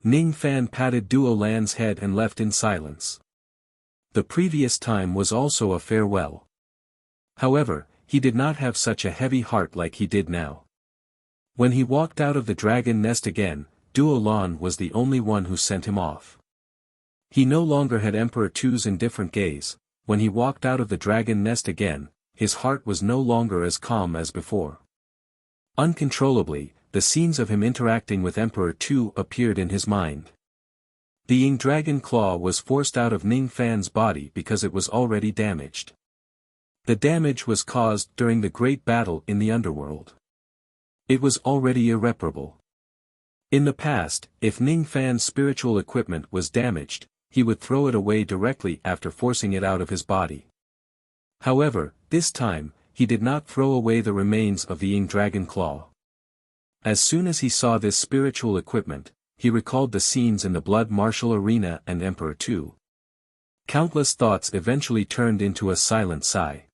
Ning Fan patted Duo Lan's head and left in silence. The previous time was also a farewell. However, he did not have such a heavy heart like he did now. When he walked out of the dragon nest again, Duo Lan was the only one who sent him off. He no longer had Emperor Tu's indifferent gaze. When he walked out of the dragon nest again, his heart was no longer as calm as before. Uncontrollably, the scenes of him interacting with Emperor Tu appeared in his mind. The Ying Dragon Claw was forced out of Ning Fan's body because it was already damaged. The damage was caused during the great battle in the underworld. It was already irreparable. In the past, if Ning Fan's spiritual equipment was damaged, he would throw it away directly after forcing it out of his body. However, this time, he did not throw away the remains of the Ying Dragon Claw. As soon as he saw this spiritual equipment, he recalled the scenes in the blood martial arena and Emperor Tu. Countless thoughts eventually turned into a silent sigh.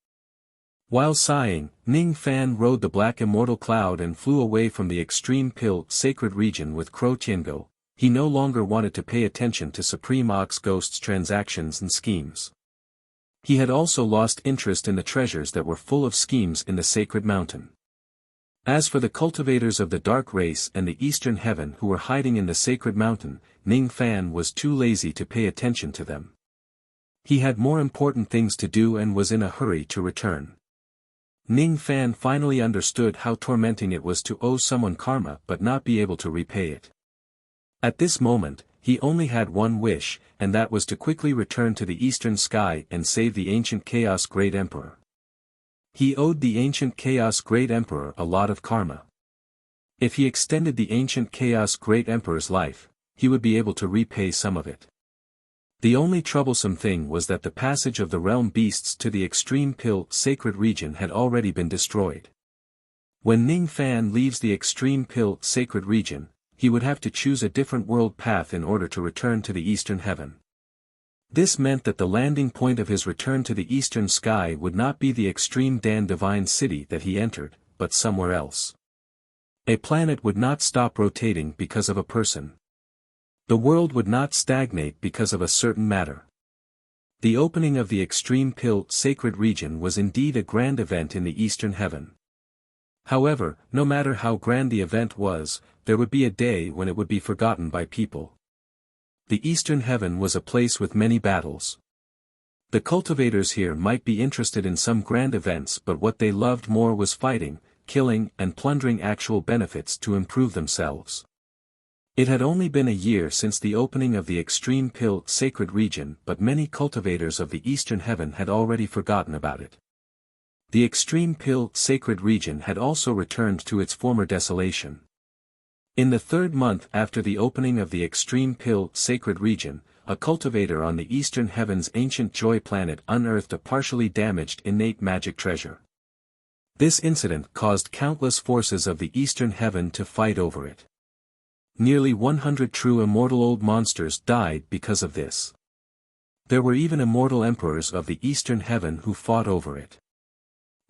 While sighing, Ning Fan rode the black immortal cloud and flew away from the extreme pill sacred region with Kro Tiango. He no longer wanted to pay attention to Supreme Ox Ghost's transactions and schemes. He had also lost interest in the treasures that were full of schemes in the sacred mountain. As for the cultivators of the dark race and the eastern heaven who were hiding in the sacred mountain, Ning Fan was too lazy to pay attention to them. He had more important things to do and was in a hurry to return. Ning Fan finally understood how tormenting it was to owe someone karma but not be able to repay it. At this moment, he only had one wish, and that was to quickly return to the eastern sky and save the ancient Chaos Great Emperor. He owed the ancient Chaos Great Emperor a lot of karma. If he extended the ancient Chaos Great Emperor's life, he would be able to repay some of it. The only troublesome thing was that the passage of the realm beasts to the extreme pill sacred region had already been destroyed. When Ning Fan leaves the extreme pill sacred region, he would have to choose a different world path in order to return to the eastern heaven. This meant that the landing point of his return to the eastern sky would not be the extreme Dan Divine City that he entered, but somewhere else. A planet would not stop rotating because of a person. The world would not stagnate because of a certain matter. The opening of the extreme pill sacred region was indeed a grand event in the eastern heaven. However, no matter how grand the event was, there would be a day when it would be forgotten by people. The eastern heaven was a place with many battles. The cultivators here might be interested in some grand events, but what they loved more was fighting, killing and plundering actual benefits to improve themselves. It had only been a year since the opening of the extreme pill sacred region, but many cultivators of the eastern heaven had already forgotten about it. The extreme pill sacred region had also returned to its former desolation. In the third month after the opening of the extreme pill sacred region, a cultivator on the eastern heaven's ancient joy planet unearthed a partially damaged innate magic treasure. This incident caused countless forces of the eastern heaven to fight over it. Nearly 100 true immortal old monsters died because of this. There were even immortal emperors of the eastern heaven who fought over it.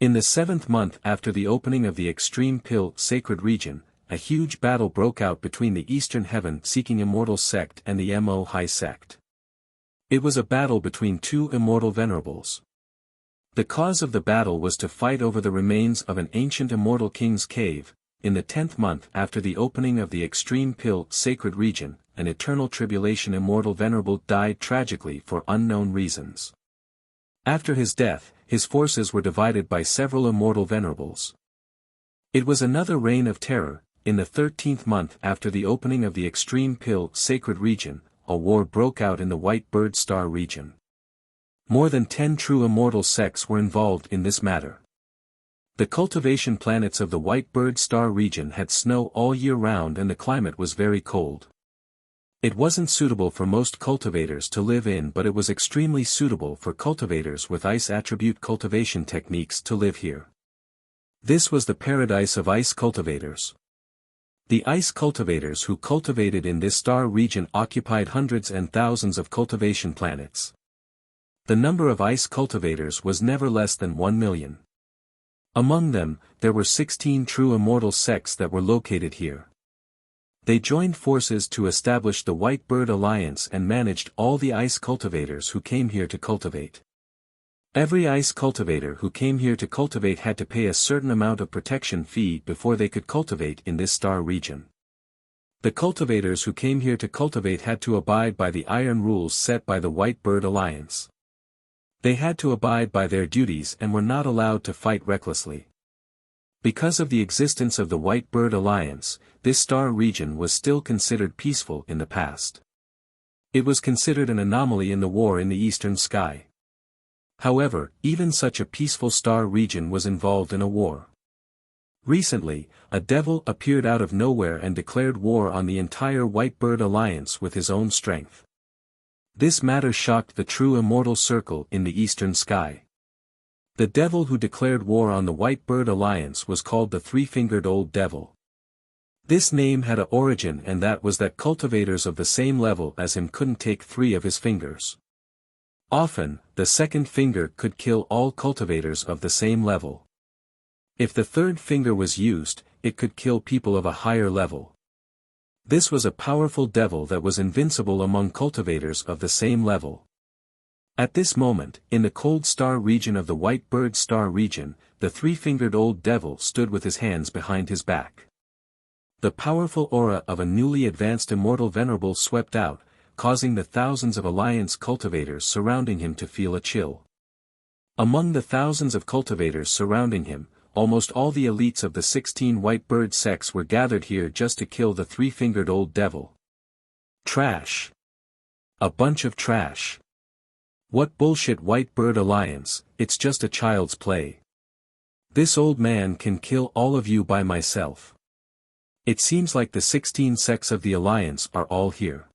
In the 7th month after the opening of the extreme pill sacred region, a huge battle broke out between the eastern heaven seeking immortal sect and the Mo High sect. It was a battle between two immortal venerables. The cause of the battle was to fight over the remains of an ancient immortal king's cave. In the 10th month after the opening of the extreme pill sacred region, an eternal tribulation immortal venerable died tragically for unknown reasons. After his death, his forces were divided by several immortal venerables. It was another reign of terror. In the 13th month after the opening of the extreme pill sacred region, a war broke out in the White Bird Star region. More than 10 true immortal sects were involved in this matter. The cultivation planets of the White Bird Star region had snow all year round and the climate was very cold. It wasn't suitable for most cultivators to live in, but it was extremely suitable for cultivators with ice attribute cultivation techniques to live here. This was the paradise of ice cultivators. The ice cultivators who cultivated in this star region occupied hundreds and thousands of cultivation planets. The number of ice cultivators was never less than 1 million. Among them, there were 16 true immortal sects that were located here. They joined forces to establish the White Bird Alliance and managed all the ice cultivators who came here to cultivate. Every ice cultivator who came here to cultivate had to pay a certain amount of protection fee before they could cultivate in this star region. The cultivators who came here to cultivate had to abide by the iron rules set by the White Bird Alliance. They had to abide by their duties and were not allowed to fight recklessly. Because of the existence of the White Bird Alliance, this star region was still considered peaceful in the past. It was considered an anomaly in the war in the eastern sky. However, even such a peaceful star region was involved in a war. Recently, a devil appeared out of nowhere and declared war on the entire White Bird Alliance with his own strength. This matter shocked the true immortal circle in the eastern sky. The devil who declared war on the White Bird Alliance was called the Three-Fingered Old Devil. This name had an origin, and that was that cultivators of the same level as him couldn't take 3 of his fingers. Often, the second finger could kill all cultivators of the same level. If the third finger was used, it could kill people of a higher level. This was a powerful devil that was invincible among cultivators of the same level. At this moment, in the cold star region of the White Bird star region, the Three-Fingered Old Devil stood with his hands behind his back. The powerful aura of a newly advanced immortal venerable swept out, causing the thousands of Alliance cultivators surrounding him to feel a chill. Among the thousands of cultivators surrounding him, almost all the elites of the 16 White Bird sects were gathered here just to kill the Three-Fingered Old Devil. Trash. A bunch of trash. What bullshit White Bird Alliance, it's just a child's play. This old man can kill all of you by myself. It seems like the 16 sects of the Alliance are all here.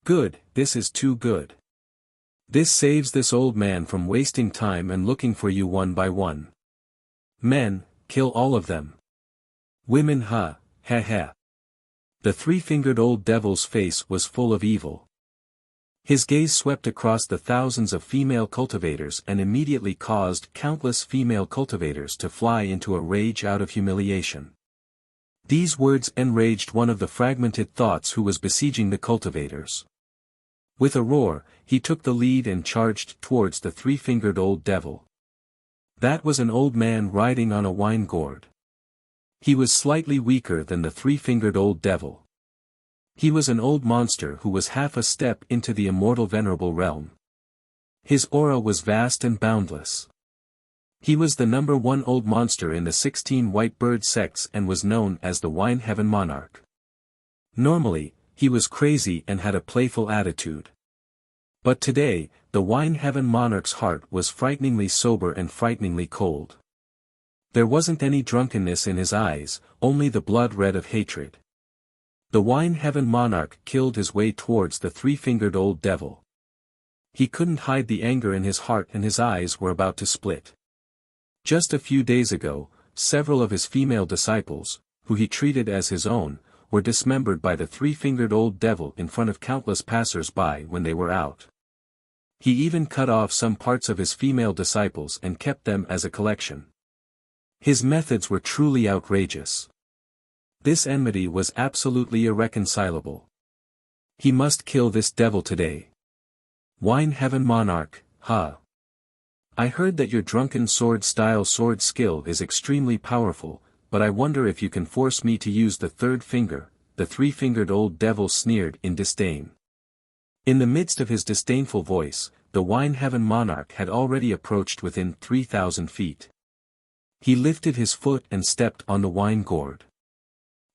Good, this is too good. This saves this old man from wasting time and looking for you one by one. Men, kill all of them. Women, ha ha. The Three-Fingered Old Devil's face was full of evil. His gaze swept across the thousands of female cultivators and immediately caused countless female cultivators to fly into a rage out of humiliation. These words enraged one of the fragmented thoughts who was besieging the cultivators. With a roar, he took the lead and charged towards the Three-Fingered Old Devil. That was an old man riding on a wine gourd. He was slightly weaker than the Three-Fingered Old Devil. He was an old monster who was half a step into the immortal venerable realm. His aura was vast and boundless. He was the number 1 old monster in the 16 White Bird sects and was known as the Wine Heaven Monarch. Normally, he was crazy and had a playful attitude. But today, the Wine Heaven Monarch's heart was frighteningly sober and frighteningly cold. There wasn't any drunkenness in his eyes, only the blood red of hatred. The Wine Heaven Monarch killed his way towards the Three-Fingered Old Devil. He couldn't hide the anger in his heart and his eyes were about to split. Just a few days ago, several of his female disciples, who he treated as his own, were dismembered by the Three-Fingered Old Devil in front of countless passers-by when they were out. He even cut off some parts of his female disciples and kept them as a collection. His methods were truly outrageous. This enmity was absolutely irreconcilable. He must kill this devil today. Wine Heaven Monarch, ha. I heard that your drunken sword-style sword skill is extremely powerful, but I wonder if you can force me to use the third finger, the Three-Fingered Old Devil sneered in disdain. In the midst of his disdainful voice, the Wine Heaven Monarch had already approached within 3,000 feet. He lifted his foot and stepped on the wine gourd.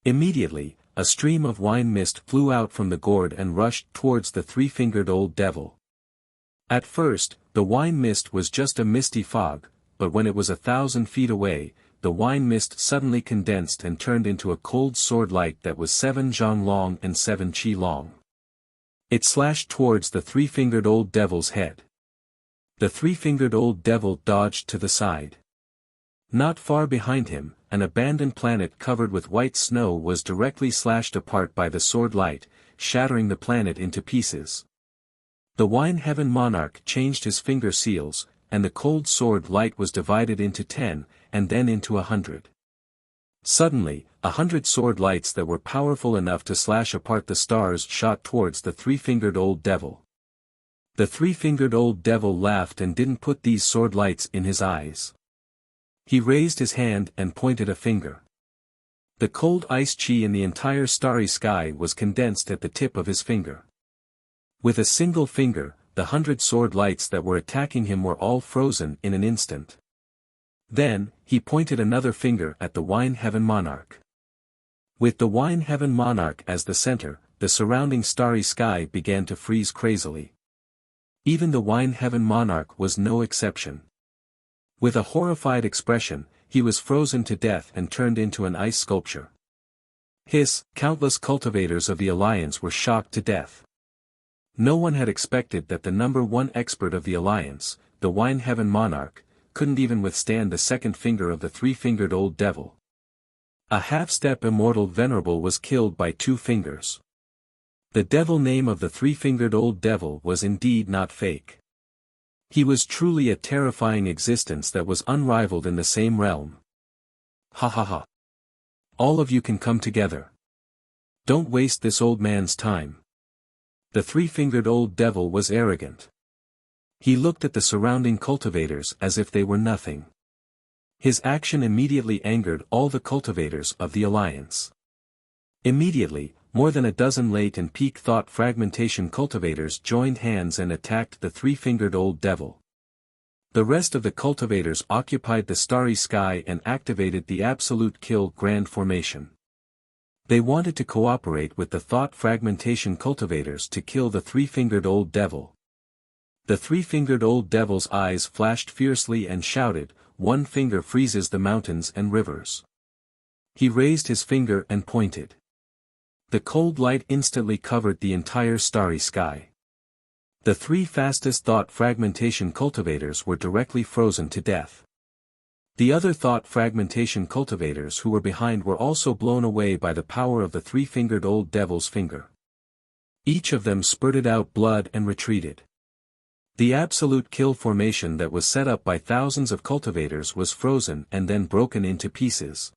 Immediately, a stream of wine mist flew out from the gourd and rushed towards the Three-Fingered Old Devil. At first, the wine mist was just a misty fog, but when it was 1,000 feet away, the wine mist suddenly condensed and turned into a cold sword light that was 7 zhang long and 7 qi long. It slashed towards the three-fingered old devil's head. The three-fingered old devil dodged to the side. Not far behind him, an abandoned planet covered with white snow was directly slashed apart by the sword light, shattering the planet into pieces. The Wine Heaven monarch changed his finger seals, and the cold sword light was divided into 10, and then into 100. Suddenly, 100 sword lights that were powerful enough to slash apart the stars shot towards the three-fingered old devil. The three-fingered old devil laughed and didn't put these sword lights in his eyes. He raised his hand and pointed a finger. The cold ice chi in the entire starry sky was condensed at the tip of his finger. With a single finger, the 100 sword lights that were attacking him were all frozen in an instant. Then, he pointed another finger at the Wine Heaven monarch. With the Wine Heaven monarch as the center, the surrounding starry sky began to freeze crazily. Even the Wine Heaven monarch was no exception. With a horrified expression, he was frozen to death and turned into an ice sculpture. Countless cultivators of the Alliance were shocked to death. No one had expected that the number one expert of the Alliance, the Wine Heaven monarch, couldn't even withstand the second finger of the three-fingered old devil. A half-step immortal venerable was killed by 2 fingers. The devil name of the three-fingered old devil was indeed not fake. He was truly a terrifying existence that was unrivaled in the same realm. Ha ha ha. All of you can come together. Don't waste this old man's time. The three-fingered old devil was arrogant. He looked at the surrounding cultivators as if they were nothing. His action immediately angered all the cultivators of the Alliance. Immediately, more than a dozen late and peak thought fragmentation cultivators joined hands and attacked the three-fingered old devil. The rest of the cultivators occupied the starry sky and activated the absolute kill grand formation. They wanted to cooperate with the thought fragmentation cultivators to kill the three-fingered old devil. The three-fingered old devil's eyes flashed fiercely and shouted, "One finger freezes the mountains and rivers." He raised his finger and pointed. The cold light instantly covered the entire starry sky. The 3 fastest thought fragmentation cultivators were directly frozen to death. The other thought fragmentation cultivators who were behind were also blown away by the power of the three-fingered old devil's finger. Each of them spurted out blood and retreated. The absolute kill formation that was set up by thousands of cultivators was frozen and then broken into pieces.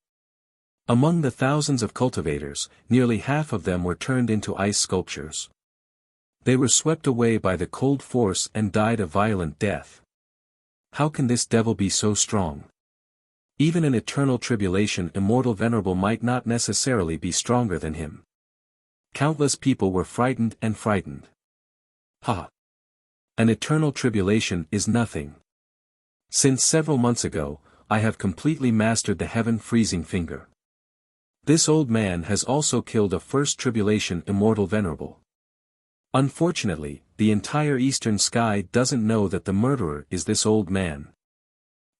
Among the thousands of cultivators, nearly half of them were turned into ice sculptures. They were swept away by the cold force and died a violent death. How can this devil be so strong? Even in eternal tribulation, immortal venerable might not necessarily be stronger than him. Countless people were frightened and frightened. Ha! An eternal tribulation is nothing. Since several months ago, I have completely mastered the heaven freezing finger. This old man has also killed a first tribulation immortal venerable. Unfortunately, the entire eastern sky doesn't know that the murderer is this old man.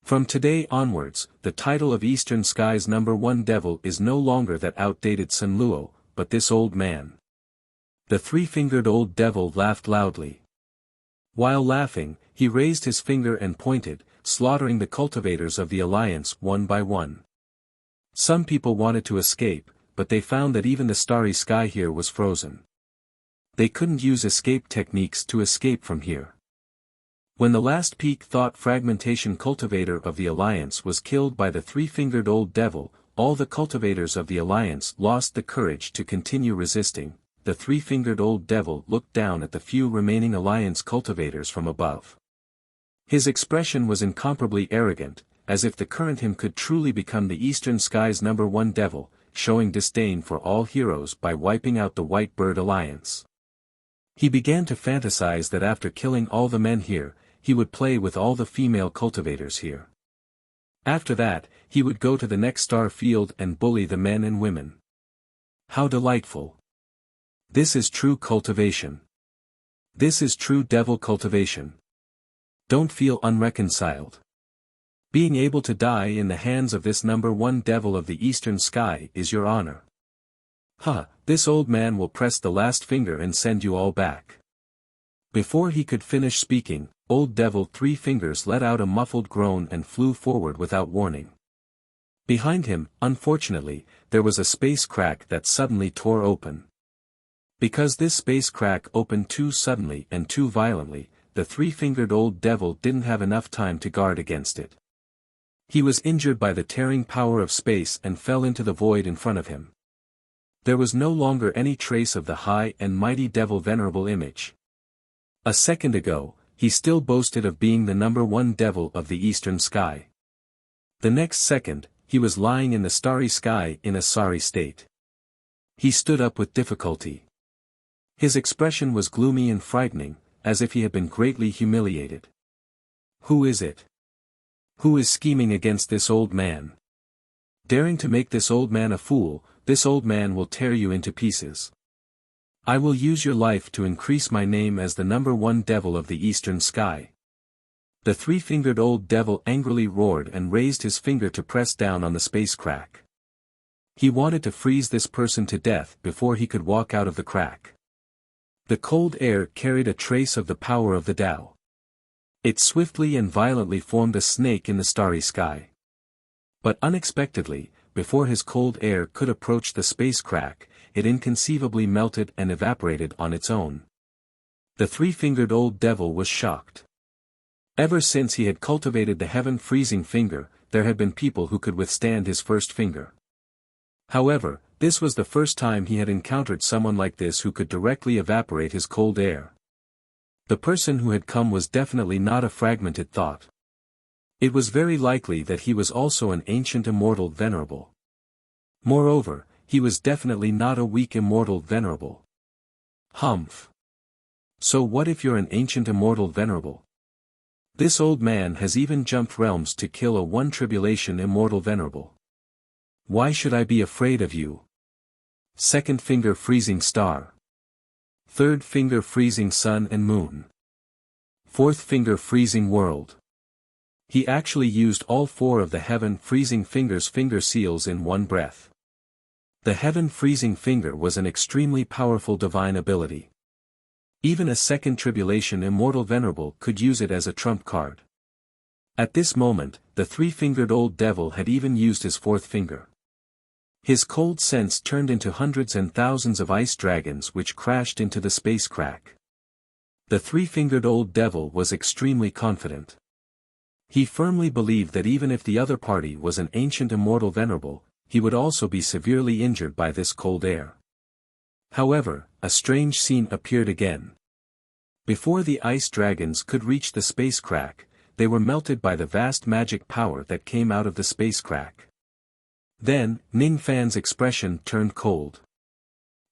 From today onwards, the title of Eastern Sky's number 1 devil is no longer that outdated Sun Luo, but this old man. The three-fingered old devil laughed loudly. While laughing, he raised his finger and pointed, slaughtering the cultivators of the Alliance one by one. Some people wanted to escape, but they found that even the starry sky here was frozen. They couldn't use escape techniques to escape from here. When the last peak thought fragmentation cultivator of the Alliance was killed by the three-fingered old devil, all the cultivators of the Alliance lost the courage to continue resisting. The three-fingered old devil looked down at the few remaining Alliance cultivators from above. His expression was incomparably arrogant, as if the current him could truly become the Eastern Sky's number 1 devil, showing disdain for all heroes by wiping out the White Bird Alliance. He began to fantasize that after killing all the men here, he would play with all the female cultivators here. After that, he would go to the next star field and bully the men and women. How delightful! This is true cultivation. This is true devil cultivation. Don't feel unreconciled. Being able to die in the hands of this number 1 devil of the Eastern Sky is your honor. This old man will press the last finger and send you all back. Before he could finish speaking, Old Devil Three Fingers let out a muffled groan and flew forward without warning. Behind him, unfortunately, there was a space crack that suddenly tore open. Because this space crack opened too suddenly and too violently, the three-fingered old devil didn't have enough time to guard against it. He was injured by the tearing power of space and fell into the void in front of him. There was no longer any trace of the high and mighty devil venerable image. A second ago, he still boasted of being the number one devil of the eastern sky. The next second, he was lying in the starry sky in a sorry state. He stood up with difficulty. His expression was gloomy and frightening, as if he had been greatly humiliated. Who is it? Who is scheming against this old man? Daring to make this old man a fool, this old man will tear you into pieces. I will use your life to increase my name as the number one devil of the eastern sky. The three-fingered old devil angrily roared and raised his finger to press down on the space crack. He wanted to freeze this person to death before he could walk out of the crack. The cold air carried a trace of the power of the Tao. It swiftly and violently formed a snake in the starry sky. But unexpectedly, before his cold air could approach the space crack, it inconceivably melted and evaporated on its own. The three-fingered old devil was shocked. Ever since he had cultivated the heaven-freezing finger, there had been people who could withstand his first finger. However, this was the first time he had encountered someone like this who could directly evaporate his cold air. The person who had come was definitely not a fragmented thought. It was very likely that he was also an ancient immortal venerable. Moreover, he was definitely not a weak immortal venerable. Humph. So what if you're an ancient immortal venerable? This old man has even jumped realms to kill a one-tribulation immortal venerable. Why should I be afraid of you? Second finger freezing star. Third finger freezing sun and moon. Fourth finger freezing world. He actually used all four of the heaven-freezing finger's finger seals in one breath. The heaven-freezing finger was an extremely powerful divine ability. Even a second tribulation immortal venerable could use it as a trump card. At this moment, the three-fingered old devil had even used his fourth finger. His cold sense turned into hundreds and thousands of ice dragons which crashed into the space crack. The three-fingered old devil was extremely confident. He firmly believed that even if the other party was an ancient immortal venerable, he would also be severely injured by this cold air. However, a strange scene appeared again. Before the ice dragons could reach the space crack, they were melted by the vast magic power that came out of the space crack. Then, Ning Fan's expression turned cold.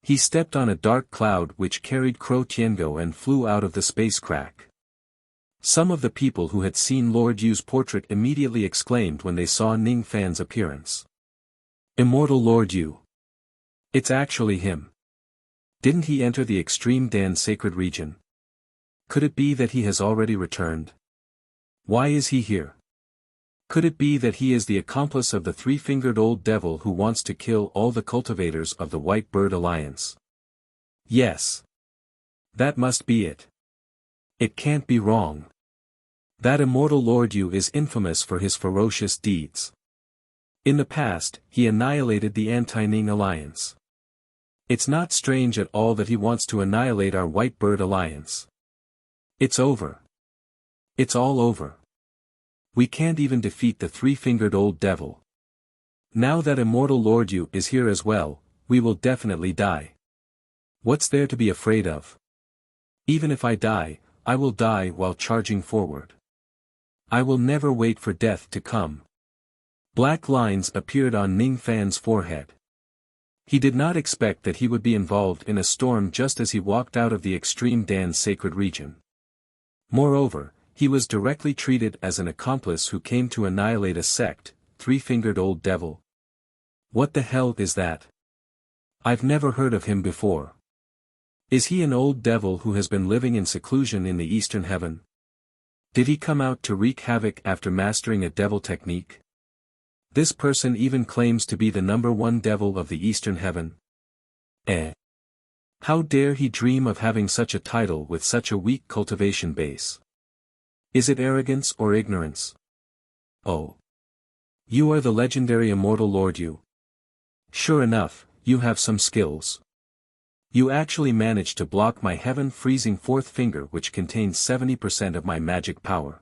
He stepped on a dark cloud which carried Crow Tiango and flew out of the space crack. Some of the people who had seen Lord Yu's portrait immediately exclaimed when they saw Ning Fan's appearance. Immortal Lord Yu. It's actually him. Didn't he enter the extreme Dan sacred region? Could it be that he has already returned? Why is he here? Could it be that he is the accomplice of the three-fingered old devil who wants to kill all the cultivators of the White Bird Alliance? Yes. That must be it. It can't be wrong. That immortal Lord Yu is infamous for his ferocious deeds. In the past, he annihilated the Anti-Ning Alliance. It's not strange at all that he wants to annihilate our White Bird Alliance. It's over. It's all over. We can't even defeat the three-fingered old devil. Now that immortal Lord Yu is here as well, we will definitely die. What's there to be afraid of? Even if I die, I will die while charging forward. I will never wait for death to come. Black lines appeared on Ning Fan's forehead. He did not expect that he would be involved in a storm just as he walked out of the extreme Dan sacred region. Moreover, he was directly treated as an accomplice who came to annihilate a sect, three-fingered old devil. What the hell is that? I've never heard of him before. Is he an old devil who has been living in seclusion in the eastern heaven? Did he come out to wreak havoc after mastering a devil technique? This person even claims to be the number one devil of the eastern heaven. Eh? How dare he dream of having such a title with such a weak cultivation base? Is it arrogance or ignorance? Oh. You are the legendary immortal Lord Yu. Sure enough, you have some skills. You actually managed to block my heaven-freezing fourth finger which contains 70% of my magic power.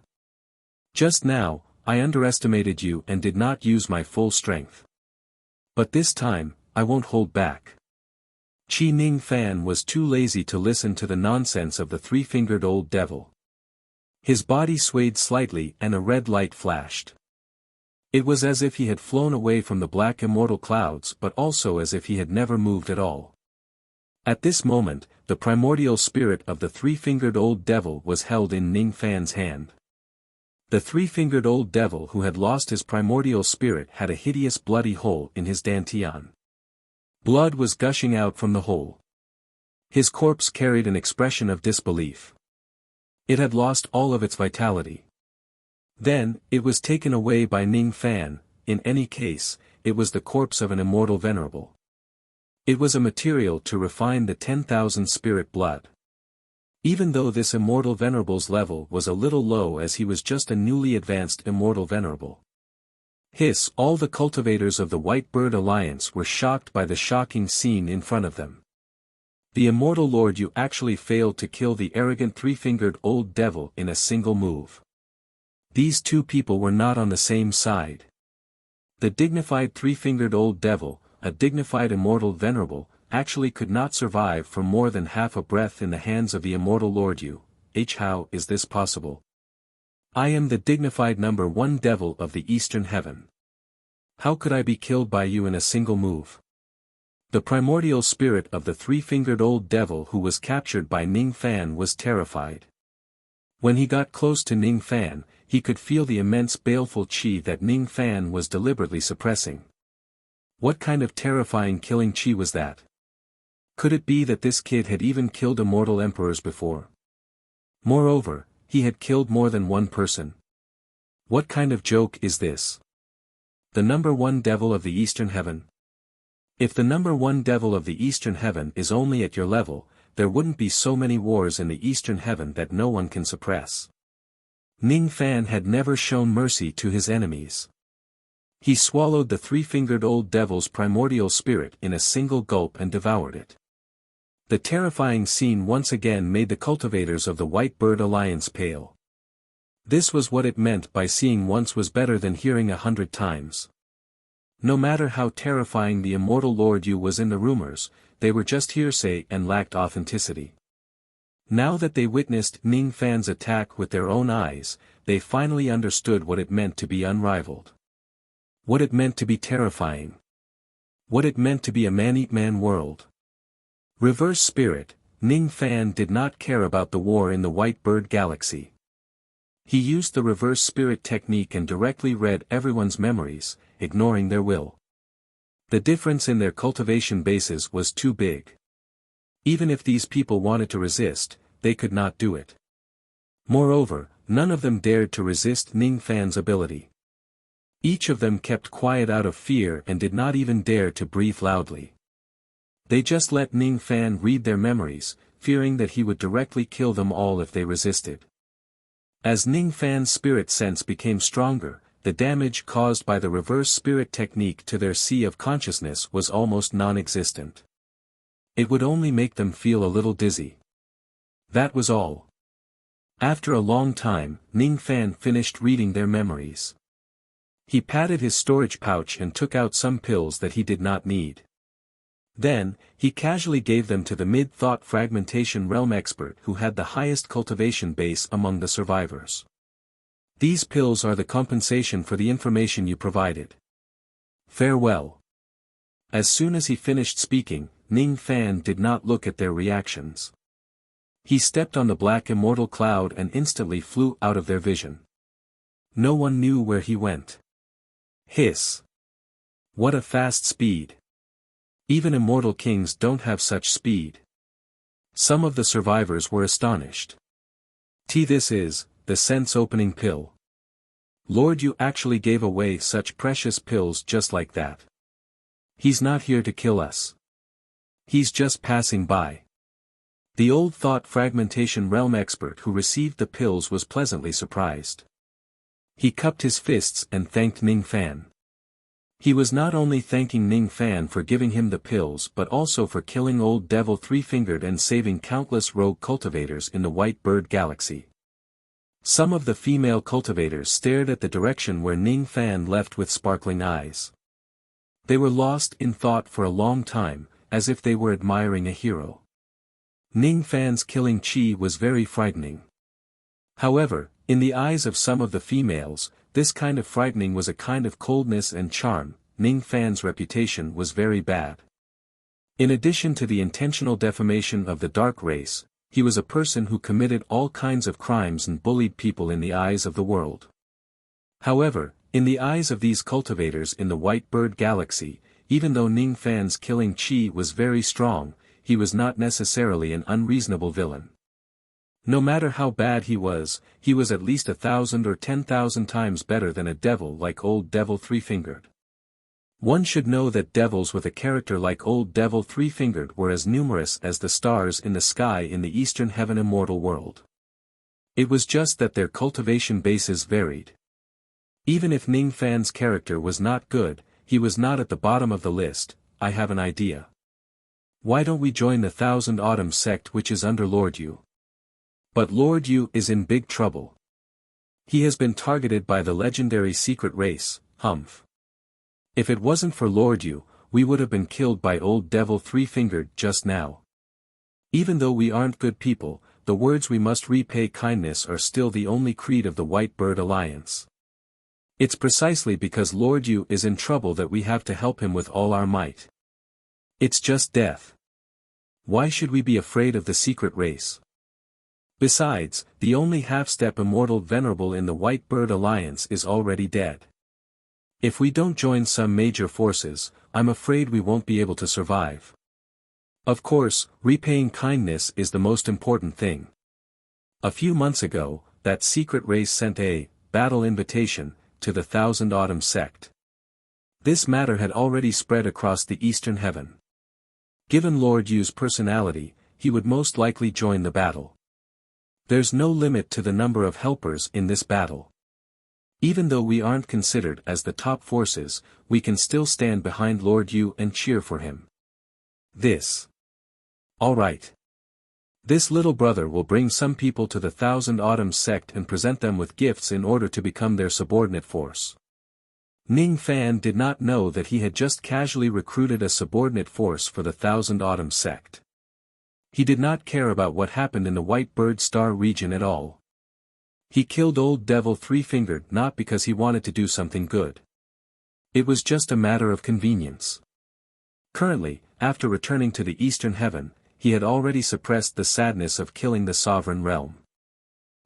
Just now, I underestimated you and did not use my full strength. But this time, I won't hold back. Qi Ning Fan was too lazy to listen to the nonsense of the three-fingered old devil. His body swayed slightly and a red light flashed. It was as if he had flown away from the black immortal clouds but also as if he had never moved at all. At this moment, the primordial spirit of the three-fingered old devil was held in Ning Fan's hand. The three-fingered old devil who had lost his primordial spirit had a hideous bloody hole in his dantian. Blood was gushing out from the hole. His corpse carried an expression of disbelief. It had lost all of its vitality. Then, it was taken away by Ning Fan. In any case, it was the corpse of an immortal venerable. It was a material to refine the 10,000 spirit blood. Even though this immortal venerable's level was a little low as he was just a newly advanced immortal venerable. Hiss! All the cultivators of the White Bird Alliance were shocked by the shocking scene in front of them. The immortal Lord Yu actually failed to kill the arrogant three-fingered old devil in a single move. These two people were not on the same side. The dignified three-fingered old devil, a dignified immortal venerable, actually could not survive for more than half a breath in the hands of the immortal Lord Yu. How is this possible? I am the dignified number one devil of the Eastern Heaven. How could I be killed by you in a single move? The primordial spirit of the three-fingered old devil who was captured by Ning Fan was terrified. When he got close to Ning Fan, he could feel the immense baleful qi that Ning Fan was deliberately suppressing. What kind of terrifying killing qi was that? Could it be that this kid had even killed immortal emperors before? Moreover, he had killed more than one person. What kind of joke is this? The number one devil of the Eastern Heaven? If the number one devil of the Eastern Heaven is only at your level, there wouldn't be so many wars in the Eastern Heaven that no one can suppress. Ning Fan had never shown mercy to his enemies. He swallowed the three-fingered old devil's primordial spirit in a single gulp and devoured it. The terrifying scene once again made the cultivators of the White Bird Alliance pale. This was what it meant by seeing once was better than hearing 100 times. No matter how terrifying the immortal Lord Yu was in the rumors, they were just hearsay and lacked authenticity. Now that they witnessed Ning Fan's attack with their own eyes, they finally understood what it meant to be unrivaled. What it meant to be terrifying. What it meant to be a man-eat-man world. Reverse spirit, Ning Fan did not care about the war in the White Bird Galaxy. He used the reverse spirit technique and directly read everyone's memories, ignoring their will. The difference in their cultivation bases was too big. Even if these people wanted to resist, they could not do it. Moreover, none of them dared to resist Ning Fan's ability. Each of them kept quiet out of fear and did not even dare to breathe loudly. They just let Ning Fan read their memories, fearing that he would directly kill them all if they resisted. As Ning Fan's spirit sense became stronger, the damage caused by the reverse spirit technique to their sea of consciousness was almost non-existent. It would only make them feel a little dizzy. That was all. After a long time, Ning Fan finished reading their memories. He patted his storage pouch and took out some pills that he did not need. Then, he casually gave them to the mid-thought fragmentation realm expert who had the highest cultivation base among the survivors. These pills are the compensation for the information you provided. Farewell. As soon as he finished speaking, Ning Fan did not look at their reactions. He stepped on the black immortal cloud and instantly flew out of their vision. No one knew where he went. Hiss. What a fast speed. Even immortal kings don't have such speed. Some of the survivors were astonished. This is the sense-opening pill. Lord Yu actually gave away such precious pills just like that. He's not here to kill us. He's just passing by. The old thought fragmentation realm expert who received the pills was pleasantly surprised. He cupped his fists and thanked Ning Fan. He was not only thanking Ning Fan for giving him the pills but also for killing Old Devil Three-Fingered and saving countless rogue cultivators in the White Bird Galaxy. Some of the female cultivators stared at the direction where Ning Fan left with sparkling eyes. They were lost in thought for a long time, as if they were admiring a hero. Ning Fan's killing Qi was very frightening. However, in the eyes of some of the females, this kind of frightening was a kind of coldness and charm. Ning Fan's reputation was very bad. In addition to the intentional defamation of the dark race, he was a person who committed all kinds of crimes and bullied people in the eyes of the world. However, in the eyes of these cultivators in the White Bird Galaxy, even though Ning Fan's killing Qi was very strong, he was not necessarily an unreasonable villain. No matter how bad he was at least 1,000 or 10,000 times better than a devil like Old Devil Three-Fingered. One should know that devils with a character like Old Devil Three-Fingered were as numerous as the stars in the sky in the Eastern Heaven immortal world. It was just that their cultivation bases varied. Even if Ning Fan's character was not good, he was not at the bottom of the list. I have an idea. Why don't we join the Thousand Autumn sect which is under Lord Yu? But Lord Yu is in big trouble. He has been targeted by the legendary secret race, Humph. If it wasn't for Lord Yu, we would have been killed by Old Devil Three-Fingered just now. Even though we aren't good people, the words we must repay kindness are still the only creed of the White Bird Alliance. It's precisely because Lord Yu is in trouble that we have to help him with all our might. It's just death. Why should we be afraid of the secret race? Besides, the only half-step immortal venerable in the White Bird Alliance is already dead. If we don't join some major forces, I'm afraid we won't be able to survive. Of course, repaying kindness is the most important thing. A few months ago, that secret race sent a battle invitation to the Thousand Autumn sect. This matter had already spread across the Eastern Heaven. Given Lord Yu's personality, he would most likely join the battle. There's no limit to the number of helpers in this battle. Even though we aren't considered as the top forces, we can still stand behind Lord Yu and cheer for him. Alright. This little brother will bring some people to the Thousand Autumn sect and present them with gifts in order to become their subordinate force. Ning Fan did not know that he had just casually recruited a subordinate force for the Thousand Autumn sect. He did not care about what happened in the White Bird Star region at all. He killed Old Devil Three-Fingered not because he wanted to do something good. It was just a matter of convenience. Currently, after returning to the Eastern Heaven, he had already suppressed the sadness of killing the Sovereign Realm.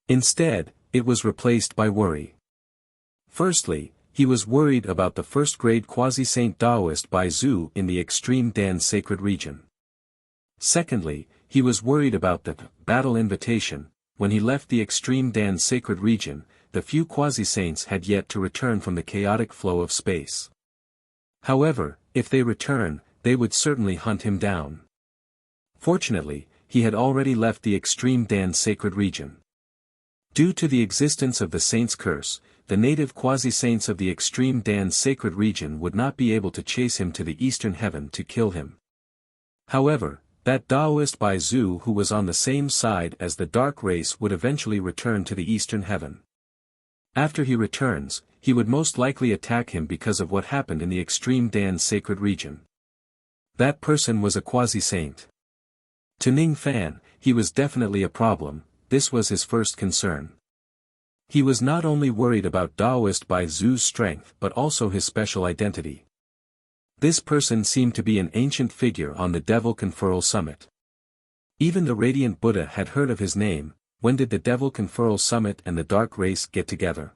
Instead, it was replaced by worry. Firstly, he was worried about the first-grade quasi-saint Taoist Bai Zhu in the Extreme Dan Sacred Region. Secondly, he was worried about the battle invitation. When he left the Extreme Dan Sacred Region, the few quasi-saints had yet to return from the chaotic flow of space. However, if they return, they would certainly hunt him down. Fortunately, he had already left the Extreme Dan Sacred Region. Due to the existence of the Saint's Curse, the native quasi-saints of the Extreme Dan Sacred Region would not be able to chase him to the Eastern Heaven to kill him. However, that Taoist Bai Zhu who was on the same side as the Dark Race would eventually return to the Eastern Heaven. After he returns, he would most likely attack him because of what happened in the Extreme Dan Sacred Region. That person was a quasi-saint. To Ning Fan, he was definitely a problem. This was his first concern. He was not only worried about Taoist Bai Zhu's strength but also his special identity. This person seemed to be an ancient figure on the Devil Conferral Summit. Even the Radiant Buddha had heard of his name. When did the Devil Conferral Summit and the Dark Race get together?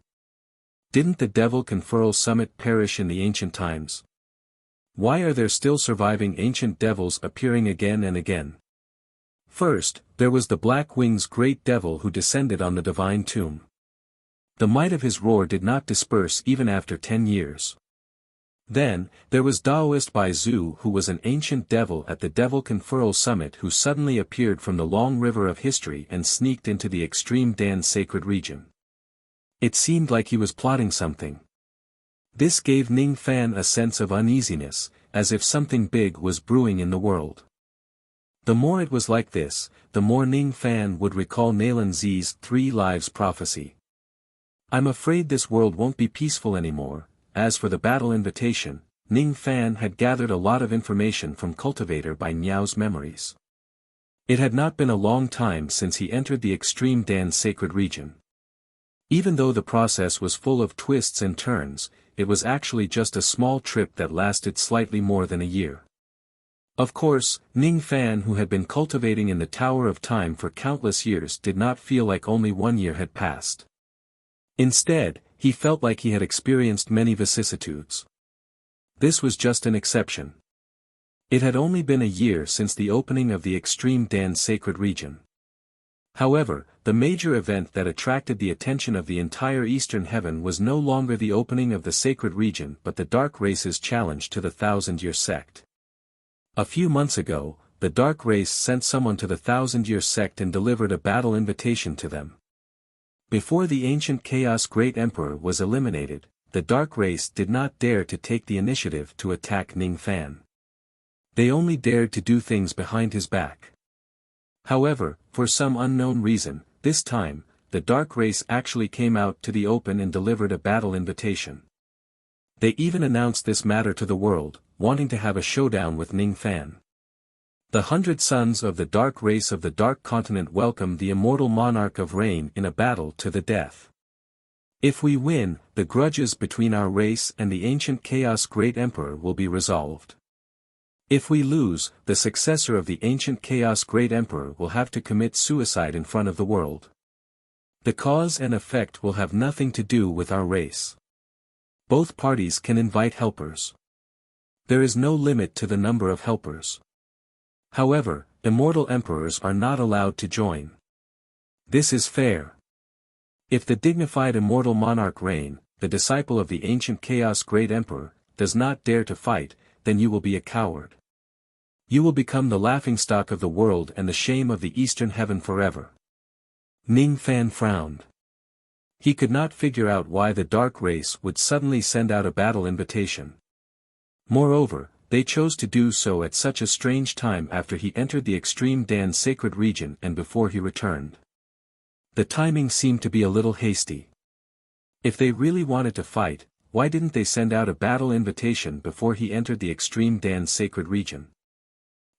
Didn't the Devil Conferral Summit perish in the ancient times? Why are there still surviving ancient devils appearing again and again? First, there was the Black Wing's great devil who descended on the divine tomb. The might of his roar did not disperse even after 10 years. Then, there was Daoist Bai Zhu, who was an ancient devil at the Devil Conferral Summit, who suddenly appeared from the long river of history and sneaked into the extreme Dan sacred region. It seemed like he was plotting something. This gave Ning Fan a sense of uneasiness, as if something big was brewing in the world. The more it was like this, the more Ning Fan would recall Nalan Zi's 3 lives prophecy. I'm afraid this world won't be peaceful anymore. As for the battle invitation, Ning Fan had gathered a lot of information from Cultivator by Niao's memories. It had not been a long time since he entered the extreme Dan sacred region. Even though the process was full of twists and turns, it was actually just a small trip that lasted slightly more than a year. Of course, Ning Fan, who had been cultivating in the Tower of Time for countless years, did not feel like only 1 year had passed. Instead, he felt like he had experienced many vicissitudes. This was just an exception. It had only been a year since the opening of the extreme Dan sacred region. However, the major event that attracted the attention of the entire Eastern Heaven was no longer the opening of the sacred region but the Dark Race's challenge to the Thousand-Year Sect. A few months ago, the Dark Race sent someone to the Thousand-Year Sect and delivered a battle invitation to them. Before the ancient Chaos Great Emperor was eliminated, the Dark Race did not dare to take the initiative to attack Ning Fan. They only dared to do things behind his back. However, for some unknown reason, this time, the Dark Race actually came out to the open and delivered a battle invitation. They even announced this matter to the world, wanting to have a showdown with Ning Fan. The 100 sons of the Dark Race of the Dark Continent welcome the immortal monarch of Rain in a battle to the death. If we win, the grudges between our race and the ancient Chaos Great Emperor will be resolved. If we lose, the successor of the ancient Chaos Great Emperor will have to commit suicide in front of the world. The cause and effect will have nothing to do with our race. Both parties can invite helpers. There is no limit to the number of helpers. However, immortal emperors are not allowed to join. This is fair. If the dignified immortal monarch Rain, the disciple of the ancient Chaos Great Emperor, does not dare to fight, then you will be a coward. You will become the laughingstock of the world and the shame of the Eastern Heaven forever. Ning Fan frowned. He could not figure out why the Dark Race would suddenly send out a battle invitation. Moreover, they chose to do so at such a strange time after he entered the extreme Dan sacred region and before he returned. The timing seemed to be a little hasty. If they really wanted to fight, why didn't they send out a battle invitation before he entered the extreme Dan sacred region?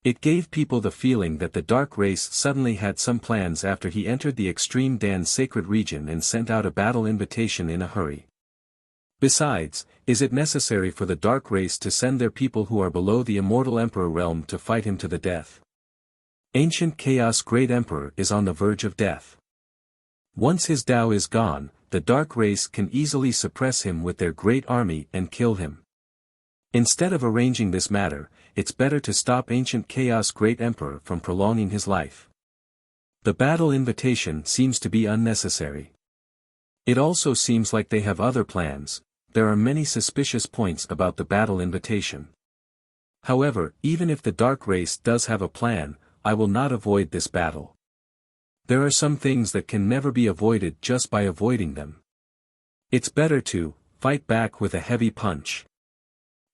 It gave people the feeling that the Dark Race suddenly had some plans after he entered the extreme Dan sacred region and sent out a battle invitation in a hurry. Besides, is it necessary for the Dark Race to send their people who are below the immortal Emperor realm to fight him to the death? Ancient Chaos Great Emperor is on the verge of death. Once his Tao is gone, the Dark Race can easily suppress him with their great army and kill him. Instead of arranging this matter, it's better to stop Ancient Chaos Great Emperor from prolonging his life. The battle invitation seems to be unnecessary. It also seems like they have other plans. There are many suspicious points about the battle invitation. However, even if the Dark Race does have a plan, I will not avoid this battle. There are some things that can never be avoided just by avoiding them. It's better to fight back with a heavy punch.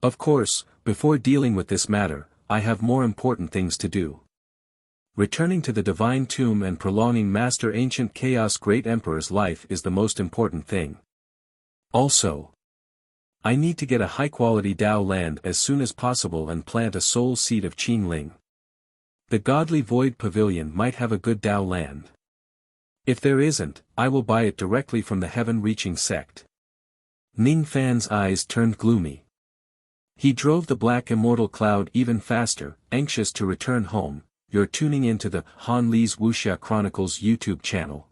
Of course, before dealing with this matter, I have more important things to do. Returning to the Divine Tomb and prolonging Master Ancient Chaos Great Emperor's life is the most important thing. Also, I need to get a high-quality Dao land as soon as possible and plant a soul seed of Qinling. The Godly Void Pavilion might have a good Dao land. If there isn't, I will buy it directly from the heaven-reaching sect. Ning Fan's eyes turned gloomy. He drove the black immortal cloud even faster, anxious to return home. You're tuning into the Han Li's Wuxia Chronicles YouTube channel.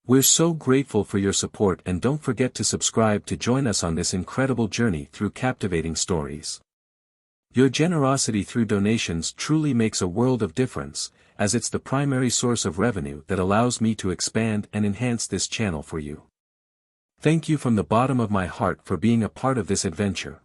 We're so grateful for your support, and don't forget to subscribe to join us on this incredible journey through captivating stories. Your generosity through donations truly makes a world of difference, as it's the primary source of revenue that allows me to expand and enhance this channel for you. Thank you from the bottom of my heart for being a part of this adventure.